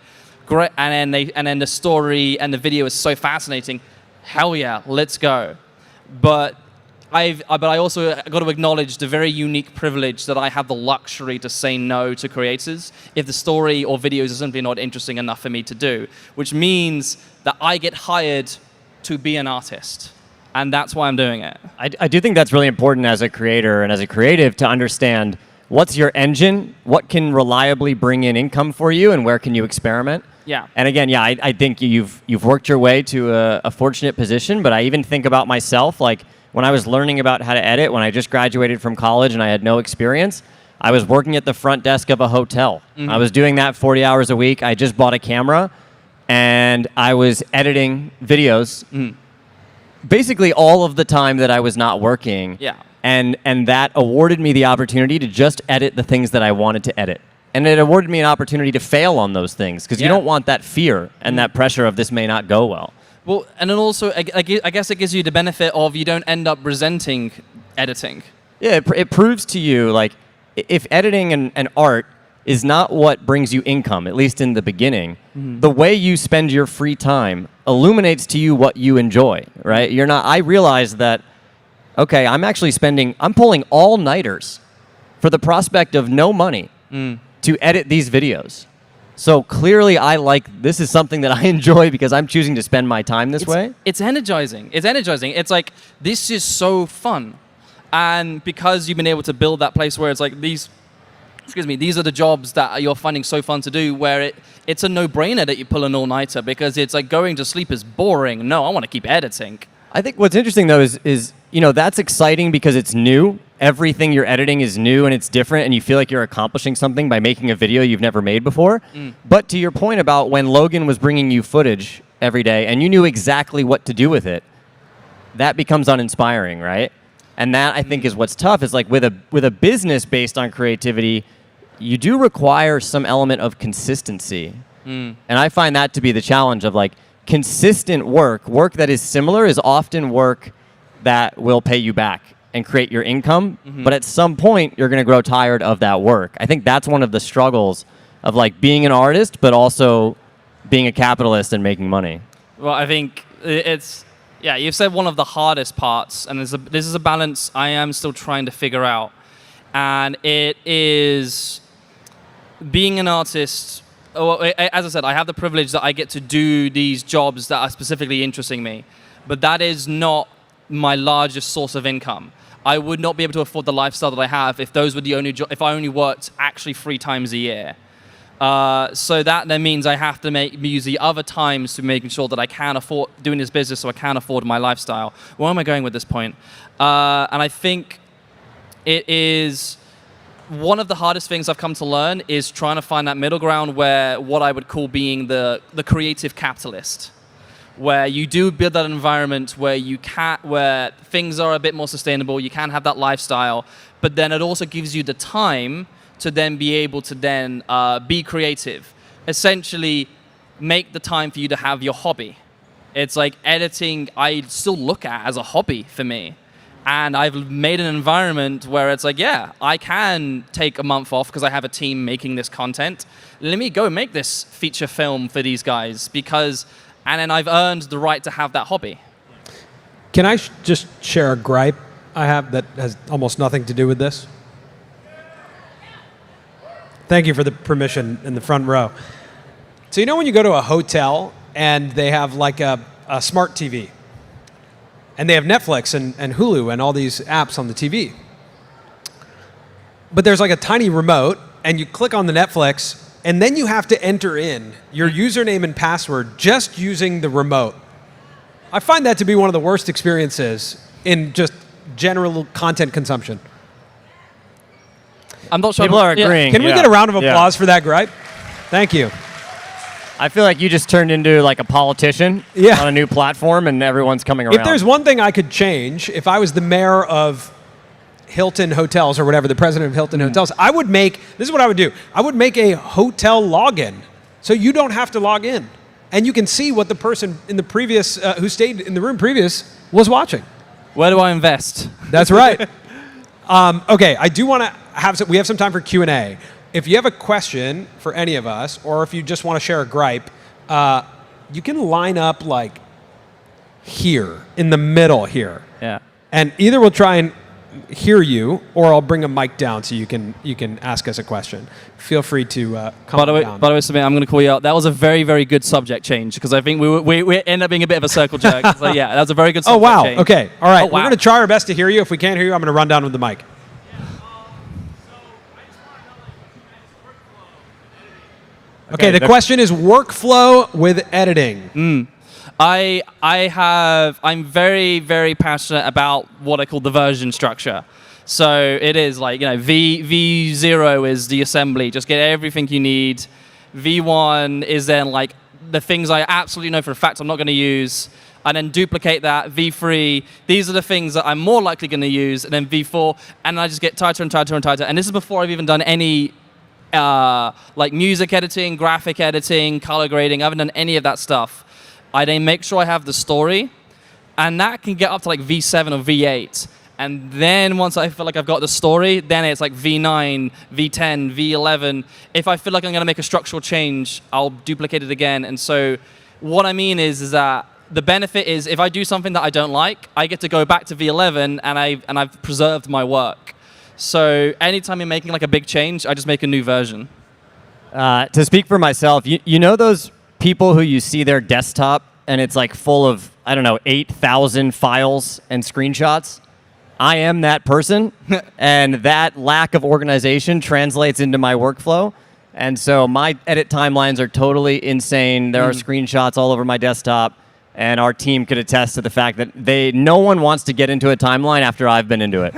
great, and then the story and the video is so fascinating, hell yeah, let's go. But I also got to acknowledge the very unique privilege that I have the luxury to say no to creators if the story or videos are simply not interesting enough for me to do, which means that I get hired to be an artist. And that's why I'm doing it. I do think that's really important as a creator and as a creative to understand what's your engine, what can reliably bring in income for you, and where can you experiment. Yeah. And again, I think you've worked your way to a fortunate position, but I even think about myself, like when I was learning about how to edit, when I just graduated from college and I had no experience, I was working at the front desk of a hotel. Mm-hmm. I was doing that 40 hours a week. I just bought a camera, and I was editing videos basically all of the time that I was not working. Yeah. And that awarded me the opportunity to just edit the things that I wanted to edit. And it awarded me an opportunity to fail on those things because you don't want that fear and that pressure of this may not go well. Well, and then also, I guess it gives you the benefit of you don't end up resenting editing. Yeah, it proves to you, like, if editing and art is not what brings you income, at least in the beginning, the way you spend your free time illuminates to you what you enjoy, right? I realize that, okay, I'm pulling all-nighters for the prospect of no money to edit these videos. So clearly this is something that I enjoy because I'm choosing to spend my time this way. It's energizing. It's like, this is so fun. And because you've been able to build that place where it's like these are the jobs that you're finding so fun to do, where it's a no-brainer that you pull an all-nighter because it's like going to sleep is boring. No, I want to keep editing. I think what's interesting though is that's exciting because it's new. Everything you're editing is new and it's different, and you feel like you're accomplishing something by making a video you've never made before. But to your point about when Logan was bringing you footage every day and you knew exactly what to do with it, that becomes uninspiring, right? And that I think is what's tough. Is like with a business based on creativity, you do require some element of consistency, and I find that to be the challenge of like consistent work that is similar is often work that will pay you back and create your income. But at some point, you're going to grow tired of that work. I think that's one of the struggles of like being an artist, but also being a capitalist and making money. Well, I think you've said one of the hardest parts, and this is a balance I am still trying to figure out. And it is being an artist. As I said, I have the privilege that I get to do these jobs that are specifically interesting me, but that is not my largest source of income. I would not be able to afford the lifestyle that I have if those were the only if I only worked actually 3 times a year. So that then means I have to use the other times to making sure that I can afford doing this business, so I can afford my lifestyle. Where am I going with this point? And I think it is one of the hardest things I've come to learn is trying to find that middle ground where what I would call being the creative capitalist, where you do build that environment where where things are a bit more sustainable, you can have that lifestyle, but then it also gives you the time to then be able to then be creative. Essentially, make the time for you to have your hobby. It's like editing, I still look at as a hobby for me. And I've made an environment where it's like, yeah, I can take a month off because I have a team making this content. Let me go make this feature film for these guys and then I've earned the right to have that hobby. Can I just share a gripe I have that has almost nothing to do with this? Thank you for the permission in the front row. So when you go to a hotel and they have like a smart TV, and they have Netflix and Hulu and all these apps on the TV. But there's like a tiny remote, and you click on the Netflix, and then you have to enter in your username and password just using the remote. I find that to be one of the worst experiences in just general content consumption. I'm not sure. People are agreeing. Can we get a round of applause for that gripe? Thank you. I feel like you just turned into like a politician on a new platform, and everyone's coming around. If there's one thing I could change, if I was the mayor of Hilton Hotels or whatever, the president of Hilton Hotels, this is what I would do. I would make a hotel login so you don't have to log in. And you can see what the person in the previous, who stayed in the room previous, was watching. Where do I invest? That's right. Okay, I do want to we have some time for Q&A. If you have a question for any of us, or if you just want to share a gripe, you can line up like here, in the middle here. Yeah. And either we'll try and hear you, or I'll bring a mic down so you can ask us a question. Feel free to come down. By the way, Samir, I'm going to call you out. That was a very, very good subject change, because I think we end up being a bit of a circle jerk. So yeah, that was a very good subject change. Okay. All right. Oh, wow. We're going to try our best to hear you. If we can't hear you, I'm going to run down with the mic. Okay, the question is workflow with editing. I'm very, very passionate about what I call the version structure. So it is like, V0 is the assembly, just get everything you need. V1 is then like the things I absolutely know for a fact I'm not going to use, and then duplicate that. V3, these are the things that I'm more likely going to use, and then V4, and I just get tighter and tighter and tighter. And this is before I've even done any like music editing, graphic editing, color grading. I haven't done any of that stuff. I then make sure I have the story, and that can get up to like V7 or V8. And then once I feel like I've got the story, then it's like V9, V10, V11. If I feel like I'm going to make a structural change, I'll duplicate it again. And so what I mean is that the benefit is if I do something that I don't like, I get to go back to V11 and I've preserved my work. So anytime you're making like a big change, I just make a new version. To speak for myself, you know those people who you see their desktop and it's like full of, 8,000 files and screenshots? I am that person, and that lack of organization translates into my workflow. And so my edit timelines are totally insane. There are screenshots all over my desktop. and our team could attest to the fact that no one wants to get into a timeline after I've been into it.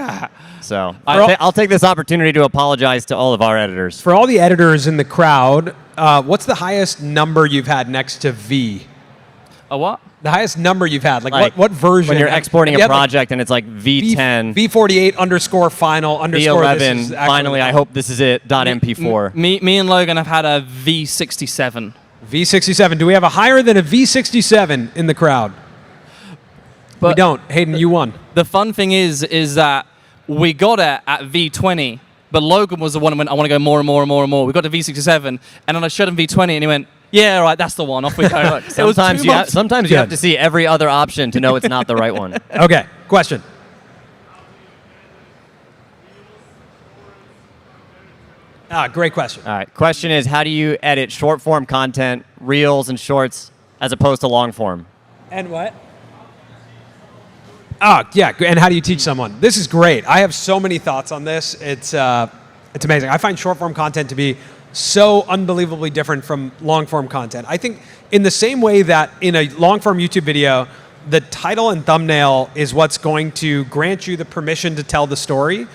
So I'll take this opportunity to apologize to all of our editors. For all the editors in the crowd, what's the highest number you've had next to V? A what? The highest number you've had. Like what version? When you're exporting You a have, like, project and it's like V10, V48 underscore final underscore V11, this is actually finally, I hope this is it, .mp4. Me and Logan have had a V67. V67. Do we have a higher than a V67 in the crowd? We don't. Hayden, you won. The fun thing is that we got it at V20, but Logan was the one who went, I want to go more and more and more and more. We got to V67, and then I showed him V20, and he went, yeah, all right, that's the one. Off we go. Sometimes you have to see every other option to know it's not the right one. Okay, question. Great question. All right, question is, how do you edit short form content, reels and shorts, as opposed to long form? And what? Yeah, and how do you teach someone? This is great. I have so many thoughts on this. It's amazing. I find short form content to be so unbelievably different from long form content. I think in the same way that in a long form YouTube video, the title and thumbnail is what's going to grant you the permission to tell the story.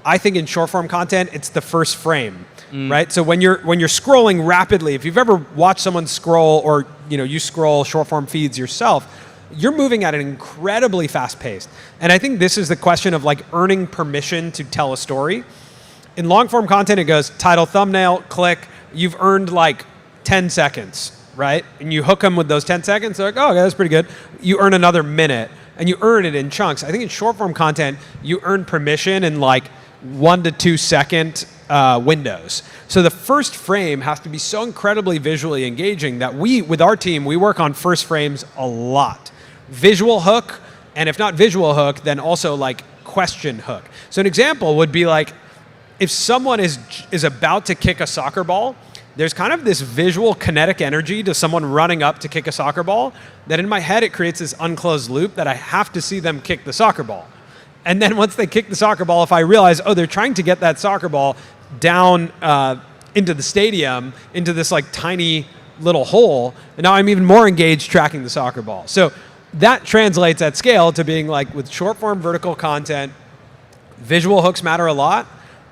I think in short form content, it's the first frame, right? So when you're scrolling rapidly, if you've ever watched someone scroll or you scroll short form feeds yourself, you're moving at an incredibly fast pace. And I think this is the question of like earning permission to tell a story. In long form content, it goes title, thumbnail, click. You've earned like 10 seconds, right? And you hook them with those 10 seconds. They're like, oh, okay, that's pretty good. You earn another minute, and you earn it in chunks. I think in short form content, you earn permission in like 1 to 2 second windows. So the first frame has to be so incredibly visually engaging that with our team, we work on first frames a lot. Visual hook, and if not visual hook, then also like question hook. So an example would be like, if someone is about to kick a soccer ball, there's kind of this visual kinetic energy to someone running up to kick a soccer ball that in my head it creates this unclosed loop that I have to see them kick the soccer ball. And then once they kick the soccer ball, if I realize, they're trying to get that soccer ball down into the stadium, into this like tiny little hole, and now I'm even more engaged tracking the soccer ball. So that translates at scale to being like with short form vertical content, visual hooks matter a lot.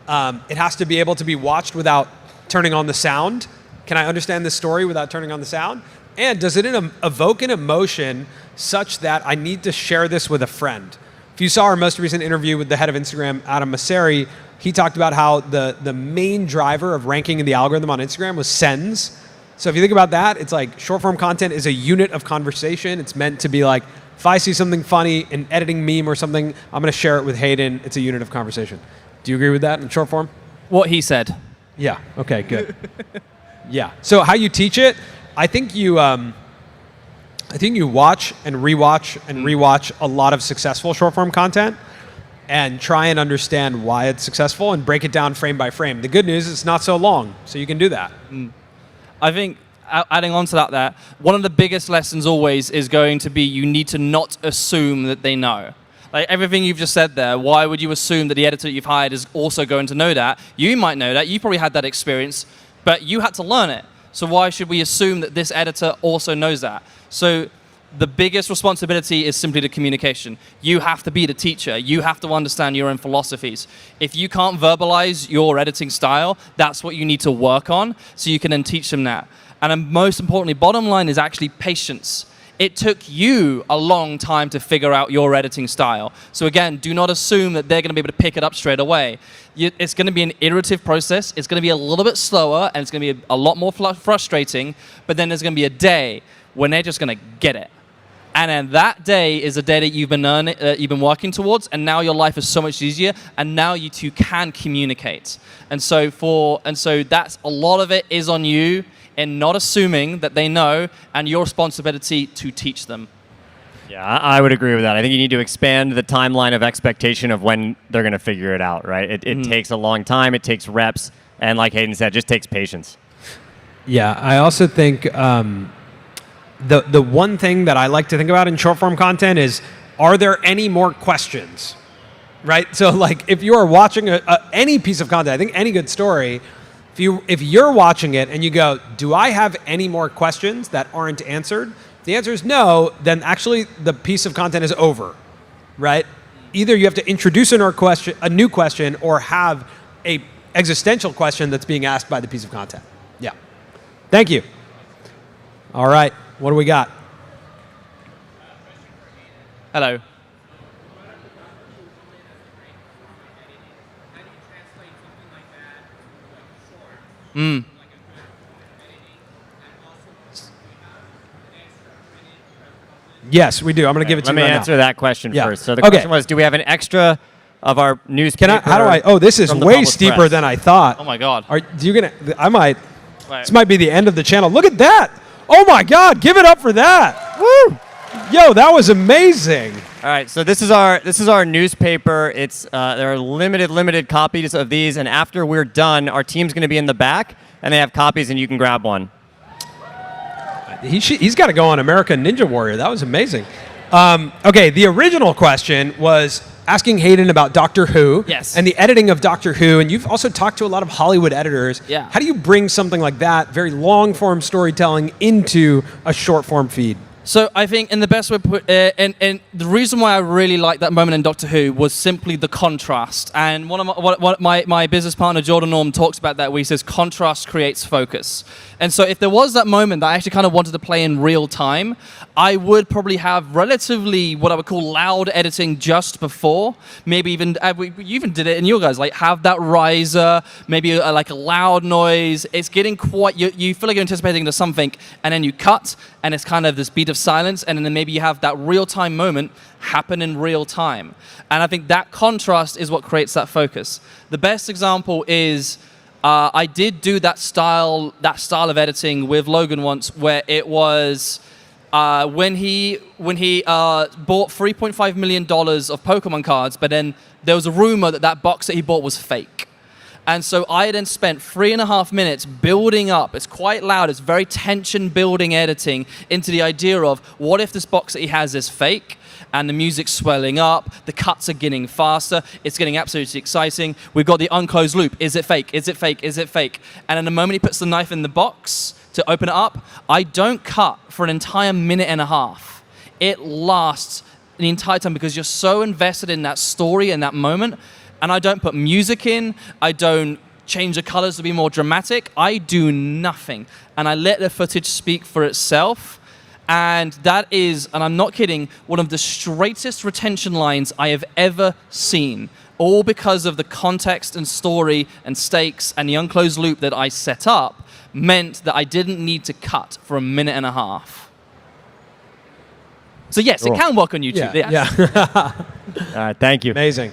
It has to be able to be watched without turning on the sound. Can I understand this story without turning on the sound? And does it evoke an emotion such that I need to share this with a friend? If you saw our most recent interview with the head of Instagram, Adam Mosseri, he talked about how the main driver of ranking in the algorithm on Instagram was sends. So if you think about that, it's like short form content is a unit of conversation. It's meant to be like, if I see something funny, an editing meme or something, I'm going to share it with Hayden. It's a unit of conversation. Do you agree with that in short form? What he said. Yeah. Okay, good. Yeah. So how you teach it, I think you watch and rewatch a lot of successful short form content and try and understand why it's successful and break it down frame by frame. The good news is it's not so long, so you can do that. I think adding on to that, one of the biggest lessons always is going to be you need to not assume that they know. Like everything you've just said there, why would you assume that the editor you've hired is also going to know that? You might know that, you probably had that experience, but you had to learn it. So why should we assume that this editor also knows that? So the biggest responsibility is simply the communication. You have to be the teacher. You have to understand your own philosophies. If you can't verbalize your editing style, that's what you need to work on so you can then teach them that. And then most importantly, bottom line is actually patience. It took you a long time to figure out your editing style. So again, do not assume that they're going to be able to pick it up straight away. It's going to be an iterative process. It's going to be a little bit slower, and it's going to be a lot more frustrating. But then there's going to be a day when they're just going to get it. And then that day is a day that you've been working towards, and now your life is so much easier, and now you two can communicate. And so that's a lot of it is on you, and not assuming that they know, and your responsibility to teach them. Yeah, I would agree with that. I think you need to expand the timeline of expectation of when they're going to figure it out, right? It takes a long time, it takes reps, and like Hayden said, it just takes patience. Yeah, I also think the one thing that I like to think about in short form content is, are there any more questions, right? So like if you are watching any piece of content, I think any good story, if you're watching it and you go, do I have any more questions that aren't answered? the answer is no, then actually the piece of content is over, right? Either you have to introduce a new question or have a existential question that's being asked by the piece of content. Yeah. Thank you. All right, what do we got? Hello. Yes, we do. I'm going to give it to Let you me right answer now. that question Yeah. first. So the Okay. question was, do we have an extra of our newspaper? How do I? Oh, this is from the way public steeper press? than I thought. Oh my God. Are you gonna? I might. Wait. This might be the end of the channel. Look at that! Oh my God! Give it up for that! Woo! Yo, that was amazing. All right, so this is our newspaper. It's there are limited copies of these, and after we're done, our team's going to be in the back, and they have copies, and you can grab one. He's got to go on American Ninja Warrior. That was amazing. Okay, the original question was asking Hayden about Doctor Who. Yes. And the editing of Doctor Who, and you've also talked to a lot of Hollywood editors. Yeah. How do you bring something like that, very long form storytelling, into a short form feed? So I think in the best way, and the reason why I really liked that moment in Doctor Who was simply the contrast. And one of my business partner Jordan Norm talks about that, where he says contrast creates focus. And so if there was that moment that I actually kind of wanted to play in real time, I would probably have relatively what I would call loud editing just before. Maybe even you even did it in your guys, like have that riser, maybe like a loud noise. It's getting quite you feel like you're anticipating to something, and then you cut, and it's kind of this beat of silence, and then maybe you have that real-time moment happen in real time. And I think that contrast is what creates that focus. The best example is I did do that style of editing with Logan once, where it was when he bought $3.5 million of Pokemon cards, but then there was a rumor that box that he bought was fake. And so I then spent 3.5 minutes building up. It's quite loud. It's very tension-building editing into the idea of what if this box that he has is fake, and the music's swelling up, the cuts are getting faster, it's getting absolutely exciting. We've got the unclosed loop. Is it fake? Is it fake? Is it fake? And in the moment he puts the knife in the box to open it up, I don't cut for an entire minute and a half. It lasts the entire time because you're so invested in that story and that moment. And I don't put music in, I don't change the colors to be more dramatic, I do nothing. And I let the footage speak for itself. And that is, and I'm not kidding, one of the straightest retention lines I have ever seen. All because of the context and story and stakes and the unclosed loop that I set up meant that I didn't need to cut for a minute and a half. So yes, Cool. it can work on YouTube. Yeah. Yes. Yeah. All right, thank you. Amazing.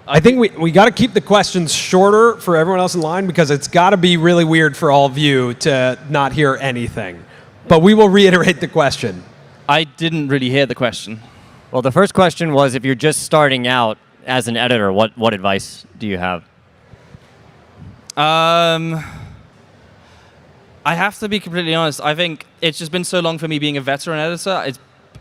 I think we got to keep the questions shorter for everyone else in line, because it's got to be really weird for all of you to not hear anything. But we will reiterate the question. I didn't really hear the question. Well, the first question was, if you're just starting out as an editor, what advice do you have? I have to be completely honest. I think it's just been so long for me being a veteran editor.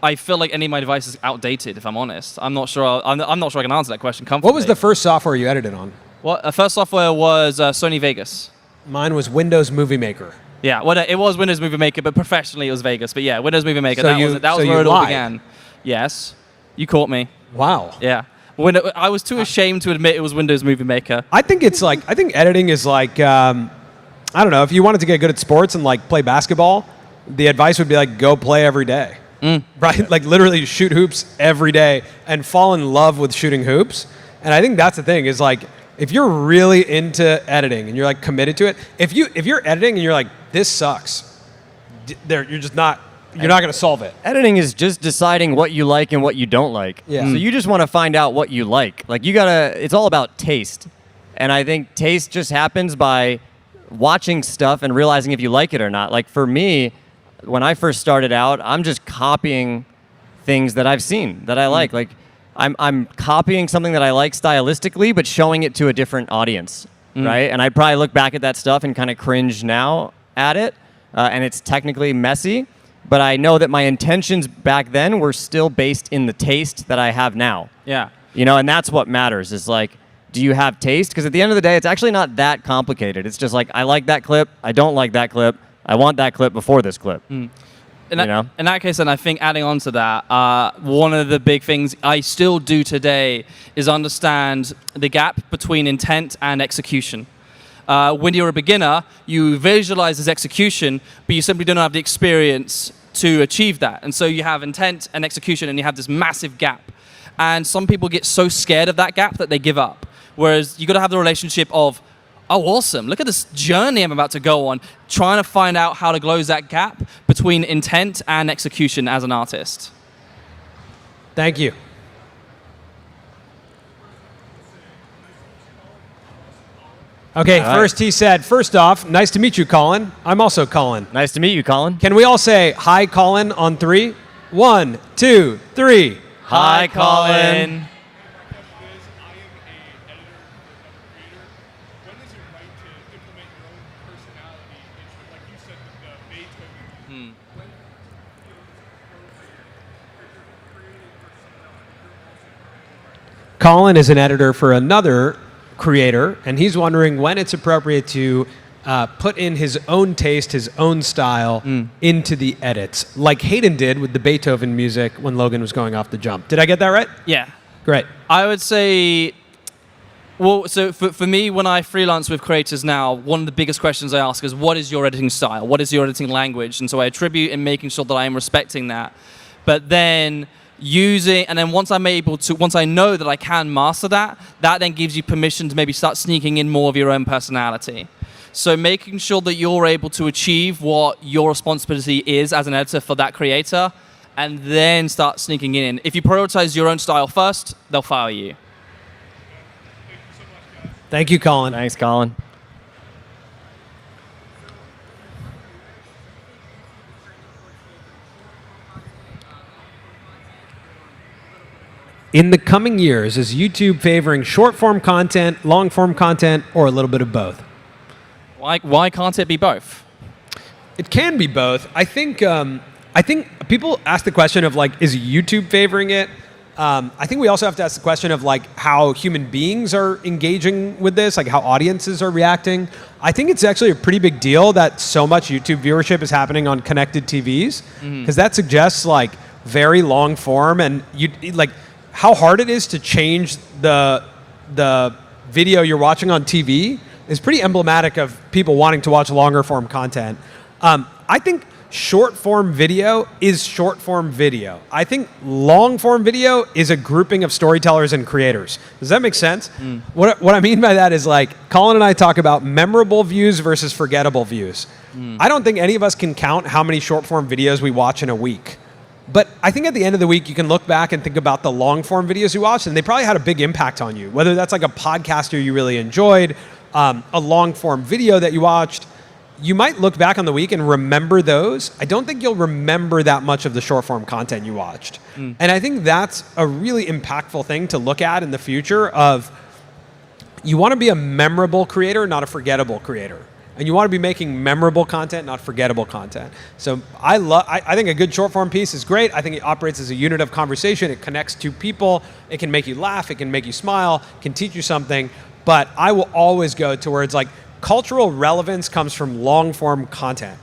I feel like any of my advice is outdated, if I'm honest. I'm not sure I can answer that question comfortably. What was the first software you edited on? What? First software was Sony Vegas. Mine was Windows Movie Maker. Yeah, well, it was Windows Movie Maker, but professionally it was Vegas. But yeah, Windows Movie Maker, So that was where it all began. Yes. You caught me. Wow. Yeah. I was too ashamed to admit it was Windows Movie Maker. I think editing is like, I don't know, if you wanted to get good at sports and like play basketball, the advice would be like, go play every day. Right? Like literally shoot hoops every day and fall in love with shooting hoops. And I think that's the thing, is like, if you're really into editing and you're like committed to it, if you're editing and you're like, this sucks, you're not going to solve it. Editing is just deciding what you like and what you don't like. Yeah. So you just want to find out what you like. Like it's all about taste. And I think taste just happens by watching stuff and realizing if you like it or not. Like for me, when I first started out, I'm just copying things that I've seen that I like. Like I'm copying something that I like stylistically, but showing it to a different audience, right? And I'd probably look back at that stuff and kind of cringe now at it, and it's technically messy. but I know that my intentions back then were still based in the taste that I have now. Yeah. You know, and that's what matters is like, do you have taste? Because at the end of the day, it's actually not that complicated. It's just like, I like that clip. I don't like that clip. I want that clip before this clip. In that case, then I think adding on to that, one of the big things I still do today is understand the gap between intent and execution. When you're a beginner, you visualize as execution, but you simply don't have the experience to achieve that. And so you have intent and execution, and you have this massive gap. And some people get so scared of that gap that they give up. Whereas you got to have the relationship of, oh, awesome, look at this journey I'm about to go on, trying to find out how to close that gap between intent and execution as an artist. Thank you. Okay, All right. first he said, first off, nice to meet you, Colin. I'm also Colin. Nice to meet you, Colin. Can we all say hi, Colin, on 3? 1, 2, 3. Hi, Colin. Colin is an editor for another creator, and he's wondering when it's appropriate to put in his own taste, his own style into the edits, like Hayden did with the Beethoven music when Logan was going off the jump. Did I get that right? Yeah. Great. I would say, well, so for me, when I freelance with creators now, one of the biggest questions I ask is, what is your editing style? What is your editing language? And so I attribute in making sure that I am respecting that. But then once I'm able to, once I know that I can master that, that then gives you permission to maybe start sneaking in more of your own personality. So making sure that you're able to achieve what your responsibility is as an editor for that creator, and then start sneaking in. If you prioritize your own style first, they'll fire you. Thank you, Colin. Thanks, Colin. In the coming years, is YouTube favoring short-form content, long-form content, or a little bit of both? Why can't it be both? It can be both. I think people ask the question of like, is YouTube favoring it? I think we also have to ask the question of like how human beings are engaging with this, like how audiences are reacting. I think it's actually a pretty big deal that so much YouTube viewership is happening on connected TVs, because that suggests like very long form, and how hard it is to change the video you're watching on TV is pretty emblematic of people wanting to watch longer form content. I think short form video is short form video. I think long form video is a grouping of storytellers and creators. Does that make sense? What I mean by that is like Colin and I talk about memorable views versus forgettable views. I don't think any of us can count how many short form videos we watch in a week. But I think at the end of the week, you can look back and think about the long form videos you watched, and they probably had a big impact on you. Whether that's like a podcaster you really enjoyed, a long form video that you watched, you might look back on the week and remember those. I don't think you'll remember that much of the short form content you watched. And I think that's a really impactful thing to look at in the future of, you want to be a memorable creator, not a forgettable creator. And you want to be making memorable content, not forgettable content. So I think a good short form piece is great. I think it operates as a unit of conversation. It connects to people. It can make you laugh. It can make you smile. It can teach you something. But I will always go towards like cultural relevance comes from long form content.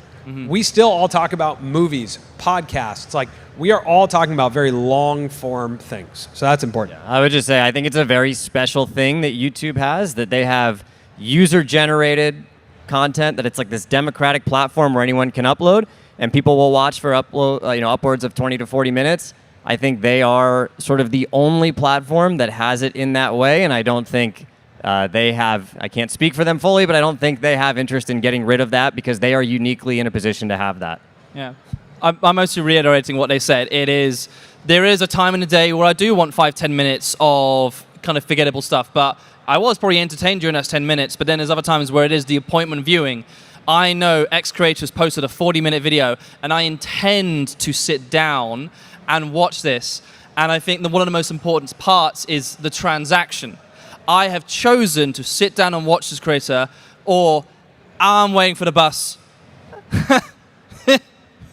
We still all talk about movies, podcasts. Like we are all talking about very long form things. So that's important. I would just say, I think it's a very special thing that YouTube has, that they have user generated content, that it's like this democratic platform where anyone can upload and people will watch for upwards of 20 to 40 minutes. I think they are sort of the only platform that has it in that way, and I don't think they have, I can't speak for them fully, but I don't think they have interest in getting rid of that because they are uniquely in a position to have that. Yeah. I'm mostly reiterating what they said. There is a time in the day where I do want 5-10 minutes of kind of forgettable stuff, but I was probably entertained during those 10 minutes, but then there's other times where it is the appointment viewing. I know X creators posted a 40-minute video, and I intend to sit down and watch this. And I think that one of the most important parts is the transaction. I have chosen to sit down and watch this creator, or I'm waiting for the bus.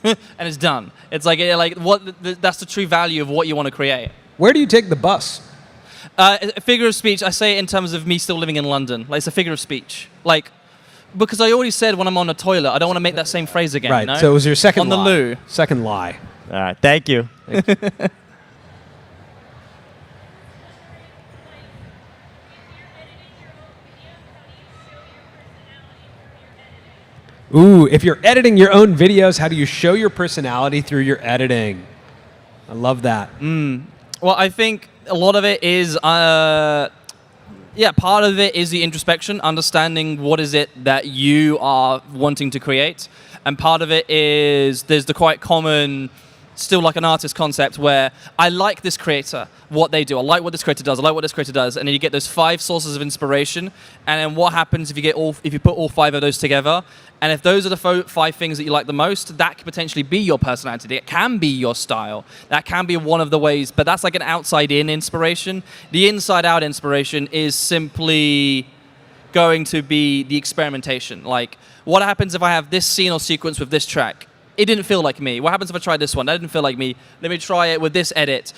and it's done. It's like that's the true value of what you want to create. Where do you take the bus? A figure of speech. I say it in terms of me still living in London. Like, it's a figure of speech. Like, because I already said when I'm on the toilet, I don't want to make that same phrase again. Right. You know? So it was your second on lie. the loo. Second lie. All right. Thank you. Ooh, if you're editing your own videos, how do you show your personality through your editing? I love that. Well, I think a lot of it is, part of it is the introspection, understanding what is it that you are wanting to create. And part of it is, there's the quite common, still like an artist concept where I like this creator, what they do. I like what this creator does. I like what this creator does. And then you get those 5 sources of inspiration. And then what happens if you put all 5 of those together? And if those are the 5 things that you like the most, that could potentially be your personality. It can be your style. That can be one of the ways, but that's like an outside-in inspiration. The inside-out inspiration is simply going to be the experimentation. Like, what happens if I have this scene or sequence with this track? It didn't feel like me. What happens if I try this one? That didn't feel like me. Let me try it with this edit.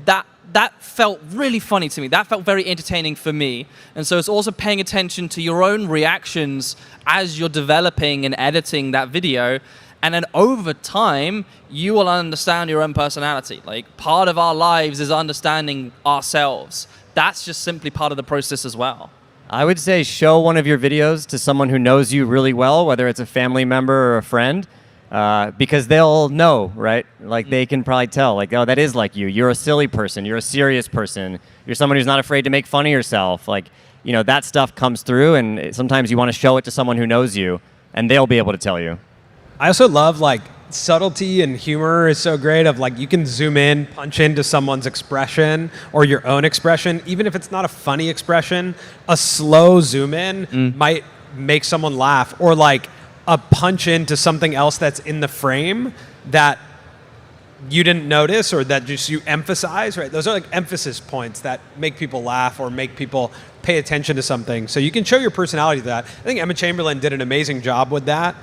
That felt really funny to me. That felt very entertaining for me. And so it's also paying attention to your own reactions as you're developing and editing that video. And then over time, you will understand your own personality. Like, part of our lives is understanding ourselves. That's just simply part of the process as well. I would say show one of your videos to someone who knows you really well, whether it's a family member or a friend. Because they'll know, right? Like, they can probably tell, like, oh, that is like you. You're a silly person. You're a serious person. You're someone who's not afraid to make fun of yourself. Like, you know, that stuff comes through, and sometimes you want to show it to someone who knows you, and they'll be able to tell you. I also love, like, subtlety and humor is so great of, like, you can zoom in, punch into someone's expression or your own expression. Even if it's not a funny expression, a slow zoom in might make someone laugh, or, like, a punch into something else that's in the frame that you didn't notice or that just you emphasize, right? Those are like emphasis points that make people laugh or make people pay attention to something. So you can show your personality to that. I think Emma Chamberlain did an amazing job with that,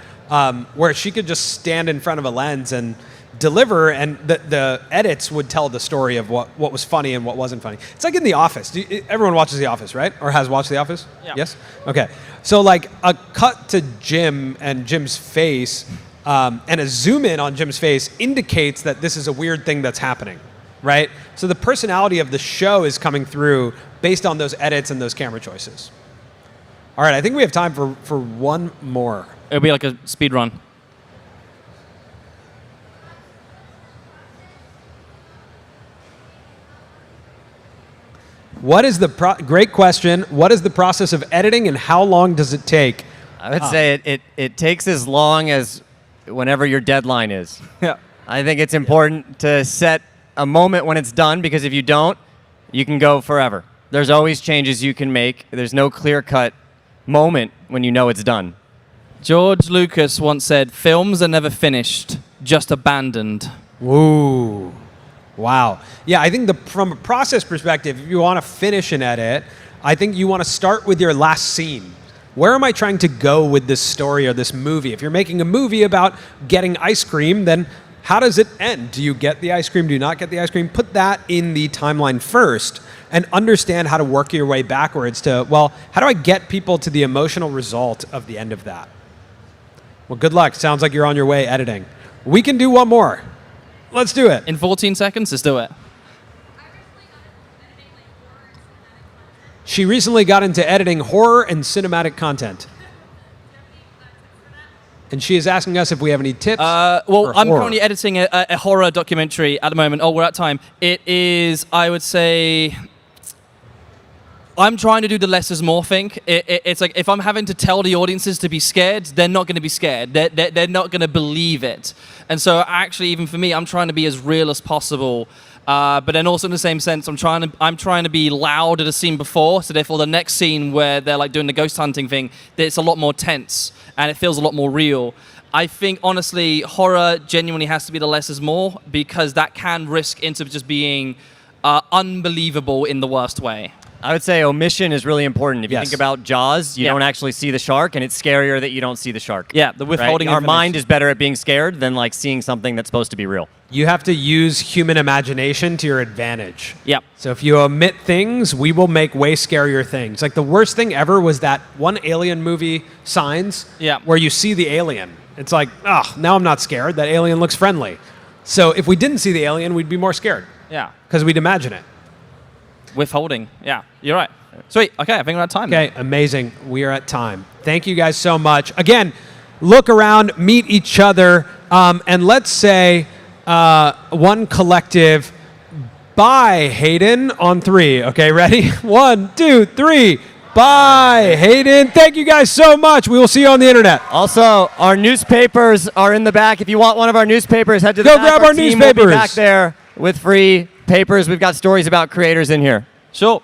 where she could just stand in front of a lens and deliver, and the edits would tell the story of what was funny and what wasn't funny. It's like in The Office. Everyone watches The Office, right? Or has watched The Office? Yeah. Yes? Okay. So like a cut to Jim and Jim's face and a zoom in on Jim's face indicates that this is a weird thing that's happening, right? So the personality of the show is coming through based on those edits and those camera choices. All right, I think we have time for one more. It'll be like a speed run. What is the great question? What is the process of editing, and how long does it take? I would say it takes as long as whenever your deadline is. Yeah. I think it's important to set a moment when it's done, because if you don't, you can go forever. There's always changes you can make. There's no clear-cut moment when you know it's done. George Lucas once said, "Films are never finished, just abandoned." Woo. Wow. Yeah, I think from a process perspective, if you want to finish an edit, I think you want to start with your last scene. Where am I trying to go with this story or this movie? If you're making a movie about getting ice cream, then how does it end? Do you get the ice cream? Do you not get the ice cream? Put that in the timeline first and understand how to work your way backwards to, well, how do I get people to the emotional result of the end of that? Well, good luck. Sounds like you're on your way editing. We can do one more. Let's do it. In 14 seconds, let's do it. She recently got into editing horror and cinematic content. And she is asking us if we have any tips. Well, I'm horror. currently editing a horror documentary at the moment. Oh, we're at time. It is, I would say, I'm trying to do the less is more thing. It's like, if I'm having to tell the audiences to be scared, they're not going to be scared. They're not going to believe it. And so actually, even for me, I'm trying to be as real as possible. But then also in the same sense, I'm trying to be loud at a scene before. So therefore, the next scene where they're like doing the ghost hunting thing, it's a lot more tense and it feels a lot more real. I think, honestly, horror genuinely has to be the less is more, because that can risk into just being unbelievable in the worst way. I would say omission is really important. If you Yes. think about Jaws, you Yeah. don't actually see the shark, and it's scarier that you don't see the shark. Yeah, the withholding Our information. mind is better at being scared than like seeing something that's supposed to be real. You have to use human imagination to your advantage. Yep. So if you omit things, we will make way scarier things. Like the worst thing ever was that one Alien movie, Signs, Yeah. where you see the alien. It's like, now I'm not scared. That alien looks friendly. So if we didn't see the alien, we'd be more scared Yeah. because we'd imagine it. Withholding. Yeah, you're right. Sweet. Okay, I think we're at time. Okay, amazing. We are at time. Thank you guys so much. Again, look around, meet each other, and let's say one collective bye, Hayden, on 3. Okay, ready? 1, 2, 3. Bye, Hayden. Thank you guys so much. We will see you on the internet. Also, our newspapers are in the back. If you want one of our newspapers, head to the Go back. grab our team will be newspapers. back there with free papers. We've got stories about creators in here. Sure.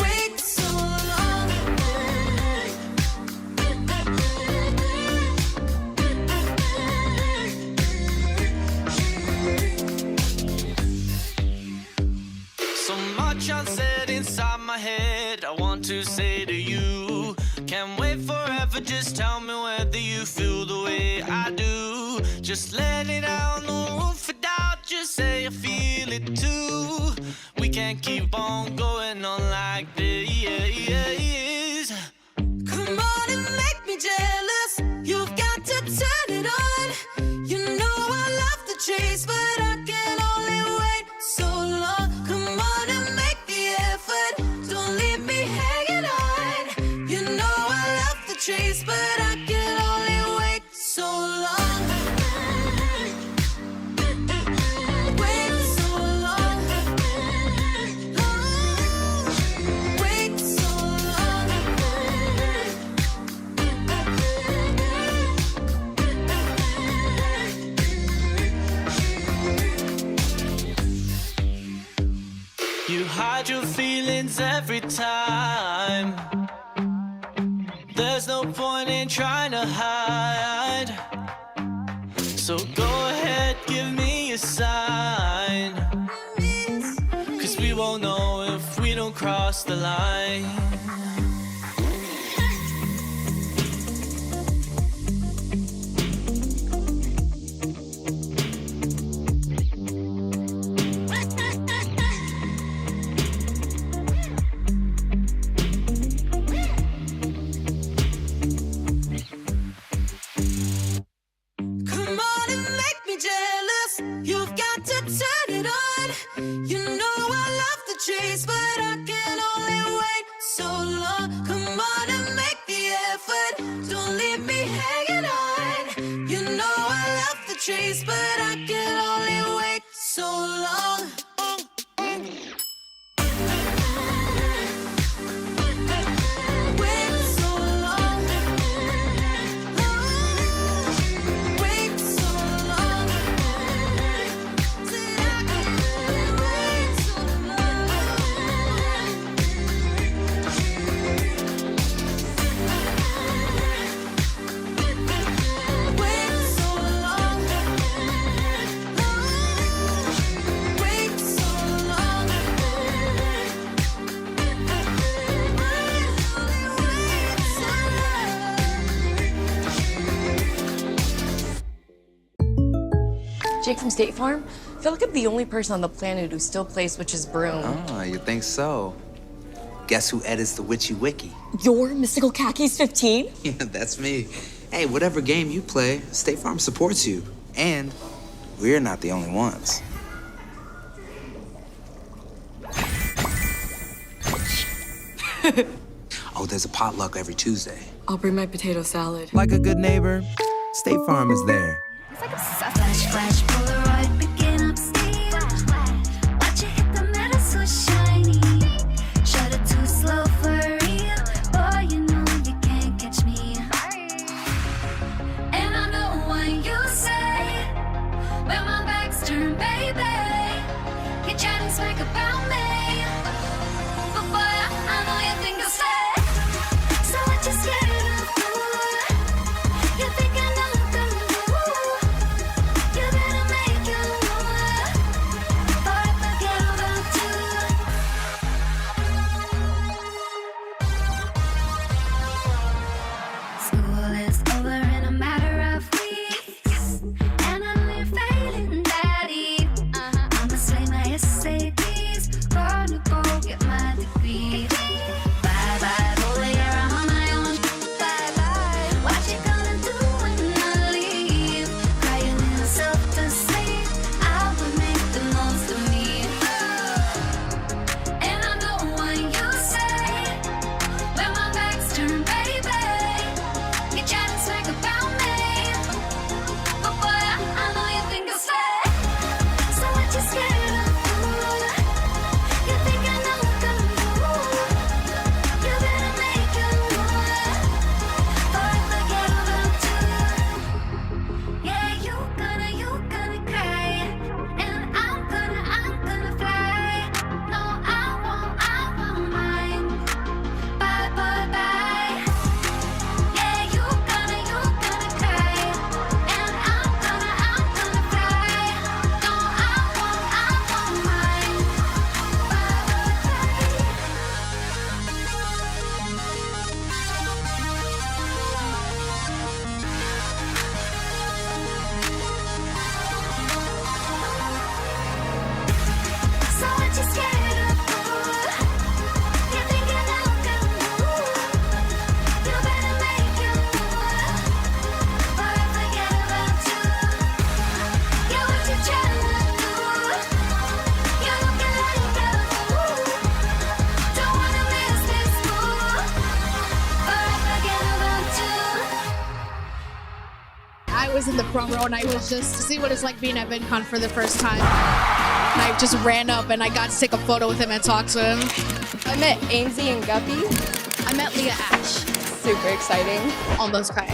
Wait so long. So much unsaid inside my head. I want to say to you, can't wait forever. Just tell me whether you feel the way I do. Just let it out on the roof without just say I feel it too. We can't keep on going on like this. Come on and make me jealous. You've got to turn it on. You know I love the chase, but I can only wait so long. Come on and make the effort. Don't leave me hanging on. You know I love the chase, but I can only wait so long. Wait so long. Wait so long. You hide your feelings every time. There's no point in trying to hide. So go ahead, give me a sign. 'Cause we won't know if we don't cross the line. Come on and make me jealous. You've got to turn it on. You know I love the chase, but I can only wait so long. Come on and make the effort. Don't leave me hanging on. You know I love the chase, but I can only wait so long. Wait so long. Wait so long. Wait so long. Wait so long. Wait so long. Jake from State Farm. I feel like I'm the only person on the planet who still plays Witch's Broom. Oh, you think so? Guess who edits the Witchy Wiki? Your Mystical Khakis 15? Yeah, that's me. Hey, whatever game you play, State Farm supports you. And we're not the only ones. Oh, there's a potluck every Tuesday. I'll bring my potato salad. Like a good neighbor, State Farm is there. Flash, flash, Polaroid, picking up steam. Watch it hit the metal so shiny. Shutter too slow for real. Boy, you know you can't catch me. And I know what you say when my back's turned, baby. You're chatting smack about me, but boy, I know you think I'll stay. So what you scared of? You think I know what I'm gonna do? You better make was in the front row and I was just to see what it's like being at VidCon for the first time. And I just ran up and I got to take a photo with him and talk to him. I met Ainsley and Guppy. I met Leah Ash. Super exciting. Almost crying.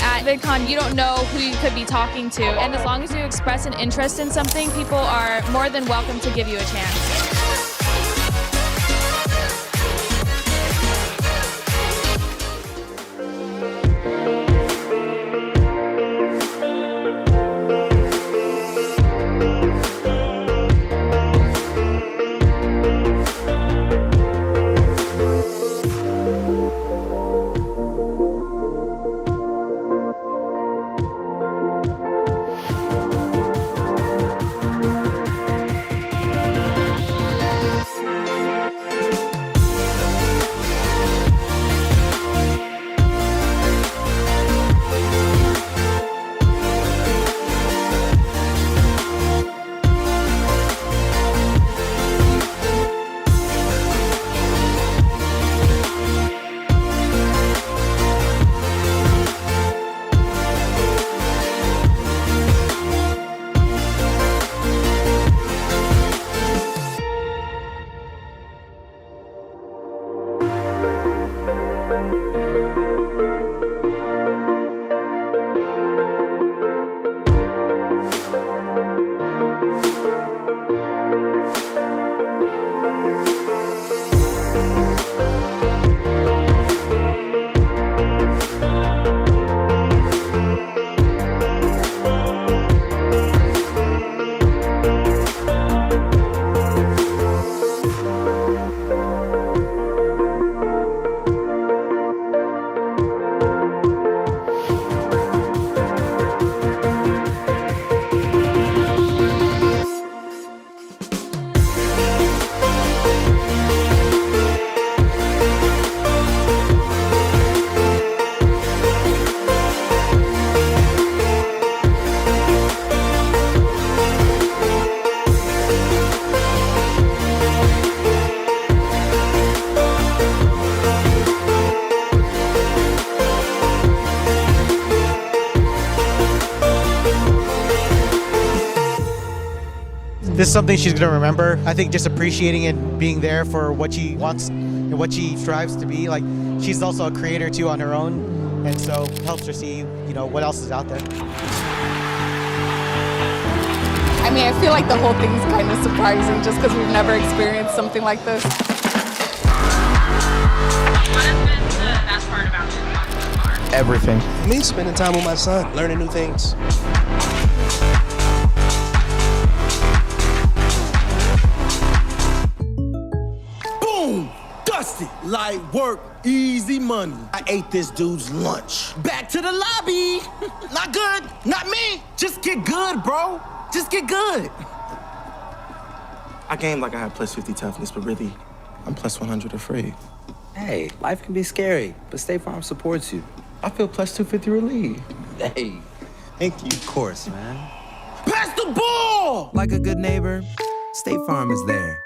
At VidCon, you don't know who you could be talking to, and as long as you express an interest in something, people are more than welcome to give you a chance. This is something she's going to remember. I think just appreciating it, being there for what she wants and what she strives to be. Like, she's also a creator too on her own, and so it helps her see, what else is out there. I mean, I feel like the whole thing's kind of surprising just because we've never experienced something like this. What has been the best part about VidCon so far? Everything. Me spending time with my son, learning new things. Boom! Dusty! Light work, easy money. I ate this dude's lunch. Back to the lobby. Not good, not me. Just get good, bro. Just get good. I gamed like I had plus 50 toughness, but really, I'm plus 100 afraid. Hey, life can be scary, but State Farm supports you. I feel plus 250 relieved. Hey, Thank you. Of course, man. Pass the ball! Like a good neighbor, State Farm is there.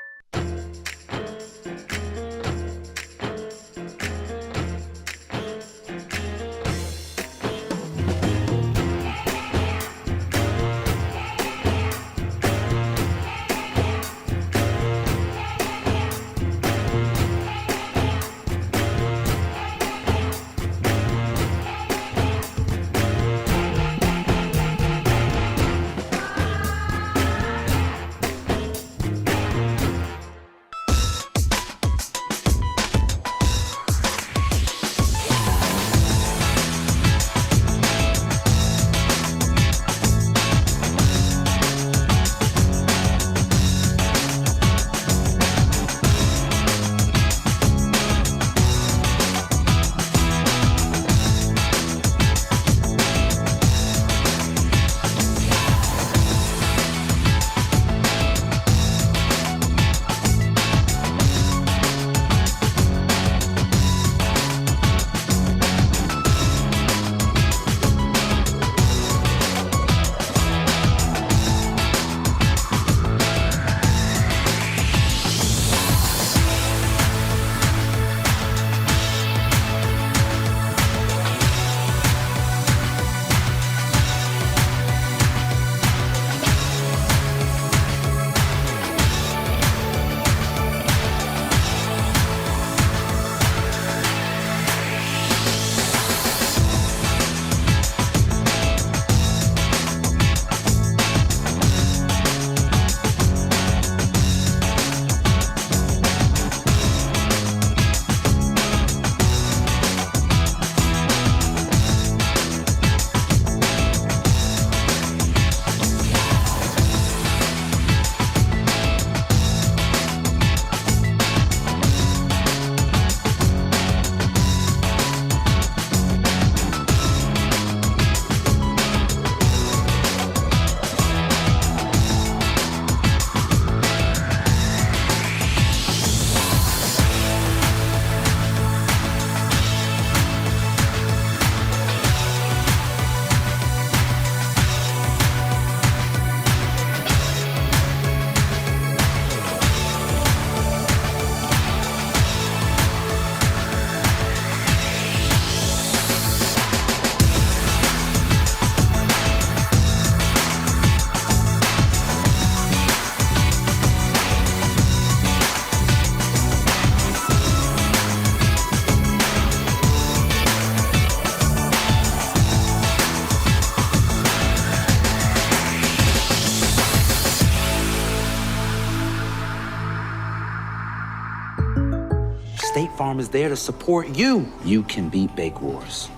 State Farm is there to support you. You can beat Bake Wars.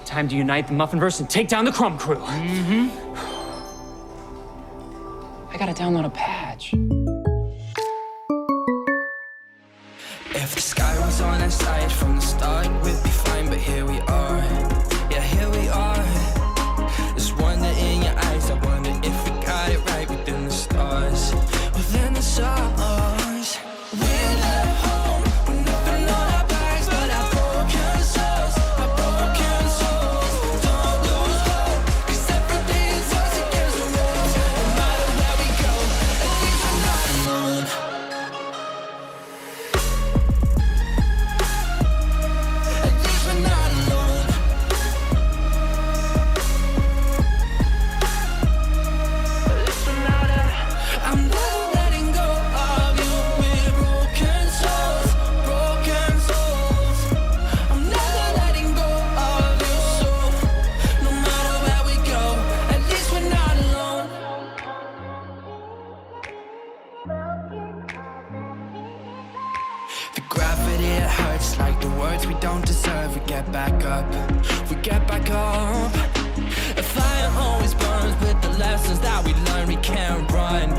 Time to unite the Muffinverse and take down the Crumb Crew. I gotta download a patch. If the sky was on our side from the start, we'd be fine, but here we are. Yeah, here we are. There's wonder in your eyes. I wonder if we got it right within the stars. Within the stars. We're left home with nothing on our backs but our broken souls. Our broken souls. Don't lose hope, 'cause everything's us against the walls. No matter where we go, at least we're not alone. At least we're not alone. At least we're not I'm never letting go of you. We're broken souls, broken souls. I'm never letting go of you. So no matter where we go, at least we're not alone. The gravity, it hurts like the words we don't deserve. We get back up, we get back up. A fire always burns with the lessons that we learn. We can't run,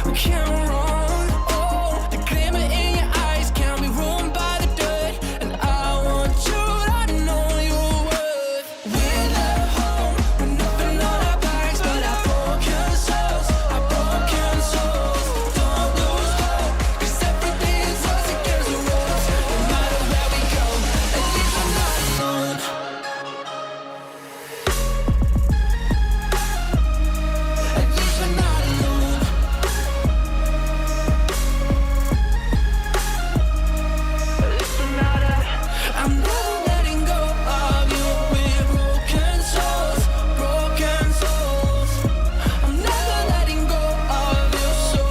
we can't run. Oh, the glimmer in your eyes, can we run by the dirt? And I want you to know your worth. We're left home with nothing on our backs but our broken souls. Our broken souls. Don't lose hope, 'cause everything's us against the walls. No matter where we go, at least we're not alone. At least we're not alone. At least we're not I'm never letting go of you. We're broken souls, broken souls. I'm never letting go of you. So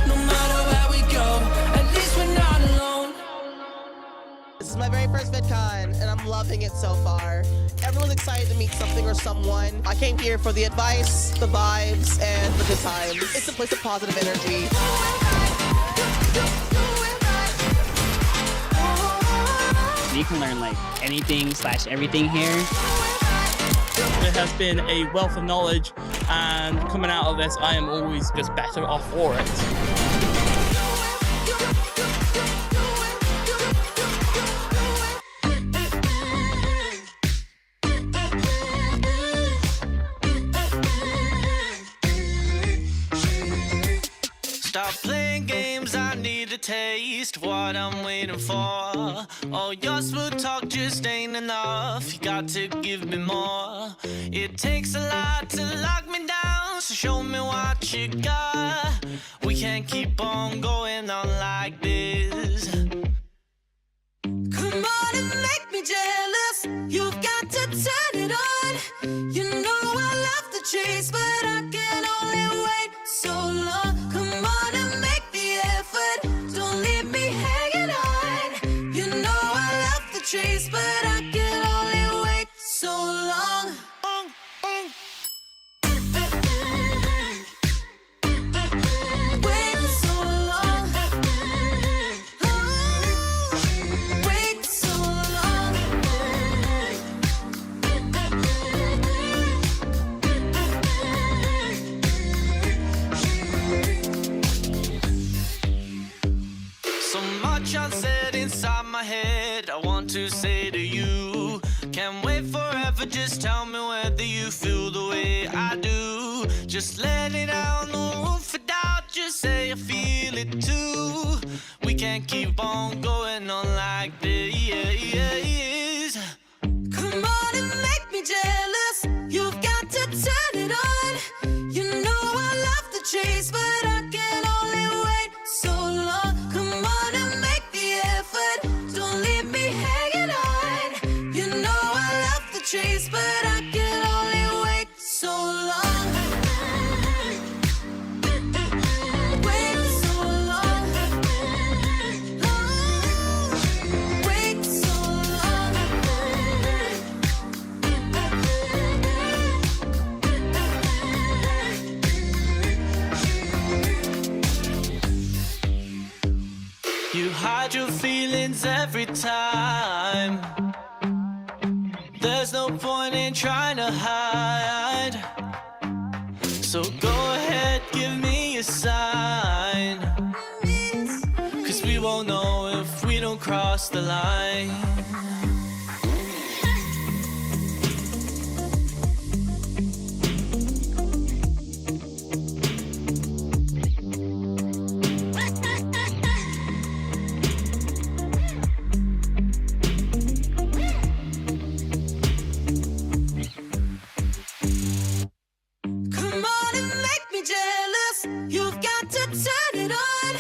no matter where we go, at least we're not alone. This is my very first VidCon, and I'm loving it so far. Everyone's excited to meet something or someone. I came here for the advice, the vibes, and the good times. It's a place of positive energy. You can learn like anything/everything here. There has been a wealth of knowledge, and coming out of this, I am always just better off for it. Stop playing games, I need a taste what I'm waiting for. Oh, your smooth talk just ain't enough. You got to give me more. It takes a lot to lock me down, so show me what you got. We can't keep on going on like this. Come on and make me jealous. You've got to turn it on. You know I love the chase, but I can only wait so long. Come on and make the effort. Don't leave me hanging on. You know I love the chase, but I can only wait so long. Wait so long. Wait so long. So much unsaid inside my head, I want to say to you. Can't wait forever, just tell me whether you feel the way I do. Just let it out, no room for doubt, just say I feel it too. We can't keep on going on like this. Come on and make me jealous. You've got to turn it on. You know I love the chase, but I can only wait so long. Come on and make the effort. Don't leave me hanging on. You know I love the chase, but I can only wait so long. Wait so long. wins every time. There's no point in trying to hide. So go ahead, give me a sign. 'Cause we won't know if we don't cross the line. Come on and make me jealous. You've got to turn it on.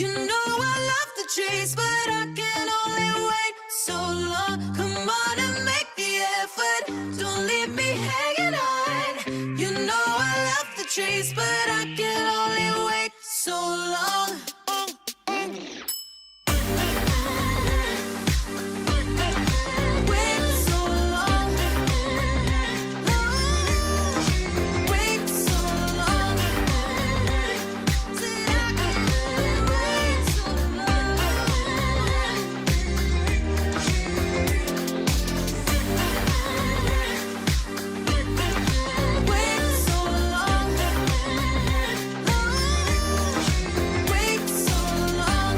You know I love the chase, but I can only wait so long. Come on and make the effort. Don't leave me hanging on. You know I love the chase, but I can only wait so long. Wait so long. Wait so long. Till I can wait so long. Wait so long. Wait so long.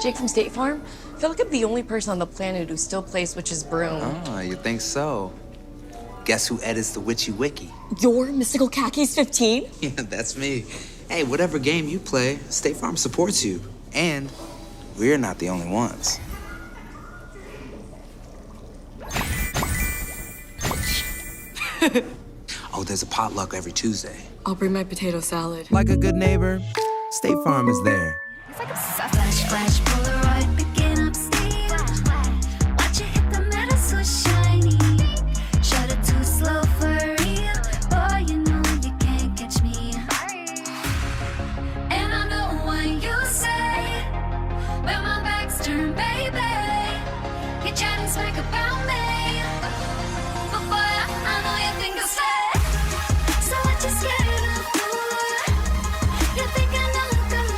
Jake from State Farm. I feel like I'm the only person on the planet who still plays Witch's Broom. Oh, you think so? Guess who edits the Witchy Wiki? Your Mystical Khakis 15? Yeah, that's me. Hey, whatever game you play, State Farm supports you. And we're not the only ones. Oh, there's a potluck every Tuesday. I'll bring my potato salad. Like a good neighbor, State Farm is there. Flash, flash, Polaroid, picking up steam. Watch it hit the metal so shiny. Shut it too slow for real. Boy, you know you can't catch me. And I know what you say when my back's turned, baby. You're chatting smack about me. But boy, I know you think I'll stay. So what you scared of? You think I know what I'm doing?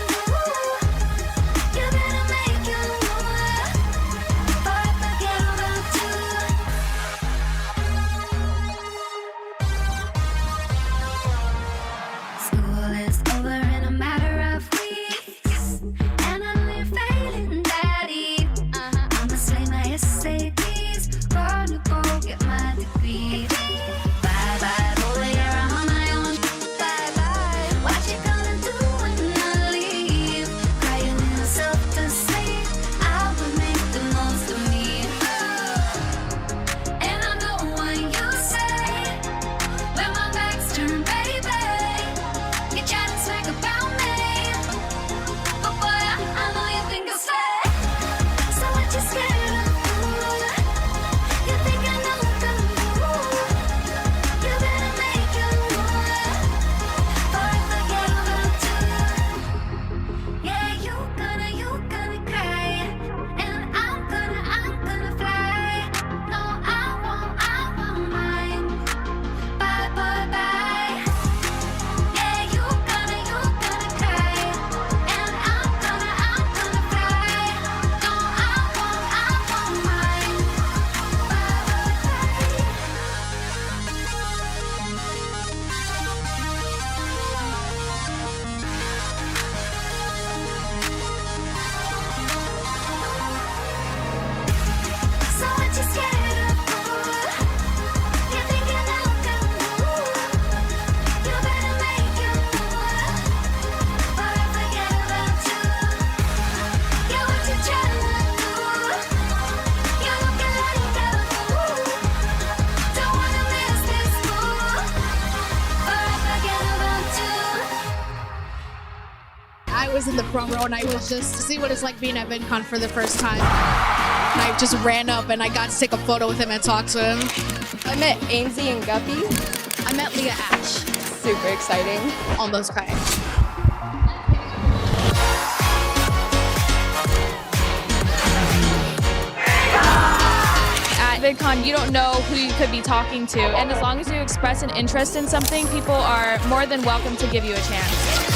You better make your move, or I forget about you. School is over in a matter of weeks, and I know you're failing, Daddy. I'ma slay my SATs, gonna go get my degree. Bye bye, boy, I'm on my own. Bye bye, what you gonna do when I leave? Crying yourself to sleep, I will make the most of me. And I know what you say when my back's turned, baby. You chatting smack about me, but boy, I know you think I'll stay. So what you scared of? You think I know what I'm doing? You better make your move, or I forget about you. Yeah, you gonna cry, and I'm gonna fly. No, I won't mind. Bye, boy, bye. Yeah, you gonna cry, and I'm gonna fly. No, I won't mind. So what you scared of? You think you know what I'm doing? You better make your move, or I forget about you. Yeah, what you trying to do? You looking like a fool. Don't wanna miss this move, or I forget about you. I was in the front row and I was just to see what it's like being at VidCon for the first time. And I just ran up and I got to take a photo with him and talk to him. I met Ainsley and Guppy. I met Leah Ash. Super exciting. Almost crying. At VidCon, you don't know who you could be talking to. And as long as you express an interest in something, people are more than welcome to give you a chance.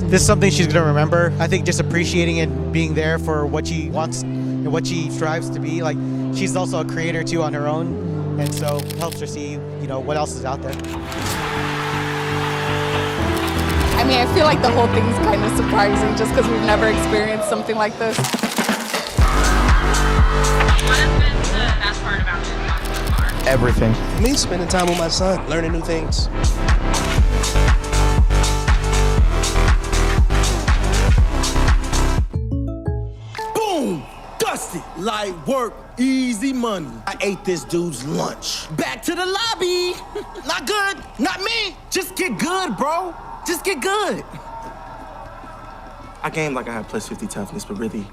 This is something she's going to remember. I think just appreciating and being there for what she wants and what she strives to be. Like, she's also a creator too on her own, and so it helps her see, you know, what else is out there. I mean, I feel like the whole thing's kind of surprising just because we've never experienced something like this. What has been the best part about VidCon so far? Everything. Me spending time with my son, learning new things. Boom! Dusty! Light work, easy money. I ate this dude's lunch. Back to the lobby! Not good, not me! Just get good, bro! Just get good! I game like I have plus 50 toughness, but really,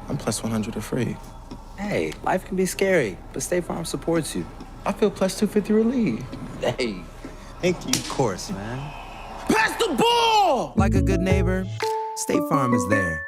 I'm plus 100 or free. Hey, life can be scary, but State Farm supports you. I feel plus 250 relief. Hey, Thank you. of course, man. Pass the ball! Like a good neighbor, State Farm is there.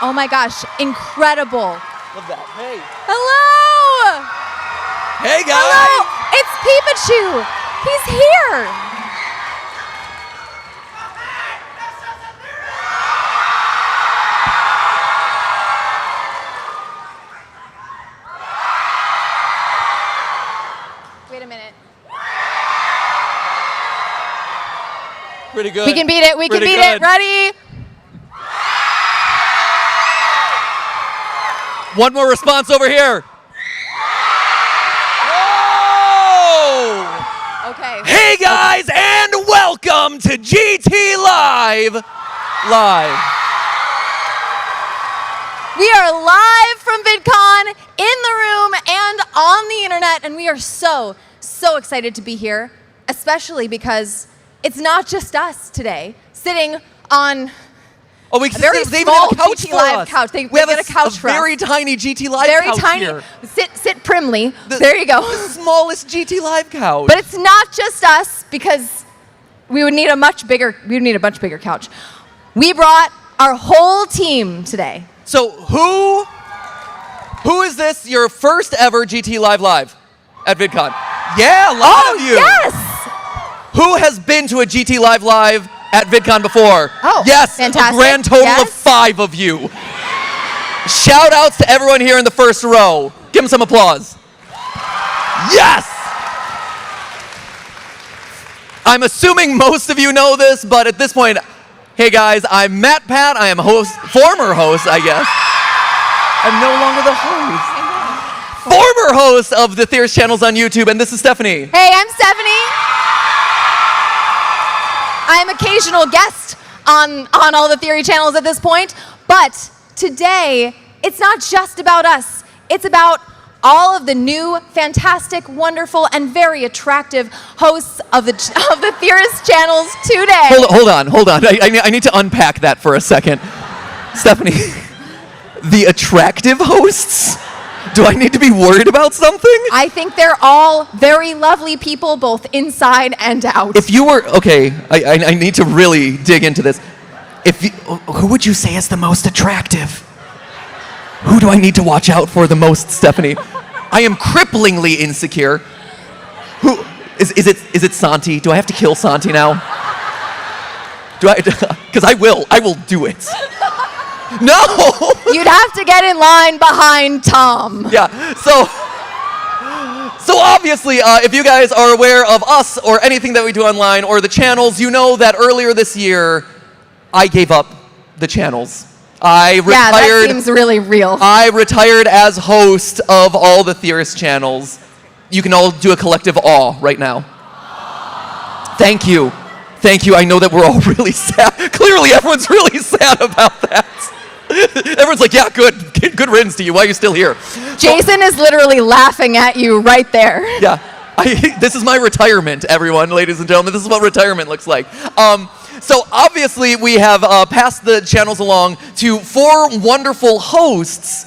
Oh my gosh, incredible. Love that. Hey. Hello! Hey, guys. Hello! It's Pikachu! He's here! Wait a minute. Pretty good. We can beat it. We can Pretty beat good. it. Ready? One more response over here. Okay. Hey guys, and welcome to GT Live. We are live from VidCon, in the room and on the internet, and we are so excited to be here, especially because it's not just us today sitting on Oh, we a very they even small have a couch GT for Live us. couch. They We have get a couch for us. very tiny GT Live Very couch tiny. here. Sit primly. There you go. The smallest GT Live couch. But it's not just us because we would need a much bigger couch. We brought our whole team today. So who is this? Your first ever GT Live at VidCon? Yeah, a lot of you. Yes. Who has been to a GT Live at VidCon before? Oh, yes, fantastic. a grand total Yes. of 5 of you. Shout outs to everyone here in the first row. Give them some applause. Yes! I'm assuming most of you know this, but at this point, hey guys, I'm Matt Pat. I am former host, I guess. I'm no longer the host. Former host of the Theorist channels on YouTube, and this is Stephanie. Hey, I'm Stephanie. I'm occasional guest on all the Theory channels at this point, but today it's not just about us. It's about all of the new, fantastic, wonderful, and very attractive hosts of the Theorist channels today. Hold on. I need to unpack that for a second. Stephanie, the attractive hosts? Do I need to be worried about something? I think they're all very lovely people, both inside and out. If you were, okay, I need to really dig into this. Who would you say is the most attractive? Who do I need to watch out for the most, Stephanie? I am cripplingly insecure. Who is it Santi? Do I have to kill Santi now? Because I will do it. No! You'd have to get in line behind Tom. Yeah, so obviously, if you guys are aware of us or anything that we do online or the channels, you know that earlier this year, I gave up the channels. I retired. Yeah, that seems really real. I retired as host of all the Theorist channels. You can all do a collective awe right now. Thank you. Thank you. I know that we're all really sad. Clearly, everyone's really sad about that. Everyone's like, yeah, good riddance to you. Why are you still here? Jason is literally laughing at you right there. Yeah. This is my retirement, everyone, ladies and gentlemen. This is what retirement looks like. So obviously, we have passed the channels along to 4 wonderful hosts,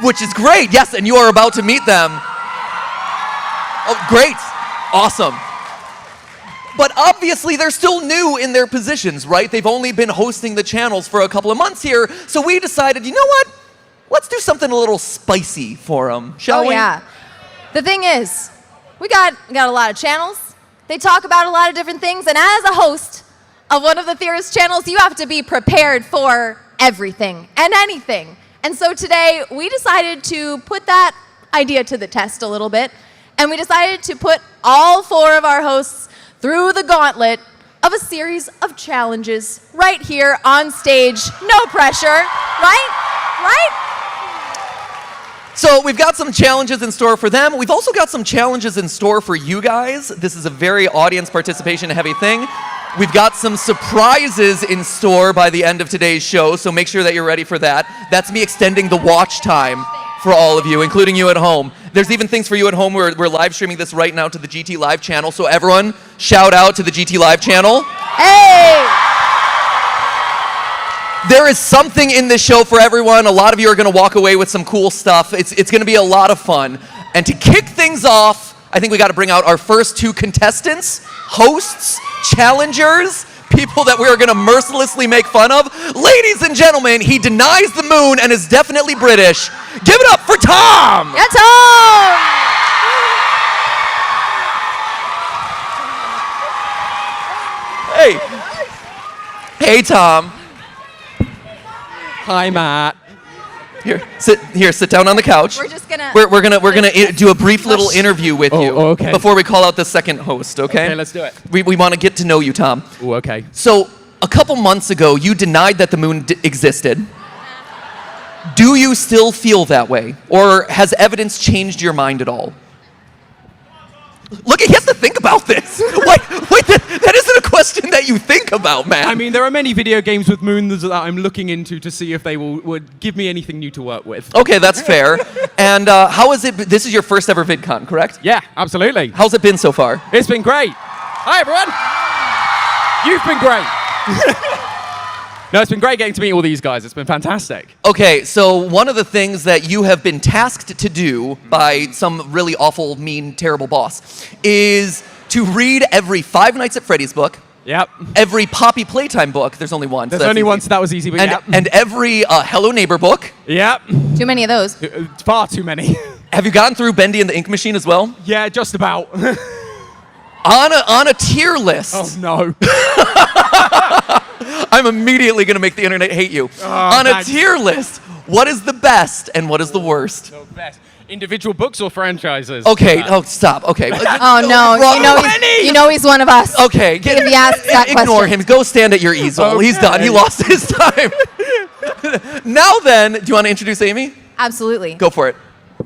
which is great. Yes, and you are about to meet them. Oh, great. Awesome. But obviously, they're still new in their positions, right? They've only been hosting the channels for a couple of months here. So we decided, you know what? Let's do something a little spicy for them, shall we? Oh, yeah. The thing is, we got a lot of channels. They talk about a lot of different things. And as a host of one of the Theorist channels, you have to be prepared for everything and anything. And so today, we decided to put that idea to the test a little bit. And we decided to put all 4 of our hosts through the gauntlet of a series of challenges right here on stage. No pressure, right? So we've got some challenges in store for them. We've also got some challenges in store for you guys. This is a very audience participation heavy thing. We've got some surprises in store by the end of today's show, so make sure that you're ready for that. That's me extending the watch time for all of you, including you at home. There's even things for you at home. We're live streaming this right now to the GT Live channel, so everyone, shout out to the GT Live channel. Hey! There is something in this show for everyone. A lot of you are going to walk away with some cool stuff. It's going to be a lot of fun. And to kick things off, I think we got to bring out our first 2 contestants, hosts, challengers, people that we are going to mercilessly make fun of. Ladies and gentlemen, he denies the moon and is definitely British. Give it up for Tom! Yeah, Tom! Hey. Hey, Tom. Hi, Matt. Sit down on the couch. We're just gonna... We're gonna do a brief little interview with you okay. before we call out the second host, okay? Okay, let's do it. We want to get to know you, Tom. Ooh, okay. So, a couple months ago, you denied that the moon existed. Do you still feel that way? Or has evidence changed your mind at all? Look, he has to think about this. Wait, that isn't a question that you think about, man. I mean, there are many video games with moons that I'm looking into to see if they would give me anything new to work with. Okay, that's fair. And how is it? This is your first ever VidCon, correct? Yeah, absolutely. How's it been so far? It's been great. Hi, everyone. You've been great. No, it's been great getting to meet all these guys. It's been fantastic. Okay, so one of the things that you have been tasked to do by some really awful, mean, terrible boss is to read every Five Nights at Freddy's book. Yep. Every Poppy Playtime book. There's only one. There's only one, so that was easy, but yep. And every Hello Neighbor book. Yep. Too many of those. Far too many. Have you gotten through Bendy and the Ink Machine as well? Yeah, just about. On a tier list. Oh, no. I'm immediately going to make the internet hate you. On a tier list, what is the best and what is the worst? The best. Individual books or franchises? Okay, stop. Okay. Oh, no. You know he's one of us. Okay. If he asks that ignore question. him. Go stand at your easel. Okay. He's done. He lost his time. Now then, do you want to introduce Amy? Absolutely. Go for it.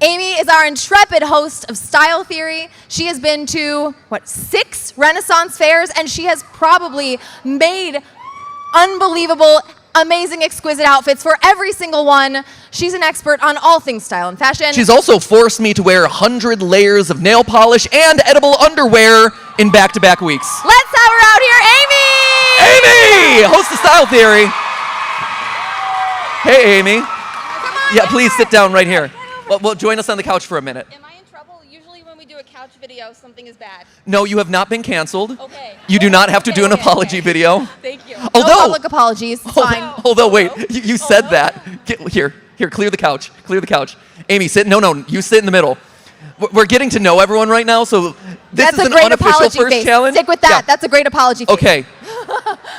Amy is our intrepid host of Style Theory. She has been to, 6 Renaissance fairs, and she has probably made unbelievable, amazing, exquisite outfits for every single one. She's an expert on all things style and fashion. She's also forced me to wear 100 layers of nail polish and edible underwear in back-to-back weeks. Let's have her out here, Amy! Amy! Host of Style Theory. Hey, Amy. Yeah, please sit down right here. Well, join us on the couch for a minute. Am I in trouble? Usually when we do a couch video, something is bad. No, you have not been canceled. Okay. You do not have to do an apology video. Thank you. No public apologies. It's fine. Although, wait, you said that. Here, clear the couch. Clear the couch. Amy, sit. No, you sit in the middle. We're getting to know everyone right now, so this That's is a an great unofficial apology first face. challenge. Stick with that. Yeah. That's a great apology face. Okay.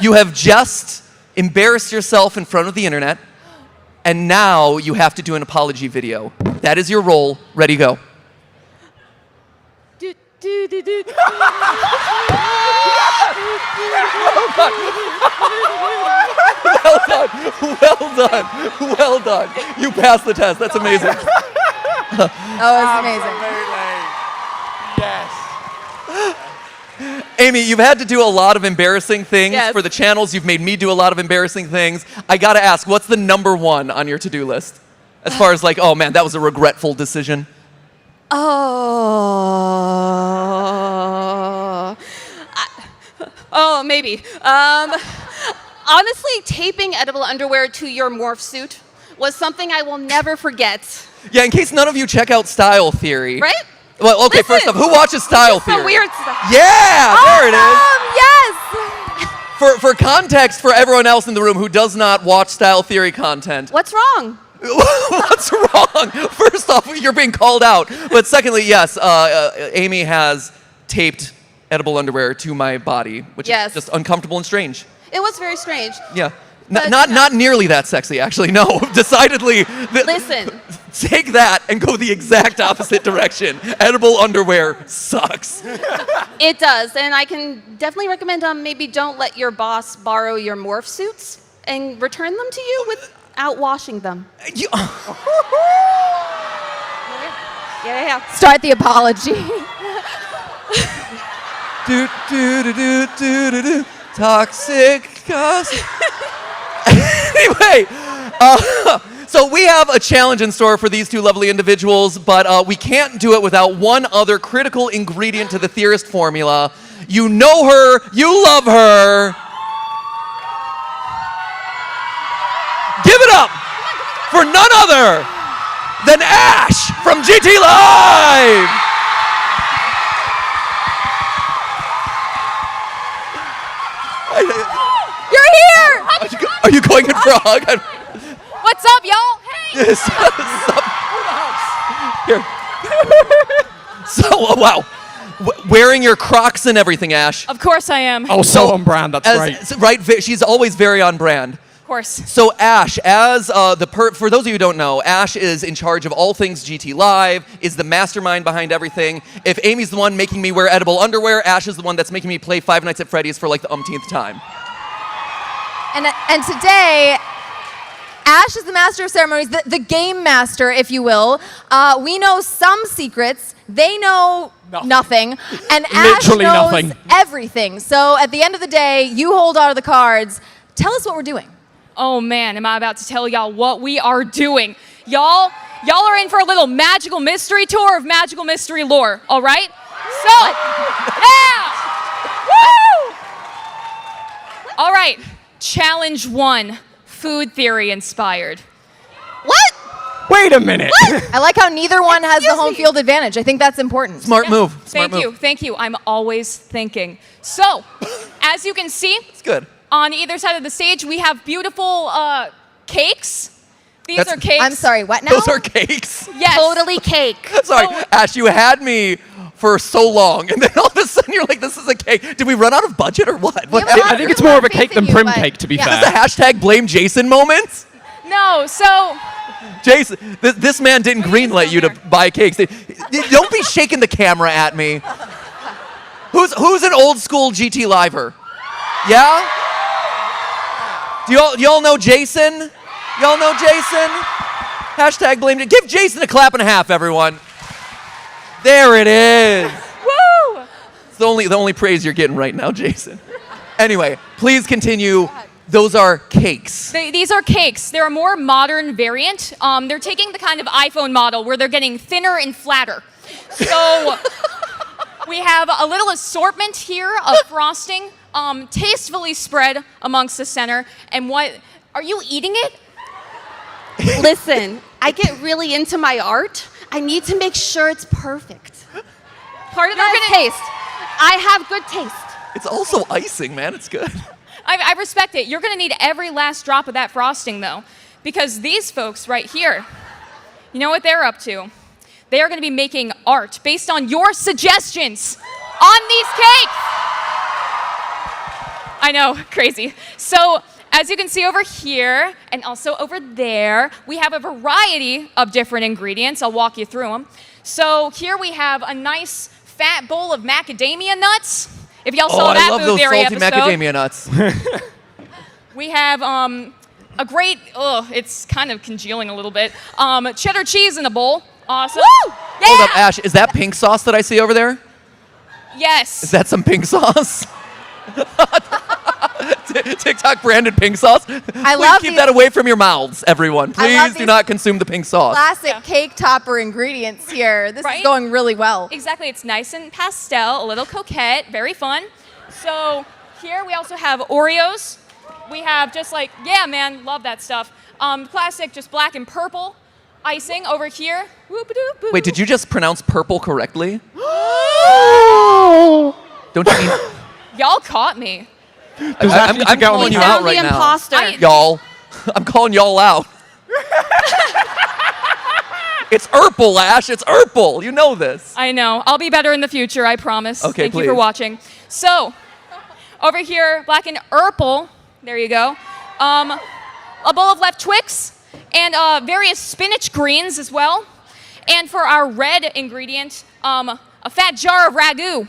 You have just embarrassed yourself in front of the internet, and now you have to do an apology video. That is your role. Ready, go. Well done. You passed the test. That's amazing. That was amazing. Yes. Amy, you've had to do a lot of embarrassing things Yes. for the channels. You've made me do a lot of embarrassing things. I gotta ask, what's the number one on your to-do list? As far as like, oh man, that was a regretful decision. Maybe. Honestly, taping edible underwear to your morph suit was something I will never forget. Yeah, in case none of you check out Style Theory. Right? Well, okay, Listen, first off, who watches Style Theory? Some weird stuff. Yeah, there it is. Yes! For context, for everyone else in the room who does not watch Style Theory content, What's wrong? what's wrong? First off, you're being called out. But secondly, yes, Amy has taped edible underwear to my body, which Yes. is just uncomfortable and strange. It was very strange. Yeah. But- Not nearly that sexy, actually. No, decidedly. Listen. Take that and go the exact opposite direction. Edible underwear sucks. It does, and I can definitely recommend maybe don't let your boss borrow your morph suits and return them to you without washing them. Yeah. Start the apology. do. Toxic gossip. Anyway, so we have a challenge in store for these two lovely individuals, but we can't do it without one other critical ingredient to the Theorist formula. You know her, you love her. Give it up for none other than Ash from GT Live. You're here! Are you going in for a hug? What's up, y'all? Hey! Yes. Here. So, oh, wow. Wearing your Crocs and everything, Ash. Of course I am. Oh, so on brand. That's great. Right, she's always very on brand. Of course. So Ash, as for those of you who don't know, Ash is in charge of all things GT Live, is the mastermind behind everything. If Amy's the one making me wear edible underwear, Ash is the one that's making me play Five Nights at Freddy's for like the umpteenth time. And today, Ash is the master of ceremonies, the game master, if you will. We know some secrets. They know nothing. And Ash Literally knows nothing. everything. So at the end of the day, you hold all of the cards. Tell us what we're doing. Oh man, am I about to tell y'all what we are doing. Y'all are in for a little magical mystery tour of magical mystery lore, all right? So, yeah! Woo! All right, challenge 1, food theory inspired. What? Wait a minute. I like how neither one has the home field advantage. I think that's important. Smart move. Thank you. I'm always thinking. So, as you can see, It's good. on either side of the stage, we have beautiful cakes. These are cakes. I'm sorry, what now? Those are cakes. Yes. Totally cake. Sorry, Ash, you had me for so long, and then all of a sudden you're like, this is a cake. Did we run out of budget or what? What have a I lot think of it's more of a faith cake than in you, prim but- cake, to be yeah. fair. Is this the hashtag blame Jason moment? No, so Jason, this man didn't greenlight you to buy cakes. Don't be shaking the camera at me. Who's an old school GT Liver? Yeah? Do y'all know Jason? Y'all know Jason? Hashtag blame. Give Jason a clap and a half, everyone. There it is. woo! It's the only praise you're getting right now, Jason. Anyway, please continue. Those are cakes. These are cakes. They're a more modern variant. They're taking the kind of iPhone model where they're getting thinner and flatter. So we have a little assortment here of frosting, tastefully spread amongst the center. And what, are you eating it? Listen, I get really into my art. I need to make sure it's perfect. Part of Yes, our taste. I have good taste. It's also icing, man. It's good. I respect it. You're gonna need every last drop of that frosting though, because these folks right here, you know what they're up to? They are gonna be making art based on your suggestions on these cakes. I know, crazy. So, as you can see over here and also over there, we have a variety of different ingredients. I'll walk you through them. So here we have a nice fat bowl of macadamia nuts. If y'all saw that I love food those theory salty episode. macadamia nuts. We have a great, it's kind of congealing a little bit, cheddar cheese in a bowl. Awesome. Woo! Yeah! Hold up, Ash. Is that pink sauce that I see over there? Yes. Is that some pink sauce? TikTok branded pink sauce. I Please love keep these- that away from your mouths, everyone. I love Please do these not consume the pink sauce. Classic cake topper ingredients here. This is going really well. Exactly. It's nice and pastel, a little coquette, very fun. So here we also have Oreos. We have just like, yeah, man, love that stuff. Classic, just black and purple icing over here. Whoop-a-doop-boo. Wait, did you just pronounce purple correctly? Don't you mean? Y'all caught me. I'm calling you out right now. imposter. Y'all. I'm calling y'all out. It's Urple, Ash. It's Urple. You know this. I know. I'll be better in the future, I promise. Okay, Thank you for please. watching. So, over here, black and purple. There you go. A bowl of left Twix and various spinach greens as well. And for our red ingredient, a fat jar of ragu.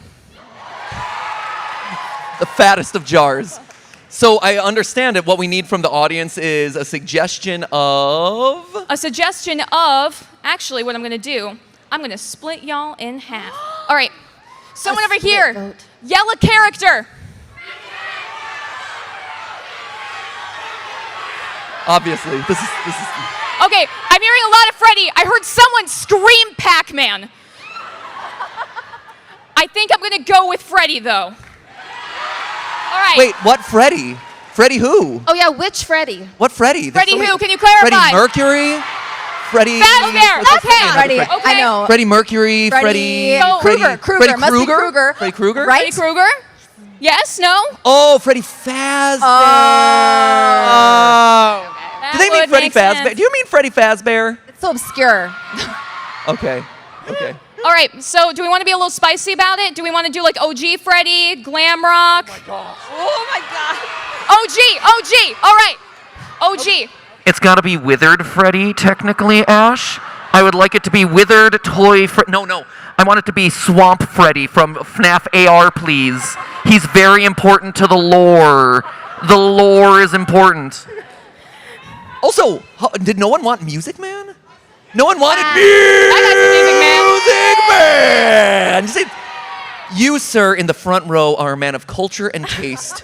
The fattest of jars. So I understand it. What we need from the audience is a suggestion of. Actually, what I'm gonna do, I'm gonna split y'all in half. All right, someone over here, yell a character. Obviously, this is. Okay, I'm hearing a lot of Freddy. I heard someone scream Pac-Man. I think I'm gonna go with Freddy though. All right. Wait, what Freddy? Freddy who? Oh yeah, which Freddy? What Freddy? There's Freddy so many- who? Can you clarify? Freddie Mercury? Freddie. That's fair. Okay. Freddie, I know. Freddie Mercury. Freddie. Krueger. Freddie Must be Krueger. Freddie Krueger. Right? Freddy Krueger. Yes? No? Oh, Freddy Fazbear. That Do they mean would Freddy make Fazbear? sense. Do you mean Freddy Fazbear? It's so obscure. Okay. Okay. All right, so do we want to be a little spicy about it? Do we want to do like OG Freddy, glam rock? Oh my god. OG, all right. OG. It's got to be Withered Freddy, technically, Ash. I would like it to be Withered Toy No. I want it to be Swamp Freddy from FNAF AR, please. He's very important to the lore. The lore is important. Also, did no one want Music Man? No one wanted Music Man! Just say, you, sir, in the front row, are a man of culture and taste,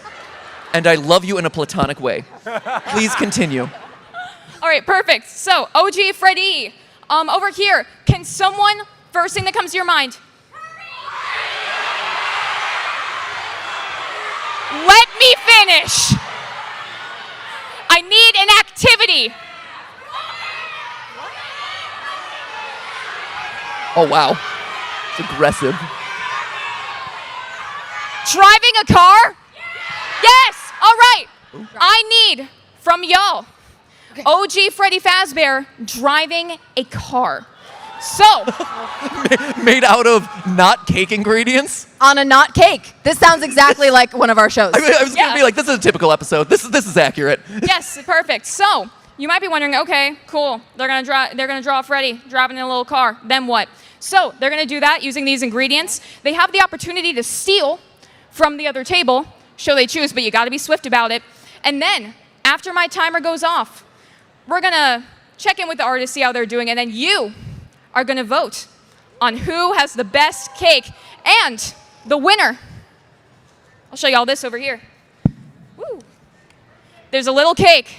and I love you in a platonic way. Please continue. All right, perfect. So, OG Freddy, over here, can someone, first thing that comes to your mind? Let me finish. I need an activity. Oh, wow. It's aggressive. Driving a car? Yes. All right. I need from y'all OG Freddy Fazbear driving a car. So, Made out of not cake ingredients? On a not cake. This sounds exactly like one of our shows. I was going to be like, this is a typical episode. This is accurate. yes, perfect. So, you might be wondering, okay, cool. They're gonna draw Freddy driving in a little car. Then what? So, they're gonna do that using these ingredients. They have the opportunity to steal from the other table, show they choose, but you gotta be swift about it. And then, after my timer goes off, we're gonna check in with the artists, see how they're doing, and then you are gonna vote on who has the best cake. And the winner, I'll show you all this over here. Woo. There's a little cake.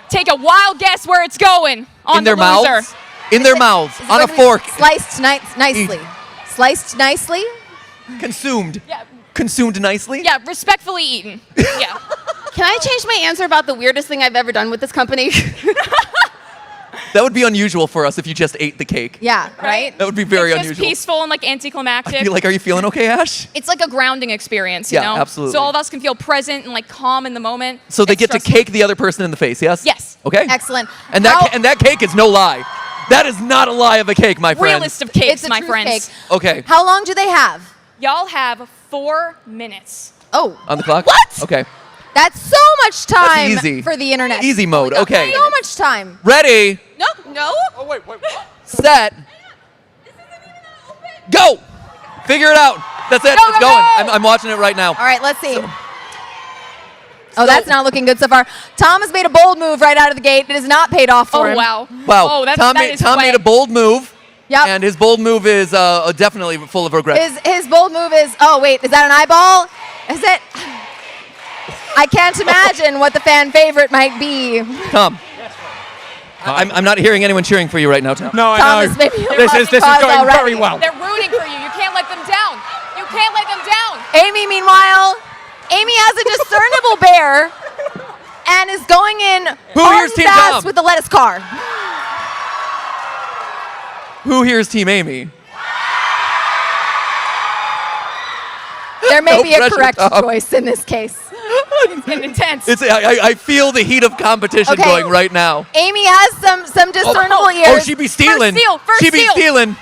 Take a wild guess where it's going on In their the loser. mouths? In their mouths, Is it on a going to be fork. Sliced nicely. Sliced nicely? Consumed. Yeah. Consumed nicely? Yeah, respectfully eaten. Yeah. Can I change my answer about the weirdest thing I've ever done with this company? That would be unusual for us if you just ate the cake. Yeah, right? That would be very It's just unusual. peaceful and like anticlimactic. Are you feeling okay, Ash? It's like a grounding experience, you Yeah, know? absolutely. So all of us can feel present and like calm in the moment. So they It's get to stressful. cake the other person in the face, yes? Yes. Okay. Excellent. And that cake is no lie. That is not a lie of a cake, my friend. Realist of cakes, It's a my truth friends. cake. Okay. How long do they have? Y'all have 4 minutes. Oh. On the clock? What? Okay. That's so much time easy. for the internet. Easy mode. Okay. So much time. Ready, no. Oh, wait, what? set, go! Figure it out. That's it. Go, It's go, going. go! I'm watching it right now. All right, let's see. Oh, that's not looking good so far. Tom has made a bold move right out of the gate. It has not paid off for Oh, him. wow. Wow. Oh, that's, Tom, that is Tom made a swag. bold move. Yep. And his bold move is definitely full of regret. His bold move is, oh, wait, is that an eyeball? Is it? I can't imagine what the fan favorite might be. Tom. I'm not hearing anyone cheering for you right now, Tom. No, I Thomas, know. maybe This is going already. very well. They're rooting for you. You can't let them down. You can't let them down. Amy, meanwhile, Amy has a discernible bear and is going in Who here's arm Team fast Tom? with the lettuce car. Who here is Team Amy? There may No be a pressure, correct Tom. choice in this case. It's getting intense. I feel the heat of competition Okay. going right now. Amy has some discernible ears. Oh, she be stealing. First She be steal. stealing.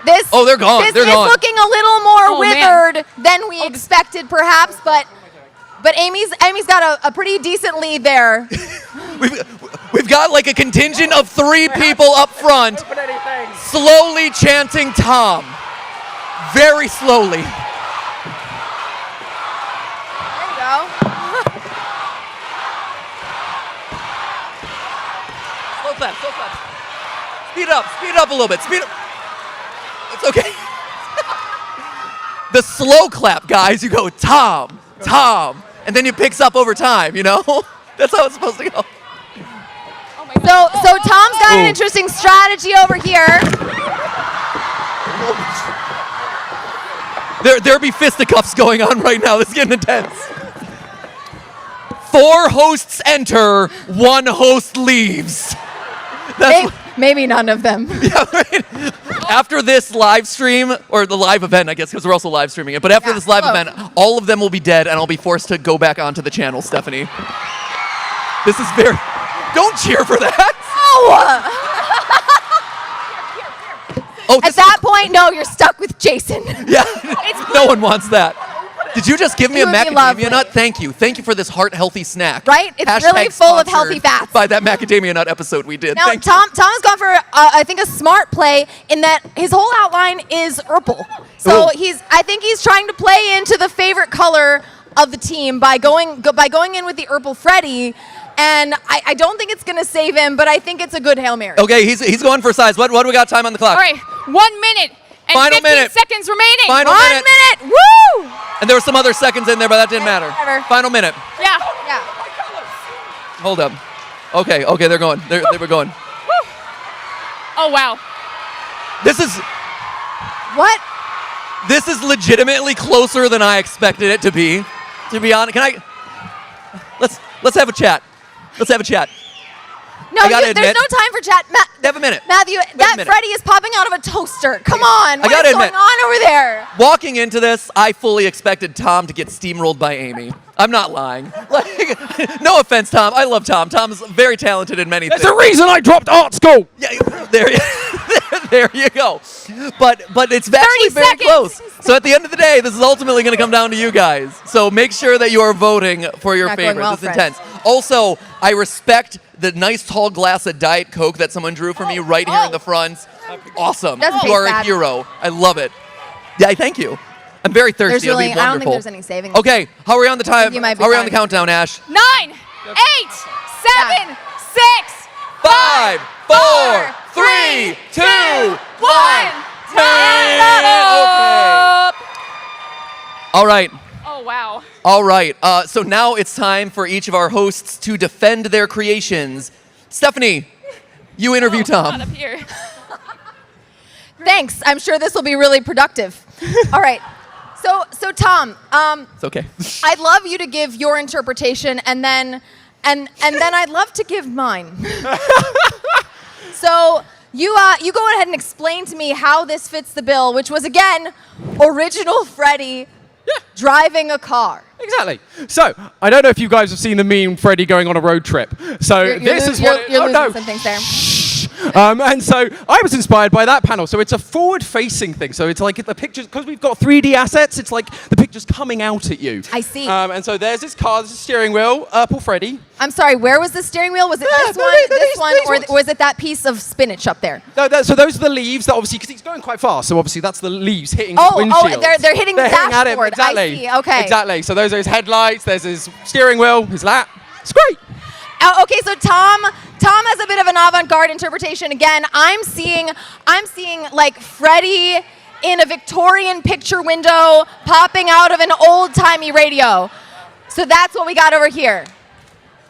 This, Oh, they're gone. This They're is gone. looking a little more Oh, man. withered than we expected, perhaps, but Amy's got a pretty decent lead there. We've got like a contingent of 3 people up front, slowly chanting Tom. Very slowly. There you go. Slow clap, slow clap. Speed up a little bit. Speed up. It's okay. The slow clap, guys, you go Tom, Tom, and then it picks up over time, you know? That's how it's supposed to go. So Tom's got an Ooh. interesting strategy over here. There be fisticuffs going on right now. This is getting intense. 4 hosts enter, 1 host leaves. That's Maybe none of them. yeah, right. After this live stream, or the live event, I guess, because we're also live streaming it, but after this live event, all of them will be dead, and I'll be forced to go back onto the channel, Stephanie. This is very... Don't cheer for that! Oh, at that point, no, you're stuck with Jason. Yeah, no one wants that. Did you just give me It a would be lovely. macadamia nut? Thank you. Thank you for this heart-healthy snack. Right? It's Hashtag really full of sponsored healthy fats. By that macadamia nut episode we did. Now, Thank Tom has gone for, I think, a smart play in that his whole outline is purple. So Ooh. I think he's trying to play into the favorite color of the team by going in with the Urple Freddy. And I don't think it's going to save him, but I think it's a good Hail Mary. Okay, he's going for size. What do we got time on the clock? All right, 1 minute and Final 15 minute. seconds remaining. Final 1 minute. minute. Woo! And there were some other seconds in there, but that didn't matter. Whatever. Final minute. Yeah. Hold up. Okay, they're going. They were going. Oh, wow. This is What? This is legitimately closer than I expected it to be. To be honest, let's have a chat. Let's have a chat. No, I gotta there's admit- no time for chat. Have a minute. Matthew, a that minute. Freddy is popping out of a toaster. Come on. I What gotta is going admit- on over there? Walking into this, I fully expected Tom to get steamrolled by Amy. I'm not lying. Like, no offense, Tom. I love Tom. Tom's very talented in many There's things. a reason I dropped art school. Yeah, there you go. But it's actually very seconds. close. So at the end of the day, this is ultimately going to come down to you guys. So make sure that you are voting for your Not going favorites. well, It's friends. intense. Also, I respect the nice tall glass of Diet Coke that someone drew for me right here in the front. Awesome. Doesn't You are taste a bad. hero. I love it. Yeah, thank you. I'm very thirsty. There's really, It'll be I don't think wonderful. there's any saving. Okay, how are we on the time? you might be How are we on the fine. countdown, Ash? 9, 8, 7, 6, 5, 4, 3, 2, 1. Up. All right. Oh, wow. All right. So now it's time for each of our hosts to defend their creations. Stephanie, you interview Not Tom. up here. Thanks. I'm sure this will be really productive. All right. So Tom, It's okay. I'd love you to give your interpretation, and then I'd love to give mine. So you go ahead and explain to me how this fits the bill, which was again original Freddy driving a car. Exactly. So, I don't know if you guys have seen the meme Freddy going on a road trip. So, this is what... You're oh, losing no. some things there. And so I was inspired by that panel. So it's a forward-facing thing. So it's like the pictures, because we've got 3D assets, it's like the picture's coming out at you. I see. And so there's this car, this is steering wheel, Urple Freddy. I'm sorry, where was the steering wheel? Was it this no, one, these this one, or ones. was it that piece of spinach up there? No, so those are the leaves that obviously, because he's going quite fast, so obviously that's the leaves hitting Oh, the windshield. they're hitting the at him, dashboard. exactly. I see, okay. Exactly. So those are his headlights, there's his steering wheel, his lap. It's great. Okay, so Tom has a bit of an avant-garde interpretation. Again, I'm seeing like Freddy in a Victorian picture window popping out of an old-timey radio. So that's what we got over here.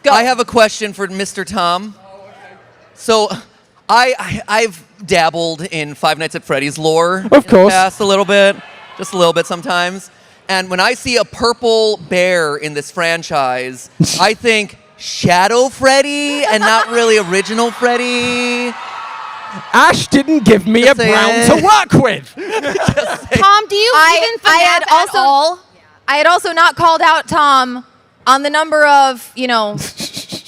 Go. I have a question for Mr. Tom. So I've dabbled in Five Nights at Freddy's lore. Of in course. the past a little bit. Just a little bit sometimes. And when I see a purple bear in this franchise, I think Shadow Freddy and not really original Freddy. Ash didn't give me a Just brown saying. to work with. Tom, do you even I had FNAF at all? I had also not called out Tom on the number of,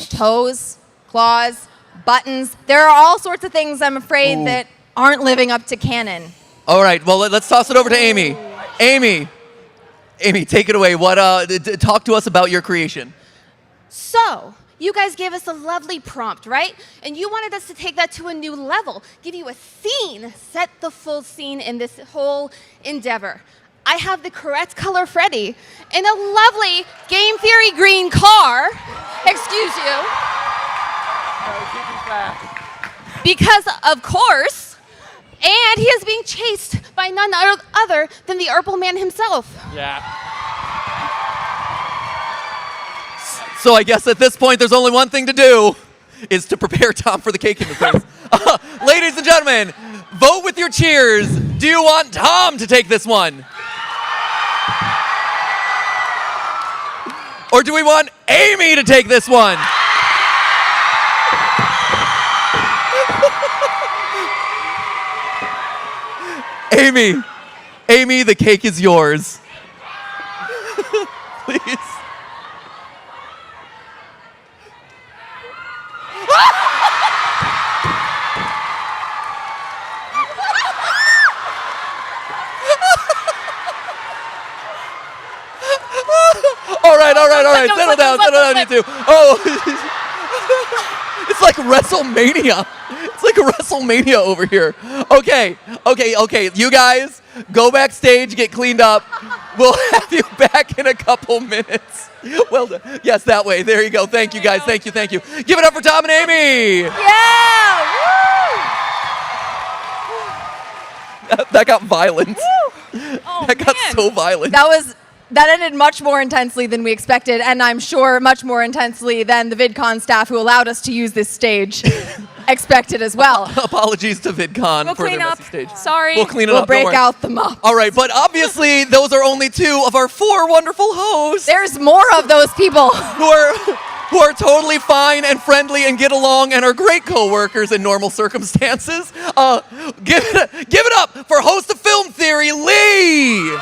toes, claws, buttons. There are all sorts of things, I'm afraid, that aren't living up to canon. All right, well, let's toss it over to Amy. Amy, take it away. Talk to us about your creation. So, you guys gave us a lovely prompt, right? And you wanted us to take that to a new level, give you a scene, set the full scene in this whole endeavor. I have the correct color Freddy in a lovely Game Theory green car. Excuse you. Because, of course, and he is being chased by none other than the Urple Man himself. Yeah. So I guess at this point, there's only one thing to do, is to prepare Tom for the cake in the face. Ladies and gentlemen, vote with your cheers. Do you want Tom to take this one? Or do we want Amy to take this one? Amy, the cake is yours. Please. All right. Settle down, you two. Oh, it's like WrestleMania. It's like a WrestleMania over here. Okay. You guys, go backstage, get cleaned up. We'll have you back in a couple minutes. Well done. Yes, that way. There you go. Thank you, guys. Thank you. Give it up for Tom and Amy. Yeah! Woo! That got violent. Oh, That got so violent. That ended much more intensely than we expected, and I'm sure much more intensely than the VidCon staff who allowed us to use this stage expected as well. Apologies to VidCon We'll for clean their up. messy stage. Sorry. We'll clean it We'll up. don't break worry. out the mop. All right, but obviously those are only 2 of our 4 wonderful hosts There's more of those people. who are totally fine and friendly and get along and are great co-workers in normal circumstances. Give it up for host of Film Theory, Lee.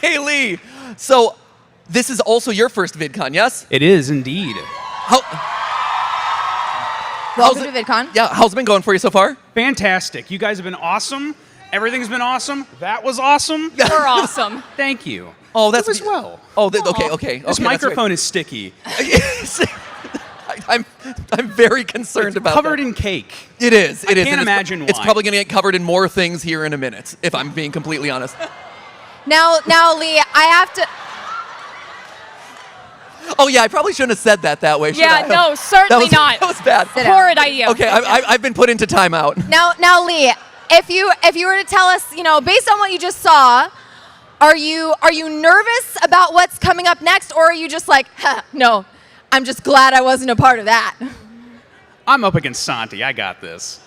Hey, Lee. So, this is also your first VidCon, yes? It is indeed. Welcome to VidCon. Yeah, how's it been going for you so far? Fantastic. You guys have been awesome. Everything's been awesome. That was awesome. You're awesome. Thank you. Oh, that's You as well. Oh, okay. This microphone is sticky. I'm very concerned about Covered that. in cake. It is. I can't imagine It's why. probably going to get covered in more things here in a minute, if I'm being completely honest. Now, Lee, I have to. Oh yeah, I probably shouldn't have said that way. should Yeah, I? no, certainly not. That was bad. Horrid idea. Okay, I've been put into timeout. Now, Lee, if you were to tell us, based on what you just saw, are you nervous about what's coming up next, or are you just like, no, I'm just glad I wasn't a part of that? I'm up against Santi. I got this.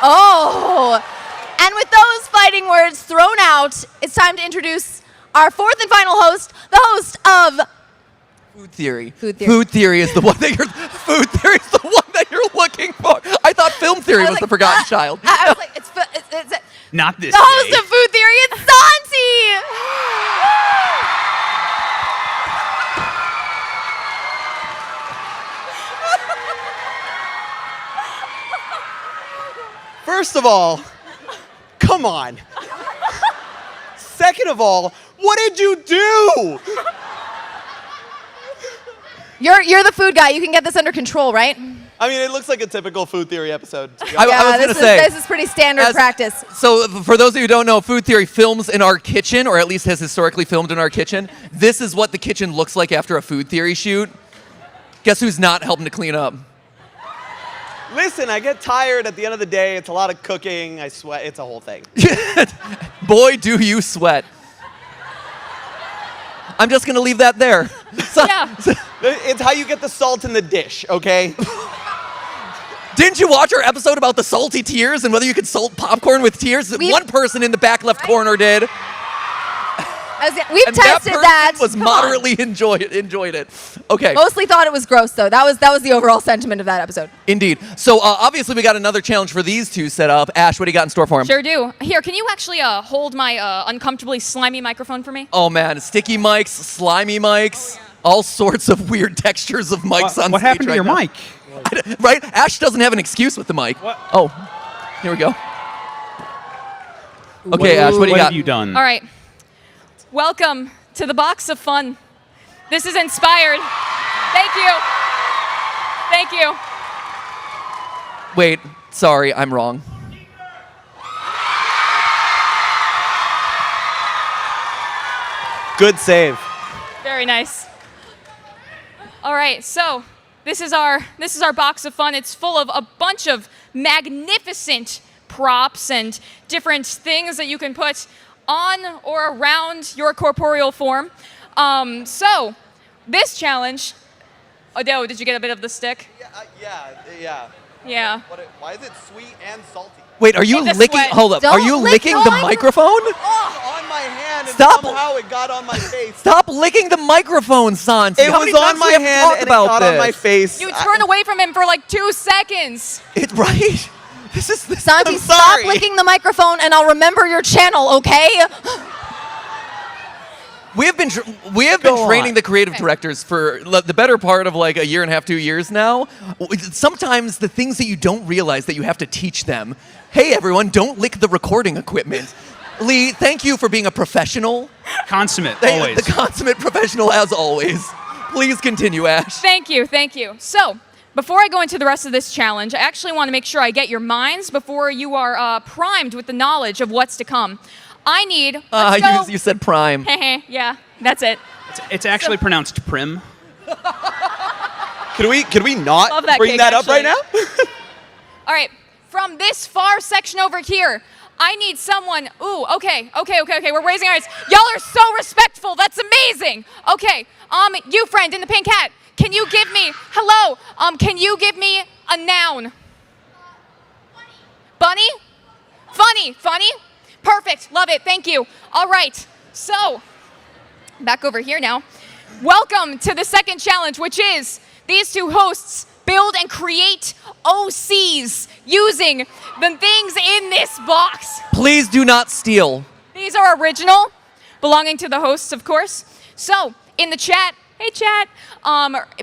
Oh, and with those fighting words thrown out, it's time to introduce our 4th and final host, the host of Food Theory. Food Theory is the one that you're looking for. I thought Film Theory was the forgotten child. I was like, it's Not this the host day. of Food Theory, it's Santi! First of all, come on. Second of all, what did you do? You're the food guy. You can get this under control, right? I mean, it looks like a typical Food Theory episode. I was gonna say, this is pretty standard practice. So, for those of you who don't know, Food Theory films in our kitchen, or at least has historically filmed in our kitchen. This is what the kitchen looks like after a Food Theory shoot. Guess who's not helping to clean up? Listen, I get tired at the end of the day. It's a lot of cooking. I sweat. It's a whole thing. Boy, do you sweat. I'm just going to leave that there. It's how you get the salt in the dish, okay? Didn't you watch our episode about the salty tears and whether you could salt popcorn with tears? One person in the back left corner did. We've And tested that. that. Was Come on. moderately enjoyed it. Okay. Mostly thought it was gross, though. That was the overall sentiment of that episode. Indeed. So obviously we got another challenge for these two set up. Ash, what do you got in store for them? Sure do. Here, can you actually hold my uncomfortably slimy microphone for me? Oh man, sticky mics, slimy mics, all sorts of weird textures of mics on What stage happened to right your now. mic? Right? Ash doesn't have an excuse with the mic. Oh, here we go. Okay, Ash, what do you What got? have you done? All right. Welcome to the Box of Fun. This is inspired. Thank you. Thank you. Wait, sorry, I'm wrong. Good save. Very nice. All right, so this is our Box of Fun. It's full of a bunch of magnificent props and different things that you can put on or around your corporeal form. So, this challenge, Adele, did you get a bit of the stick? Yeah. Yeah. Why is it sweet and salty? Wait, are you Take the licking? sweat. Hold up. Don't Are you lick licking the the microphone? On my hand. Stop. Somehow it got on my face. Stop licking the microphone, Santi. It was on my hand and it got on my face. You turn away from him for like 2 seconds. Right? Santi, stop licking the microphone and I'll remember your channel, okay? We have been training the creative directors for the better part of like a year and a half, 2 years now. Sometimes the things that you don't realize that you have to teach them. Hey, everyone, don't lick the recording equipment. Lee, thank you for being a professional. Consummate, always. The consummate professional, as always. Please continue, Ash. Thank you, thank you. So, before I go into the rest of this challenge, I actually want to make sure I get your minds before you are primed with the knowledge of what's to come. I need. You said prime. Yeah, that's it. It's actually pronounced prim. Can we not Love that bring cake, that up right now? actually. All right, from this far section over here, I need someone. Ooh, okay. We're raising our hands. Y'all are so respectful. That's amazing. Okay, you friend in the pink hat, can you give me hello? Can you give me a noun? Bunny? Funny? Perfect. Love it. Thank you. All right. So, back over here now. Welcome to the second challenge, which is these two hosts build and create OCs using the things in this box. Please do not steal. These are original, belonging to the hosts, of course. So, in the chat, hey chat,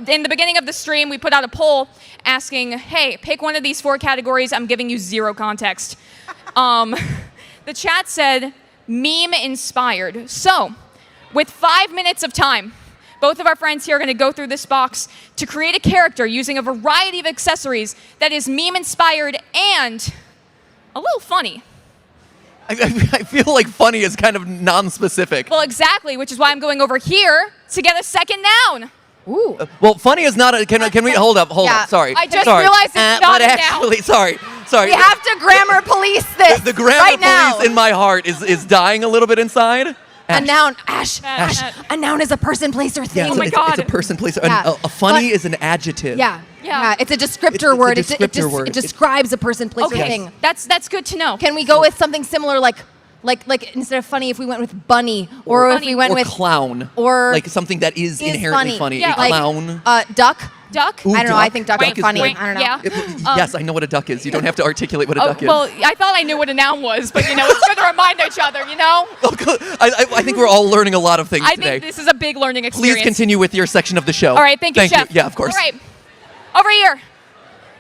in the beginning of the stream, we put out a poll asking, hey, pick one of these 4 categories. I'm giving you 0 context. The chat said meme inspired. So, with 5 minutes of time, both of our friends here are going to go through this box to create a character using a variety of accessories that is meme inspired and a little funny. I feel like funny is kind of non-specific. Well, exactly, which is why I'm going over here to get a second noun. Ooh. Well, funny is not a. Can we hold up? Sorry. I just Sorry. realized it's not but a noun. actually, sorry. We have to grammar police this The grammar right now. police in my heart is dying a little bit inside. A noun, Ash. A noun is a person, place, or thing. It's a person, place. Yeah. A funny is an adjective. Yeah. It's a descriptor word. word. It describes a person, place, or Okay, thing. that's good to know. Can we go with something similar, like instead of funny, if we went with bunny, or if we went with clown, or like something that is inherently funny. Yeah, a clown. Duck. Duck? Ooh, I don't know. I think duck is is funny. good. I don't know. Yeah. Yes, I know what a duck is. You don't have to articulate what a duck is. Well, I thought I knew what a noun was, but it's good to remind each other, I think we're all learning a lot of things I today. think this is a big learning experience. Please continue with your section of the show. All right, thank you, Chef. Yeah, of course. All right, over here.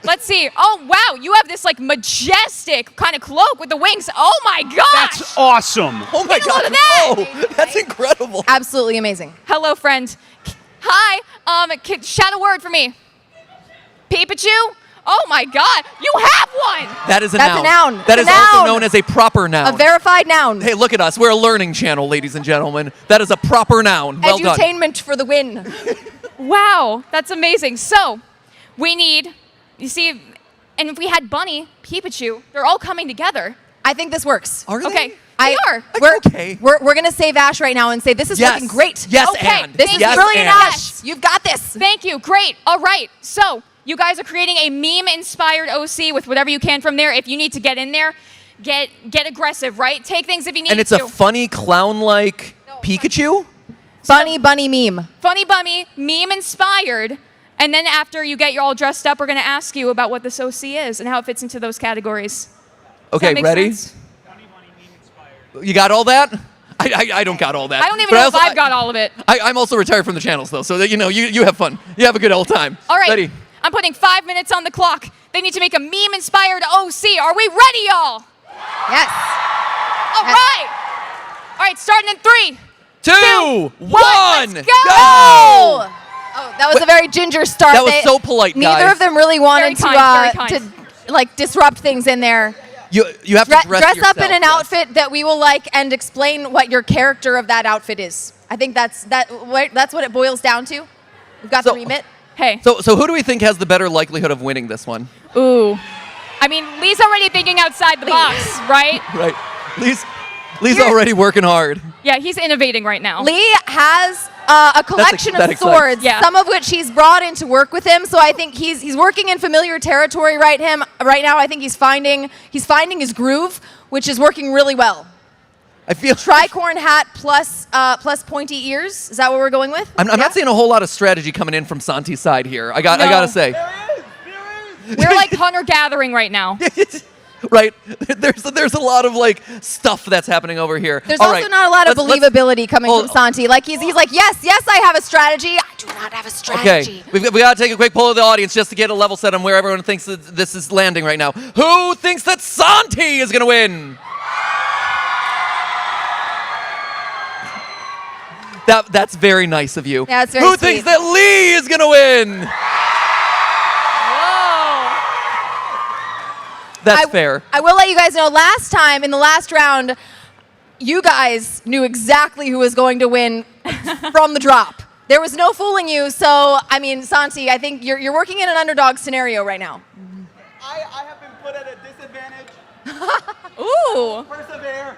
Let's see. Oh, wow, you have this like majestic kind of cloak with the wings. Oh my gosh! That's awesome. Oh my Look at god! that. Oh, that's incredible. Absolutely amazing. Hello, friend. Hi. Shout a word for me. Pikachu? Oh my God! You have one. That is a That's noun. a noun. That It's is a also noun. known as a proper noun. A verified noun. Hey, look at us. We're a learning channel, ladies and gentlemen. That is a proper noun. Well done. Edutainment for the win. Wow, that's amazing. So, we need. You see, and if we had Bunny, Pikachu, they're all coming together. I think this works. Are they? Okay. They are. We're gonna save Ash right now and say this is Yes. looking great. Yes, Okay. and. This is yes, brilliant, and. Ash. You've got this. Thank you. Great. All right. So, you guys are creating a meme-inspired OC with whatever you can from there. If you need to get in there, get aggressive, right? Take things if you need And it's to. a funny clown-like Pikachu? Bunny meme. Funny Bunny, meme-inspired. And then after you get all dressed up, we're going to ask you about what this OC is and how it fits into those categories. Does Okay, that make ready? sense? You got all that? I don't got all that. I don't even But know also- if I've got all of it. I'm also retired from the channels, though, so that you have fun. You have a good old time. All right. Ready? I'm putting 5 minutes on the clock. They need to make a meme-inspired OC. Are we ready, y'all? Yes. All right. All right, starting in 3, 2, 1, let's go! Oh, that was a very ginger start. That was so polite, Neither guys. of them really wanted Very to kind, very to like disrupt things in there. You have to dress Dress up yourself, in an yes. outfit that we will like and explain what your character of that outfit is. I think that's what it boils down to. We've got the remit. Hey. So who do we think has the better likelihood of winning this one? Ooh. I mean, Lee's already thinking outside the box, right? Right. Lee's already working hard. Yeah, he's innovating right now. Lee has a collection that of excites. swords, Yeah. some of which he's brought in to work with him. So I think he's working in familiar territory right now. I think he's finding his groove, which is working really well. I feel tricorn hat plus pointy ears. Is that what we're going with? I'm not seeing a whole lot of strategy coming in from Santi's side here. I gotta say. We're like hunter gathering right now. Right? There's a lot of like stuff that's happening over here. There's All also right. not a lot of Let's- believability coming from Santi. Like he's like, yes, I have a strategy. I do not have a strategy. Okay, we got to take a quick poll of the audience just to get a level set on where everyone thinks that this is landing right now. Who thinks that Santi is going to win? That's very nice of you. Yeah, it's very Who sweet. thinks that Lee is going to win? That's fair. I will let you guys know, last time, in the last round, you guys knew exactly who was going to win from the drop. There was no fooling you, so, I mean, Santi, I think you're working in an underdog scenario right now. I have been put at a disadvantage. Ooh. Persevere.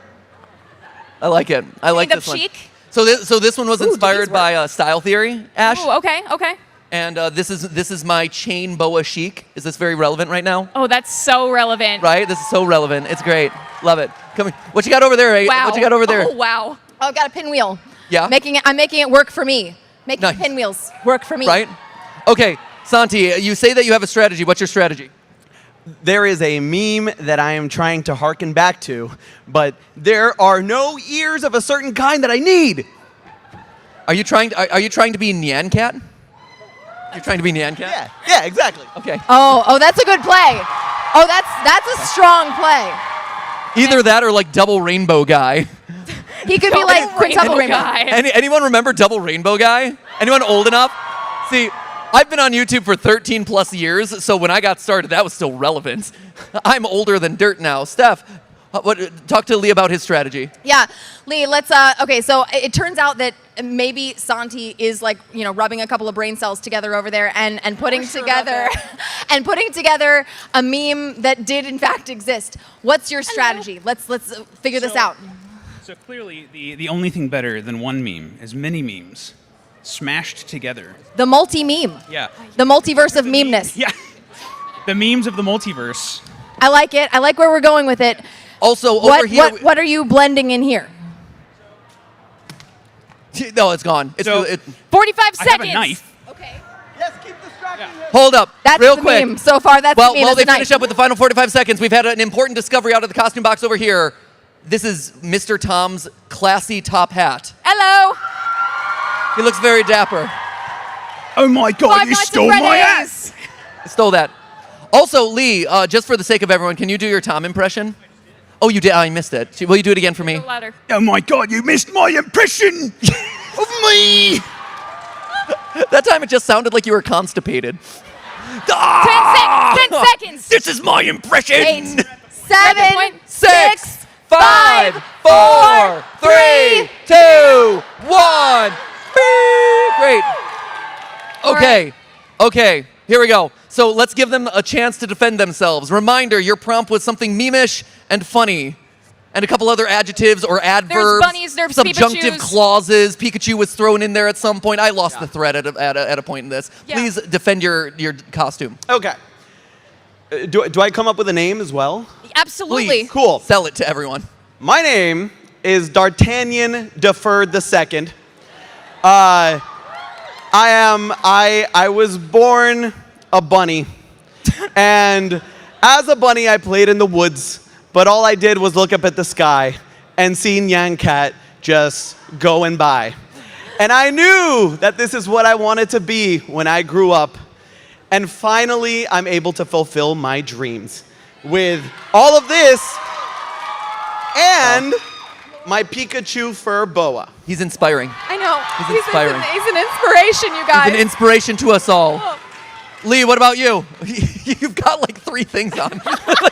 I like it. I like Stand this up one. chic. So this one was inspired by Style Theory, Ash. Ooh, okay. And this is my chain boa chic. Is this very relevant right now? Oh, that's so relevant. Right? This is so relevant. It's great. Love it. Come here. What you got over there, eh? Wow. What you got over there? Oh, wow. Oh, I've got a pinwheel. Yeah? I'm making it work for me. Making Nice. pinwheels work for me. Right? Okay, Santi, you say that you have a strategy. What's your strategy? There is a meme that I am trying to harken back to, but there are no ears of a certain kind that I need. Are you trying to be Nyan Cat? You're trying to be Nyan Cat? Yeah, exactly. Okay. Oh, that's a good play. Oh, that's a strong play. Either that or like Double Rainbow Guy. He could be like quintuple rainbow. Anyone remember Double Rainbow Guy? Anyone old enough? See, I've been on YouTube for 13 plus years, so when I got started, that was still relevant. I'm older than dirt now. Steph, talk to Lee about his strategy. Yeah, Lee, let's, okay, so it turns out that maybe Santi is like, rubbing a couple of brain cells together over there and putting together, and putting together a meme that did in fact exist. What's your strategy? Let's figure this out. So clearly, the only thing better than one meme is many memes smashed together. The multi-meme. Yeah. The multiverse of memeness. Yeah. The memes of the multiverse. I like it. I like where we're going with it. Also, over here... What are you blending in here? No, it's gone. It's 45 seconds. I have a knife. Hold up, That's real the quick. meme. So far, that's the meme. While That's they the finish knife. up with the final 45 seconds, we've had an important discovery out of the costume box over here. This is Mr. Tom's classy top hat. Hello. He looks very dapper. Oh my God, you stole my ass! Stole that. Also, Lee, just for the sake of everyone, can you do your Tom impression? Oh, you did. I missed it. Will you do it again for me? Louder. Oh my God, you missed my impression of me! That time it just sounded like you were constipated. 10 seconds. This is my impression. 8, 7, 6, 5, 4, 3, 2, 1. Great. Okay, here we go. So let's give them a chance to defend themselves. Reminder, your prompt was something memeish and funny. And a couple other adjectives or adverbs. bunnies, there's subjunctive Pikachus. clauses. Pikachu was thrown in there at some point. I lost the thread at a point in this. Yeah. Please defend your costume. Okay. Do I come up with a name as well? Absolutely. Please. Cool. Sell it to everyone. My name is D'Artagnan Deferred II. I was born a bunny. And as a bunny, I played in the woods. But all I did was look up at the sky and see Nyan Cat just going by. And I knew that this is what I wanted to be when I grew up. And finally, I'm able to fulfill my dreams with all of this and my Pikachu fur boa. He's inspiring. I know. He's inspiring. He's an inspiration, you guys. He's an inspiration to us all. Lee, what about you? You've got like 3 things on.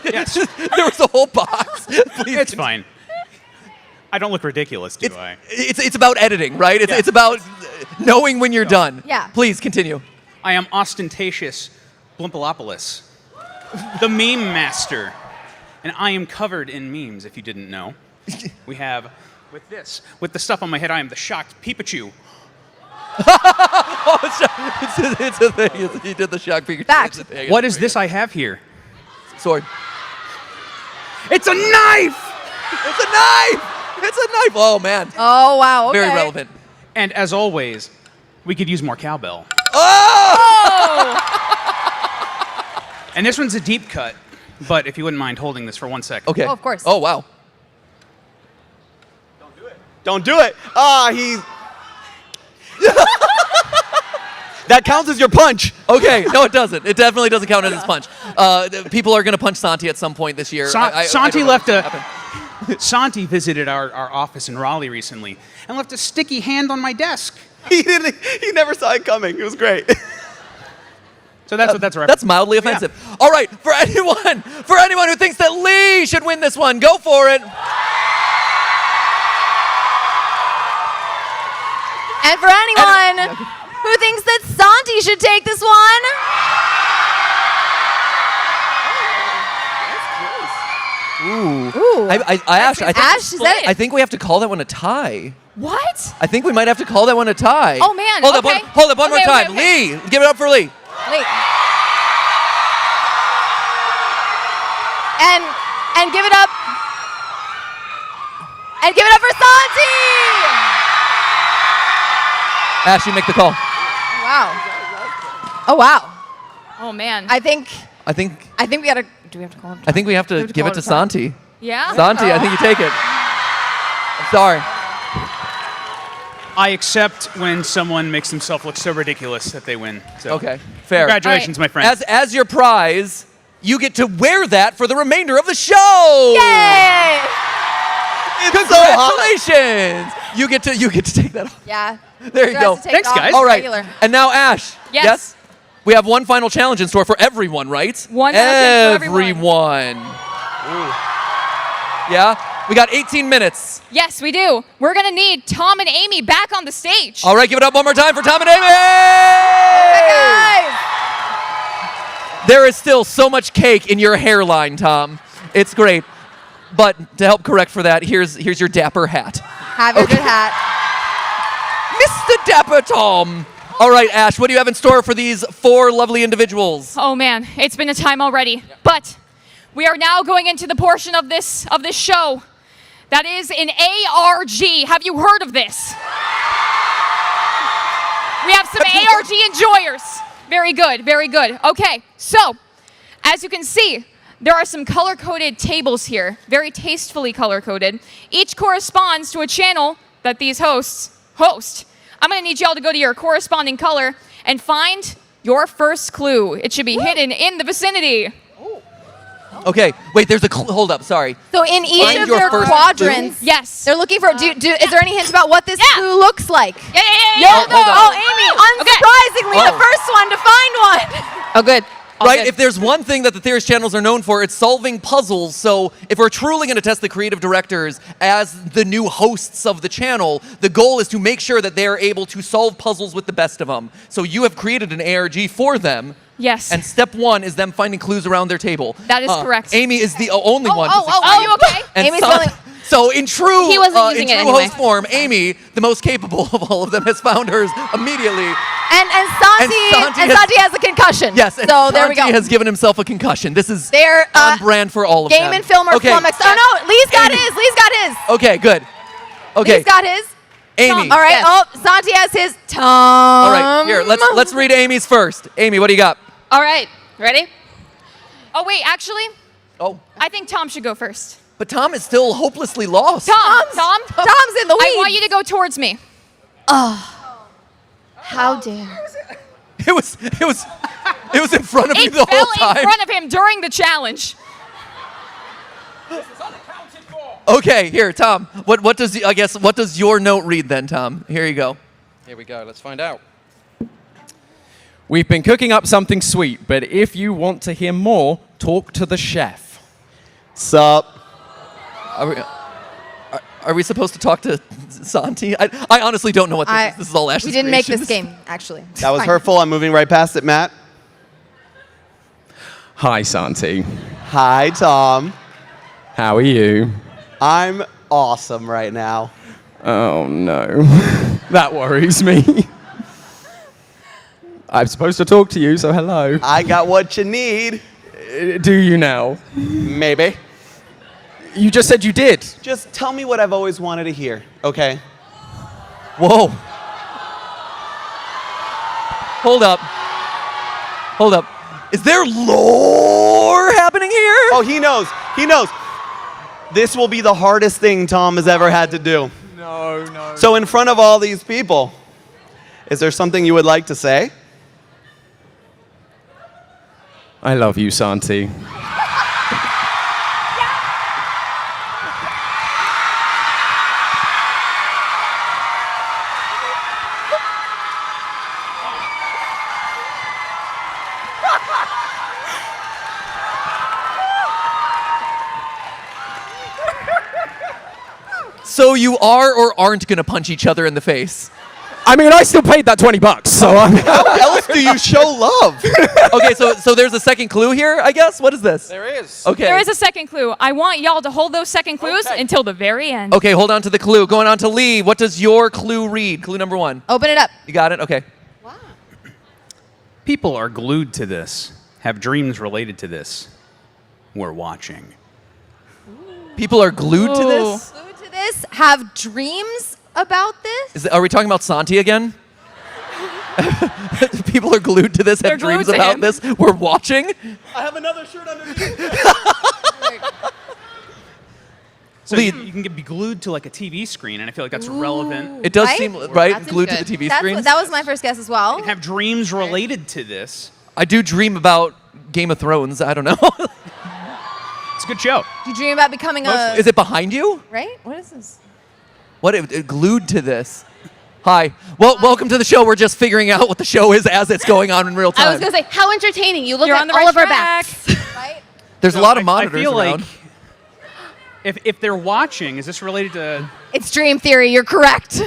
There was a whole box. Please. It's fine. I don't look ridiculous, do I? It's about editing, right? It's about knowing when you're done. Yeah. Please continue. I am ostentatious Blumpalopolis, the meme master. And I am covered in memes, if you didn't know. We have, with the stuff on my head, I am the shocked Pikachu. It's a thing. He did the shock Pikachu. Fact. What is this I have here? Sword. It's a knife! It's a knife! It's a knife. Oh, man. Oh, wow. Okay. Very relevant. And as always, we could use more cowbell. Oh! And this one's a deep cut, but if you wouldn't mind holding this for 1 second. Okay. Oh, of course. Oh, wow. Don't do it. He. That counts as your punch. Okay, no, it doesn't. It definitely doesn't count as his punch. People are going to punch Santi at some point this year. Santi left Santi visited our office in Raleigh recently and left a sticky hand on my desk. He never saw it coming. It was great. So that's what that's a reference. That's mildly offensive. All right, for anyone who thinks that Lee should win this one, go for it. And for anyone who thinks that Santi should take this one, Ooh. Ash, is that it? I think we have to call that one a tie. What? I think we might have to call that one a tie. Oh, man, Hold okay. up one more Okay, time. okay. Lee, give it up for Lee. Wait. And give it up. And give it up for Santi! Ash, you make the call. Wow. Oh, wow. Oh, man. I think I think we gotta. Do we have to call him? I think we have to give call it to it a tie. Santi. Yeah? Santi, I think you take it. I'm sorry. I accept when someone makes themselves look so ridiculous that they win. So. Okay, fair. Congratulations, my friend. As your prize, you get to wear that for the remainder of the show. Yay! Congratulations! You get to take that off. Yeah. There you So go. has to take it off All right. regular. And now Ash. Yes. We have one final challenge in store for everyone, right? One final challenge for everyone. Yeah? We got 18 minutes. Yes, we do. We're going to need Tom and Amy back on the stage. All right, give it up one more time for Tom and Amy! Guys! There is still so much cake in your hairline, Tom. It's great. But to help correct for that, here's your dapper hat. Have a good hat. Mr. Dapper Tom. All right, Ash, what do you have in store for these four lovely individuals? Oh man, it's been a time already. But we are now going into the portion of this show that is an ARG. Have you heard of this? We have some ARG enjoyers. Very good, very good. Okay, so as you can see, there are some color-coded tables here, very tastefully color-coded. Each corresponds to a channel that these hosts host. I'm gonna need y'all to go to your corresponding color and find your first clue. It should be hidden in the vicinity. Okay, wait, there's a hold up, sorry. So in each Find of your their first quadrants, yes, they're looking for. Is there any hints about what this clue looks like? Yeah. Hold on. Oh, Amy, unsurprisingly, the first one to find one. Oh, good. Right, if there's one thing that the Theorist channels are known for, it's solving puzzles. So if we're truly going to test the creative directors as the new hosts of the channel, the goal is to make sure that they are able to solve puzzles with the best of them. So you have created an ARG for them. Yes. And step one is them finding clues around their table. That is correct. Amy is the only one. Are you okay? And Amy's the only. So in true, He wasn't using in it true anyway. host form, Amy, the most capable of all of them, has found hers immediately. And Santi has a concussion. Yes, and So there we go. Santi has given himself a concussion. This is They're on brand for all of them. Game and film are okay. flummoxed. Oh no, Lee's got his. Lee's got his. Okay, good. Okay. Lee's got his. Amy. All right. Oh, Santi has his. Tom. All right, here, let's read Amy's first. Amy, what do you got? All right, ready? Oh wait, actually, Oh, I think Tom should go first. but Tom is still hopelessly lost. Tom's in the I want you to go towards me. How dare. It was in front of you It the whole fell in time. front of him during the challenge. Okay, here, Tom. What does your note read then, Tom? Here you go. Here we go. Let's find out. We've been cooking up something sweet, but if you want to hear more, talk to the chef. Sup? Are we supposed to talk to Santi? I honestly don't know what this is. This is all Ash's We didn't make creations. this game, actually. That was Fine. hurtful. I'm moving right past it, Matt. Hi, Santi. Hi, Tom. How are you? I'm awesome right now. Oh, no. That worries me. I'm supposed to talk to you, so hello. I got what you need. Do you now? Maybe. You just said you did. Just tell me what I've always wanted to hear, okay? Whoa. Hold up. Hold up. Is there lore happening here? Oh, he knows. He knows. This will be the hardest thing Tom has ever had to do. No. So in front of all these people, is there something you would like to say? I love you, Santi. So you are or aren't going to punch each other in the face? I mean, I still paid that $20, so How else do you show love? Okay, so there's a second clue here, I guess? What is this? There is. Okay. There is a second clue. I want y'all to hold those second clues until the very end. Okay, hold on to the clue. Going on to Lee. What does your clue read? Clue number 1. Open it up. You got it? Okay. People are glued to this, have dreams related to this. We're watching. People are glued to this? Glued to this, have dreams about this? Are we talking about Santi again? People are glued to this, have They're glued dreams to about him. this. We're watching. I have another shirt underneath. So you can be glued to like a TV screen, and I feel like that's relevant. It does Right? seem right. That seems Glued good. to the TV That's screen. what- that was my first guess as well. And have dreams related to this. I do dream about Game of Thrones. I don't know. It's a good show. Do you dream about becoming a... Is it behind you? Right? What is this? What? It glued to this. Hi. Well, welcome to the show. We're just figuring out what the show is as it's going on in real time. I was going to say, how entertaining. You look You're at on the all right of our track. backs. Right? There's a lot of I monitors feel around. like if they're watching, is this related to? It's dream theory. You're correct.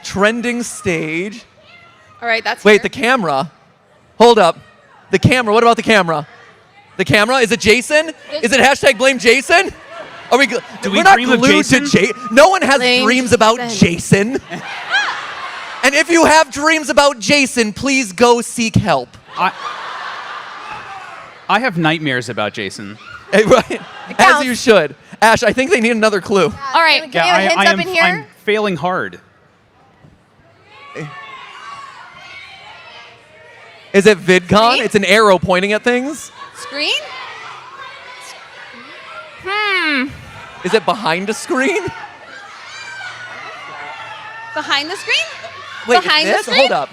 Trending stage. All right, that's Wait, here. the camera. Hold up. The camera. What about the camera? The camera? Is it Jason? Is it hashtag blame Jason? Are we? Do we we're not dream of glued Jason? to Jason. No one has Blame dreams about Jason. And if you have dreams about Jason, please go seek help. I have nightmares about Jason. Right? As counts. you should. Ash, I think they need another clue. All right. Can we have a hint up in here? I'm failing hard. Is it VidCon? Screen? It's an arrow pointing at things. Screen? Is it behind a screen? Behind the screen? Wait, Behind the this? screen? Hold up.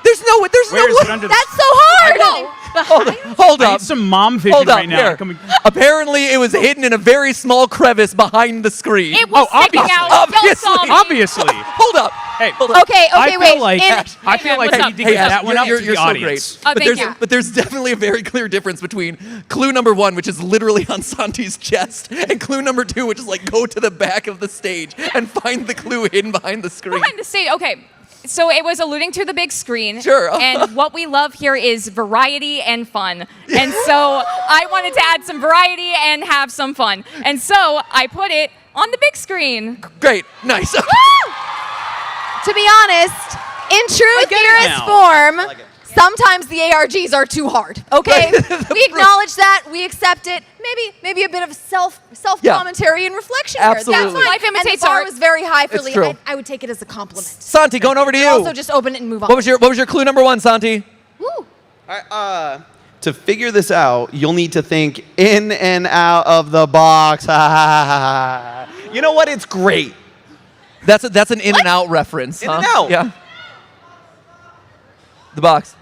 There's no way. There's Where no is way. it under the? That's so hard. Hold I up. need some mom vision Hold up. right now. Here. Can we- Apparently, it was hidden in a very small crevice behind the screen. It was sticking out. Y'all saw me. Obviously. Hold up. Hey, Okay, I okay, feel wait. like In- I feel like what's I up? need to Hey, get Ash, that one up you're to the so audience. great. Thank you. But there's definitely a very clear difference between clue number 1, which is literally on Santi's chest, and clue number 2, which is like go to the back of the stage and find the clue hidden behind the screen. Behind the stage. Okay. So it was alluding to the big screen. Sure. And what we love here is variety and fun. And so I wanted to add some variety and have some fun. And so I put it on the big screen. Great. Nice. To be honest, in true get it theorist now. form, sometimes the ARGs are too hard. Okay, we acknowledge that, we accept it. Maybe a bit of self commentary and reflection here. Absolutely. That's fine. Life And the imitates bar art. was very high for It's Lee. true. I would take it as a compliment. Santi, going over to you. Also, just open it and move on. What was your clue number 1, Santi? Woo. To figure this out, you'll need to think in and out of the box. You know what? It's great. That's an in and out reference. In huh? and out. Yeah. The box.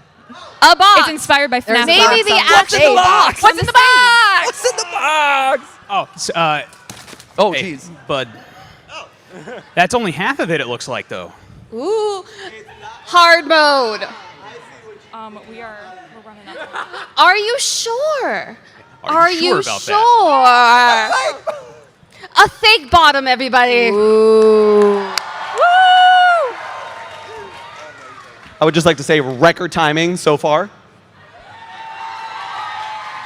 A box. It's inspired by FNAF. Maybe the What's in the box? What's in the box? What's in the box? Oh, Oh, hey, jeez. bud. That's only half of it. It looks like though. Ooh. Hard mode. We're running out. Are you sure? Are you sure about that? A fake bottom, everybody. I would just like to say record timing so far.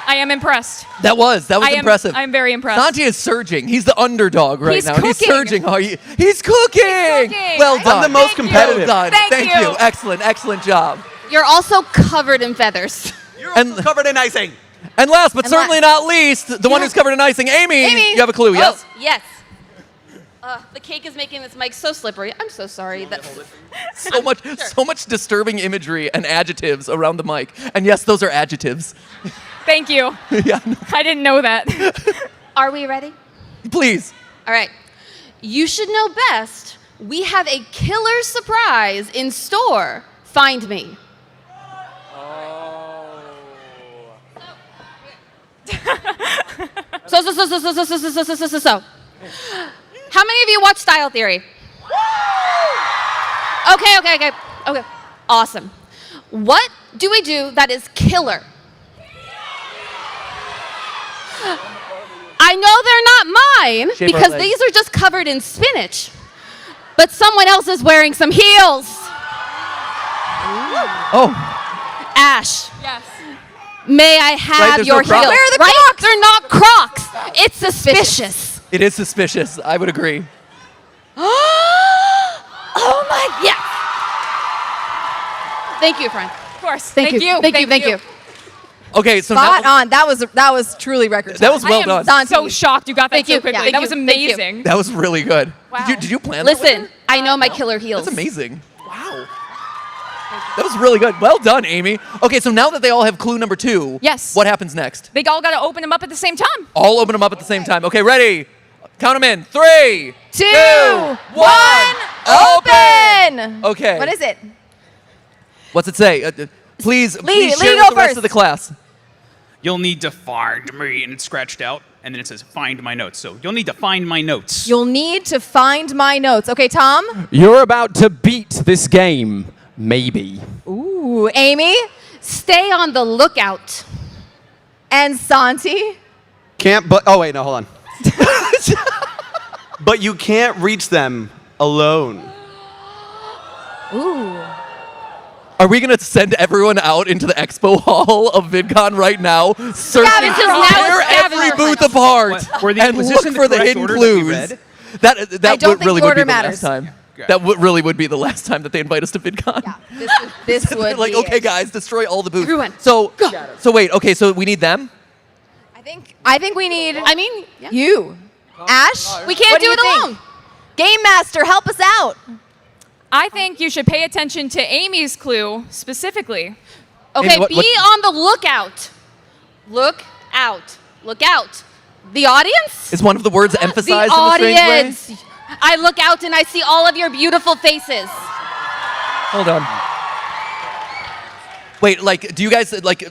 I am impressed. That was impressive. I'm very impressed. Santi is surging. He's the underdog right He's now. He's cooking. surging. He's cooking. cooking. Well I'm done. the most competitive. Well done. Thank you. Excellent job. You're also covered in feathers. You're also covered in icing. And last but And certainly not least, the one who's covered in icing, Amy. Amy. You have a clue, yes? Oh, yes. The cake is making this mic so slippery. I'm so sorry. So much disturbing imagery and adjectives around the mic. And yes, those are adjectives. Thank you. Yeah. I didn't know that. Are we ready? Please. All right. You should know best. We have a killer surprise in store. Find me. So. How many of you watch Style Theory? Okay. Awesome. What do we do that is killer? I know they're not mine Shave our because legs. these are just covered in spinach. But someone else is wearing some heels. Oh. Ash. Yes. May I have Right, there's your no Crocs. heels? Where are the Crocs? They're not Crocs. It's suspicious. It is suspicious. I would agree. Oh my, yes. Thank you, friend. Of course. Thank you. Thank you. Okay, so Spot now, on. That was truly record. That was well I am done. so shocked you got that Thank so you. quickly. Yeah, that was thank you. amazing. That was really good. Wow. Did you plan that with Listen, her? I know my killer heels. That's amazing. Wow. That was really good. Well done, Amy. Okay, so now that they all have clue number 2, Yes. what happens next? They all got to open them up at the same time. All open them up at the same time. Okay, ready? Count them in. 3, 2, 1. Open. Okay. What is it? What's it say? Please Lee, share go with the rest first. of the class. You'll need to find me, and it's scratched out, and then it says find my notes. So you'll need to find my notes. You'll need to find my notes. Okay, Tom? You're about to beat this game. Maybe. Ooh, Amy? Stay on the lookout. And Santi? Oh, wait, no, hold on. But you can't reach them alone. Ooh. Are we going to send everyone out into the expo hall of VidCon right now, searching Scavenger hunt. tear every Scavenger booth hunt. apart, and was look this in for the correct hidden order that we clues? read? That I would don't think really the would be order the last matters. time. That really would be the last time that they invite us to VidCon. Yeah, this would Like, be okay, it. guys, destroy all the booths. Everyone, So wait, okay, so we need them. I think we need yeah. you. Ash? We can't what do it you alone. think? Game Master, help us out. I think you should pay attention to Amy's clue specifically. Okay, what- be on the lookout. Look out. Look out. The audience? Is one of the words emphasized The in a strange way? audience. I look out and I see all of your beautiful faces. Hold on. Wait, like, do you guys like?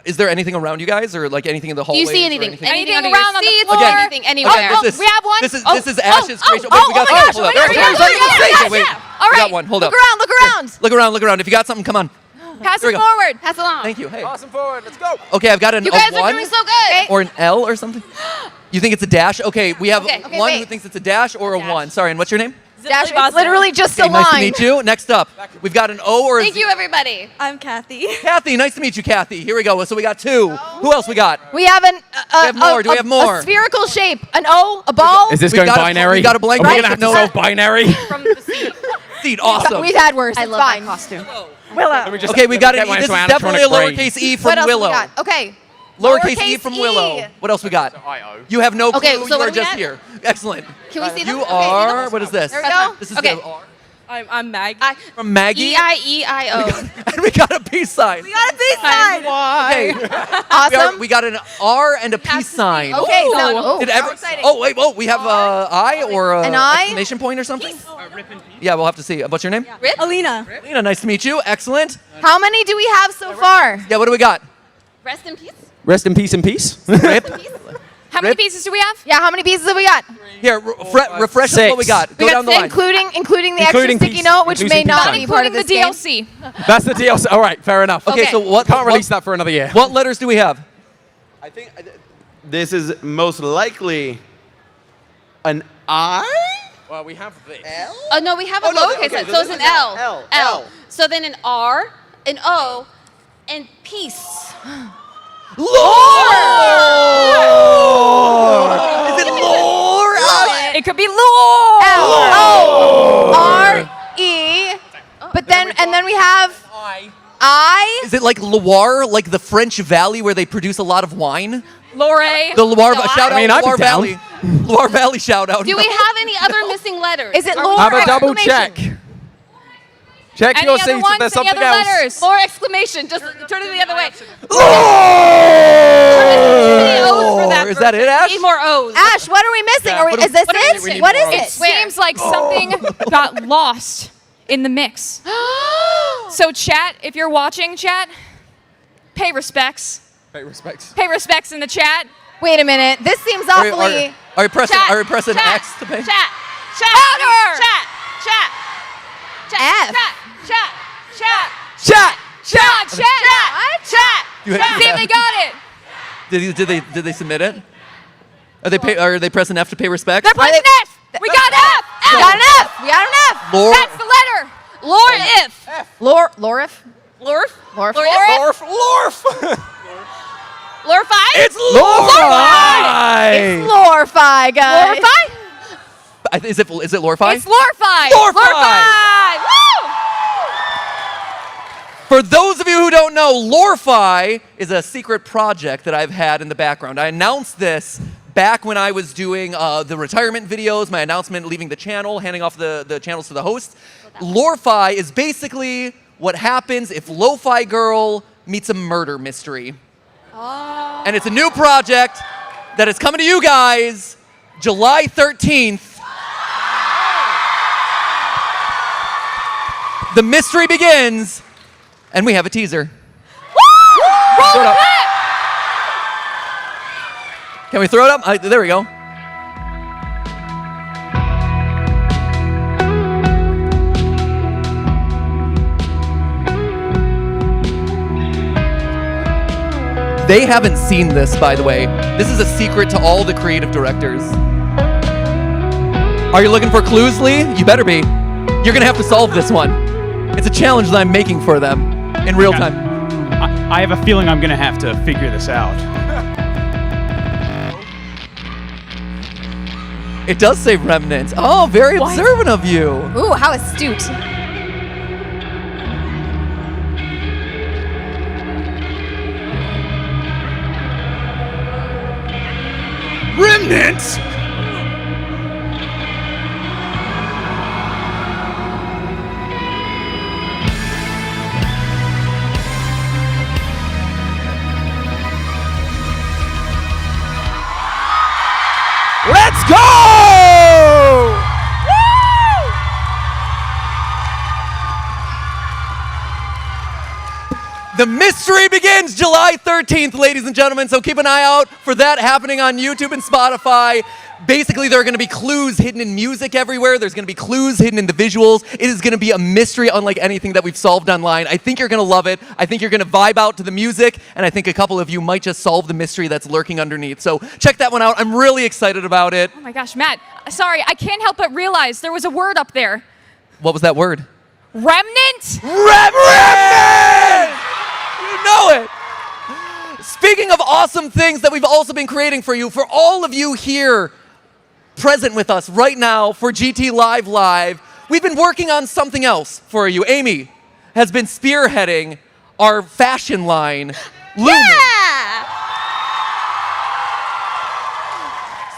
Is there anything around you guys, or like anything in the Do hallways? you see or anything? Anything under around your on the seats? floor? Anything anywhere? Okay, this is, we have one. This is Oh, Ash's creation. oh, Wait, we got oh my gosh, hold up. oh my gosh, Sorry, oh sorry, my gosh, sorry, yes, wait. yeah. We All got right, one. Hold look up. around, look around. Look around. If you got something, come on. Pass Here it we go. forward. Pass along. Thank you. Hey. Awesome forward. Let's go. Okay, I've got an You guys a1 are doing so good. or an L or something. You think it's a dash? Okay, we have Okay, one who wait. thinks it's a dash or a one. Sorry, and what's your name? Dash, it's literally just Okay, a nice to line. meet you. Next up, we've got an O or a Thank Z. you, everybody. I'm Kathy. Kathy, nice to meet you, Kathy. Here we go. So we got 2. Who else we got? We have an have more. Do we have more? A spherical shape, an O, a ball. Is this We've going got binary? we got a blank Are we page gonna have with to no- solve binary? From the seat. Seed, awesome. We've had worse. I it's love fine. that costume. Let me just- Okay, we got let an me E. get This my is definitely a electronic brain. lowercase E from What else Willow. we got? Okay. Lowercase E from Willow. E. What else we got? You have no clue. Okay, so you what are are we just at? here. Excellent. Can we see them? You Okay, see are. them? What is this? There we go. This is Okay. the R. I'm Maggie. From Maggie. E-I-E-I-O. And we got a peace sign. We got a peace sign. Okay. Awesome. We got an R and a peace sign. Okay, Ooh. so Did how ever? exciting. Oh wait, we have I or An I? exclamation point or something. Yeah, we'll have to see. What's your name? Alina. Lena, nice to meet you. Excellent. How many do we have so far? Yeah, what do we got? Rest in peace. Rest in peace and peace. Rip. How many pieces do we have? Yeah, how many pieces have we got? Here, refresh us what we got. Go We got down the line. including the Including extra sticky peace- note, which may including not peace be part Including of the this game. DLC. That's the DLC. All right, fair enough. Okay, so what? Can't release that for another year. What letters do we have? I think this is most likely an I? Well, we have this. Oh, no, we have a Oh, no, lowercase okay, sign. so So it's this an is L. L. L. So then an R, an O, and peace. Lord! Is it Lord? It could be Lore. L-O-R-E. But then, and then we have I. Is Is it like Loire, like the French Valley where they produce a lot of wine? Lorraine. The Loire, No, shout out I mean, I'd be Loire down. Valley. Loire Valley shout out. Do we have any other missing letters? Is it Are we- Lore Have a double exclamation? check. Check Any your other seats if ones? there's Any something other else. letters? Lore exclamation. Just turn it the other way. Lore! Is that it, Ash? Need more O's. Ash, what are we missing? Yeah, Are we, what do- is this what do we need? We it? need What more is of it? It seems like something got lost in the mix. So chat, if you're watching, chat, pay respects. Pay respects. Pay respects in the chat. Wait a minute. This seems Are awfully. you pressing, Chat, are you pressing chat, X to pay? Chat. Louder! Chat. Chat. F. Chat. Chat. Chat! Chat! Chat! Chat. You- See if they got it. Did they submit it? Are they pressing F to pay respect? They're pressing F. We got F. We got an F. We got an F. Lore. That's the letter. Lore if. Lorif. Lorf. Lorf. Lorf! Lorify? It's Lorfi! It's Lorfi, guys. Lorify? Is it Lorify? It's Lorify. Lorify! Lorify. Woo! For those of you who don't know, Lorify is a secret project that I've had in the background. I announced this back when I was doing the retirement videos, my announcement leaving the channel, handing off the channels to the host. Lorify is basically what happens if Lo-Fi Girl meets a murder mystery. Oh. And it's a new project that is coming to you guys July 13th. The mystery begins, and we have a teaser. Roll Throw it the up. clip. Can we throw it up? There we go. They haven't seen this, by the way. This is a secret to all the creative directors. Are you looking for clues, Lee? You better be. You're gonna have to solve this one. It's a challenge that I'm making for them in real time. I have a feeling I'm gonna have to figure this out. It does say remnants. Oh, very observant of you. Ooh, how astute. Remnants? Let's go! The mystery begins July 13th, ladies and gentlemen, so keep an eye out for that happening on YouTube and Spotify. Basically, there are going to be clues hidden in music everywhere. There's going to be clues hidden in the visuals. It is going to be a mystery unlike anything that we've solved online. I think you're going to love it. I think you're going to vibe out to the music, and I think a couple of you might just solve the mystery that's lurking underneath. So check that one out. I'm really excited about it. Oh my gosh, Matt. Sorry, I can't help but realize there was a word up there. What was that word? Remnant? Remnant! You know it. Speaking of awesome things that we've also been creating for you, for all of you here present with us right now for GT Live, we've been working on something else for you. Amy has been spearheading our fashion line, Lumen. Yeah!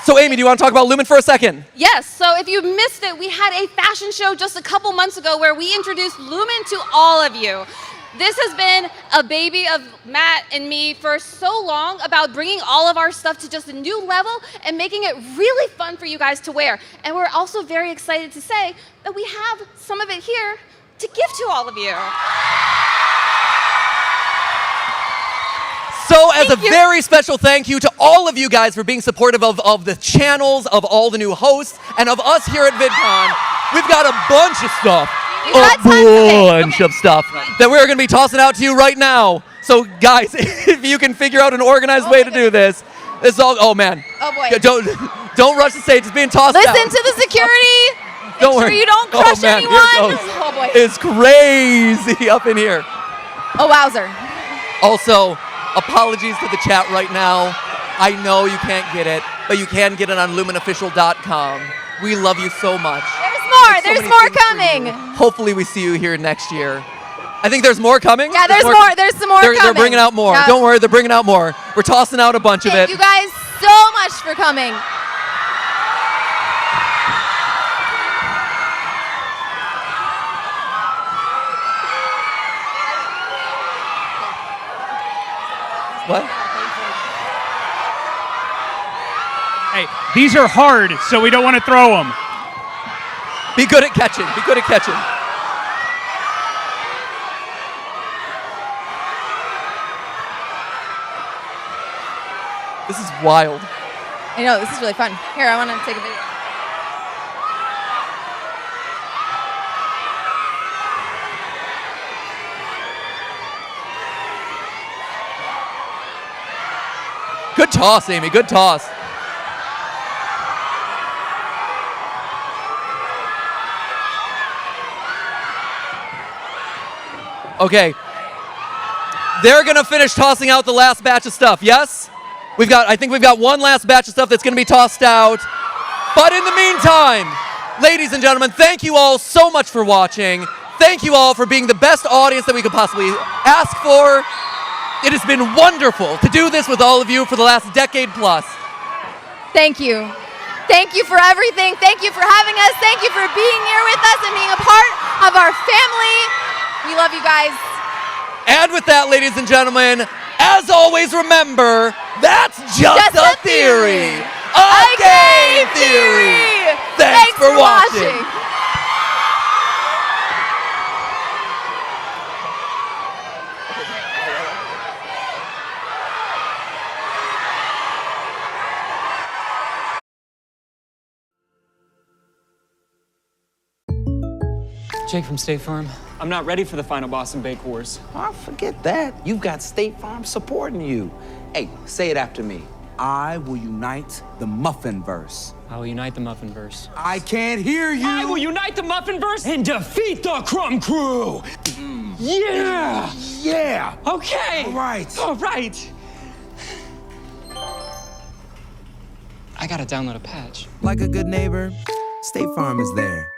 So Amy, do you want to talk about Lumen for a second? Yes, so if you missed it, we had a fashion show just a couple months ago where we introduced Lumen to all of you. This has been a baby of Matt and me for so long about bringing all of our stuff to just a new level and making it really fun for you guys to wear. And we're also very excited to say that we have some of it here to give to all of you. So as a very special thank you to all of you guys for being supportive of the channels, of all the new hosts, and of us here at VidCon, we've got a bunch of stuff. A bunch of stuff that we're going to be tossing out to you right now. So guys, if you can figure out an organized way to do this, this is all, oh man. Oh boy. Don't rush the stage, it's being tossed out. Listen to the security. Don't Make worry. sure you don't crush man, anyone. here it goes. Oh boy. It's crazy up in here. Oh wowzer. Also, apologies to the chat right now. I know you can't get it, but you can get it on lumenofficial.com. We love you so much. There's more. There's more coming. Hopefully we see you here next year. I think there's more coming. Yeah, there's more. There's some more They're coming. bringing out more. Yeah. Don't worry, they're bringing out more. We're tossing out a bunch of Thank it. you guys so much for coming. What? Hey, these are hard, so we don't want to throw them. Be good at catching. Be good at catching. This is wild. I know, this is really fun. Here, I want to take a video. Good toss, Amy. Good toss. Okay. They're going to finish tossing out the last batch of stuff. Yes? I think we've got one last batch of stuff that's going to be tossed out. But in the meantime, ladies and gentlemen, thank you all so much for watching. Thank you all for being the best audience that we could possibly ask for. It has been wonderful to do this with all of you for the last decade plus. Thank you. Thank you for everything. Thank you for having us. Thank you for being here with us and being a part of our family. We love you guys. And with that, ladies and gentlemen, as always, remember, that's just a theory. A game theory. Thanks for watching. Jake from State Farm. I'm not ready for the final Boston Bake Wars. Oh, forget that. You've got State Farm supporting you. Hey, say it after me. I will unite the Muffinverse. I will unite the Muffinverse. I can't hear you. I will unite the Muffinverse and defeat the Crumb Crew. Yeah. Yeah. Okay. All right. All right. I gotta download a patch. Like a good neighbor, State Farm is there.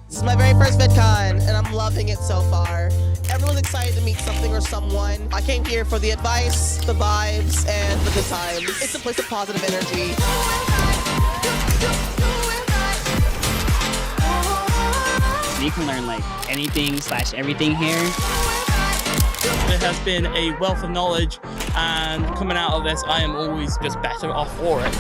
This is my very first VidCon, and I'm loving it so far. Everyone's excited to meet something or someone. I came here for the advice, the vibes, and the good times. It's a place of positive energy. You can learn like anything / everything here. There has been a wealth of knowledge, and coming out of this, I am always just better off for it.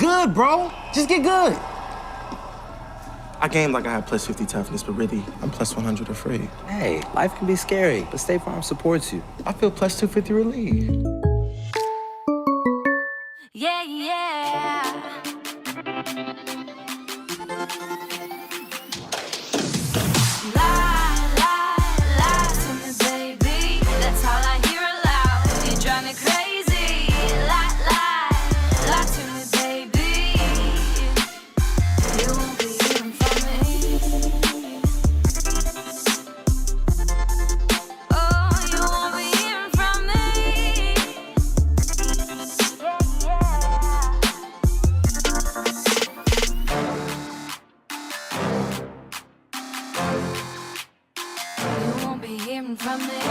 good, bro. Just get good. I game like I have plus 50 toughness, but really, I'm plus 100 or free. Hey, life can be scary, but State Farm supports you. I feel plus 250 relief. Yeah, yeah. Lie, lie, lie to me, baby. That's all I hear aloud. You drive me crazy. Lie, lie, lie to me, baby. You won't be hearing from me. Oh, you won't be hearing from me. You won't be hearing from me.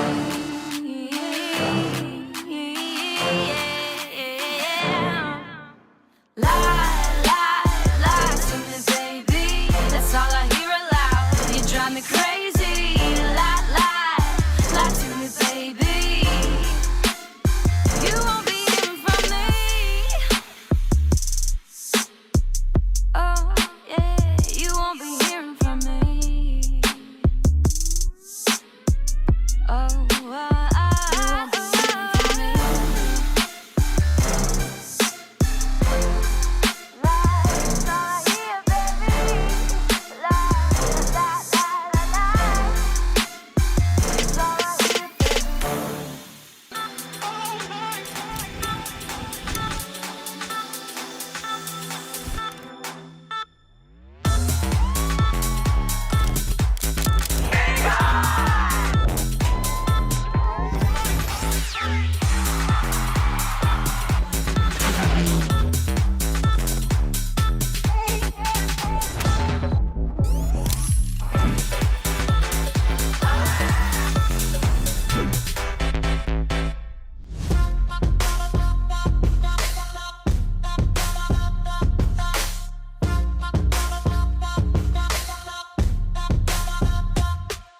Lie, lie, lie to me, baby. That's all I hear aloud. You drive me crazy. Lie, lie, lie to me, baby. You won't be hearing from me. Oh, yeah, you won't be hearing from me. Oh, you won't be hearing from me. That's all I hear, baby. Lie, lie, lie, lie, lie. That's all I hear, baby.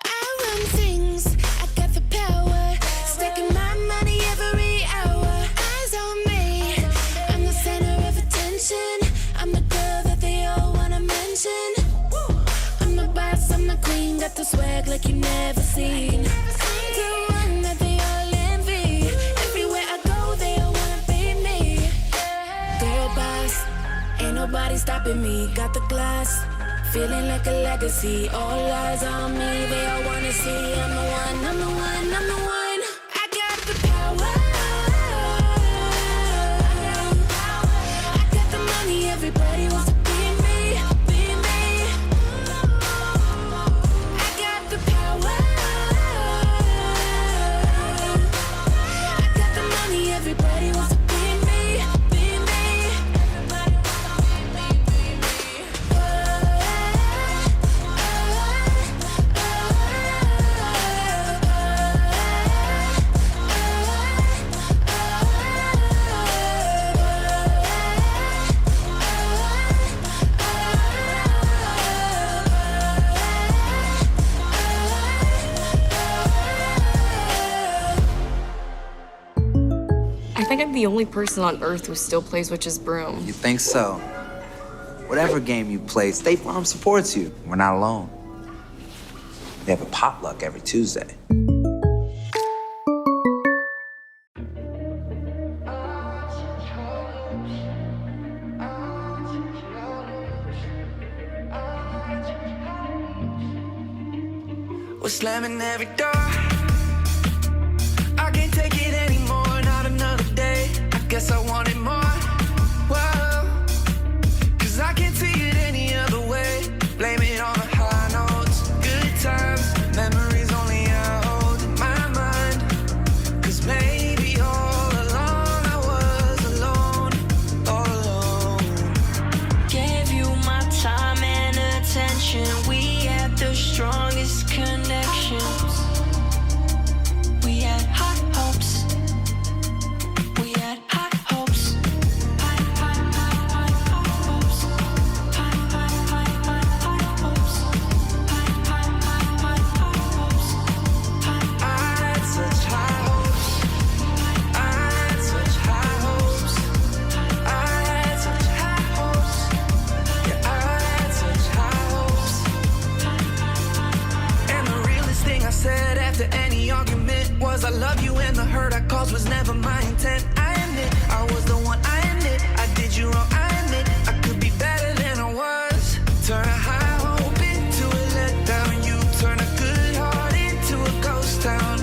I run things, I got the power. Stacking my money every hour. Eyes on me, I'm the center of attention. I'm the girl that they all wanna mention. I'm the boss, I'm the queen. Got the swag like you never seen. I'm the one that they all envy. Everywhere I go, they all wanna be me. Girl boss, ain't nobody stopping me. Got the glass, feeling like a legacy. All eyes on me, they all wanna see. I'm the one, I'm the one, I'm the one. I got the power. I got the money, everybody wants to be me, be me. I got the power. I got the money, everybody wants to be me, be me. Everybody wants to be me, be me. I think I'm the only person on earth who still plays Witch's Broom. You think so? Whatever game you play, State Farm supports you. We're not alone. They have a potluck every Tuesday. We're slamming every door. I can't take it anymore, not another day. I guess I wanted more. Whoa. 'Cause I can't see it any other way. Blame it on the high notes. Good times, memories only I hold in my mind. 'Cause maybe all along I was alone, all alone. Gave you my time and attention. We had the strongest connections. 'Cause I love you and the hurt I caused was never my intent. I admit I was the one, I admit I did you wrong, I admit I could be better than I was. Turn a high hope into a letdown. You turn a good heart into a ghost town.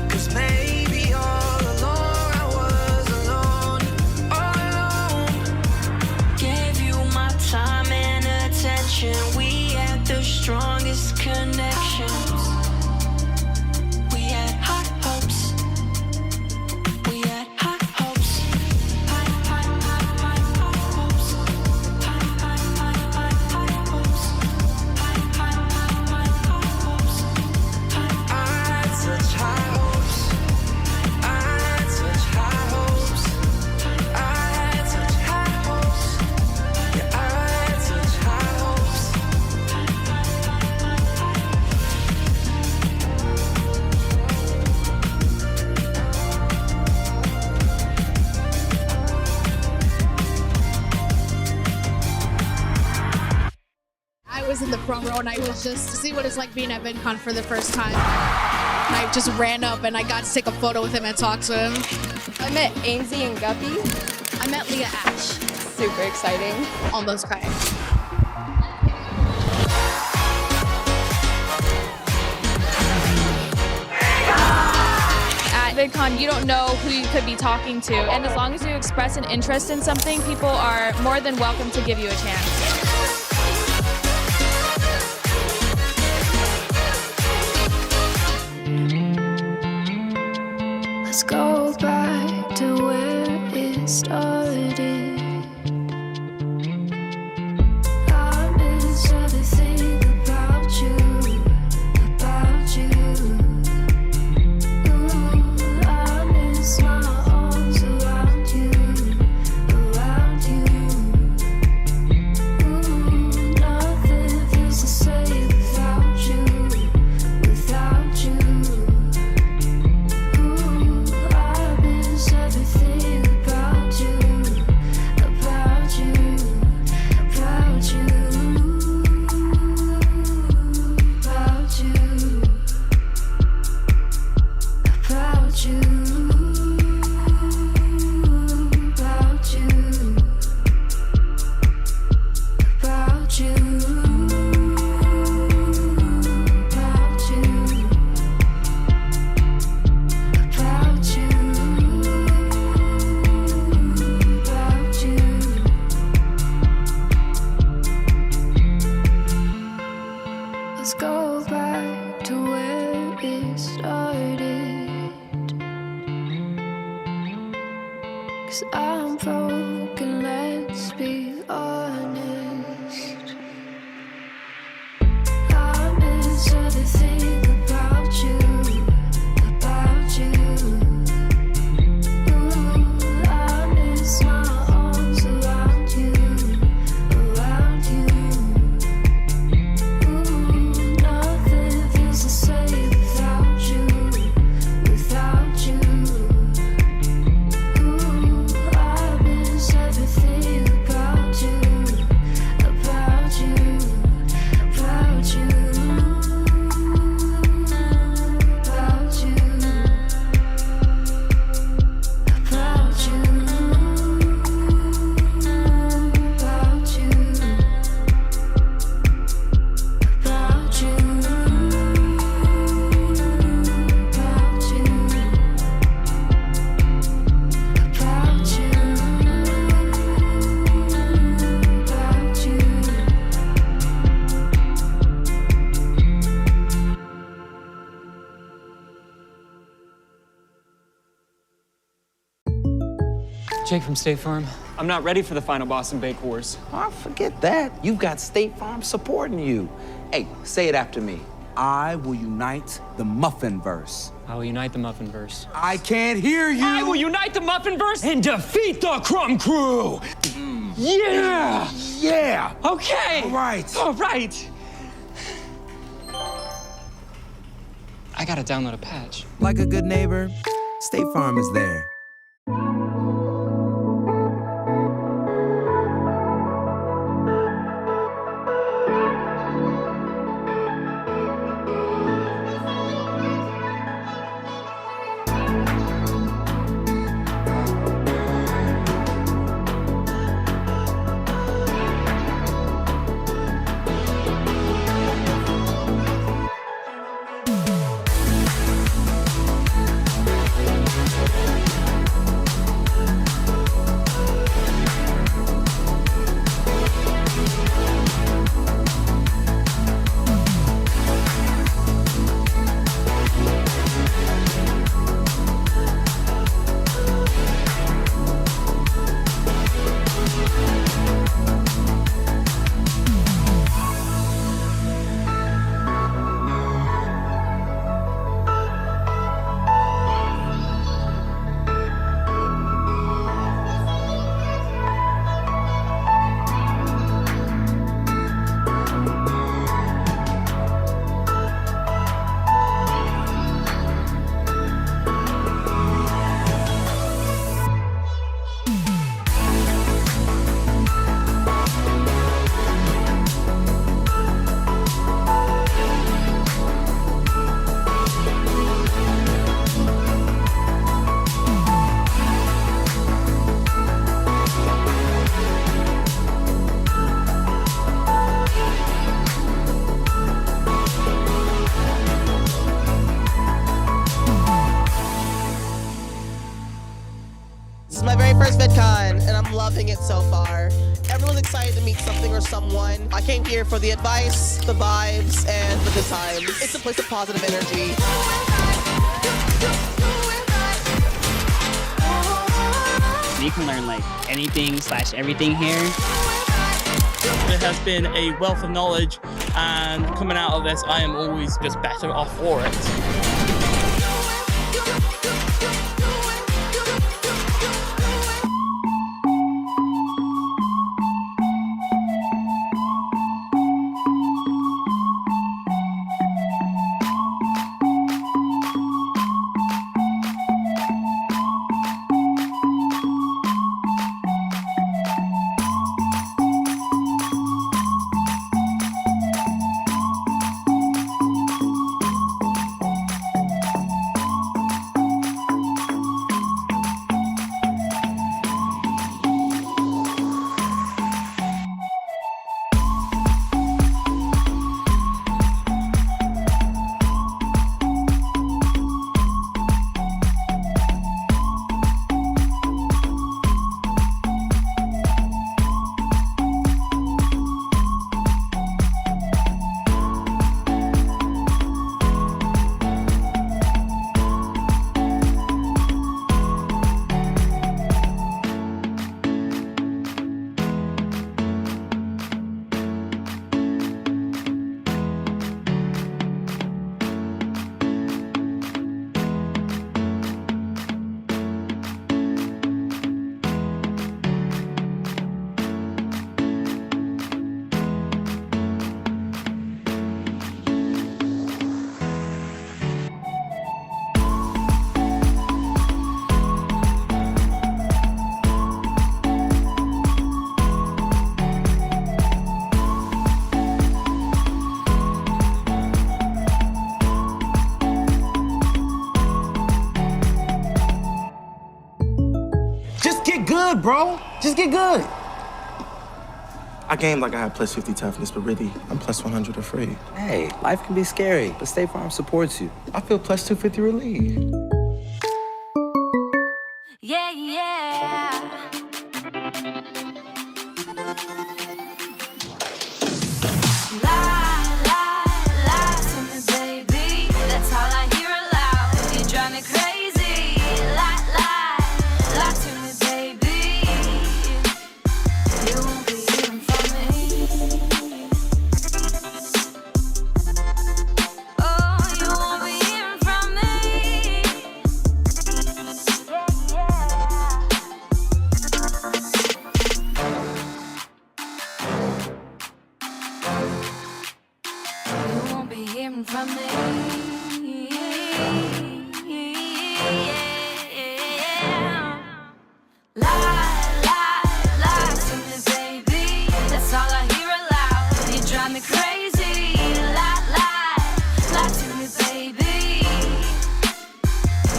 'Cause maybe all along I was alone, all alone. Gave you my time and attention. We had the strongest connections. We had high hopes. We had high hopes. High, high, high, high, high hopes. High, high, high, high, high hopes. High, high, high, high, high hopes. I had such high hopes. I had such high hopes. I had such high hopes. Yeah, I had such high hopes. I was in the front row and I was just to see what it's like being at VidCon for the first time. And I just ran up and I got to take a photo with him and talk to him. I met Ainsley and Guppy. I met Leah Ash. Super exciting. Almost crying. At VidCon, you don't know who you could be talking to. And as long as you express an interest in something, people are more than welcome to give you a chance. Let's go back to where it started. I miss everything about you, about you. Ooh, I miss my arms around you, around you. Ooh, nothing feels the same without you, without you. I miss everything about you, about you, about you, about you, about you, about you, about you, about you. About you, about you. Let's go back to where it started. 'Cause I'm broken, let's be honest. I miss everything about you, about you. Ooh, I miss my arms around you, around you. Ooh, nothing feels the same without you, without you. Ooh, I miss everything about you, about you, about you, about you, about you, about you, about you, about you, about you, about you. Jake from State Farm. I'm not ready for the final Boston Bake Wars. Oh, forget that. You've got State Farm supporting you. Hey, say it after me. I will unite the Muffinverse. I will unite the Muffinverse. I can't hear you. I will unite the Muffinverse and defeat the Crumb Crew. Yeah. Yeah. Okay. All right. All right. I gotta download a patch. Like a good neighbor, State Farm is there. VidCon, and I'm loving it so far. Everyone's excited to meet something or someone. I came here for the advice, the vibes, and the good times. It's a place of positive energy. You can learn like anything / everything here. There has been a wealth of knowledge, and coming out of this, I am always just better off for it. good, bro. Just get good. I gamed like I had plus 50 toughness, but really, I'm plus 100 afraid. Hey, life can be scary, but State Farm supports you. I feel plus 250 relief. Yeah, yeah. Lie, lie, lie to me, baby. That's all I hear aloud. You drive me crazy. Lie, lie, lie to me, baby. You won't be hearing from me. Oh, you won't be hearing from me. You won't be hearing from me. Lie, lie, lie to me, baby. That's all I hear aloud. You drive me crazy. Lie, lie, lie to me, baby.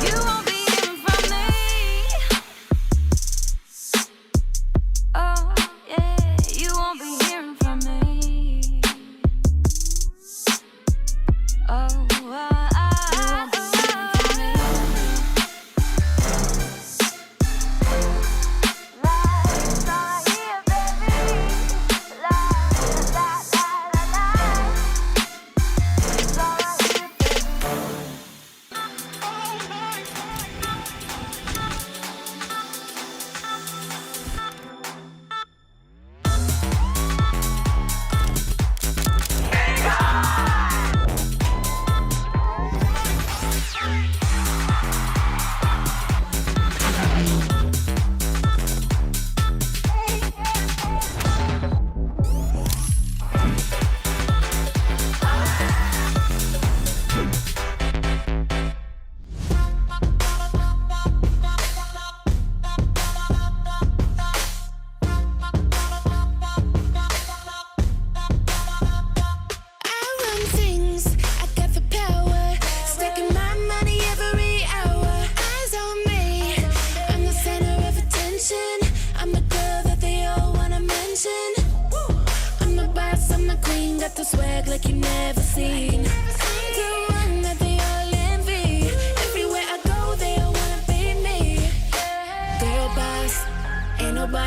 You won't be hearing from me. Oh, yeah, you won't be hearing from me. Oh, you won't be hearing from me. That's all I hear, baby. Lie, lie, lie, lie, lie. That's all I hear, baby. I run things, I got the power. Stacking my money every hour. Eyes on me, I'm the center of attention. I'm the girl that they all wanna mention. I'm the boss, I'm the queen, got the swag like you never seen. I'm the one that they all envy. Everywhere I go, they all wanna be me. Girl boss,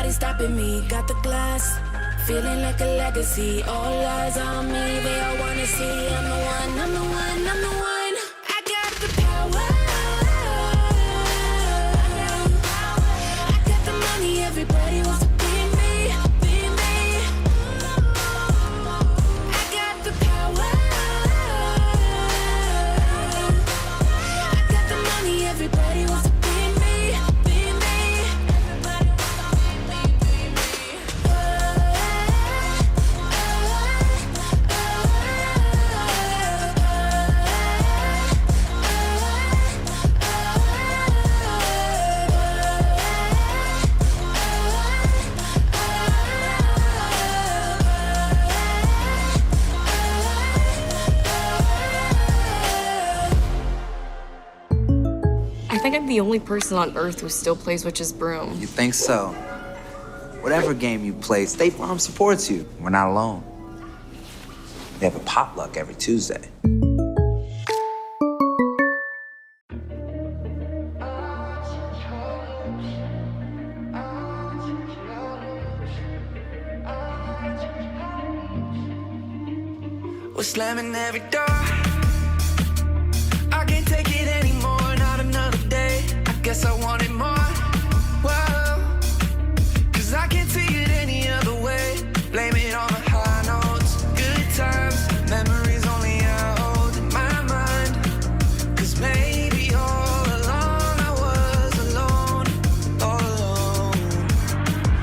nobody stopping me. Got the glass, feeling like a legacy. All eyes on me, they all wanna see. I'm the one, I'm the one, I'm the one. I got the power. I got the money, everybody wants to be me, be me. I got the power. I got the money, everybody wants to be me, be me. Everybody wants to be me, be me. I think I'm the only person on Earth who still plays Witch's Broom. You think so? Whatever game you play, State Farm supports you. We're not alone. They have a potluck every Tuesday. We're slamming every door. I can't take it anymore, not another day. I guess I wanted more. Whoa, 'cause I can't see it any other way. Blame it on the high notes, good times, memories only I hold in my mind. 'Cause maybe all along I was alone, all alone.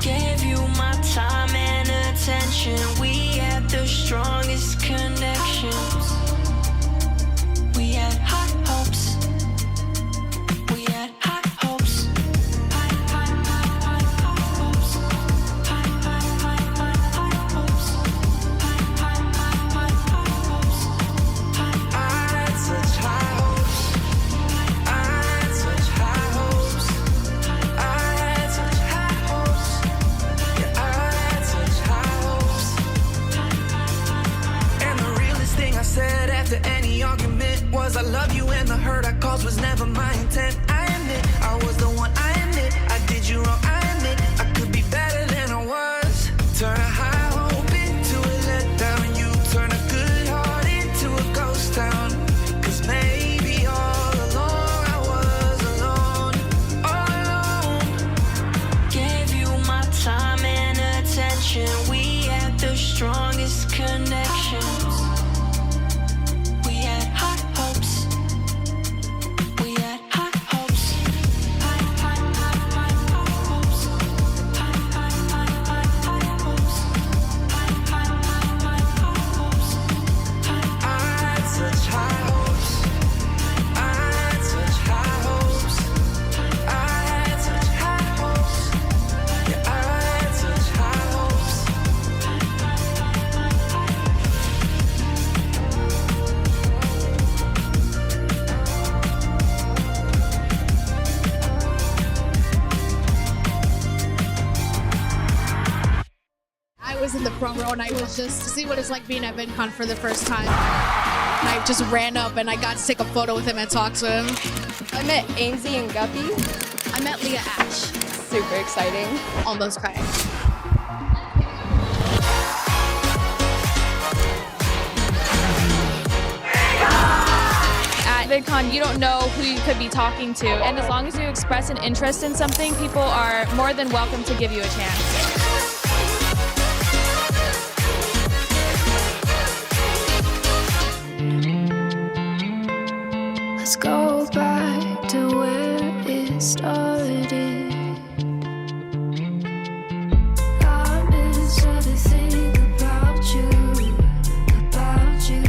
Gave you my time and attention. We had the strongest connections. We had high hopes. We had high hopes. High hopes. High hopes. High hopes. I had such high hopes. I had such high hopes. I had such high hopes. Yeah, I had such high hopes. And the realest thing I said after any argument was I love you, and the hurt I caused was never my intent. I admit I was the one, I admit I did you wrong, I admit I could be better than I was. Turn a high hope into a letdown. You turn a good heart into a ghost town. 'Cause maybe all along I was alone, all alone. Gave you my time and attention. We had the strongest connections. We had high hopes. We had high hopes. High hopes. High hopes. High hopes. I had such high hopes. I had such high hopes. I had such high hopes. Yeah, I had such high hopes. I was in the front row and I was just to see what it's like being at VidCon for the first time. And I just ran up and I got to take a photo with him and talk to him. I met Ainsley and Guppy. I met Leah Ash. Super exciting. Almost crying. At VidCon, you don't know who you could be talking to, and as long as you express an interest in something, people are more than welcome to give you a chance. Let's go back to where it started. I miss everything about you, about you.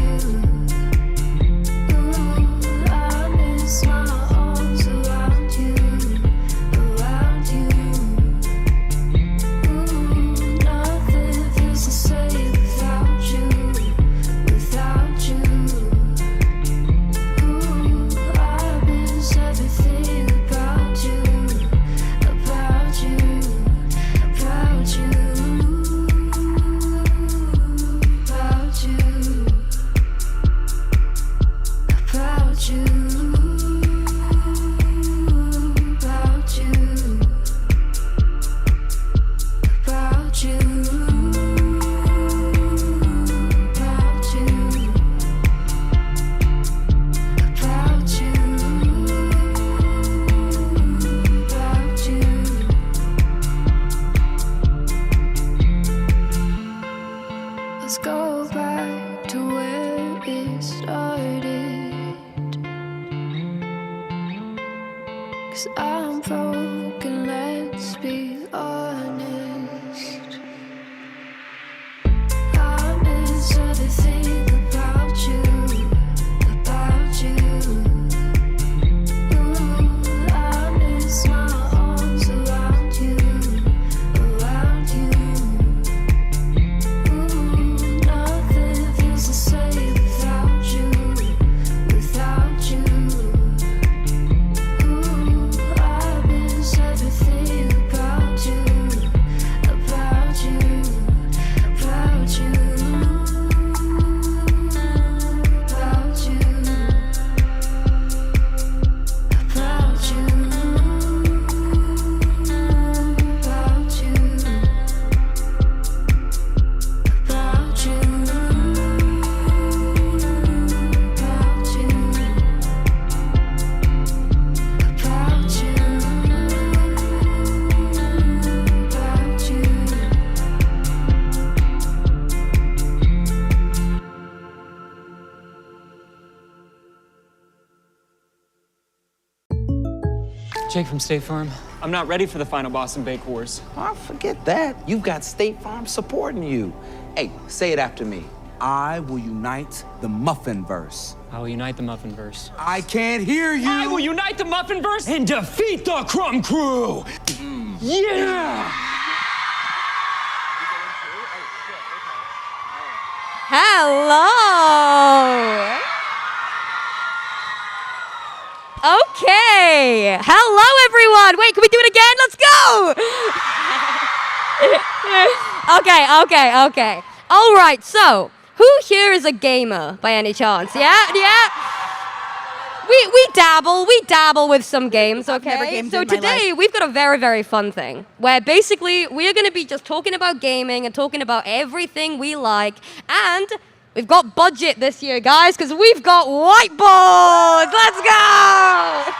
Ooh, I miss my arms around you, around you. Ooh, nothing feels the same without you, without you. Ooh, I miss everything about you. 'Cause I'm broken, let's be honest. I miss everything about you, about you. Ooh, I miss my arms around you, around you. Ooh, nothing feels the same without you, without you. Ooh, I miss everything about you, about you, about you, about you, about you, about you, about you, about you, about you, about you. Jake from State Farm. I'm not ready for the final boss in Bake Wars. Oh, forget that. You've got State Farm supporting you. Hey, say it after me. I will unite the Muffinverse. I will unite the Muffinverse. I can't hear you. I will unite the Muffinverse and defeat the Crumb Crew. Yeah! Hello. Okay. Hello, everyone. Wait, can we do it again? Let's go. Okay. All right. So, who here is a gamer by any chance? Yeah. We dabble with some games, okay? never gamed So in my today we've got a very, very fun thing where basically we're gonna be just talking about gaming and talking about everything we like, and we've got budget this year, guys, because we've got whiteboards. Let's go!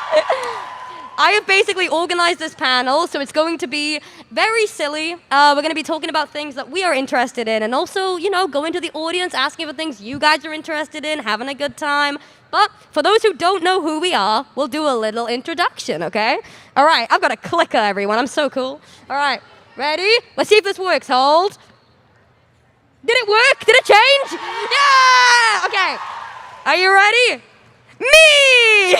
I have basically organized this panel, so it's going to be very silly. We're going to be talking about things that we are interested in, and also, going to the audience, asking for things you guys are interested in, having a good time. But for those who don't know who we are, we'll do a little introduction, okay? All right, I've got a clicker, everyone. I'm so cool. All right, ready? Let's see if this works. Hold. Did it work? Did it change? Yeah! Okay. Are you ready? Me!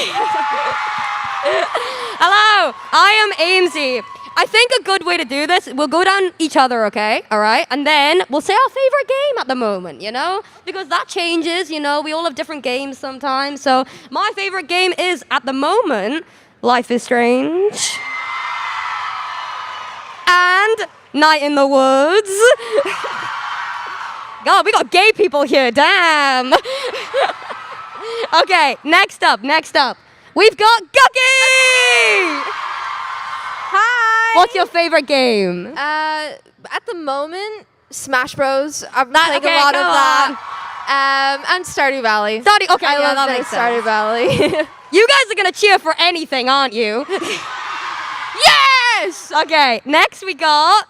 Hello, I am Amesy. I think a good way to do this, we'll go down each other, okay? All right? And then we'll say our favorite game at the moment, Because that changes, we all have different games sometimes. So my favorite game is, at the moment, Life is Strange. And Night in the Woods. God, we got gay people here, damn. Okay, next up. We've got Gucky! Hi! What's your favorite game? At the moment, Smash Bros. I'm playing a lot of that. And Stardew Valley. Okay, I yeah, love that playing makes Stardew sense. Valley. You guys are gonna cheer for anything, aren't you? Yes! Okay, next we got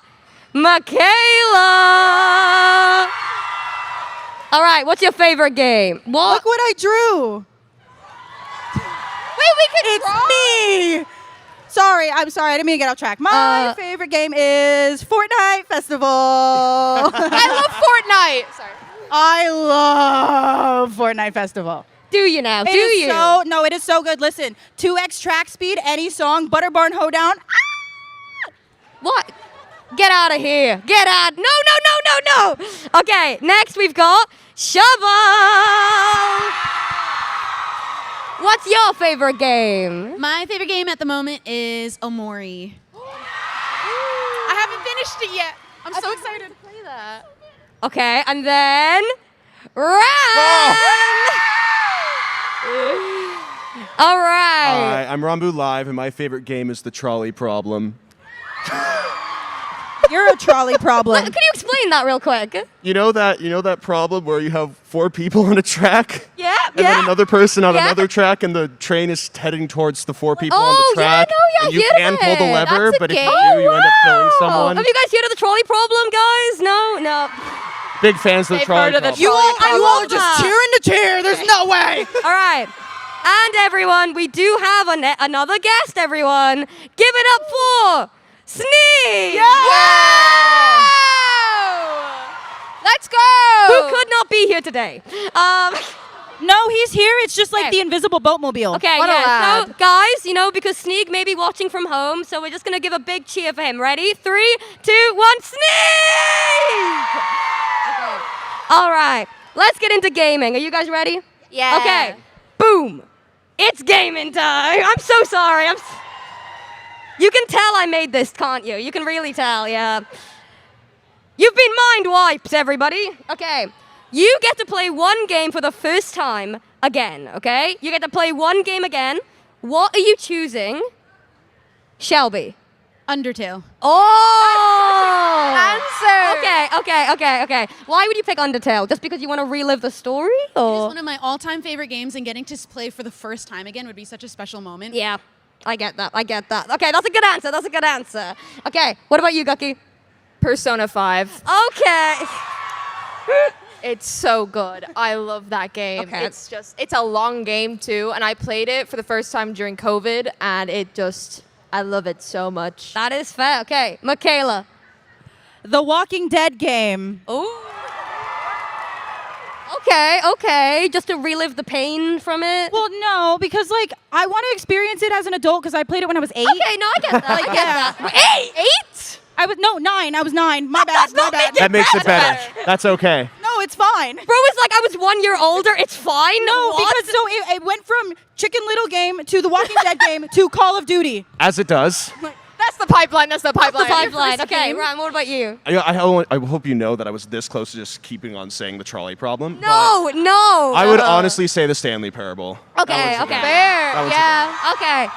Michaela! All right, what's your favorite game? What? Look what I drew. Wait, we could It's me. I'm sorry. I didn't mean to get off track. My favorite game is Fortnite Festival. I love Fortnite. Sorry. I love Fortnite Festival. Do you now? It is so good. Listen, 2x track speed, any song, Butterbarn Hoedown. What? Get out of here. Get out. No. Okay, next we've got Shovel. What's your favorite game? My favorite game at the moment is Omori. I haven't finished it yet. I'm so excited to play that. Okay, and then Ram. All right. Hi, I'm Rambu Live, and my favorite game is the trolley problem. You're a trolley problem. Can you explain that real quick? You know that problem where you have 4 people on a track? Yeah, And then another person on another track, and the train is heading towards the 4 people on the track. And you can pull the lever, but if you do, you end up killing someone. Have you guys heard of the trolley problem, guys? No. Big fans of the trolley problem. You all are just cheering to cheer. There's no way. All right. And everyone, we do have another guest, everyone. Give it up for Sneak! Let's go! Who could not be here today. No, he's here. It's just like the invisible boatmobile. Okay, What a yeah. lad. So, guys, you know, because Sneak may be watching from home, so we're just going to give a big cheer for him. Ready? 3, 2, 1, Sneak! Okay. All right. Let's get into gaming. Are you guys ready? Yeah. Okay. Boom. It's gaming time. I'm so sorry. You can tell I made this, can't you? You can really tell, yeah. You've been mind wiped, everybody. Okay. You get to play one game for the first time again, okay? You get to play one game again. What are you choosing? Shelby. Undertale. Oh! Answer. Okay. Why would you pick Undertale? Just because you want to relive the story? Or? It is one of my all-time favorite games, and getting to play for the first time again would be such a special moment. Yeah, I get that. Okay, that's a good answer. Okay, what about you, Gucky? Persona 5. Okay. It's so good. I love that game. Okay. It's a long game too, and I played it for the first time during COVID, and I love it so much. That is fair. Okay, Michaela. The Walking Dead game. Oh. Okay. Just to relive the pain from it. Well, no, because like I want to experience it as an adult because I played it when I was 8. Okay, no, I get that. I get that. 8? I was 9. I was 9. My bad. That makes it better. That's okay. No, it's fine. Bro was like, I was 1 year older. It's fine. No, What? because so it went from Chicken Little game to the Walking Dead game to Call of Duty. As it does. That's the pipeline. The pipeline. Okay, Ryan, what about you? I hope you know that I was this close to just keeping on saying the trolley problem. No. I would honestly say the Stanley Parable. Okay. Fair. That one's Yeah. Okay.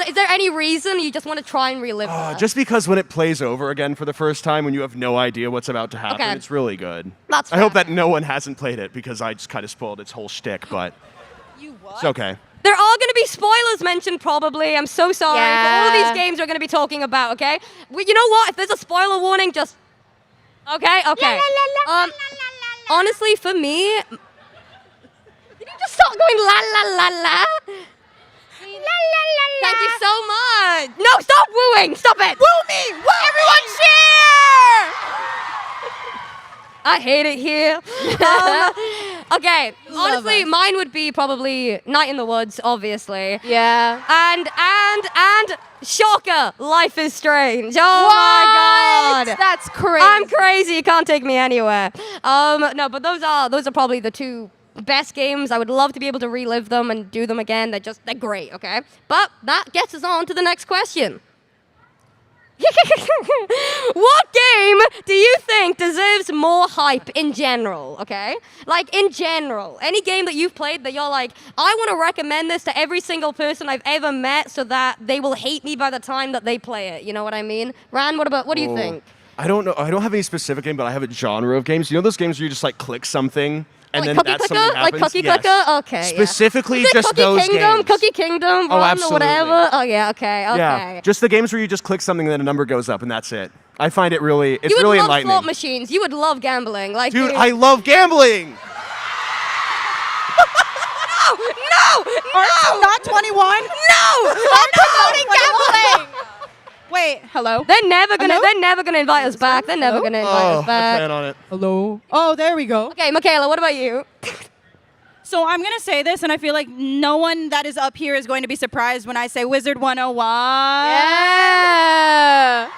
Is there any reason you just want to try and relive that? Just because when it plays over again for the first time, when you have no idea what's about to happen, Okay. it's really good. That's I hope that no one hasn't played it because I just kind of spoiled its whole shtick, but it's okay. There are going to be spoilers mentioned probably. I'm so sorry for all of Yeah. these games we're going to be talking about, okay? You know what? If there's a spoiler warning, just... Okay. Honestly, for me... Did you just start going la la la la? Thank you so much. No, stop wooing. Stop it. Woo me! Woo! Everyone cheer! I hate it here. Okay, honestly, mine would be probably Night in the Woods, obviously. Yeah. And shocker, Life is Strange. Oh my God, That's crazy. I'm crazy. You can't take me anywhere. No, but those are probably the two best games. I would love to be able to relive them and do them again. They're great. Okay, but that gets us on to the next question. What game do you think deserves more hype in general, okay? Like, in general. Any game that you've played that you're like, I want to recommend this to every single person I've ever met so that they will hate me by the time that they play it. You know what I mean? Ran, what do you think? I don't know. I don't have any specific game, but I have a genre of games. You know those games where you just like click something and then Cookie that's Clicker? something happens? Like Cookie Yes. Clicker? Okay. Specifically Yeah. Is it just Cookie those Kingdom? games. Cookie Kingdom, Oh, Run, or absolutely. whatever? Oh, yeah, okay. Yeah, just the games where you just click something and then a number goes up and that's it. I find it really, it's you would really love enlightening. slot machines. You would love gambling. Like, Dude, I love gambling. No! Aren't you not 21? No! I'm promoting gambling! Wait, hello? They're never gonna Hello? invite us back. They're never gonna invite us I back. plan on it. Hello? Oh, there we go. Okay, Michaela, what about you? So I'm going to say this, and I feel like no one that is up here is going to be surprised when I say Wizard 101. Yeah.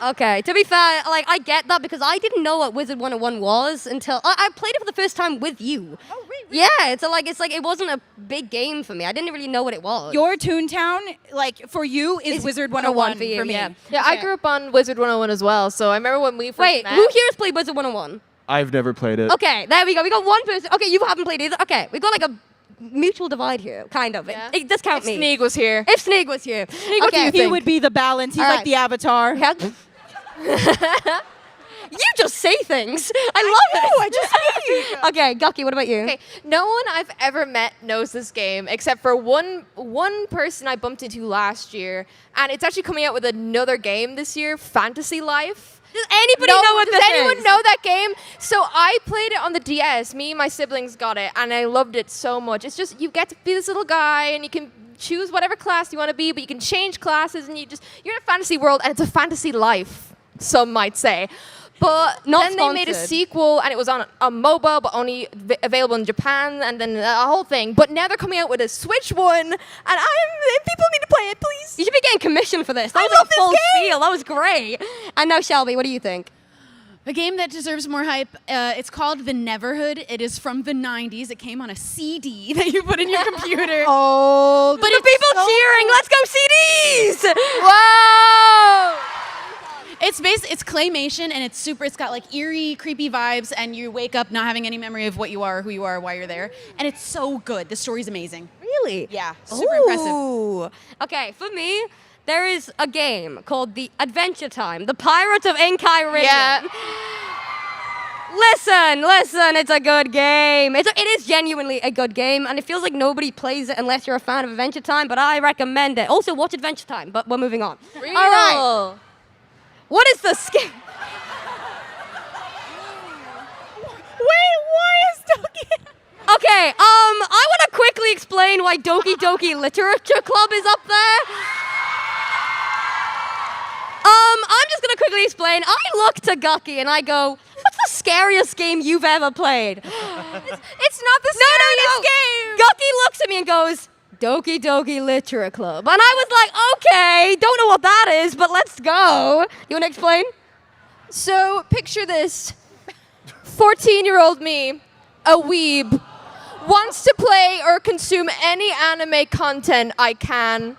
Okay, to be fair, like, I get that because I didn't know what Wizard 101 was until I played it for the first time with you. Oh, really? Yeah, it's like it wasn't a big game for me. I didn't really know what it was. Your Toontown, like, for you, is Wizard 101 for you, me. yeah. Yeah, I grew up on Wizard 101 as well, so I remember when we first Wait, met. who here has played Wizard 101? I've never played it. Okay, there we go. We got one person. Okay, you haven't played either. Okay, we got like a mutual divide here, kind of. Yeah. It does count If me. Sneak was here. If Sneak was here. He would be the balance. He's All like right. the Avatar. Yeah. You just say things. I love it. I just speak. Okay, Gucky, what about you? Okay, no one I've ever met knows this game except for one person I bumped into last year, and it's actually coming out with another game this year, Fantasy Life. Does anybody know what this Does anyone is? know that game? So I played it on the DS. Me and my siblings got it, and I loved it so much. It's just you get to be this little guy, and you can choose whatever class you want to be, but you can change classes, and you're in a fantasy world, and it's a fantasy life, some might say. But Not then they made a sponsored. sequel, and it was on a mobile, but only available in Japan, and then a whole thing. But now they're coming out with a Switch one, and people need to play it, please. You should be getting commission for this. That I was love like a full this game. spiel. That was great. And now, Shelby, what do you think? A game that deserves more hype. It's called The Neverhood. It is from the 90s. It came on a CD that you put in your computer. Oh, But the people cheering, let's go CDs! Wow! It's claymation, and it's got like eerie, creepy vibes, and you wake up not having any memory of what you are, who you are, why you're there. And it's so good. The story's amazing. Really? Yeah, super impressive. Ooh. Okay, for me, there is a game called The Adventure Time, The Pirates of Enchiridion. Yeah. Listen, it's a good game. It is genuinely a good game, and it feels like nobody plays it unless you're a fan of Adventure Time, but I recommend it. Also, watch Adventure Time, but we're moving on. Real. All right. What is the scale? Wait, why is Doki? Okay, I want to quickly explain why Doki Doki Literature Club is up there. I'm just gonna quickly explain. I look to Gucky and I go, "What's the scariest game you've ever played?" It's not the scariest game. Gucky looks at me and goes, "Doki Doki Literature Club," and I was like, "Okay, don't know what that is, but let's go." You wanna explain? So picture this: 14-year-old me, a weeb, wants to play or consume any anime content I can.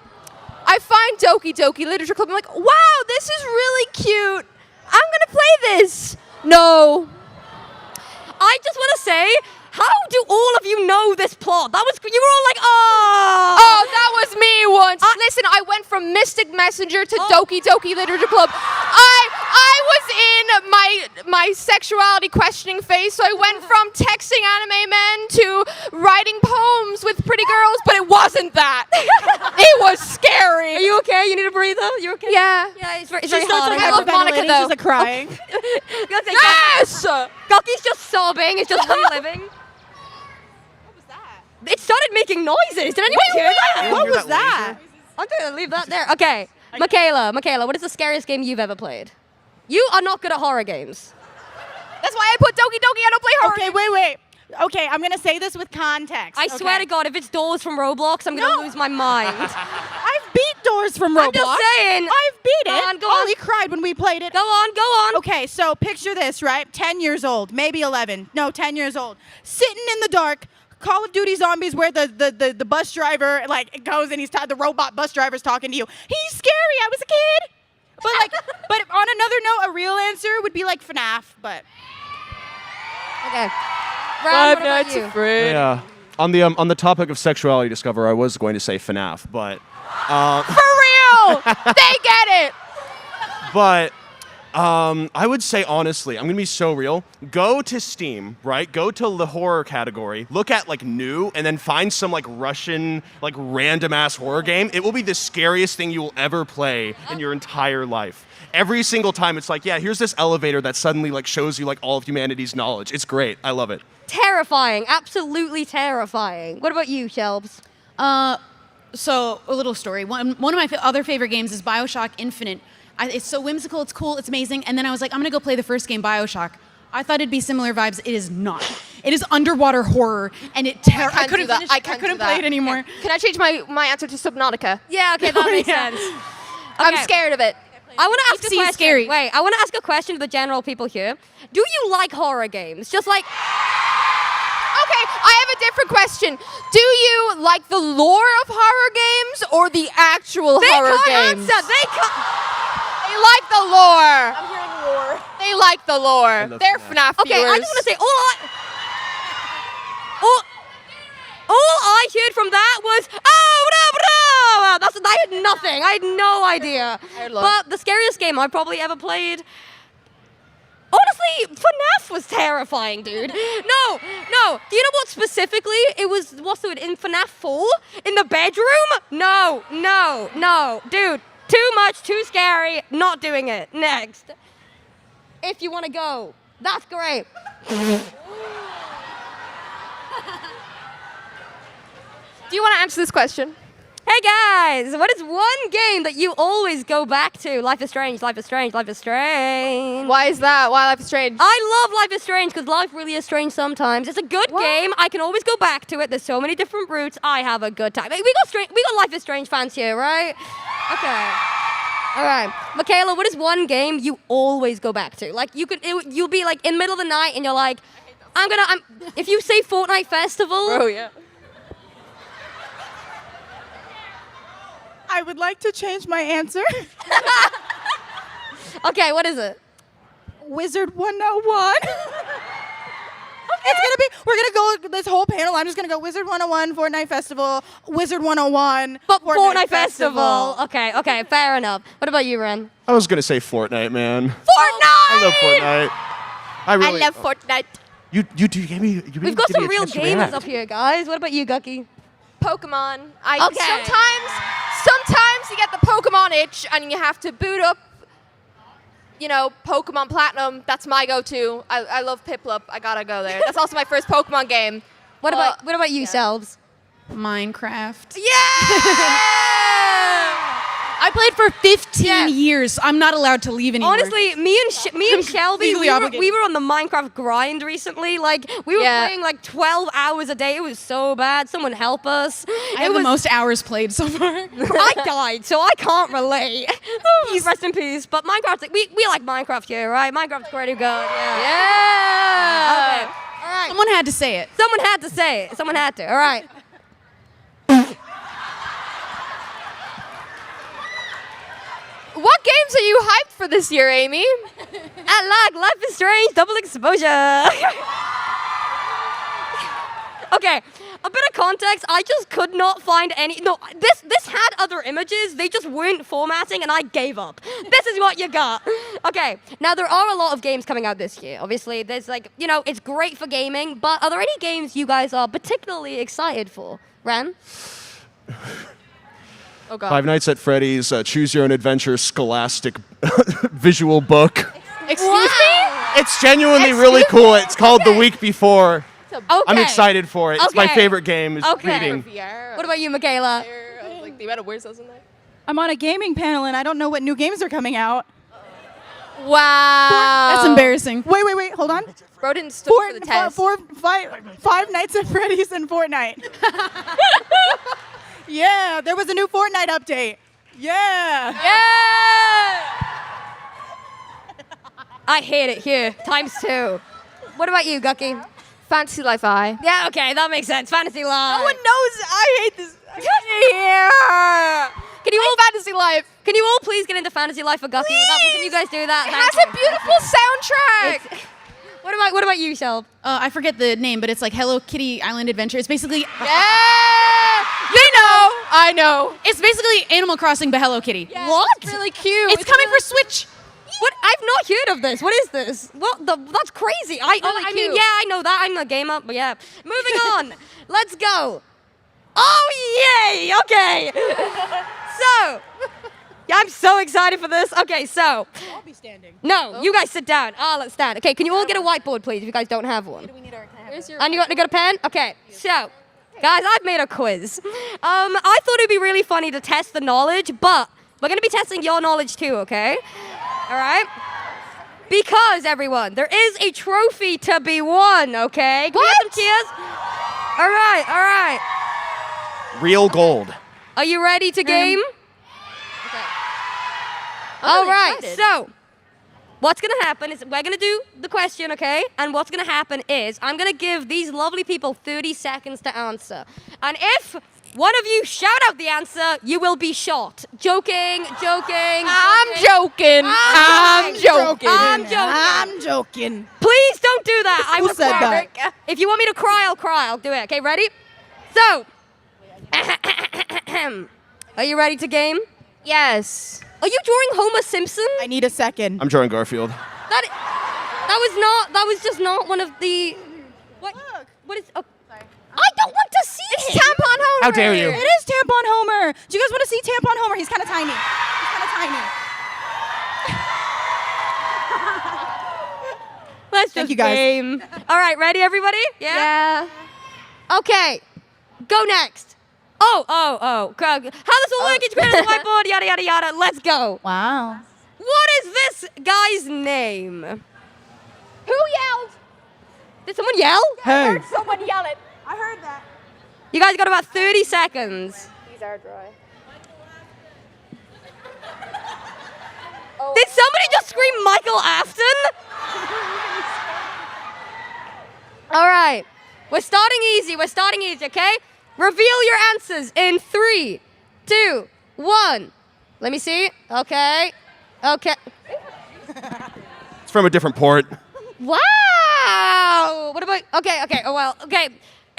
I find Doki Doki Literature Club. I'm like, wow, this is really cute. I'm gonna play this. No. I just want to say, how do all of you know this plot? You were all like, oh. Oh, that was me once. Listen, I went from Mystic Messenger to Doki Doki Literature Club. I was in my sexuality questioning phase, so I went from texting anime men to writing poems with pretty girls, but it wasn't that. It was scary. Are you okay? You need a breather? You okay? Yeah. Yeah, it's very She hard. starts I love Monica, hyperventilating. though. She's like crying. Yes! Gucky's just sobbing. It's just reliving. It started making noises. Did anyone hear that? What was that? I'm going to leave that there. Okay. Michaela, what is the scariest game you've ever played? You are not good at horror games. That's why I put Doki Doki. I don't play horror. Okay, wait. Okay, I'm gonna say this with context. I swear to God, if it's Doors from Roblox, I'm going to lose my mind. I've beat Doors from Roblox. I'm just saying. I've beat it. Go on, go on. Ollie cried when we played it. Go on. Okay, so picture this, right? 10 years old, maybe 11. No, 10 years old. Sitting in the dark. Call of Duty Zombies, where the bus driver like goes and the robot bus driver's talking to you. He's scary. I was a kid. But on another note, a real answer would be like FNAF. But Okay. Ron, what about you? Yeah. On the topic of sexuality discover, I was going to say FNAF, but For real. They get it. but I would say honestly, I'm gonna be so real. Go to Steam, right? Go to the horror category. Look at like new, and then find some like Russian, like random ass horror game. It will be the scariest thing you will ever play in your entire life. Every single time, it's like, yeah, here's this elevator that suddenly like shows you like all of humanity's knowledge. It's great. I love it. Terrifying. Absolutely terrifying. What about you, Shelbs? So a little story. One of my other favorite games is BioShock Infinite. It's so whimsical, it's cool, it's amazing. And then I was like, I'm gonna go play the first game, BioShock. I thought it'd be similar vibes. It is not. It is underwater horror, and I couldn't finish. I couldn't play it anymore. Can I change my answer to Subnautica? Yeah, okay, that makes Yeah. sense. I'm Okay. scared of it. I want to ask a Deep sea is question. scary. Wait, I want to ask a question to the general people here. Do you like horror games? Just like, Okay, I have a different question. Do you like the lore of horror games or the actual they horror can't games? answer. They can't. They like the lore. I'm hearing lore. They like the lore. love They're FNAF. FNAF Okay, viewers. I just want to say all I heard from that was I had nothing. I had no idea. I love- But the scariest game I probably ever played. Oh honestly, FNAF was terrifying, dude. No. Do you know what specifically it was? What's the word in FNAF 4 in the bedroom? No. Dude, too much, too scary. Not doing it. Next. If you want to go, that's great. Do you want to answer this question? Hey guys, what is one game that you always go back to? Life is Strange, Life is Strange, Life is Strange. Why is that? Why Life is Strange? I love Life is Strange because life really is strange sometimes. It's a good game. I can always go back to it. There's so many different routes. I have a good time. We got Life is Strange fans here, right? Okay. All right, Michaela, what is one game you always go back to? Like you'll be like in the middle of the night and you're like, if you say Fortnite Festival. Oh yeah. I would like to change my answer. Okay, what is it? Wizard 101. We're gonna go this whole panel. I'm just gonna go Wizard 101, Fortnite Festival, Wizard 101, But Fortnite Festival. Okay, fair enough. What about you, Ren? I was gonna say Fortnite, man. Fortnite! I love Fortnite. I really. love Fortnite. You gave me. We've got some real gamers up here, guys. What about you, Gucky? Pokemon. Okay. Sometimes you get the Pokemon itch and you have to boot up, Pokemon Platinum. That's my go-to. I love Piplup. I gotta go there. That's also my first Pokemon game. What about you, Selves? Minecraft. Yeah! I played for 15 years. I'm not allowed to leave anymore. Honestly, me and Shelby, legally we obligated. were on the Minecraft grind recently. Like, we were playing like 12 hours a day. It was so bad. Someone help us. I have the most hours played so far. I died, so I can't relate. Please rest in peace. But Minecraft, we like Minecraft here, right? Minecraft's pretty good. Yeah. Okay. All right. Someone had to say it. Someone had to say it. Someone had to. All right. What games are you hyped for this year, Amy? I like Life is Strange, Double Exposure. Okay, a bit of context. I just could not find any. No, this had other images. They just weren't formatting, and I gave up. This is what you got. Okay, now there are a lot of games coming out this year. Obviously, there's it's great for gaming. But are there any games you guys are particularly excited for? Ren? Oh God. Five Nights at Freddy's Choose Your Own Adventure Scholastic visual book. Excuse me? It's genuinely really cool. It's called The Week Before. I'm Okay. excited for it. It's my Okay. favorite game is Okay. reading. What about you, Michaela? Like the amount of words that's in there. I'm on a gaming panel and I don't know what new games are coming out. Wow. That's embarrassing. Wait, hold on. Bro didn't stood for the test. Five Nights at Freddy's and Fortnite. Yeah, there was a new Fortnite update. Yeah. I hate it here. ×2. What about you, Gucky? Fantasy Life I. Yeah, okay, that makes sense. Fantasy Life. No one knows. I hate this. Yeah. Can you all Fantasy Life? Can you all please get into Fantasy Life for Gucky? Can you guys do that? It Thank has a you. beautiful soundtrack. What about you, Shelb? I forget the name, but it's like Hello Kitty Island Adventure. It's basically I know. It's basically Animal Crossing but Hello Kitty. What? It's really cute. It's coming for Switch. What? I've not heard of this. What is this? That's crazy. I mean, cute. yeah, I know that. I'm a gamer, but yeah. Moving on. Let's go. Oh, yay. Okay. So, yeah, I'm so excited for this. Okay, so. I'll be standing. No, you guys sit down. Let's stand. Okay, can you all get a whiteboard, please, if you guys don't have one? Where's your And you got a pen? Okay, so, guys, I've made a quiz. I thought it'd be really funny to test the knowledge, but we're going to be testing your knowledge too, okay? All right? Because, everyone, there is a trophy to be won, okay? Can we have some cheers? All right. Real gold. Are you ready to game? All right, so what's going to happen is we're going to do the question, okay? And what's going to happen is I'm going to give these lovely people 30 seconds to answer. And if one of you shout out the answer, you will be shot. Joking. I'm joking. Please don't do that. I Who will said cry. that? If you want me to cry, I'll cry. I'll do it. Okay, ready? So, are you ready to game? Yes. Are you drawing Homer Simpson? I need a second. I'm drawing Garfield. That That was just not one of the. What? What is? Oh. I don't want to see It's him. Tampon Homer. How dare you. It is Tampon Homer. Do you guys want to see Tampon Homer? He's kind of tiny. He's kind of tiny. Let's Thank just you, guys. game. All right, ready, everybody? Yeah. Okay, go next. Oh. How this will work? Each clear the whiteboard. Yada yada yada. Let's go. Wow. What is this guy's name? Who yelled? Did someone yell? Hey. I heard someone yell it. I heard that. You guys got about 30 seconds. These are dry. Did somebody just scream Michael Afton? All right. We're starting easy, okay? Reveal your answers in 3, 2, 1. Let me see. Okay. It's from a different port. Wow. What about, okay.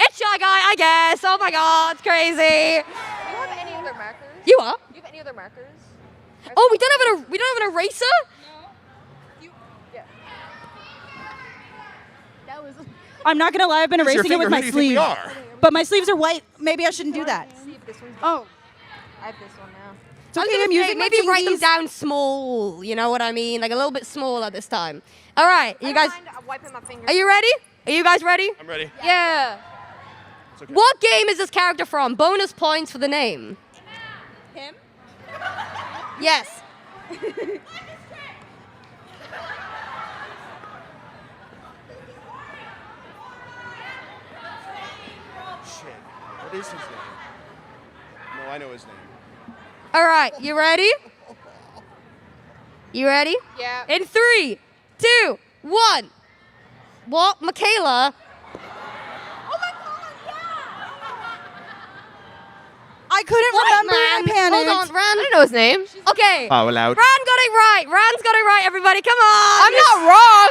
It's Shy Guy, I guess. Oh my God, it's crazy. Do you have any other markers? You are? Do you have any other markers? Oh, we don't have an eraser? I'm not gonna lie. I've been Use your erasing it with finger. my Who do you think we sleeve. are? But my sleeves are white. Maybe I shouldn't do that. Oh. I have this one now. It's I was okay. gonna I'm say, using my maybe write them fingies. down small. You know what I mean? Like a little bit smaller this time. All right, you guys. I'm wiping my fingers. Are you ready? Are you guys ready? I'm ready. Yeah. What game is this character from? Bonus points for the name. Him? Yes. Shit. What is his name? No, I know his name. All right, you ready? You ready? Yeah. In 3, 2, 1. What? Michaela? I couldn't remember. I panicked. Hold on, Ran. I don't know his name. Okay. Power loud. Ran got it right. Ran's got it right, everybody. Come on. I'm not wrong.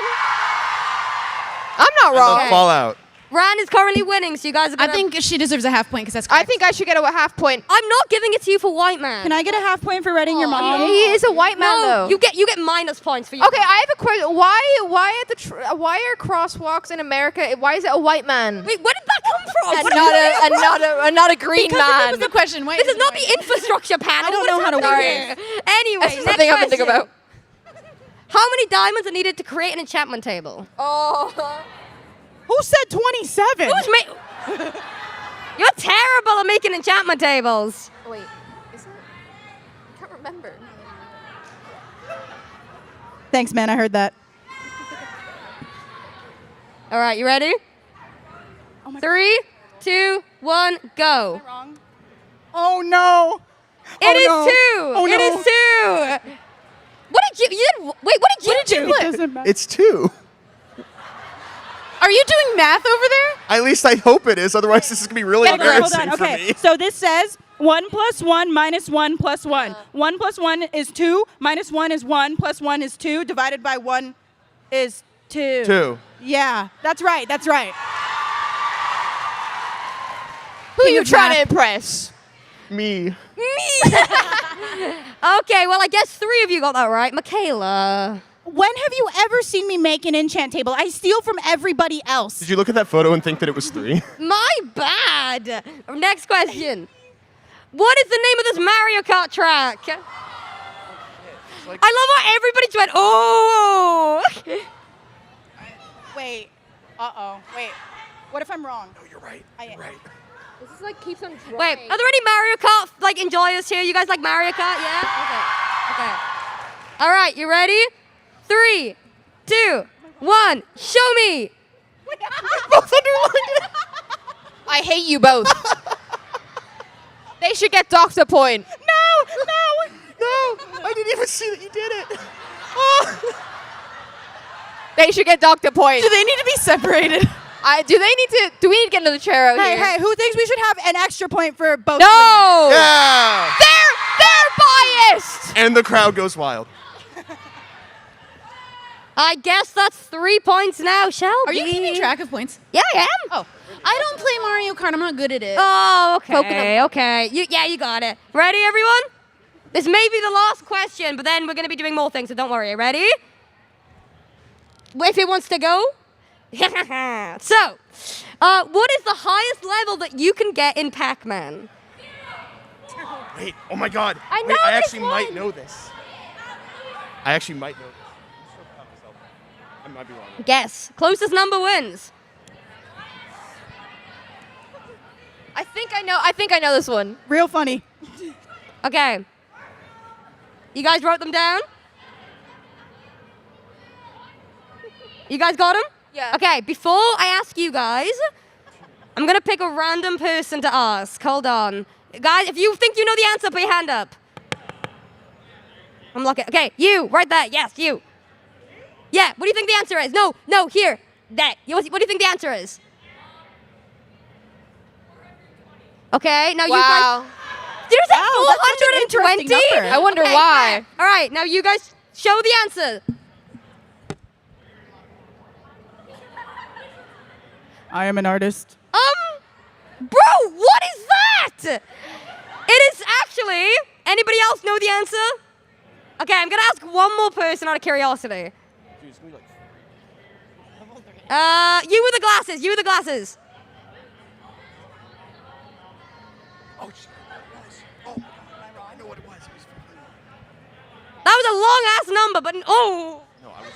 I'm not wrong. The Fallout. Ran is currently winning, so you guys are I gonna... think she deserves a half point because that's I correct. think I should get a half point. I'm not giving it to you for white man. Can I get a half point for writing your mom? He is a white man, No, though. you get minus points for you. Okay, I have a question. Why are crosswalks in America? Why is it a white man? Wait, where did that come from? And not a green because man. that was the question. Why This is is not the infrastructure panel. I don't know how to What is work happening here? Anyway, That's next something I've been thinking question. about. How many diamonds are needed to create an enchantment table? Oh. Who said 27? You're terrible at making enchantment tables. Wait, is it? I can't remember. Thanks, man. I heard that. All right, you ready? 3, 2, 1, go. Oh no! It is no. 2. Oh, It no. is 2. What did you? Wait, what did you do? It doesn't matter. It's 2. Are you doing math over there? At least I hope it is. Otherwise, this is gonna be really Okay, hold embarrassing on. for Okay, me. so this says 1 + 1 - 1 + 1. 1 + 1 is 2. -1 is 1. + 1 is 2. Divided by 1 is 2. 2. Yeah, that's right. That's right. Who are King you of trying math. to impress? Me. Okay, well, I guess 3 of you got that right. Michaela. When have you ever seen me make an enchant table? I steal from everybody else. Did you look at that photo and think that it was 3? My bad. Next question. What is the name of this Mario Kart track? I love how everybody just went, oh. Wait. Uh-oh. Wait. What if I'm wrong? No, you're right. You're right. This is like keeps on drying. Wait, are there any Mario Kart enjoyers here? You guys like Mario Kart? Yeah? Okay. All right, you ready? 3, 2, 1, show me. Both underlined it. I hate you both. They should get docked a point. No, I didn't even see that you did it. Oh. They should get docked a point. Do they need to be separated? Do we need to get another chair out Hey, here? hey, who thinks we should have an extra point for both? No! Yeah. They're biased! And the crowd goes wild. I guess that's 3 points now, Shelby. Are you keeping track of points? Yeah, I am. Oh, I don't play Mario Kart. I'm not good at it. Oh, Poking okay, them. okay. You got it. Ready, everyone? This may be the last question, but then we're going to be doing more things, so don't worry. Ready? if it wants to go. So, what is the highest level that you can get in Pac-Man? Wait, oh my god. I know Wait, I this actually might one. know this. I actually might know this. I'm so proud of myself. I might be wrong. Guess. Closest number wins. I think I know this one. Real funny. Okay. You guys wrote them down? You guys got them? Yeah. Okay, before I ask you guys, I'm going to pick a random person to ask. Hold on. Guys, if you think you know the answer, put your hand up. I'm looking. Okay, you, right there. Yes, you. Yeah, what do you think the answer is? No, here. That. What do you think the answer is? Okay, now you guys... Did you say Wow, that's such an interesting 420? number. I wonder why. All right, now you guys show the answer. I am an artist. Bro, what is that? It is actually... Anybody else know the answer? Okay, I'm going to ask one more person out of curiosity. You with the glasses. You with the glasses. That was a long-ass number, but... Oh! No, I was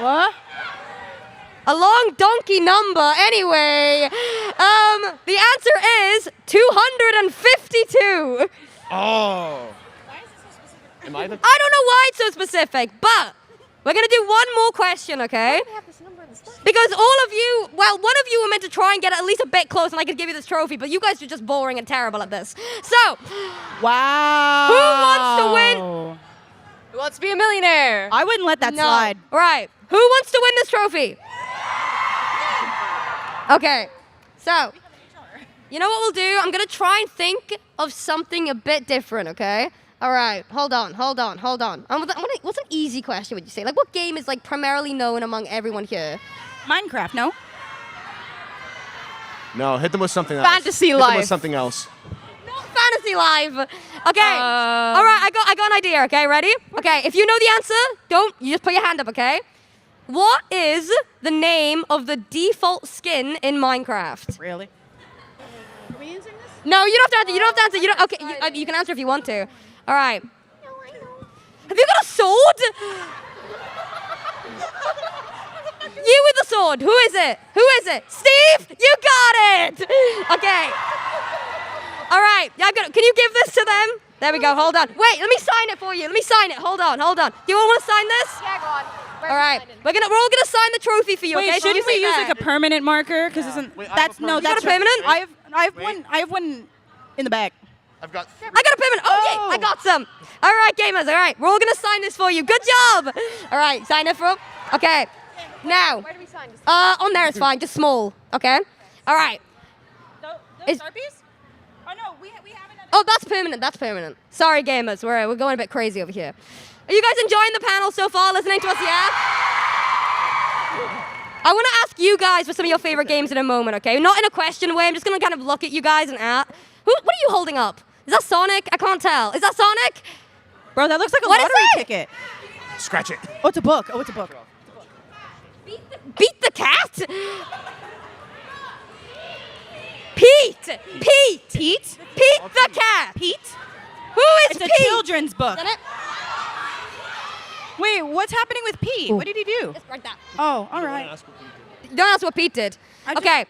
wrong. What? A long donkey number. Anyway, the answer is 252. Oh. Am I the... I don't know why it's so specific, but we're going to do one more question, okay? Because all of you, well, one of you were meant to try and get at least a bit close and I could give you this trophy, but you guys are just boring and terrible at this. So, wow. Who wants to win? Who wants to be a millionaire? I wouldn't let that No. slide. Right. Who wants to win this trophy? Okay. So, you know what we'll do? I'm going to try and think of something a bit different, okay? All right. Hold on. What's an easy question, would you say? Like, what game is, like, primarily known among everyone here? Minecraft, no? No, hit them with something else. Fantasy Hit them Life. with something else. Fantasy Live. Okay. All right, I got an idea, okay? Ready? Okay, if you know the answer, you just put your hand up, okay? What is the name of the default skin in Minecraft? Really? Are we answering this? No, you don't have to answer. You don't have to answer. You don't. Okay, you can answer if you want to. All right. Have you got a sword? You with the sword. Who is it? Who is it? Steve, you got it. Okay. All right. Yeah, I've got it. Can you give this to them? There we go. Hold on. Wait, let me sign it for you. Let me sign it. Hold on. Do you all want to sign this? Yeah, go on. All right. We're all gonna sign the trophy for you. Wait, okay? So shouldn't you we say use that. like a permanent marker? Because isn't that's no, You got that's a permanent? I have one in the back. I've got... I got a permanent. Oh, yeah, I got some. All right, gamers. All right, we're all gonna sign this for you. Good job. All right, sign it for. Okay. Now. Where do we sign? Just On there, it's fine. Just small. Okay. All right. Those Sharpies? Oh no, we have another. Oh, that's permanent. That's permanent. Sorry, gamers. We're going a bit crazy over here. Are you guys enjoying the panel so far? Listening to us, yeah? I want to ask you guys for some of your favorite games in a moment, okay? Not in a question way. I'm just going to kind of look at you guys and what are you holding up? Is that Sonic? I can't tell. Is that Sonic? Bro, that looks like a What is lottery it? ticket. Scratch it. Oh, it's a book. Oh, it's a book. Beat the cat? Pete! Pete? The cat! Pete? Who is It's Pete? a children's book. Isn't it? Wait, what's happening with Pete? What did he do? Just like that. Oh, all right. Don't ask what Pete did. Okay.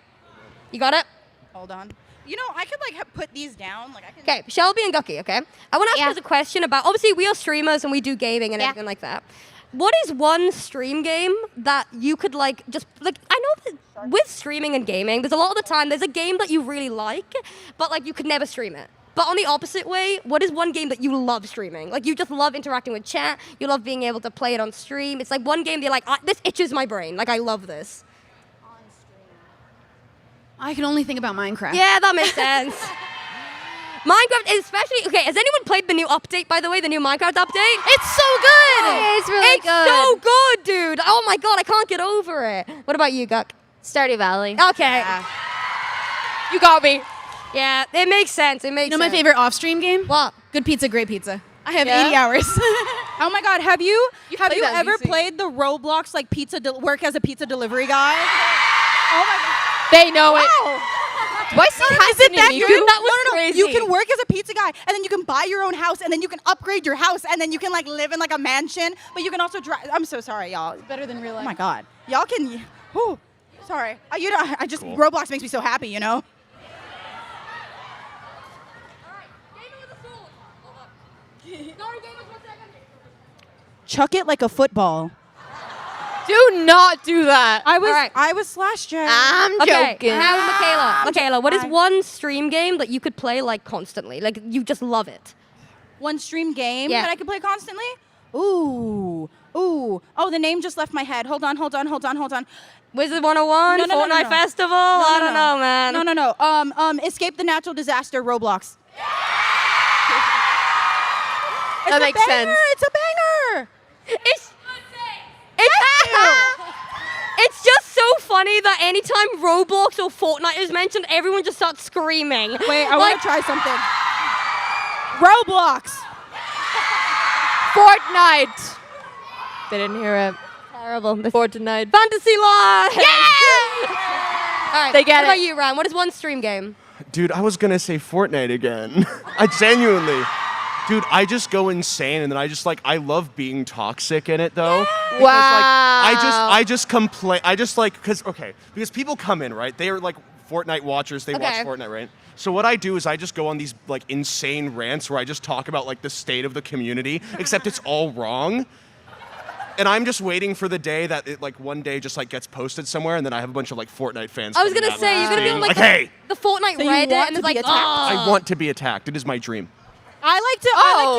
You got it? Hold on. You know, I could like put these down. Like I could. Okay, Shelby and Gucky, okay? I want to ask you guys a question about, obviously we are streamers and we do gaming and Yeah. everything like that. What is one stream game that you could I know that with streaming and gaming, there's a lot of the time, there's a game that you really like, but like you could never stream it. But on the opposite way, what is one game that you love streaming? Like you just love interacting with chat, you love being able to play it on stream. It's like one game that you're like, this itches my brain. Like I love this. I can only think about Minecraft. Yeah, that makes sense. Minecraft, especially, okay, has anyone played the new update, by the way, the new Minecraft update? It's so good! It's really It's so good, dude! Oh my god, I can't get over it. What about you, Guck? Stardew Valley. Okay. You got me. Yeah, it makes sense, it makes You know sense. my favorite off-stream game? What? Good Pizza, Great Pizza. I have Yeah? 80 hours. Oh my God, have you played that, ever BC. played the Roblox like work as a pizza delivery guy? Oh my God. They know it. Wow. Why is he Is it happening, that Niku? good? That was no. crazy. You can work as a pizza guy, and then you can buy your own house, and then you can upgrade your house, and then you can like live in like a mansion, but you can also drive. I'm so sorry, y'all. It's better than real life. Oh my God, y'all can. Whew, sorry. You know, I just Cool. Roblox makes me so happy. You know. Chuck it like a football. Do not do that. I was slash J. I'm Okay, joking. now Michaela, what is Hi. one stream game that you could play like constantly? Like you just love it. One stream game Yeah. that I could play constantly? Ooh. Oh, the name just left my head. Hold on. Wizard 101, No, no, no, no, Fortnite no. Festival. No, I no, don't no. know, man. No. Escape the Natural Disaster Roblox. That makes sense. It's a banger. It's just so funny that anytime Roblox or Fortnite is mentioned, everyone just starts screaming. Wait, I want to try something. Roblox. Fortnite. They didn't hear it. Terrible. Fortnite. Fantasy Life. Yeah! All right. They get what about it. you, Ryan? What is one stream game? Dude, I was gonna say Fortnite again. I genuinely. Dude, I just go insane, and then I love being toxic in it though. Because, I just complain. Because people come in, right? They are like Fortnite watchers. They watch Okay. Fortnite, right? So what I do is I just go on these like insane rants where I just talk about like the state of the community, except it's all wrong. And I'm just waiting for the day that it like one day just like gets posted somewhere, and then I have a bunch of like Fortnite fans. I was coming gonna at say me you're gonna be on being like hey, the Fortnite So you Reddit, want and to it's like, be attacked. I want to be attacked. It is my dream. I like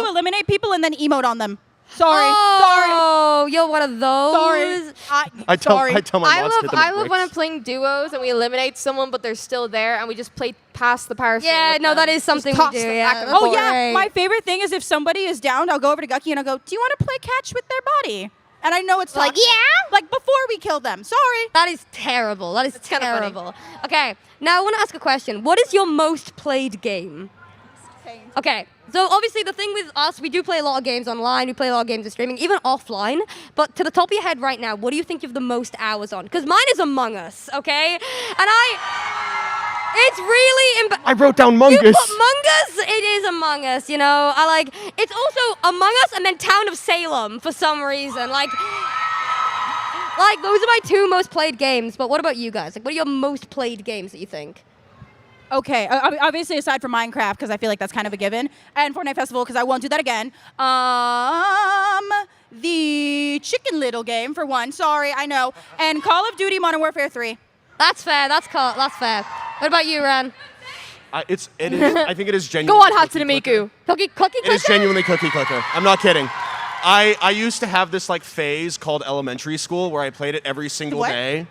to eliminate people and then emote on them. Sorry. Oh, you're one of those. Sorry. I tell Sorry. my mods to hit them I with love when I'm bricks. playing duos and we eliminate someone, but they're still there, and we just play past the power. Yeah, no, that is something we do. Yeah. Oh yeah, my favorite thing is if somebody is down, I'll go over to Gucky and I'll go, "Do you want to play catch with their body?" And I know it's Like, toxic. yeah? Like before we kill them. Sorry. That is terrible. That is kinda funny. terrible. Okay, now I want to ask a question. What is your most played game? Okay, so obviously the thing with us, we do play a lot of games online, we play a lot of games in streaming, even offline. But to the top of your head right now, what do you think you have the most hours on? Because mine is Among Us, okay? And it's really I wrote down Mungus. You put Mungus? It is Among Us, you know? It's also Among Us and then Town of Salem for some reason. Like those are my two most played games. But what about you guys? Like, what are your most played games that you think? Okay, obviously aside from Minecraft, because I feel like that's kind of a given, and Fortnite Festival, because I won't do that again. The Chicken Little game, for one. Sorry, I know. And Call of Duty Modern Warfare 3. That's fair. That's fair. What about you, Ran? I think it is genuinely. Go on, Hatsune Miku. Cookie It is genuinely Cookie Clicker. I'm not kidding. I used to have this like phase called elementary school where I played it every single What? day.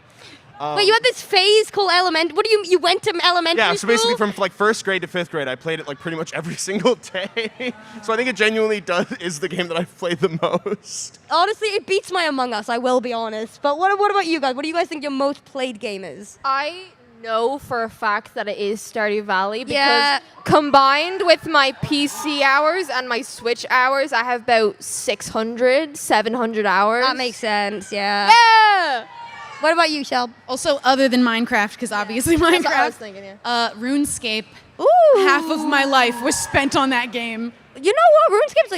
Wait, you had this phase called What do you went to elementary Yeah, so school? basically from like first grade to fifth grade, I played it like pretty much every single day. So I think it genuinely is the game that I've played the most. Honestly, it beats my Among Us, I will be honest. But what about you guys? What do you guys think your most played game is? I know for a fact that it is Stardew Valley because Yeah. combined with my PC hours and my Switch hours, I have about 600, 700 hours. That makes sense, yeah. Yeah! What about you, Shel? Also, other than Minecraft, because obviously That's what I was Minecraft, thinking, yeah. RuneScape. Ooh. Half of my life was spent on that game. You know what? RuneScape's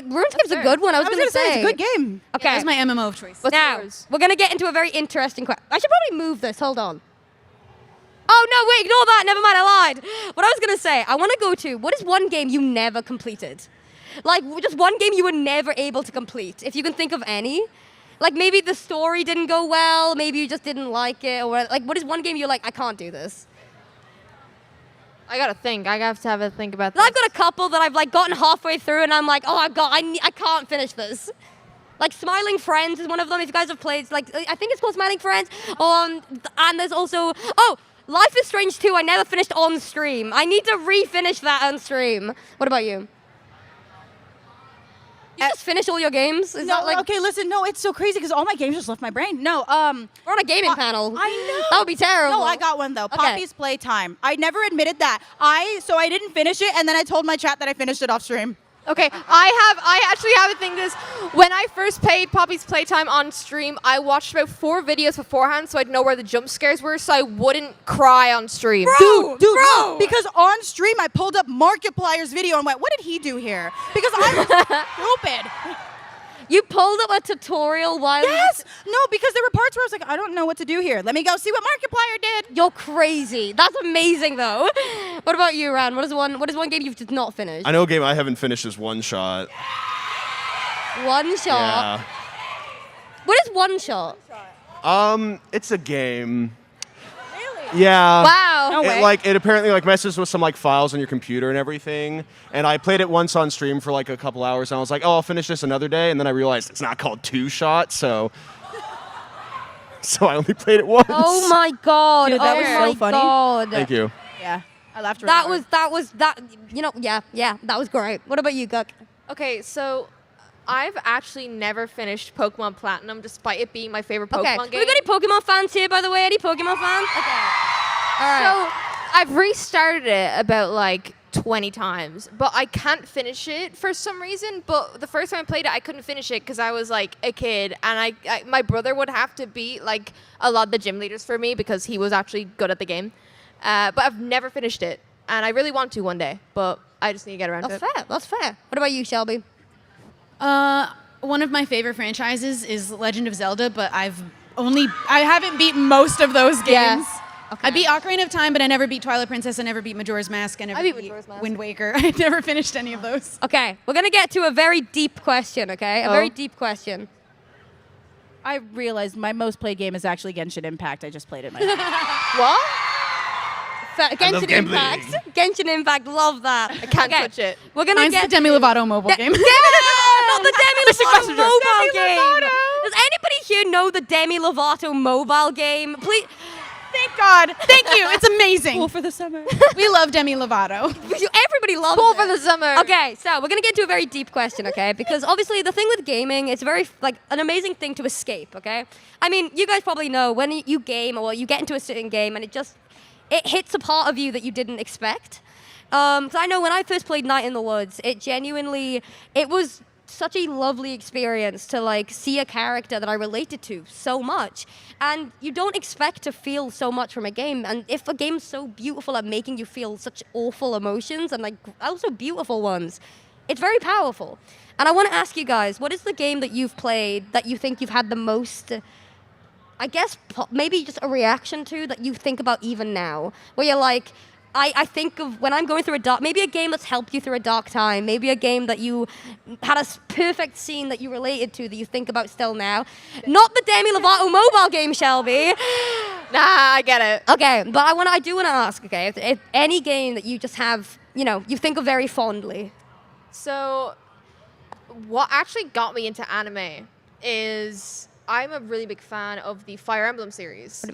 a good one. I was gonna say it's a good game. Okay. That was my MMO of choice. Now, we're going to get into a very interesting question. I should probably move this. Hold on. Oh, no, wait, ignore that. Never mind, I lied. What I was going to say, I want to go to, what is one game you never completed? Like, just one game you were never able to complete, if you can think of any. Like, maybe the story didn't go well, maybe you just didn't like it, or like, what is one game you're like, I can't do this? I gotta think. I have to have a think about that. I've got a couple that I've like gotten halfway through and I'm like, oh my god, I can't finish this. Like Smiling Friends is one of them. If you guys have played, like I think it's called Smiling Friends. And there's also Life is Strange 2. I never finished on stream. I need to refinish that on stream. What about you? You just finish all your games? Is No, that like okay, listen, no, it's so crazy because all my games just left my brain. No, we're on a gaming panel. I know. That would be terrible. No, I got one though. Okay. Poppy's Playtime. I never admitted that. So I didn't finish it, and then I told my chat that I finished it off stream. Okay, I actually have a thing. This when I first played Poppy's Playtime on stream, I watched about 4 videos beforehand so I'd know where the jump scares were, so I wouldn't cry on stream. Dude, no, because on stream I pulled up Markiplier's video and went, what did he do here? Because I was stupid. You pulled up a tutorial while Yes! No, because there were parts where I was like, I don't know what to do here. Let me go see what Markiplier did. You're crazy. That's amazing, though. What about you, Ran? What is one game you've just not finished? I know a game I haven't finished is One Shot. One shot. Yeah. What is One Shot? It's a game. Yeah. Wow. No way. It apparently messes with some files on your computer and everything. And I played it once on stream for a couple hours and I was like, oh, I'll finish this another day. And then I realized it's not called Two Shot, so I only played it once. Oh my god. Dude, that was so funny. God. Thank you. Yeah, I laughed really hard. That was that was great. What about you, Guk? Okay, so I've actually never finished Pokemon Platinum, despite it being my favorite Pokemon Okay. game. We got any Pokemon fans here, by the way? Any Pokemon fans? Okay. All right. So I've restarted it about 20 times, but I can't finish it for some reason. But the first time I played it, I couldn't finish it because I was a kid, and my brother would have to beat a lot of the gym leaders for me because he was actually good at the game. But I've never finished it, and I really want to one day, but I just need to get around to it. That's fair. What about you, Shelby? One of my favorite franchises is Legend of Zelda, but I haven't beat most of those games. Yeah. Okay. I beat Ocarina of Time, but I never beat Twilight Princess. I never beat Majora's Mask. I never beat Majora's Mask. Wind Waker. I never finished any of those. Okay, we're gonna get to a very deep question. Okay, a very deep question. I realized my most played game is actually Genshin Impact. I just played it myself. What? Genshin Impact. Genshin Impact. Love that. I can't touch it. We're gonna Mine's get the Demi Lovato mobile game. Yeah, not the Demi Mystic Lovato Messenger. mobile Demi game. Lovato. Does anybody here know the Demi Lovato mobile game? Please. Thank God. Thank you. It's amazing. Cool for the summer. We love Demi Lovato. Everybody loves Cool it. for the summer. Okay, so we're gonna get to a very deep question, okay? Because obviously the thing with gaming, it's very an amazing thing to escape, okay? I mean, you guys probably know when you game or you get into a certain game and it hits a part of you that you didn't expect. Because I know when I first played Night in the Woods, it was such a lovely experience to see a character that I related to so much. And you don't expect to feel so much from a game. And if a game's so beautiful at making you feel such awful emotions and also beautiful ones, it's very powerful. And I want to ask you guys, what is the game that you've played that you think you've had the most, I guess, maybe just a reaction to that you think about even now? Where you're like, I think of when I'm going through maybe a game that's helped you through a dark time, maybe a game that you had a perfect scene that you related to that you think about still now. Not the Demi Lovato mobile game, Shelby. Nah, I get it. Okay, but I do want to ask, okay, if any game that you just have, you think of very fondly. So, what actually got me into anime is I'm a really big fan of the Fire Emblem series.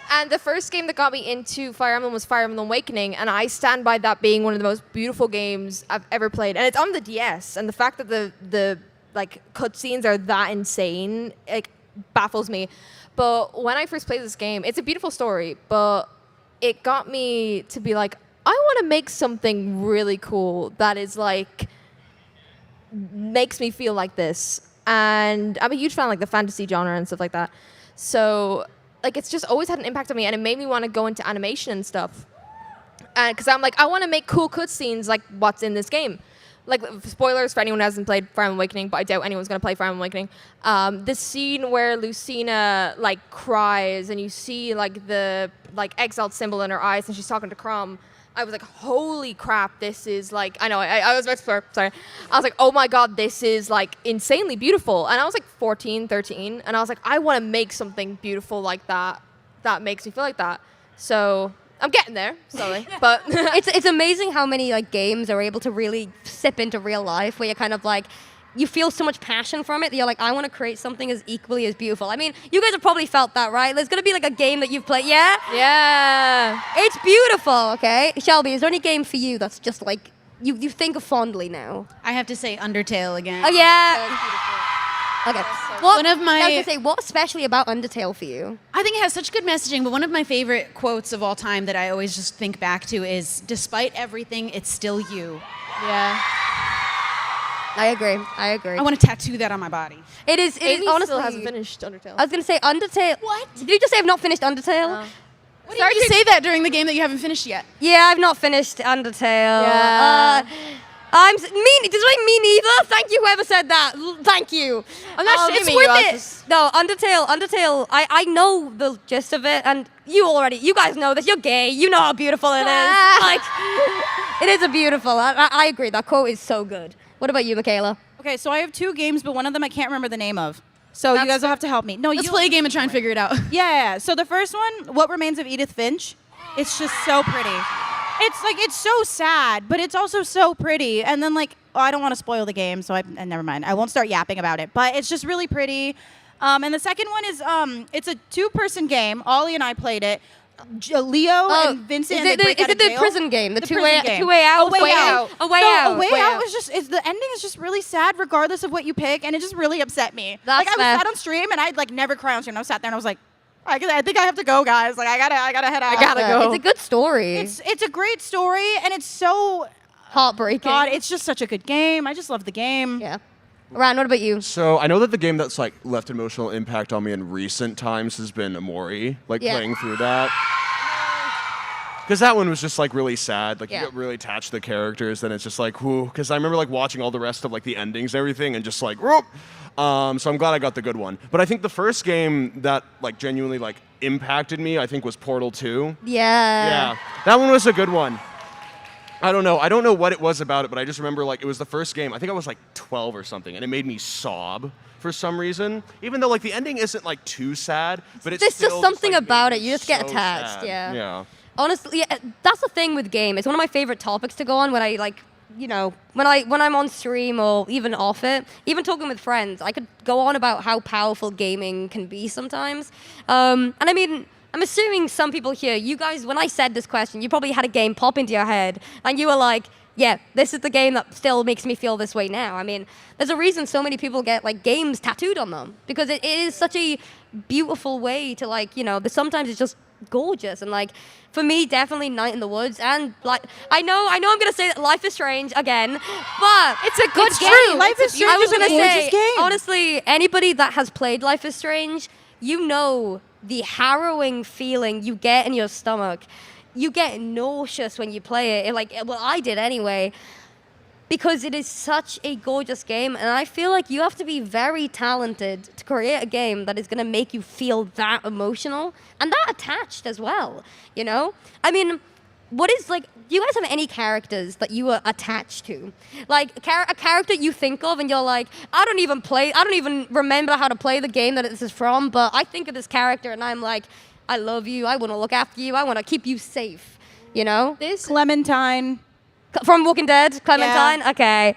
And the first game that got me into Fire Emblem was Fire Emblem Awakening, and I stand by that being one of the most beautiful games I've ever played. And it's on the DS, and the fact that the cutscenes are that insane baffles me. But when I first played this game, it's a beautiful story, but it got me to be like, I want to make something really cool that is makes me feel like this. And I'm a huge fan of the fantasy genre and stuff like that. So, it's just always had an impact on me, and it made me want to go into animation and stuff. And because I'm I want to make cool cutscenes like what's in this game. Spoilers for anyone who hasn't played Fire Emblem Awakening, but I doubt anyone's going to play Fire Emblem Awakening. The scene where Lucina, cries, and you see, the exiled symbol in her eyes, and she's talking to Chrom. I was like, holy crap, this is I know, I was about to swear, sorry. I was like, oh my God, this is insanely beautiful. And I was 14, 13, and I was like, I want to make something beautiful like that makes me feel like that. So I'm getting there, slowly, but. It's amazing how many games are able to really sip into real life where you're kind of you feel so much passion from it that you're I want to create something as equally as beautiful. I mean, you guys have probably felt that, right? There's going to be a game that you've played, yeah? Yeah. It's beautiful, okay? Shelby, is there any game for you that's just you think of fondly now? I have to say Undertale again. Oh, yeah. Okay. One of my. I was going to say, what especially about Undertale for you? I think it has such good messaging, but one of my favorite quotes of all time that I always just think back to is, despite everything, it's still you. Yeah. I agree. I agree. I want to tattoo that on my body. It is. It is Amy honestly. still hasn't finished Undertale. I was gonna say Undertale. What? Did you just say I've not finished Undertale? What did you say that during the game that you haven't finished yet? Yeah, I've not finished Undertale. Yeah. Mean. Does it mean neither? Thank you, whoever said that. Thank you. I'm not It's shaming worth you, I was it. just- No, Undertale. I know the gist of it, and you guys know this. You're gay. You know how beautiful it is. Like, it is a beautiful. I agree. That quote is so good. What about you, Michaela? Okay, so I have 2 games, but one of them I can't remember the name of. So you guys will have to help me. No, Let's play a game and try and figure it out. Yeah. So the first one, What Remains of Edith Finch. It's just so pretty. It's like it's so sad, but it's also so pretty. And then I don't want to spoil the game, so and never mind. I won't start yapping about it. But it's just really pretty. And the second one is it's a 2-person game. Ollie and I played it. Leo and Vincent. Is it the prison game? The two way out. A Way Out. A Way Out. A Way Out is just the ending is just really sad regardless of what you pick, and it just really upset me. That's I was fair. sat on stream and I'd never cry on stream. I was sat there and I was like, I think I have to go, guys. I gotta head out. I gotta go. It's a good story. It's a great story, and it's so heartbreaking. God, it's just such a good game. I just love the game. Yeah. Ryan, what about you? So I know that the game that's left emotional impact on me in recent times has been Amori. Playing through that. Because that one was just really sad. You get really attached to the characters, and it's just whoo. Because I remember watching all the rest of the endings, and everything, and just whoop. So I'm glad I got the good one. But I think the first game that genuinely impacted me, I think, was Portal 2. Yeah. That one was a good one. I don't know what it was about it, but I just remember it was the first game. I think I was 12 or something, and it made me sob for some reason. Even though the ending isn't too sad, but it's There's still just something made about me it. You just get so attached. sad. Yeah. Yeah. Honestly, that's the thing with game. It's one of my favorite topics to go on when I when I'm on stream or even off it. Even talking with friends, I could go on about how powerful gaming can be sometimes. And I mean, I'm assuming some people here, you guys, when I said this question, you probably had a game pop into your head, and you were like, yeah, this is the game that still makes me feel this way now. I mean, there's a reason so many people get games tattooed on them, because it is such a beautiful way to sometimes it's just gorgeous. And for me, definitely Night in the Woods, and I know I'm gonna say that Life is Strange again, but It's a good game. true. Life is Strange I was is a gonna gorgeous say, game. honestly, anybody that has played Life is Strange, you know the harrowing feeling you get in your stomach. You get nauseous when you play it. Well, I did anyway, because it is such a gorgeous game, and I feel like you have to be very talented to create a game that is going to make you feel that emotional and that attached as well, I mean, what is, do you guys have any characters that you are attached to? A character you think of and you're like, I don't even remember how to play the game that this is from, but I think of this character and I'm like, I love you, I want to look after you, I want to keep you safe, This Clementine. From Walking Dead, Clementine? Yeah. Okay.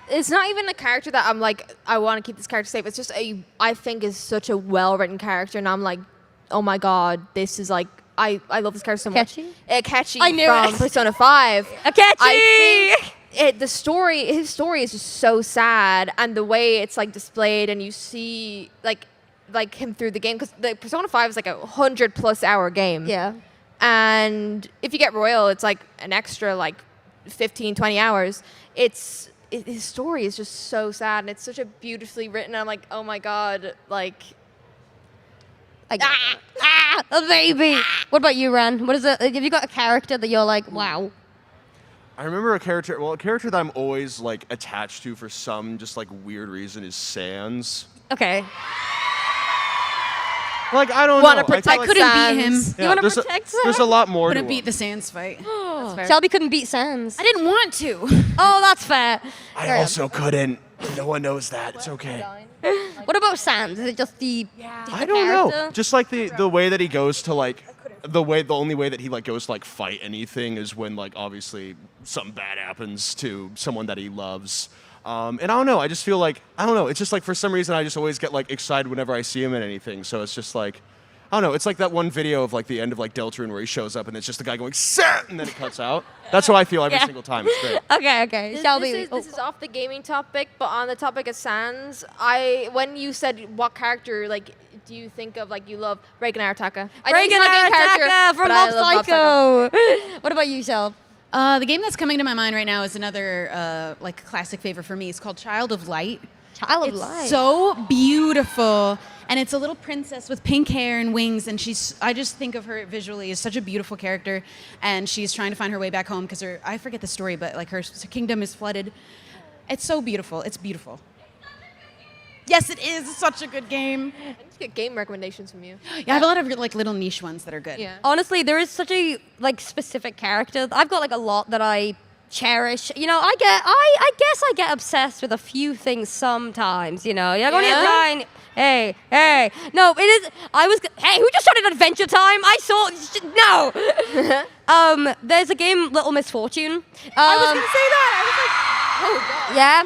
It's not even a character that I'm I want to keep this character safe. It's just I think is such a well-written character, and I'm like, oh my God, this is I love this character so much. Akechi? Akechi I knew from it. Persona 5. Akechi! I think his story is just so sad, and the way it's displayed, and you see him through the game, because the Persona 5 is a 100+ hour game. Yeah. And if you get Royal, it's an extra 15, 20 hours. His story is just so sad, and it's such a beautifully written. I'm like, oh my God, A baby. What about you, Ren? What is it? Have you got a character that you're like, wow? I remember a character that I'm always attached to for some just weird reason is Sans. Okay. I don't Wanna know. protect I couldn't beat him. You want to there's protect Sans? There's a lot more Couldn't to beat him. the Sans fight. Shelby couldn't beat Sans. I didn't want to. Oh, that's fair. I also couldn't. No one knows that. It's okay. What about Sans? Is it just the I don't know. Just the way that he goes to the only way that he goes to fight anything is when obviously something bad happens to someone that he loves. And I don't know. I just feel I don't know. It's just for some reason I just always get excited whenever I see him in anything. So it's just I don't know. It's that one video of the end of Deltarune where he shows up and it's just the guy going "Sir!" and then it cuts out. That's how I feel every single time. It's great. Okay. Shelby. This is off the gaming topic, but on the topic of Sans, when you said what character do you think of you love Reigen Arataka? I know he's Reigen not a game character, Arataka from but I Mob love Mob Psycho. Psycho. What about you, Shelb? The game that's coming to my mind right now is another like classic favorite for me. It's called Child of Light. Child of It's Light. so beautiful, and it's a little princess with pink hair and wings, and I just think of her visually as such a beautiful character, and she's trying to find her way back home because I forget the story, but like her kingdom is flooded. It's so beautiful. It's beautiful. Yes, it is. It's such a good game. I just get game recommendations from you. Yeah, I have a lot of like little niche ones that are good. Yeah. Honestly, there is such a like specific character. I've got like a lot that I cherish. You know, I guess I get obsessed with a few things sometimes. You know, you're going to try. Hey. No, it is. Hey, who just started Adventure Time? I saw. No. There's a game, Little Misfortune. I was gonna say that. I was like, oh god. Yeah.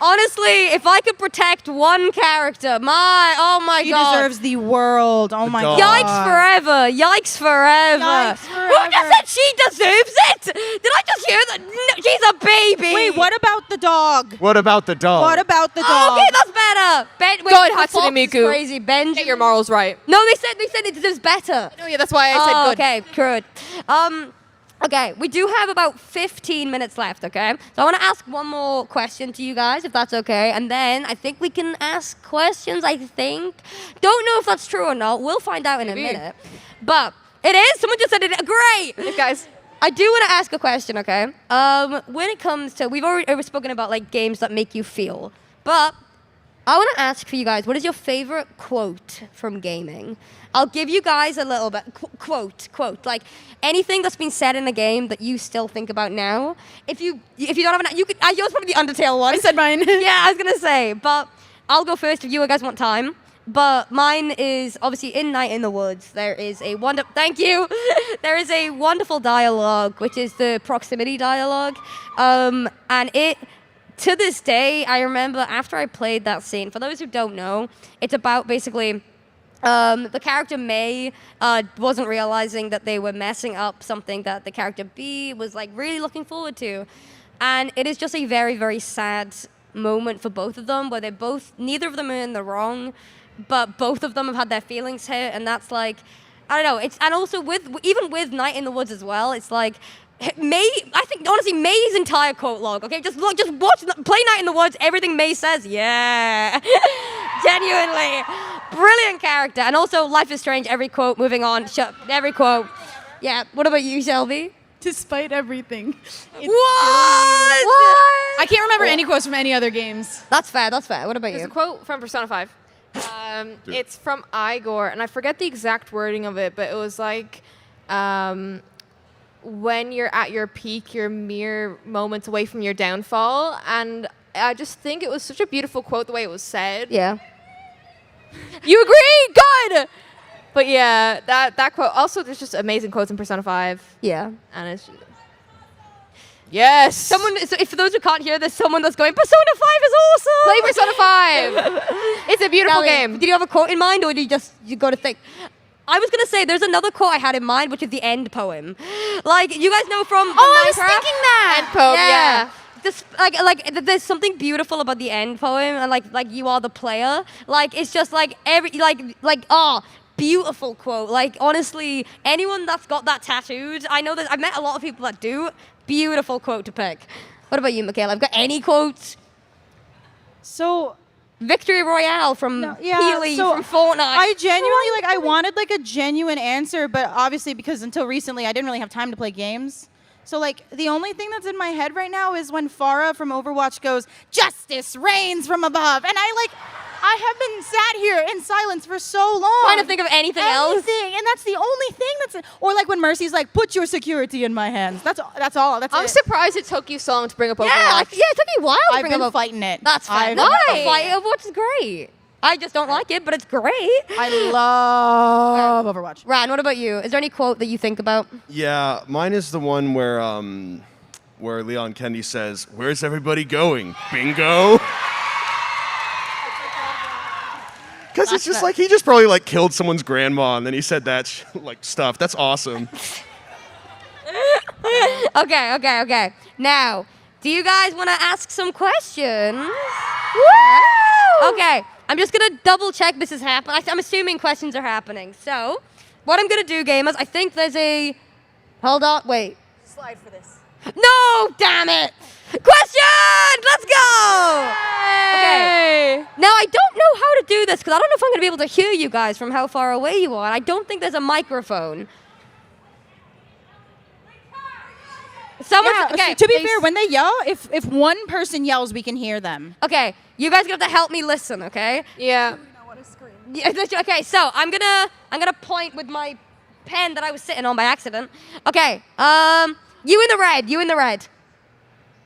Honestly, if I could protect one character, oh my He god. deserves the world. Oh my god. Yikes forever. Yikes forever. Yikes Who just said she deserves it? Did I just hear that? No, she's a baby. Wait, what about the dog? What about the dog? What about the Oh, dog? okay, that's better. Go ahead, the fox Hatsune is Miku. Crazy. Benji. Get your morals right. No, they said it deserves better. No, yeah, that's why I said good. Okay, good. Okay, we do have about 15 minutes left, okay? So I want to ask one more question to you guys, if that's okay. And then I think we can ask questions, I think. Don't know if that's true or not. We'll find out in a minute. But it is. Someone just said it. Great. Hey, guys. I do want to ask a question, okay? When it comes to, we've already spoken about like games that make you feel. But I want to ask for you guys, what is your favorite quote from gaming? I'll give you guys a little bit. Quote. Like anything that's been said in a game that you still think about now. If you don't have yours probably the Undertale one. I said mine. Yeah, I was gonna say, but I'll go first if you guys want time. But mine is obviously in Night in the Woods. There is a thank you. There is a wonderful dialogue, which is the proximity dialogue, and it. To this day, I remember after I played that scene. For those who don't know, it's about basically. The character May wasn't realizing that they were messing up something that the character B was like really looking forward to. And it is just a very, very sad moment for both of them where neither of them are in the wrong, but both of them have had their feelings hurt. And that's like, I don't know. And also even with Night in the Woods as well, it's like, I think honestly May's entire quote log. Okay, just watch, play Night in the Woods. Everything May says, yeah, genuinely brilliant character. And also Life is Strange. Every quote. Moving on. Every quote. Yeah. What about you, Shelby? Despite everything. What? I can't remember any quotes from any other games. That's fair. What about There's you? a quote from Persona 5. It's from Igor, and I forget the exact wording of it, but it was like, when you're at your peak, you're mere moments away from your downfall. And I just think it was such a beautiful quote the way it was said. Yeah. You agree? Good! But yeah, that quote. Also, there's just amazing quotes in Persona 5. Yeah. And it's just, yes! So for those who can't hear, there's someone that's going, Persona 5 is awesome! Play Persona 5! It's a beautiful game. Did you have a quote in mind, or did you go to think? I was gonna say there's another quote I had in mind, which is the end poem. Like you guys know from I was Minecraft? thinking that! End poem, yeah. Just there's something beautiful about the end poem, and like you are the player. Like it's just like beautiful quote. Like honestly, anyone that's got that tattooed, I know that I've met a lot of people that do. Beautiful quote to pick. What about you, Michaela? I've got any quotes? So. Victory Royale from Healy from Fortnite. I genuinely I wanted like a genuine answer, but obviously because until recently I didn't really have time to play games. So like the only thing that's in my head right now is when Farah from Overwatch goes, "Justice reigns from above," and I have been sat here in silence for so long. Trying to think of anything else. And that's the only thing or like when Mercy's like, "Put your security in my hands." That's all. I'm surprised it took you so long to bring up Overwatch. Yeah, it took me a while to I've bring been up fighting it. That's fine. Overwatch is great. I just don't like it, but it's great. I love Overwatch. Ryan, what about you? Is there any quote that you think about? Yeah, mine is the one where Leon Kennedy says, "Where's everybody going? Bingo." Because it's just like he just probably like killed someone's grandma and then he said that stuff. That's awesome. Okay. Now, do you guys want to ask some questions? Woo! Okay, I'm just gonna double check this is happening. I'm assuming questions are happening. So, what I'm gonna do, gamers, I think there's a. Hold on, wait. Slide for this. No, damn it. Question! Let's go! Okay. Now, I don't know how to do this because I don't know if I'm going to be able to hear you guys from how far away you are. I don't think there's a microphone. Someone, Yeah, okay. to be fair, when they yell, if one person yells, we can hear them. Okay, you guys gonna have to help me listen, okay? Yeah. Okay, so I'm gonna point with my pen that I was sitting on by accident. Okay, you in the red, you in the red.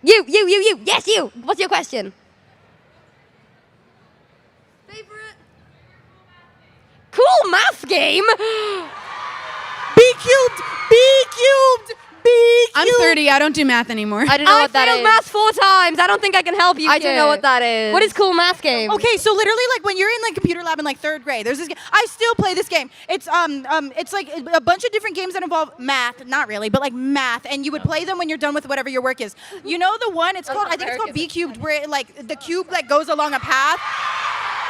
You, yes, you. What's your question? Favorite? Cool math game. B cubed, B cubed, B cubed. I'm 30. I don't do math anymore. I don't know what that failed is. math 4 times. I don't think I can help you. I don't know what that is. What is cool math game? Okay, so literally, like when you're in like computer lab in like 3rd grade, there's this game. I still play this game. It's like a bunch of different games that involve math. Not really, but like math, and you would play them when you're done with whatever your work is. You know the one? It's called. I think it's called B cubed, where like the cube like goes along a path.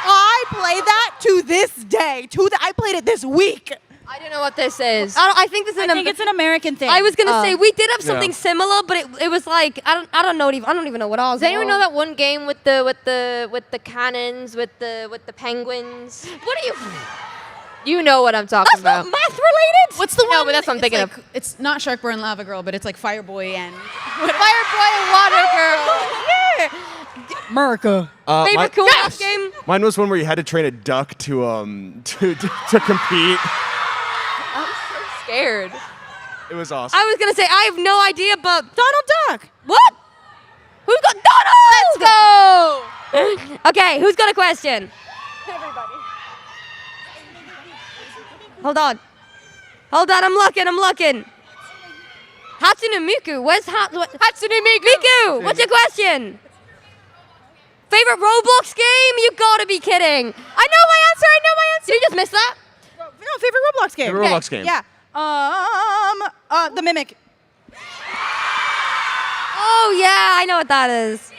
I play that to this day. I played it this week. I don't know what this is. I think this is I think it's an American thing. I was gonna say we did have something Yeah. similar, but it was like I don't even know what ours. Does anyone was. know that one game with the cannons with the penguins? What are you? You know what I'm talking about. Math related? What's the one? No, but that's what I'm thinking like, of. It's not Sharkboy and Lava Girl, but it's like Fireboy and Fireboy and Water Girl. Yeah. America. Favorite cool math game? Mine was one where you had to train a duck to compete. I'm so scared. It was awesome. I was gonna say I have no idea, but Donald Duck. What? Who's got Donald? Let's go. Okay, who's got a question? Everybody. Hold on, I'm looking. Hatsune Miku, where's Hatsune Miku? Miku, what's your question? Favorite Roblox game? You gotta be kidding. I know my answer. Did you just miss that? No, favorite Roblox game. Favorite Roblox game. Yeah. The Mimic. Oh yeah, I know what that is.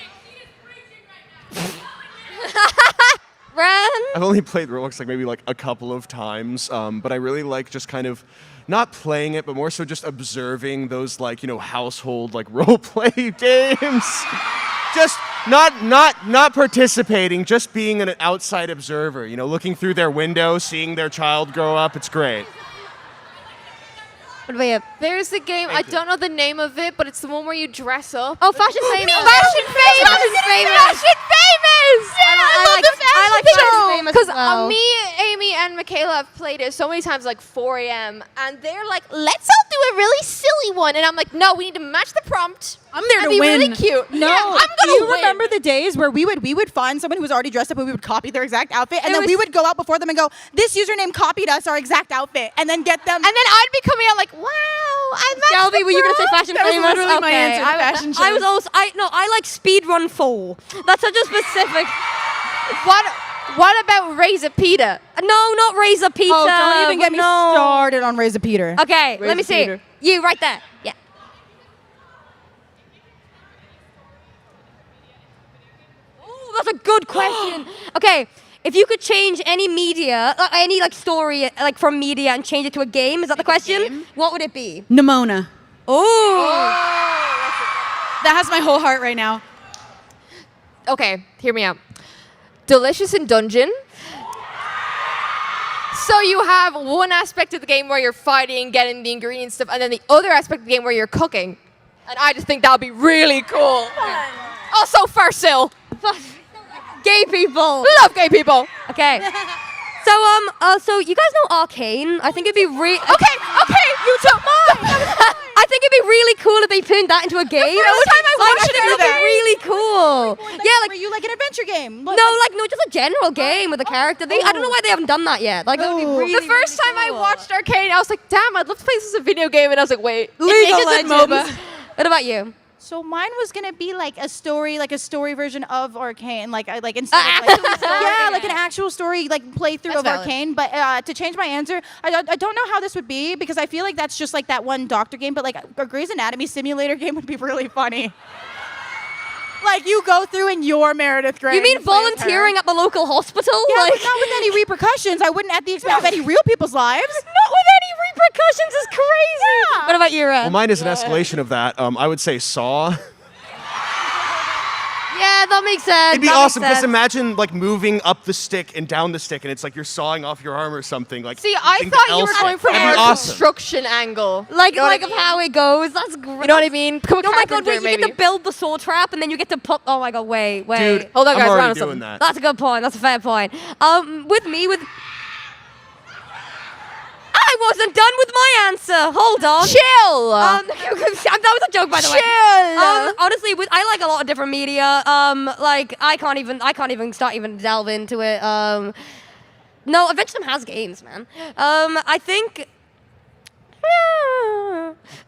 Ren? I've only played Roblox like maybe like a couple of times, but I really like just kind of not playing it, but more so just observing those like household like role play games. Just not participating, just being an outside observer. Looking through their window, seeing their child grow up. It's great. What about you? There's a game, I don't know the name of it, but it's the one where you dress up. Oh, Fashion Famous. Fashion Famous! Fashion Famous! Fashion Famous! Yeah, I love the Fashion Famous Because as well. me, Amy, and Michaela have played it so many times, like 4 a.m., and they're like, let's all do a really silly one. And I'm like, no, we need to match the prompt. I'm there and to be win. really cute. No, Yeah, I'm gonna do you win. remember the days where we would find someone who was already dressed up and we would copy their exact outfit, and It then was- we would go out before them and go, "This username copied us our exact outfit," and then get them. And then I'd be coming out like, wow, I matched Shelby, the were you gonna say prompt. Fashion That was Famous? literally my Okay, answer to fashion I was shows. also I like Speedrun 4. That's such a specific. What about Razor Peter? No, not Razor Peter. Oh, don't even get me no. started on Razor Peter. Okay, let me Razor see. Peter. You right there. Yeah. Oh, that's a good question. Okay, if you could change any media, any like story, like from media, and change it to a game, is that the question? What would it be? Nimona. Oh. That has my whole heart right now. Okay, hear me out. Delicious in Dungeon. So you have one aspect of the game where you're fighting, getting the ingredients stuff, and then the other aspect of the game where you're cooking. And I just think that would be really cool. Also, Farsil. Gay people. Love gay people. Okay. So you guys know Arcane? I think it'd be Okay, you took mine. I think it'd be really cool if they turned that into a game. first time I watched it it would do that. be really cool. Yeah, like were you like an adventure game? no, just a general game with a character. I don't know why they haven't done that yet. Like that would be really. The first time I watched Arcane, I was like, damn, I'd love to play this as a video game. And I was like, wait. League of it is a Legends. MOBA. What about you? So mine was gonna be like a story version of Arcane, like instead of like an actual story like playthrough That's of valid. Arcane. But to change my answer, I don't know how this would be because I feel like that's just like that one doctor game. But like a Grey's Anatomy simulator game would be really funny. Like you go through and you're Meredith Grey. You mean and play as her. volunteering at the local hospital? Yeah, like, but not with any repercussions. I wouldn't at the expense of any real people's lives. not with any repercussions. repercussions is crazy. What about you, Ren? Well, mine is an escalation of that. I would say Saw. Yeah, that makes sense. It'd be That awesome. makes Just sense. imagine like moving up the stick and down the stick, and it's like you're sawing off your arm or something. Like See, I think thought the you were L going stick. for That'd more be awesome. construction angle. Like, You know what like I of mean? how it goes. That's great. You know what I mean? Become a Oh my god, carpenter, wait, you maybe. get to build the saw trap and then you get to put. Oh my god, wait. Dude, Hold on, I'm guys, we're already on doing something. that. That's a good point. That's a fair point. With. I wasn't done with my answer. Hold on. Chill. That was a joke, by the way. Chill. Honestly, I like a lot of different media. Like I can't even start even delve into it. No, Adventure Time has games, man. I think.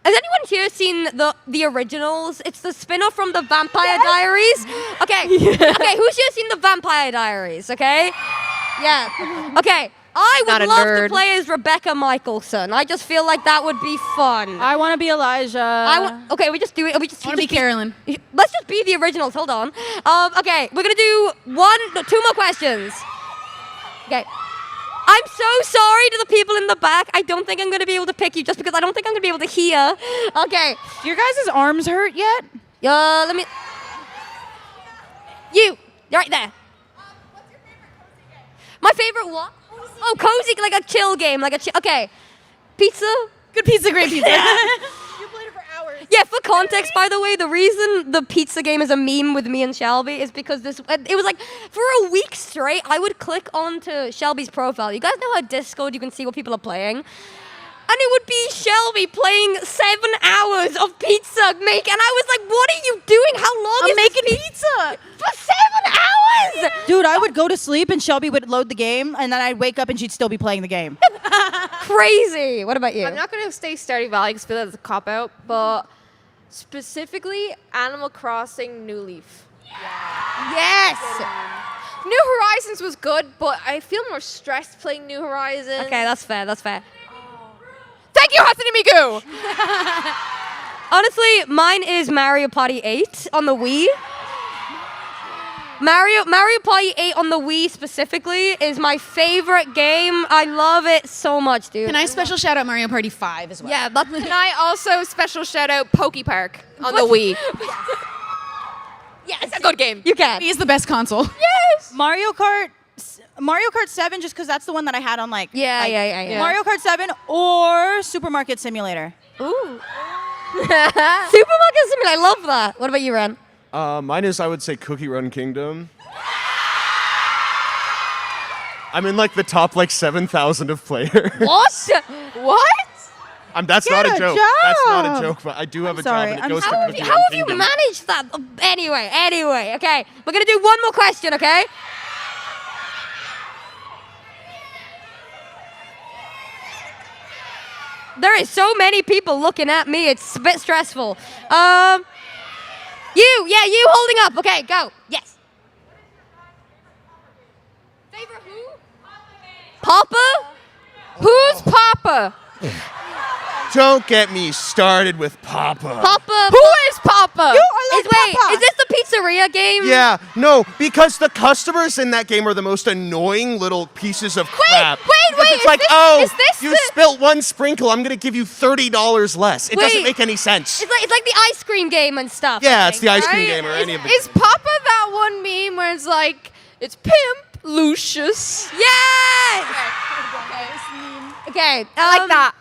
Has anyone here seen the originals? It's the spin-off from the Vampire Diaries. Okay. Okay, who's here seen the Vampire Diaries? Okay. Yeah. Okay. I Not would a love to nerd. play as Rebecca Michelson. I just feel like that would be fun. I want to be Elijah. Okay, we just do it. We just I want to be Carolyn. Let's just be the originals. Hold on. Okay, we're gonna do two more questions. Okay. I'm so sorry to the people in the back. I don't think I'm gonna be able to pick you just because I don't think I'm gonna be able to hear. Okay. Do your guys' arms hurt yet? Let me. You, right there. My favorite what? Oh, cozy, like a chill game, okay. Pizza? Good pizza, great pizza. Yeah, for context, by the way, the reason the pizza game is a meme with me and Shelby is because it was like, for a week straight, I would click onto Shelby's profile. You guys know how Discord, you can see what people are playing? And it would be Shelby playing 7 hours of pizza make, and I was like, what are you doing? How long I'm is making this pizza. For 7 hours? Dude, I would go to sleep and Shelby would load the game, and then I'd wake up and she'd still be playing the game. Crazy. What about you? I'm not going to say Stardew Valley because I feel like it's a cop-out, but specifically Animal Crossing New Leaf. Yes! New Horizons was good, but I feel more stressed playing New Horizons. Okay, that's fair. Thank you, Hatsune Miku! Honestly, mine is Mario Party 8 on the Wii. Mario Party 8 on the Wii specifically is my favorite game. I love it so much, dude. Can I special shout out Mario Party 5 as well? Yeah, that's Can I also special shout out Poke Park on the Wii? Yeah, It's a good game. You can. He is the best console. Yes! Mario Kart 7, just because that's the one that I had on Yeah. Mario Kart 7 or Supermarket Simulator. Ooh. Supermarket Simulator, I love that. What about you, Ren? Mine is, I would say, Cookie Run Kingdom. I'm in like the top like 7,000 of players. What? What? That's Get not a a joke. job. That's not a joke, but I do have a sorry. job and I'm it goes to sorry. Cookie How Run have you Kingdom. managed that? Anyway, okay. We're gonna do one more question, okay? There is so many people looking at me. It's a bit stressful. You holding up. Okay, go. Yes. Favorite who? Papa? Who's Papa? Don't get me started with Papa. Papa. Who is Papa? Is this the pizzeria game? Yeah, no, because the customers in that game are the most annoying little pieces of crap. wait, Because it's is like, this- oh, is this you the- spilt one sprinkle, I'm gonna give you $30 less. It doesn't Wait. make any sense. It's like the ice cream game and stuff. Yeah, I it's think, the ice cream right? game or any of the. Is Papa that one meme where it's like, it's Pimp Lucius? Yes. Okay, I like that.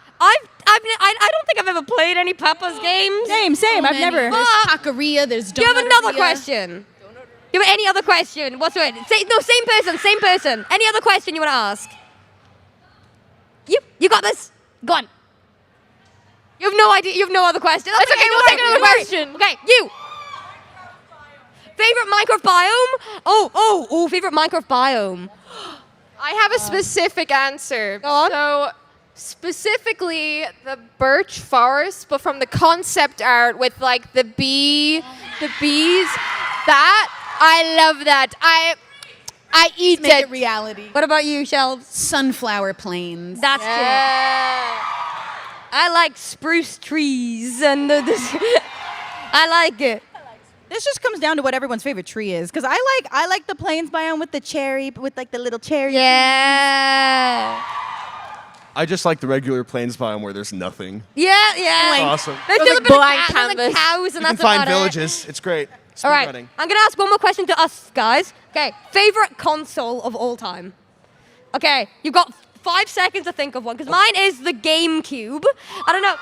I don't think I've ever played any Papa's games. Same. I've never. There's Taqueria, there's Do you have another Donuteria. question? Do you have any other question? What's it? Same person. Any other question you want to ask? You got this. Go on. You have no idea. You have no other question. It's okay, we'll take another question. Okay, you. Favorite Minecraft biome? Oh, favorite Minecraft biome. I have a specific answer. Go on. So, specifically the birch forest, but from the concept art with like the bees. That I love that. I eat Make it. it reality. What about you, Shelves? Sunflower plains. That's true. I like spruce trees and I like it. This just comes down to what everyone's favorite tree is, because I like the plains biome with the cherry, with like the little cherry. Yeah. I just like the regular plains biome where there's nothing. Yeah, yeah. Like, awesome. There's Those still a like bit of blank there's like cows You and can that's find about it. villages. It's great. All right, Speedrunning. I'm gonna ask one more question to us guys. Okay, favorite console of all time. Okay, you've got 5 seconds to think of one because mine is the GameCube. I don't know.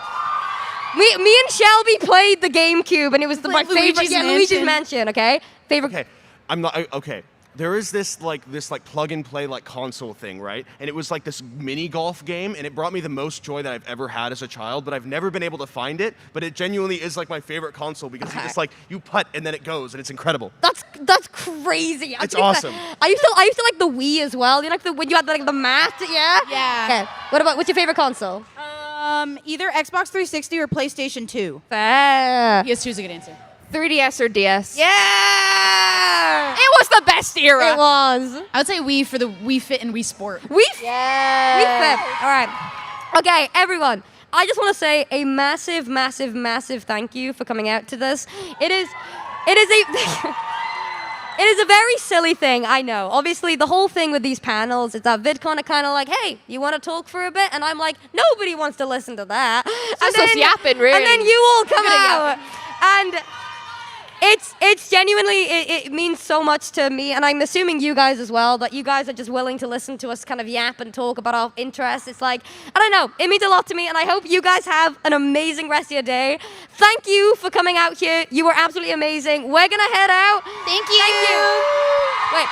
Me and Shelby played the GameCube and it was my favorite. Luigi's Luigi's Mansion. Okay, favorite. Okay, I'm not. Okay, there is this plug and play like console thing, right? And it was like this mini golf game, and it brought me the most joy that I've ever had as a child. But I've never been able to find it. But it genuinely is like my favorite console because you just like you putt and then it goes, and it's incredible. That's crazy. It's awesome. I used to like the Wii as well. You know, like when you had like the mat. Yeah. Yeah. Okay. What's your favorite console? Either Xbox 360 or PlayStation 2. Fair. PS2 is a good answer. 3DS or DS. Yeah. It was the best era. It was. I would say Wii for the Wii Fit and Wii Sport. Wii Fit. All right. Okay, everyone. I just want to say a massive, massive, massive thank you for coming out to this. It is a very silly thing, I know. Obviously, the whole thing with these panels is that VidCon are kind of like, hey, you want to talk for a bit? And I'm like, nobody wants to listen to that. Just us yapping, really. And then you all come out. And it's genuinely, it means so much to me, and I'm assuming you guys as well, that you guys are just willing to listen to us kind of yap and talk about our interests. It's like, I don't know, it means a lot to me, and I hope you guys have an amazing rest of your day. Thank you for coming out here. You were absolutely amazing. We're gonna head out. Thank you. Thank you. Wait.